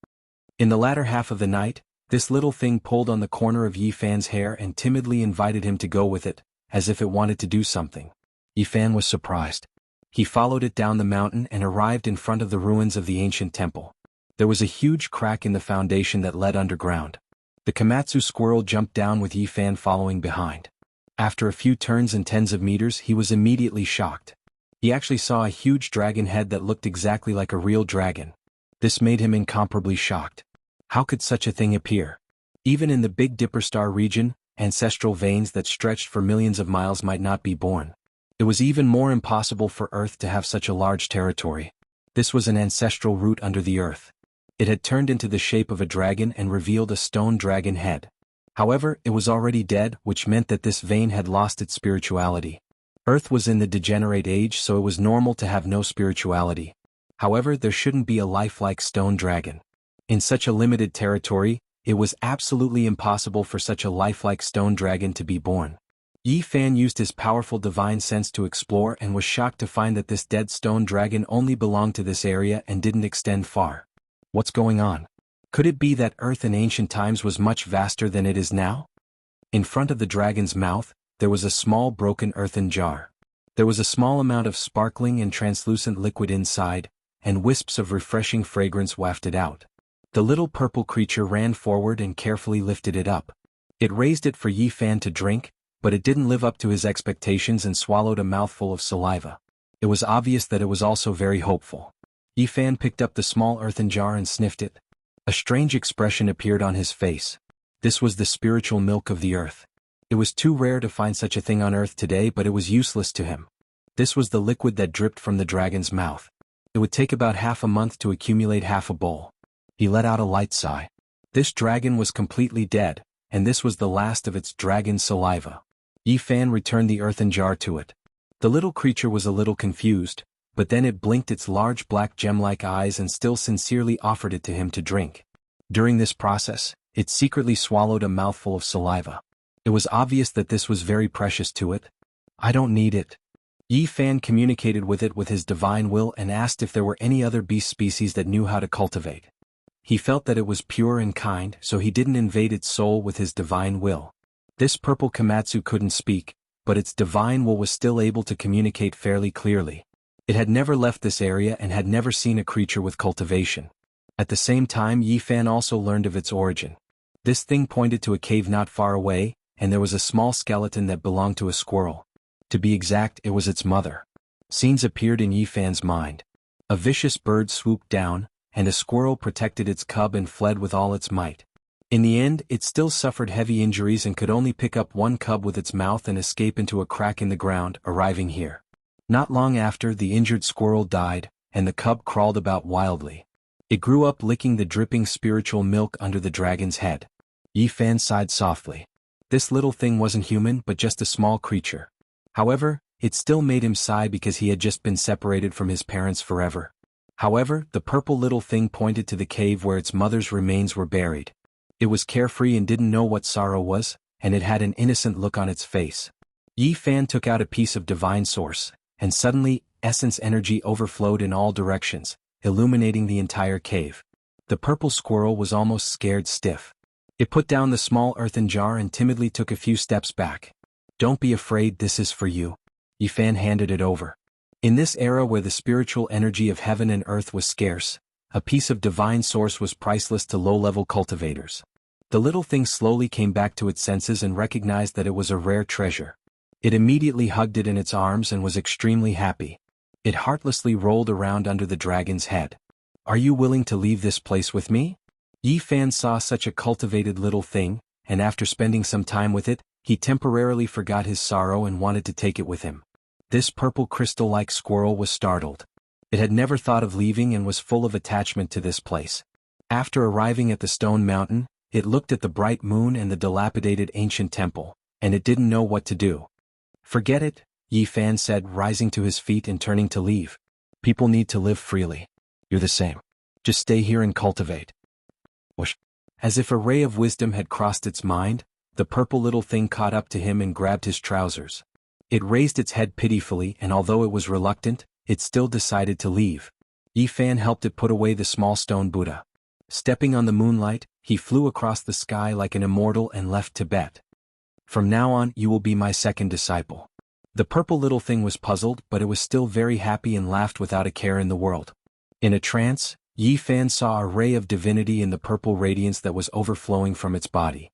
S1: In the latter half of the night, this little thing pulled on the corner of Yi Fan's hair and timidly invited him to go with it, as if it wanted to do something. Yi Fan was surprised. He followed it down the mountain and arrived in front of the ruins of the ancient temple. There was a huge crack in the foundation that led underground. The Komatsu squirrel jumped down with Yi Fan following behind. After a few turns and tens of meters, he was immediately shocked. He actually saw a huge dragon head that looked exactly like a real dragon. This made him incomparably shocked. How could such a thing appear? Even in the Big Dipper star region, ancestral veins that stretched for millions of miles might not be born. It was even more impossible for Earth to have such a large territory. This was an ancestral root under the Earth. It had turned into the shape of a dragon and revealed a stone dragon head. However, it was already dead, which meant that this vein had lost its spirituality. Earth was in the degenerate age, so it was normal to have no spirituality. However, there shouldn't be a lifelike stone dragon. In such a limited territory, it was absolutely impossible for such a lifelike stone dragon to be born. Yi Fan used his powerful divine sense to explore and was shocked to find that this dead stone dragon only belonged to this area and didn't extend far. What's going on? Could it be that Earth in ancient times was much vaster than it is now? In front of the dragon's mouth, there was a small broken earthen jar. There was a small amount of sparkling and translucent liquid inside, and wisps of refreshing fragrance wafted out. The little purple creature ran forward and carefully lifted it up. It raised it for Yi Fan to drink, but it didn't live up to his expectations and swallowed a mouthful of saliva. It was obvious that it was also very hopeful. Yi Fan picked up the small earthen jar and sniffed it. A strange expression appeared on his face. This was the spiritual milk of the earth. It was too rare to find such a thing on Earth today, but it was useless to him. This was the liquid that dripped from the dragon's mouth. It would take about half a month to accumulate half a bowl. He let out a light sigh. This dragon was completely dead, and this was the last of its dragon saliva. Yi Fan returned the earthen jar to it. The little creature was a little confused, but then it blinked its large black gem-like eyes and still sincerely offered it to him to drink. During this process, it secretly swallowed a mouthful of saliva. It was obvious that this was very precious to it. I don't need it. Yi Fan communicated with it with his divine will and asked if there were any other beast species that knew how to cultivate. He felt that it was pure and kind, so he didn't invade its soul with his divine will. This purple Komatsu couldn't speak, but its divine will was still able to communicate fairly clearly. It had never left this area and had never seen a creature with cultivation. At the same time, Yi Fan also learned of its origin. This thing pointed to a cave not far away, and there was a small skeleton that belonged to a squirrel. To be exact, it was its mother. Scenes appeared in Yi Fan's mind. A vicious bird swooped down, and a squirrel protected its cub and fled with all its might. In the end, it still suffered heavy injuries and could only pick up one cub with its mouth and escape into a crack in the ground, arriving here. Not long after, the injured squirrel died, and the cub crawled about wildly. It grew up licking the dripping spiritual milk under the dragon's head. Yi Fan sighed softly. This little thing wasn't human but just a small creature. However, it still made him sigh because he had just been separated from his parents forever. However, the purple little thing pointed to the cave where its mother's remains were buried. It was carefree and didn't know what sorrow was, and it had an innocent look on its face. Yi Fan took out a piece of divine source, and suddenly, essence energy overflowed in all directions, illuminating the entire cave. The purple squirrel was almost scared stiff. It put down the small earthen jar and timidly took a few steps back. Don't be afraid, this is for you. Yi Fan handed it over. In this era where the spiritual energy of heaven and earth was scarce, a piece of divine source was priceless to low-level cultivators. The little thing slowly came back to its senses and recognized that it was a rare treasure. It immediately hugged it in its arms and was extremely happy. It heartlessly rolled around under the dragon's head. Are you willing to leave this place with me? Yi Fan saw such a cultivated little thing, and after spending some time with it, he temporarily forgot his sorrow and wanted to take it with him. This purple crystal-like squirrel was startled. It had never thought of leaving and was full of attachment to this place. After arriving at the stone mountain, it looked at the bright moon and the dilapidated ancient temple, and it didn't know what to do. Forget it, Yi Fan said, rising to his feet and turning to leave. People need to live freely. You're the same. Just stay here and cultivate. Whoosh. As if a ray of wisdom had crossed its mind, the purple little thing caught up to him and grabbed his trousers. It raised its head pitifully, and although it was reluctant, it still decided to leave. Yi Fan helped it put away the small stone Buddha. Stepping on the moonlight, he flew across the sky like an immortal and left Tibet. From now on, you will be my second disciple. The purple little thing was puzzled, but it was still very happy and laughed without a care in the world. In a trance, Yi Fan saw a ray of divinity in the purple radiance that was overflowing from its body.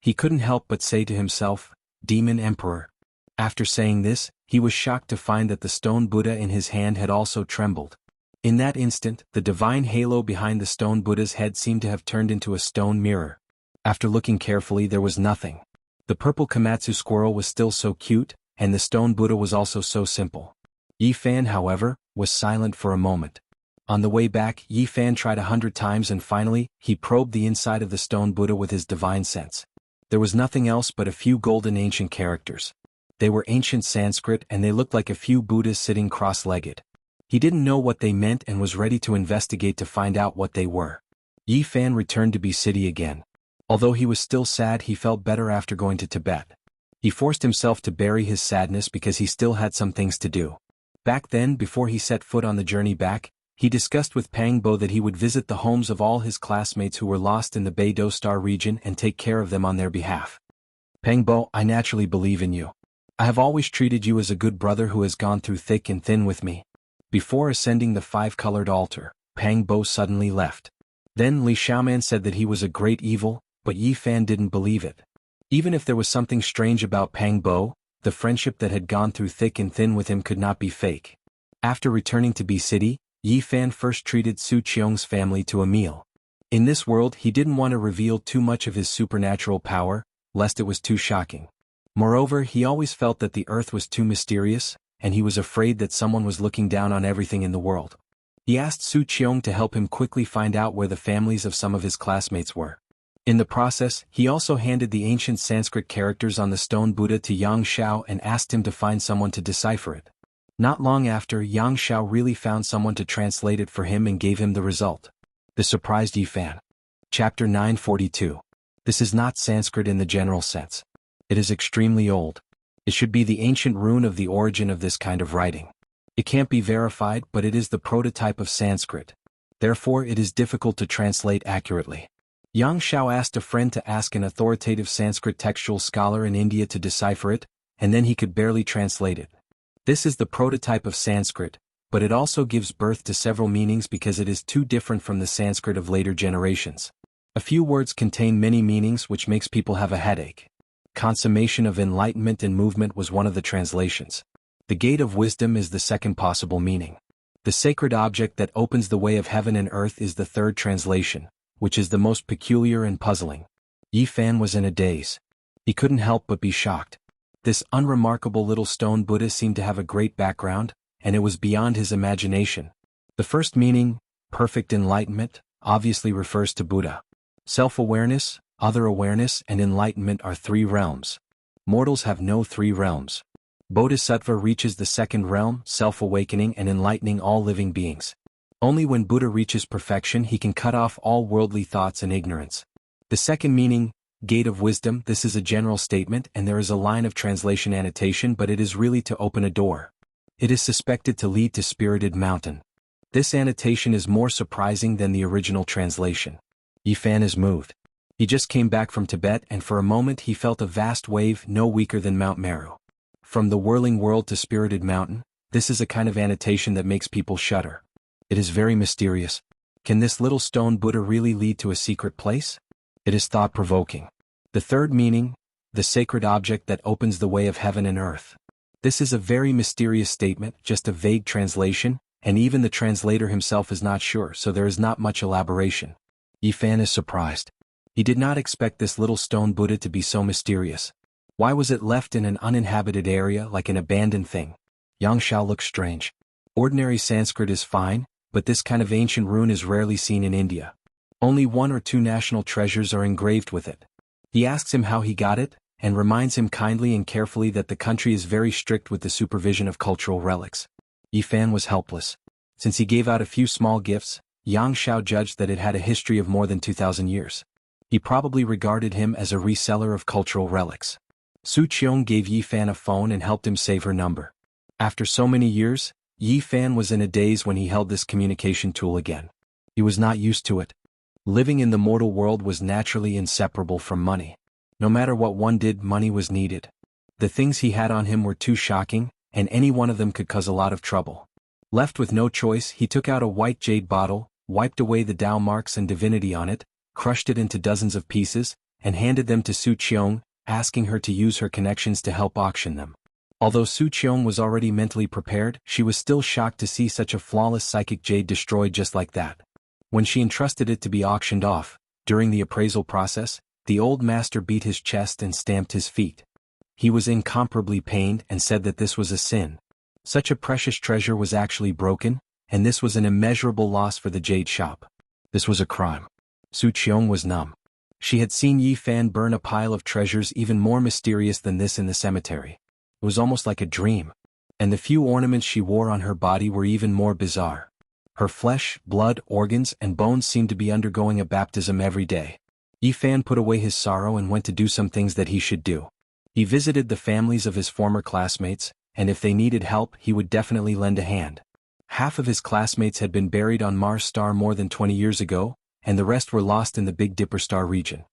S1: He couldn't help but say to himself, Demon Emperor. After saying this, he was shocked to find that the stone Buddha in his hand had also trembled. In that instant, the divine halo behind the stone Buddha's head seemed to have turned into a stone mirror. After looking carefully, there was nothing. The purple Komatsu squirrel was still so cute, and the stone Buddha was also so simple. Yi Fan, however, was silent for a moment. On the way back, Yi Fan tried 100 times and finally, he probed the inside of the stone Buddha with his divine sense. There was nothing else but a few golden ancient characters. They were ancient Sanskrit and they looked like a few Buddhas sitting cross-legged. He didn't know what they meant and was ready to investigate to find out what they were. Yi Fan returned to Bi City again. Although he was still sad, he felt better after going to Tibet. He forced himself to bury his sadness because he still had some things to do. Back then, before he set foot on the journey back, he discussed with Pang Bo that he would visit the homes of all his classmates who were lost in the Beidou Star region and take care of them on their behalf. Pang Bo, I naturally believe in you. I have always treated you as a good brother who has gone through thick and thin with me. Before ascending the five-colored altar, Pang Bo suddenly left. Then Li Xiaoman said that he was a great evil, but Yi Fan didn't believe it. Even if there was something strange about Pang Bo, the friendship that had gone through thick and thin with him could not be fake. After returning to Bi City, Yi Fan first treated Su Qiong's family to a meal. In this world, he didn't want to reveal too much of his supernatural power, lest it was too shocking. Moreover, he always felt that the earth was too mysterious, and he was afraid that someone was looking down on everything in the world. He asked Su Qiong to help him quickly find out where the families of some of his classmates were. In the process, he also handed the ancient Sanskrit characters on the stone Buddha to Xianxia and asked him to find someone to decipher it. Not long after, Xianxia really found someone to translate it for him and gave him the result. This surprised Yi Fan. Chapter 942. This is not Sanskrit in the general sense. It is extremely old. It should be the ancient rune of the origin of this kind of writing. It can't be verified, but it is the prototype of Sanskrit. Therefore, it is difficult to translate accurately. Yang Xiao asked a friend to ask an authoritative Sanskrit textual scholar in India to decipher it, and then he could barely translate it. This is the prototype of Sanskrit, but it also gives birth to several meanings because it is too different from the Sanskrit of later generations. A few words contain many meanings, which makes people have a headache. Consummation of enlightenment and movement was one of the translations. The gate of wisdom is the second possible meaning. The sacred object that opens the way of heaven and earth is the third translation, which is the most peculiar and puzzling. Yi Fan was in a daze. He couldn't help but be shocked. This unremarkable little stone Buddha seemed to have a great background, and it was beyond his imagination. The first meaning, perfect enlightenment, obviously refers to Buddha. Self-awareness, other awareness, and enlightenment are three realms. Mortals have no three realms. Bodhisattva reaches the second realm, self-awakening and enlightening all living beings. Only when Buddha reaches perfection he can cut off all worldly thoughts and ignorance. The second meaning, gate of wisdom, this is a general statement and there is a line of translation annotation, but it is really to open a door. It is suspected to lead to Spirited Mountain. This annotation is more surprising than the original translation. Yi Fan is moved. He just came back from Tibet and for a moment he felt a vast wave no weaker than Mount Meru. From the whirling world to Spirited Mountain, this is a kind of annotation that makes people shudder. It is very mysterious. Can this little stone Buddha really lead to a secret place? It is thought-provoking. The third meaning, the sacred object that opens the way of heaven and earth. This is a very mysterious statement, just a vague translation, and even the translator himself is not sure, so there is not much elaboration. Yi Fan is surprised. He did not expect this little stone Buddha to be so mysterious. Why was it left in an uninhabited area like an abandoned thing? Yang Xiao looked strange. Ordinary Sanskrit is fine, but this kind of ancient rune is rarely seen in India. Only 1 or 2 national treasures are engraved with it. He asks him how he got it, and reminds him kindly and carefully that the country is very strict with the supervision of cultural relics. Yi Fan was helpless. Since he gave out a few small gifts, Yang Xiao judged that it had a history of more than 2,000 years. He probably regarded him as a reseller of cultural relics. Su Qiong gave Yi Fan a phone and helped him save her number. After so many years, Yi Fan was in a daze when he held this communication tool again. He was not used to it. Living in the mortal world was naturally inseparable from money. No matter what one did, money was needed. The things he had on him were too shocking, and any one of them could cause a lot of trouble. Left with no choice, he took out a white jade bottle, wiped away the Tao marks and divinity on it, crushed it into dozens of pieces, and handed them to Su Qiong, asking her to use her connections to help auction them. Although Su Qiong was already mentally prepared, she was still shocked to see such a flawless psychic jade destroyed just like that. When she entrusted it to be auctioned off, during the appraisal process, the old master beat his chest and stamped his feet. He was incomparably pained and said that this was a sin. Such a precious treasure was actually broken, and this was an immeasurable loss for the jade shop. This was a crime. Su Qiong was numb. She had seen Yi Fan burn a pile of treasures even more mysterious than this in the cemetery. It was almost like a dream. And the few ornaments she wore on her body were even more bizarre. Her flesh, blood, organs, and bones seemed to be undergoing a baptism every day. Yi Fan put away his sorrow and went to do some things that he should do. He visited the families of his former classmates, and if they needed help, he would definitely lend a hand. Half of his classmates had been buried on Mars Star more than 20 years ago, and the rest were lost in the Big Dipper Star region.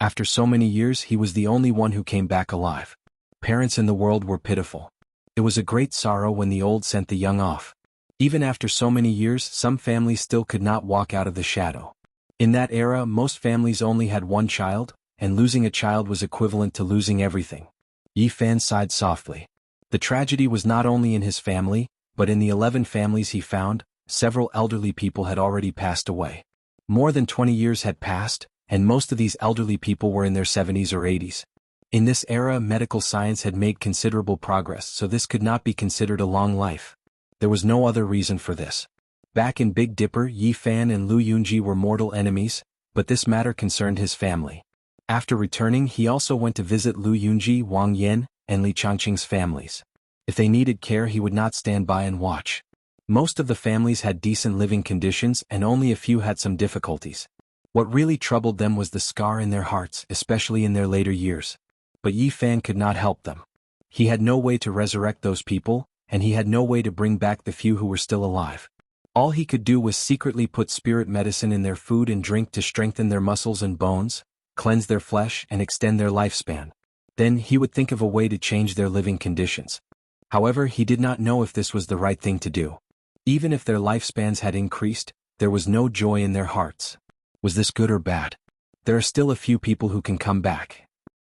S1: After so many years, he was the only one who came back alive. Parents in the world were pitiful. It was a great sorrow when the old sent the young off. Even after so many years, some families still could not walk out of the shadow. In that era, most families only had one child, and losing a child was equivalent to losing everything. Yi Fan sighed softly. The tragedy was not only in his family, but in the 11 families he found, several elderly people had already passed away. More than 20 years had passed, and most of these elderly people were in their 70s or 80s. In this era, medical science had made considerable progress, so this could not be considered a long life. There was no other reason for this. Back in Big Dipper, Yi Fan and Lu Yunji were mortal enemies, but this matter concerned his family. After returning, he also went to visit Lu Yunji, Wang Yan, and Li Changqing's families. If they needed care, he would not stand by and watch. Most of the families had decent living conditions and only a few had some difficulties. What really troubled them was the scar in their hearts, especially in their later years. But Yi Fan could not help them. He had no way to resurrect those people, and he had no way to bring back the few who were still alive. All he could do was secretly put spirit medicine in their food and drink to strengthen their muscles and bones, cleanse their flesh and extend their lifespan. Then he would think of a way to change their living conditions. However, he did not know if this was the right thing to do. Even if their lifespans had increased, there was no joy in their hearts. Was this good or bad? There are still a few people who can come back.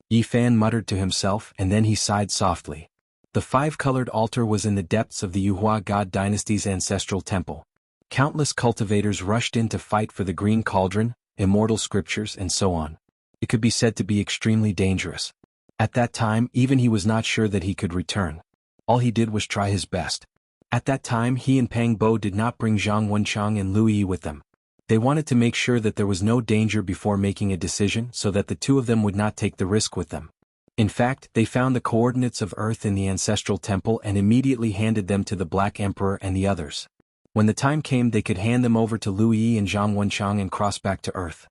S1: Yi Fan muttered to himself, and then he sighed softly. The 5-colored altar was in the depths of the Yuhua God dynasty's ancestral temple. Countless cultivators rushed in to fight for the green cauldron, immortal scriptures, and so on. It could be said to be extremely dangerous. At that time, even he was not sure that he could return. All he did was try his best. At that time, he and Pang Bo did not bring Zhang Wenchang and Lu Yi with them. They wanted to make sure that there was no danger before making a decision so that the two of them would not take the risk with them. In fact, they found the coordinates of Earth in the ancestral temple and immediately handed them to the Black Emperor and the others. When the time came, they could hand them over to Lu Yi and Zhang Wenchang and cross back to Earth.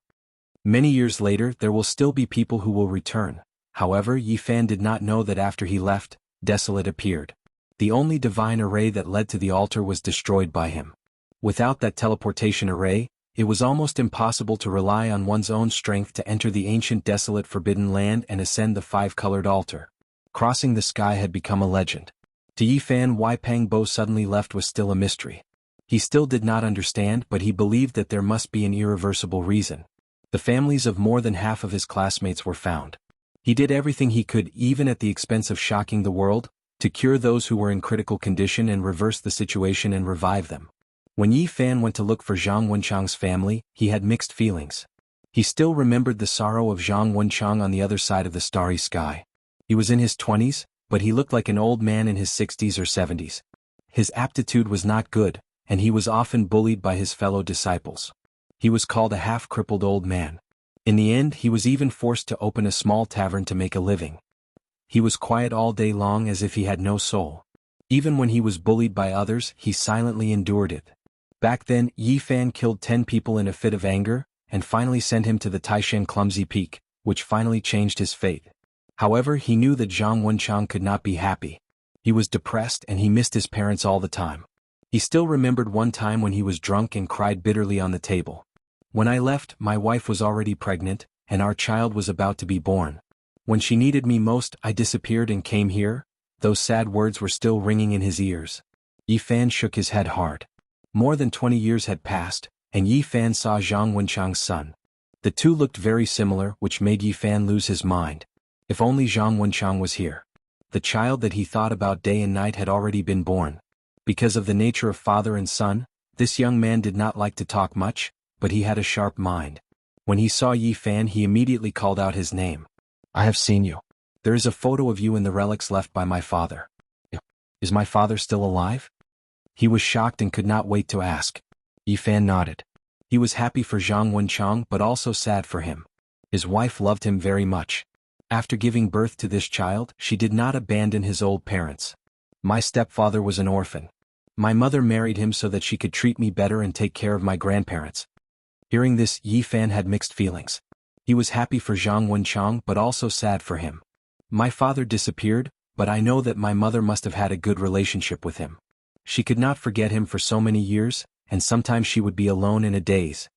S1: Many years later, there will still be people who will return. However, Yi Fan did not know that after he left, Desolate appeared. The only divine array that led to the altar was destroyed by him. Without that teleportation array, it was almost impossible to rely on one's own strength to enter the ancient desolate forbidden land and ascend the 5-colored altar. Crossing the sky had become a legend. To Yi Fan, why Pang Bo suddenly left was still a mystery. He still did not understand, but he believed that there must be an irreversible reason. The families of more than half of his classmates were found. He did everything he could, even at the expense of shocking the world, to cure those who were in critical condition and reverse the situation and revive them. When Yi Fan went to look for Zhang Wenchang's family, he had mixed feelings. He still remembered the sorrow of Zhang Wenchang on the other side of the starry sky. He was in his 20s, but he looked like an old man in his 60s or 70s. His aptitude was not good, and he was often bullied by his fellow disciples. He was called a half-crippled old man. In the end, he was even forced to open a small tavern to make a living. He was quiet all day long as if he had no soul. Even when he was bullied by others, he silently endured it. Back then, Yi Fan killed 10 people in a fit of anger, and finally sent him to the Taishan Clumsy Peak, which finally changed his fate. However, he knew that Zhang Wenchang could not be happy. He was depressed and he missed his parents all the time. He still remembered one time when he was drunk and cried bitterly on the table. When I left, my wife was already pregnant, and our child was about to be born. When she needed me most, I disappeared and came here. Those sad words were still ringing in his ears. Yi Fan shook his head hard. More than 20 years had passed, and Yi Fan saw Zhang Wenchang's son. The two looked very similar, which made Yi Fan lose his mind. If only Zhang Wenchang was here. The child that he thought about day and night had already been born. Because of the nature of father and son, this young man did not like to talk much, but he had a sharp mind. When he saw Yi Fan, he immediately called out his name. I have seen you. There is a photo of you in the relics left by my father. Is my father still alive? He was shocked and could not wait to ask. Yi Fan nodded. He was happy for Zhang Wenchang but also sad for him. His wife loved him very much. After giving birth to this child, she did not abandon his old parents. My stepfather was an orphan. My mother married him so that she could treat me better and take care of my grandparents. Hearing this, Yi Fan had mixed feelings. He was happy for Zhang Wenchang but also sad for him. My father disappeared, but I know that my mother must have had a good relationship with him. She could not forget him for so many years, and sometimes she would be alone in a daze.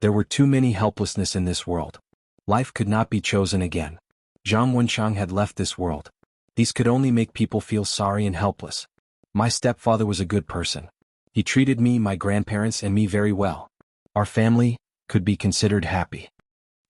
S1: There were too many helplessness in this world. Life could not be chosen again. Zhang Wenchang had left this world. These could only make people feel sorry and helpless. My stepfather was a good person. He treated me, my grandparents, and me very well. Our family could be considered happy.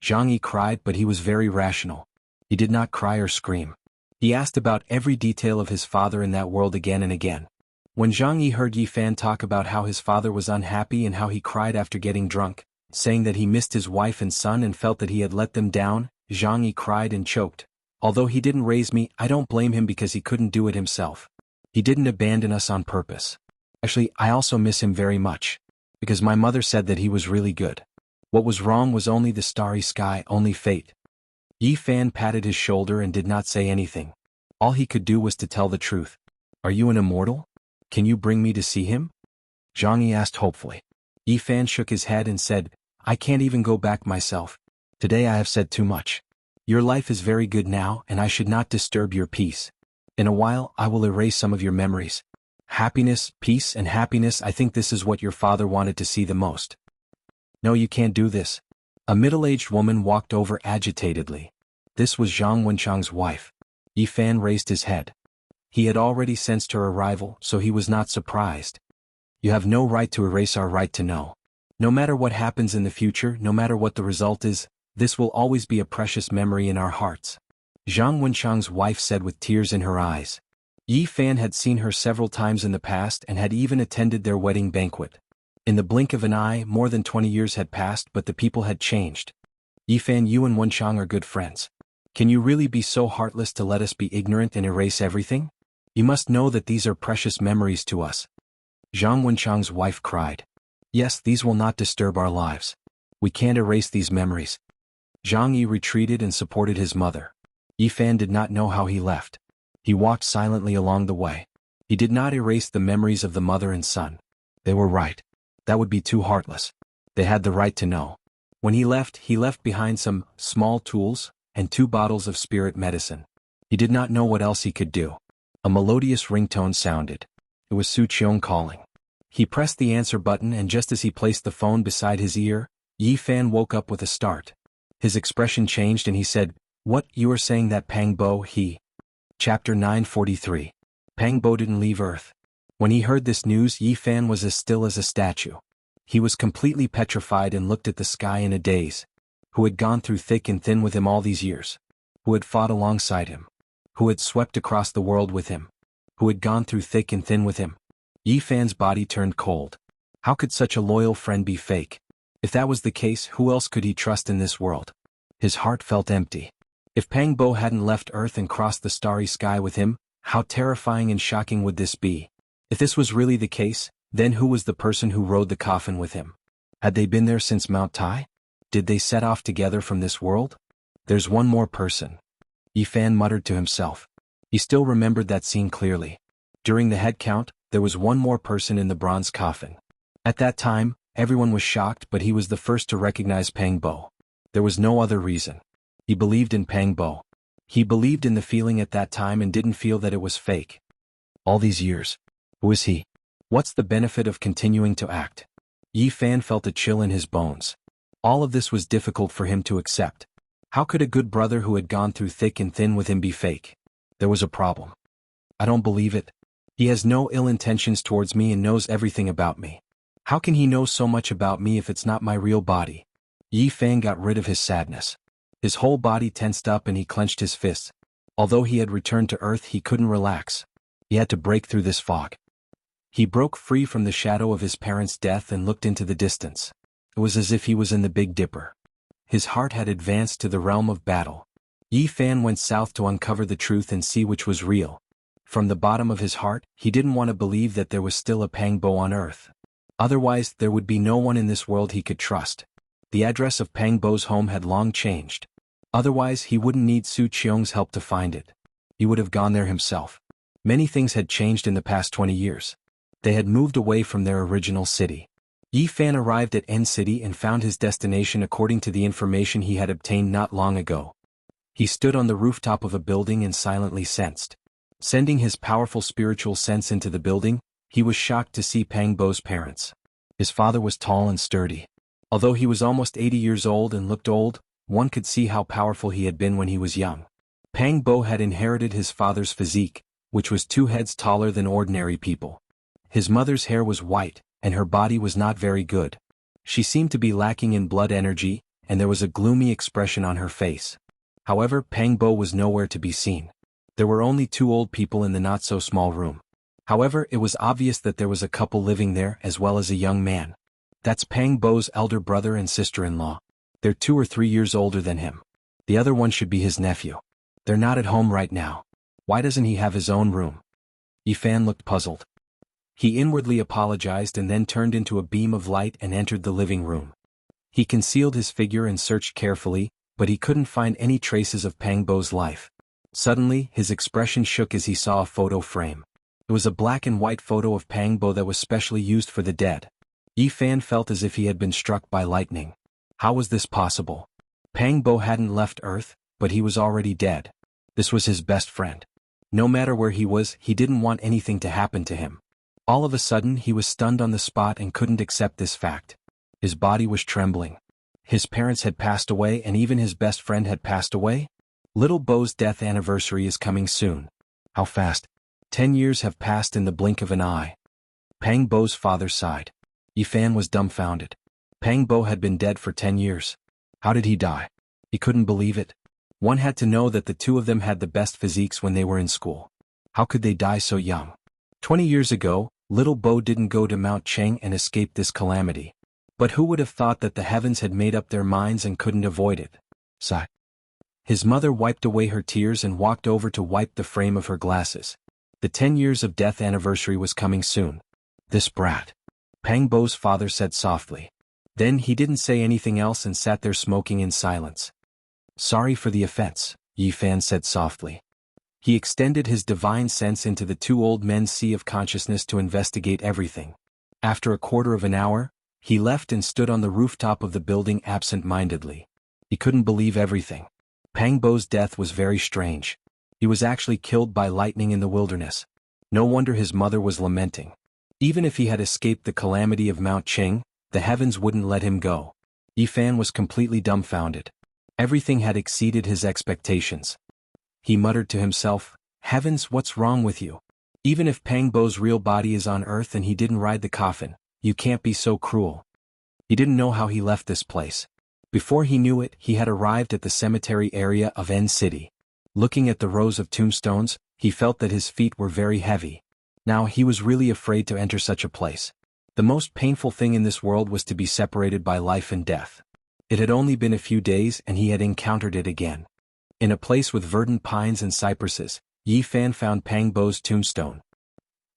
S1: Zhang Yi cried, but he was very rational. He did not cry or scream. He asked about every detail of his father in that world again and again. When Zhang Yi heard Yi Fan talk about how his father was unhappy and how he cried after getting drunk, saying that he missed his wife and son and felt that he had let them down, Zhang Yi cried and choked. Although he didn't raise me, I don't blame him because he couldn't do it himself. He didn't abandon us on purpose. Actually, I also miss him very much. Because my mother said that he was really good. What was wrong was only the starry sky, only fate. Yi Fan patted his shoulder and did not say anything. All he could do was to tell the truth. Are you an immortal? Can you bring me to see him? Zhang Yi asked hopefully. Yi Fan shook his head and said, I can't even go back myself. Today I have said too much. Your life is very good now and I should not disturb your peace. In a while I will erase some of your memories. Happiness, peace and happiness, I think this is what your father wanted to see the most. No, you can't do this. A middle-aged woman walked over agitatedly. This was Zhang Wenchang's wife. Yi Fan raised his head. He had already sensed her arrival, so he was not surprised. You have no right to erase our right to know. No matter what happens in the future, no matter what the result is, this will always be a precious memory in our hearts. Zhang Wenchang's wife said with tears in her eyes. Yi Fan had seen her several times in the past and had even attended their wedding banquet. In the blink of an eye, more than 20 years had passed, but the people had changed. Yi Fan, you and Wenchang are good friends. Can you really be so heartless to let us be ignorant and erase everything? You must know that these are precious memories to us. Zhang Wenchang's wife cried. Yes, these will not disturb our lives. We can't erase these memories. Zhang Yi retreated and supported his mother. Yi Fan did not know how he left. He walked silently along the way. He did not erase the memories of the mother and son. They were right. That would be too heartless. They had the right to know. When he left behind some small tools and 2 bottles of spirit medicine. He did not know what else he could do. A melodious ringtone sounded. It was Su Qiong calling. He pressed the answer button and just as he placed the phone beside his ear, Yi Fan woke up with a start. His expression changed and he said, What, you are saying that Pang Bo, he... Chapter 943. Pang Bo didn't leave Earth. When he heard this news, Yi Fan was as still as a statue. He was completely petrified and looked at the sky in a daze. Who had gone through thick and thin with him all these years? Who had fought alongside him? Who had swept across the world with him? Who had gone through thick and thin with him? Yi Fan's body turned cold. How could such a loyal friend be fake? If that was the case, who else could he trust in this world? His heart felt empty. If Pang Bo hadn't left Earth and crossed the starry sky with him, how terrifying and shocking would this be? If this was really the case, then who was the person who rode the coffin with him? Had they been there since Mount Tai? Did they set off together from this world? There's one more person. Yi Fan muttered to himself. He still remembered that scene clearly. During the head count, there was one more person in the bronze coffin. At that time, everyone was shocked, but he was the first to recognize Pang Bo. There was no other reason. He believed in Pang Bo. He believed in the feeling at that time and didn't feel that it was fake. All these years. Who is he? What's the benefit of continuing to act? Yi Fan felt a chill in his bones. All of this was difficult for him to accept. How could a good brother who had gone through thick and thin with him be fake? There was a problem. I don't believe it. He has no ill intentions towards me and knows everything about me. How can he know so much about me if it's not my real body? Yi Fan got rid of his sadness. His whole body tensed up and he clenched his fists. Although he had returned to Earth, he couldn't relax. He had to break through this fog. He broke free from the shadow of his parents' death and looked into the distance. It was as if he was in the Big Dipper. His heart had advanced to the realm of battle. Yi Fan went south to uncover the truth and see which was real. From the bottom of his heart, he didn't want to believe that there was still a Pang Bo on Earth. Otherwise, there would be no one in this world he could trust. The address of Pang Bo's home had long changed. Otherwise, he wouldn't need Su Qiong's help to find it. He would have gone there himself. Many things had changed in the past 20 years. They had moved away from their original city. Yi Fan arrived at N City and found his destination according to the information he had obtained not long ago. He stood on the rooftop of a building and silently sensed. Sending his powerful spiritual sense into the building, he was shocked to see Pang Bo's parents. His father was tall and sturdy. Although he was almost 80 years old and looked old, one could see how powerful he had been when he was young. Pang Bo had inherited his father's physique, which was 2 heads taller than ordinary people. His mother's hair was white, and her body was not very good. She seemed to be lacking in blood energy, and there was a gloomy expression on her face. However, Pang Bo was nowhere to be seen. There were only 2 old people in the not-so-small room. However, it was obvious that there was a couple living there as well as a young man. That's Pang Bo's elder brother and sister-in-law. They're 2 or 3 years older than him. The other one should be his nephew. They're not at home right now. Why doesn't he have his own room? Yi Fan looked puzzled. He inwardly apologized and then turned into a beam of light and entered the living room. He concealed his figure and searched carefully, but he couldn't find any traces of Pang Bo's life. Suddenly, his expression shook as he saw a photo frame. It was a black and white photo of Pang Bo that was specially used for the dead. Yi Fan felt as if he had been struck by lightning. How was this possible? Pang Bo hadn't left Earth, but he was already dead. This was his best friend. No matter where he was, he didn't want anything to happen to him. All of a sudden, he was stunned on the spot and couldn't accept this fact. His body was trembling. His parents had passed away and even his best friend had passed away? Little Bo's death anniversary is coming soon. How fast? 10 years have passed in the blink of an eye. Pang Bo's father sighed. Yi Fan was dumbfounded. Pang Bo had been dead for 10 years. How did he die? He couldn't believe it. One had to know that the 2 of them had the best physiques when they were in school. How could they die so young? 20 years ago, Little Bo didn't go to Mount Cheng and escape this calamity. But who would have thought that the heavens had made up their minds and couldn't avoid it? Sigh. His mother wiped away her tears and walked over to wipe the frame of her glasses. The 10 years of death anniversary was coming soon. This brat. Pang Bo's father said softly. Then he didn't say anything else and sat there smoking in silence. Sorry for the offense, Yi Fan said softly. He extended his divine sense into the 2 old men's sea of consciousness to investigate everything. After a quarter of an hour, he left and stood on the rooftop of the building absent-mindedly. He couldn't believe everything. Pang Bo's death was very strange. He was actually killed by lightning in the wilderness. No wonder his mother was lamenting. Even if he had escaped the calamity of Mount Cheng, the heavens wouldn't let him go. Yi Fan was completely dumbfounded. Everything had exceeded his expectations. He muttered to himself, Heavens, what's wrong with you? Even if Pang Bo's real body is on Earth and he didn't ride the coffin, you can't be so cruel. He didn't know how he left this place. Before he knew it, he had arrived at the cemetery area of N City. Looking at the rows of tombstones, he felt that his feet were very heavy. Now he was really afraid to enter such a place. The most painful thing in this world was to be separated by life and death. It had only been a few days and he had encountered it again. In a place with verdant pines and cypresses, Yi Fan found Pang Bo's tombstone.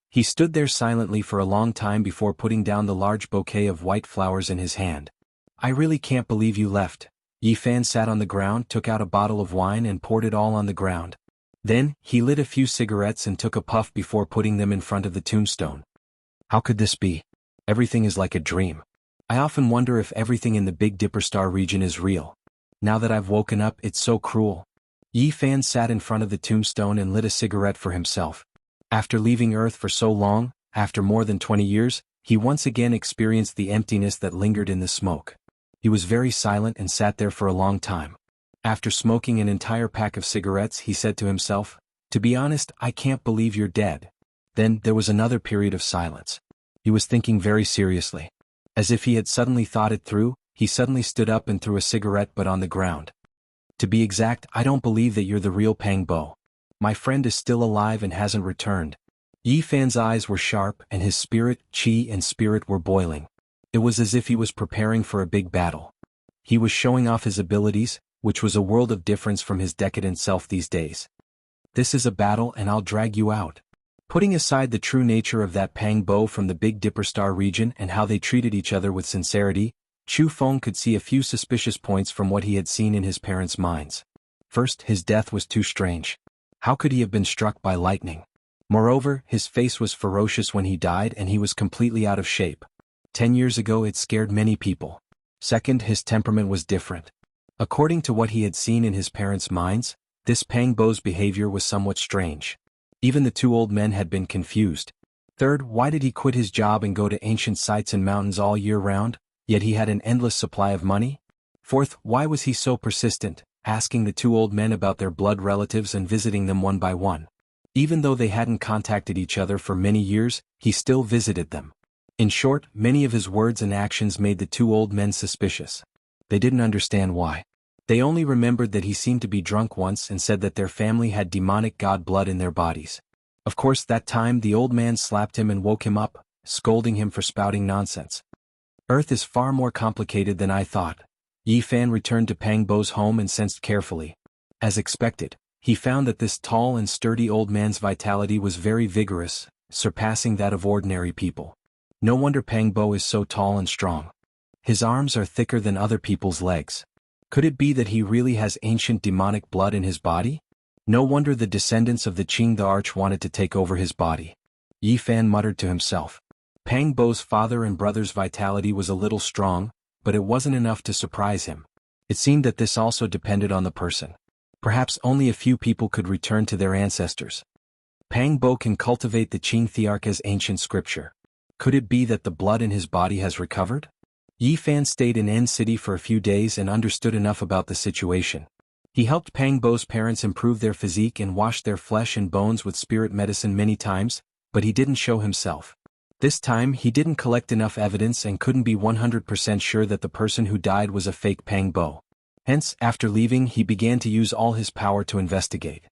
S1: He stood there silently for a long time before putting down the large bouquet of white flowers in his hand. I really can't believe you left. Yi Fan sat on the ground, took out a bottle of wine and poured it all on the ground. Then, he lit a few cigarettes and took a puff before putting them in front of the tombstone. How could this be? Everything is like a dream. I often wonder if everything in the Big Dipper Star region is real. Now that I've woken up, it's so cruel. Yi Fan sat in front of the tombstone and lit a cigarette for himself. After leaving Earth for so long, After more than 20 years, he once again experienced the emptiness that lingered in the smoke. He was very silent and sat there for a long time. After smoking an entire pack of cigarettes, he said to himself, "To be honest, I can't believe you're dead." Then, there was another period of silence. He was thinking very seriously. As if he had suddenly thought it through, he suddenly stood up and threw a cigarette but on the ground. "To be exact, I don't believe that you're the real Pang Bo. My friend is still alive and hasn't returned." Yi Fan's eyes were sharp and his spirit, qi and spirit were boiling. It was as if he was preparing for a big battle. He was showing off his abilities, which was a world of difference from his decadent self these days. "This is a battle and I'll drag you out." Putting aside the true nature of that Pang Bo from the Big Dipper Star region and how they treated each other with sincerity, Chu Feng could see a few suspicious points from what he had seen in his parents' minds. First, his death was too strange. How could he have been struck by lightning? Moreover, his face was ferocious when he died and he was completely out of shape. 10 years ago it scared many people. Second, his temperament was different. According to what he had seen in his parents' minds, this Pang Bo's behavior was somewhat strange. Even the two old men had been confused. Third, why did he quit his job and go to ancient sites and mountains all year round, yet he had an endless supply of money? Fourth, why was he so persistent, asking the two old men about their blood relatives and visiting them one by one? Even though they hadn't contacted each other for many years, he still visited them. In short, many of his words and actions made the two old men suspicious. They didn't understand why. They only remembered that he seemed to be drunk once and said that their family had demonic god blood in their bodies. Of course, that time the old man slapped him and woke him up, scolding him for spouting nonsense. Earth is far more complicated than I thought. Yi Fan returned to Pang Bo's home and sensed carefully. As expected, he found that this tall and sturdy old man's vitality was very vigorous, surpassing that of ordinary people. No wonder Pang Bo is so tall and strong. His arms are thicker than other people's legs. Could it be that he really has ancient demonic blood in his body? No wonder the descendants of the Qing the Arch wanted to take over his body. Yi Fan muttered to himself. Pang Bo's father and brother's vitality was a little strong, but it wasn't enough to surprise him. It seemed that this also depended on the person. Perhaps only a few people could return to their ancestors. Pang Bo can cultivate the Qing Thearka's ancient scripture. Could it be that the blood in his body has recovered? Yi Fan stayed in N City for a few days and understood enough about the situation. He helped Pang Bo's parents improve their physique and washed their flesh and bones with spirit medicine many times, but he didn't show himself. This time he didn't collect enough evidence and couldn't be 100% sure that the person who died was a fake Pang Bo. Hence, after leaving he began to use all his power to investigate.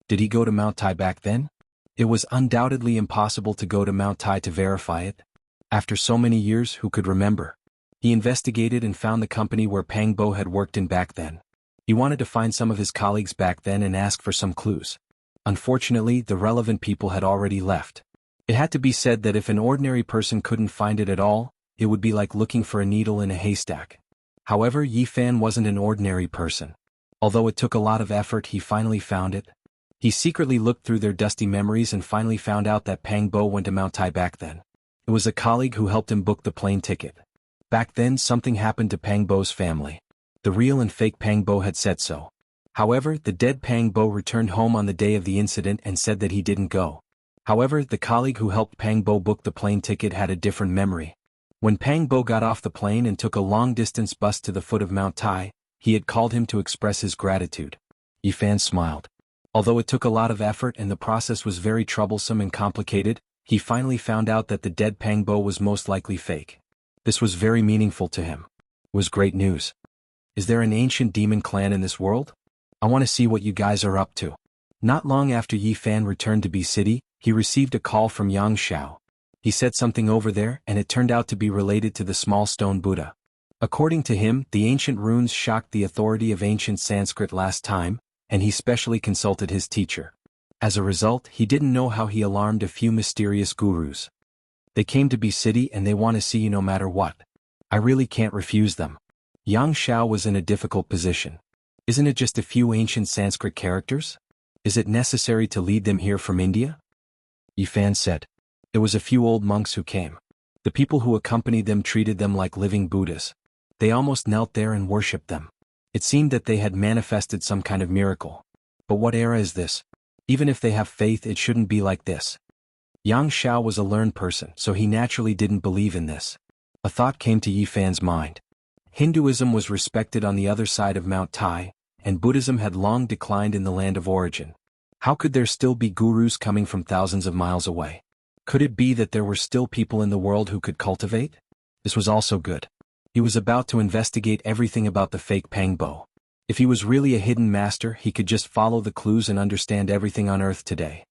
S1: Did he go to Mount Tai back then? It was undoubtedly impossible to go to Mount Tai to verify it. After so many years, who could remember? He investigated and found the company where Pang Bo had worked in back then. He wanted to find some of his colleagues back then and ask for some clues. Unfortunately, the relevant people had already left. It had to be said that if an ordinary person couldn't find it at all, it would be like looking for a needle in a haystack. However, Yi Fan wasn't an ordinary person. Although it took a lot of effort, he finally found it. He secretly looked through their dusty memories and finally found out that Pang Bo went to Mount Tai back then. It was a colleague who helped him book the plane ticket. Back then something happened to Pang Bo's family. The real and fake Pang Bo had said so. However, the dead Pang Bo returned home on the day of the incident and said that he didn't go. However, the colleague who helped Pang Bo book the plane ticket had a different memory. When Pang Bo got off the plane and took a long-distance bus to the foot of Mount Tai, he had called him to express his gratitude. Yi Fan smiled. Although it took a lot of effort and the process was very troublesome and complicated, he finally found out that the dead Pang Bo was most likely fake. This was very meaningful to him. It was great news. Is there an ancient demon clan in this world? I want to see what you guys are up to. Not long after Yi Fan returned to B City, he received a call from Xianxia. He said something over there and it turned out to be related to the small stone Buddha. According to him, the ancient runes shocked the authority of ancient Sanskrit last time, and he specially consulted his teacher. As a result, he didn't know how he alarmed a few mysterious gurus. They came to B City and they want to see you no matter what. I really can't refuse them. Yang Xiao was in a difficult position. Isn't it just a few ancient Sanskrit characters? Is it necessary to lead them here from India? Yi Fan said. It was a few old monks who came. The people who accompanied them treated them like living Buddhas. They almost knelt there and worshipped them. It seemed that they had manifested some kind of miracle. But what era is this? Even if they have faith, it shouldn't be like this. Xianxia was a learned person, so he naturally didn't believe in this. A thought came to Yi Fan's mind. Hinduism was respected on the other side of Mount Tai, and Buddhism had long declined in the land of origin. How could there still be gurus coming from thousands of miles away? Could it be that there were still people in the world who could cultivate? This was also good. He was about to investigate everything about the fake Pangbo. If he was really a hidden master, he could just follow the clues and understand everything on Earth today.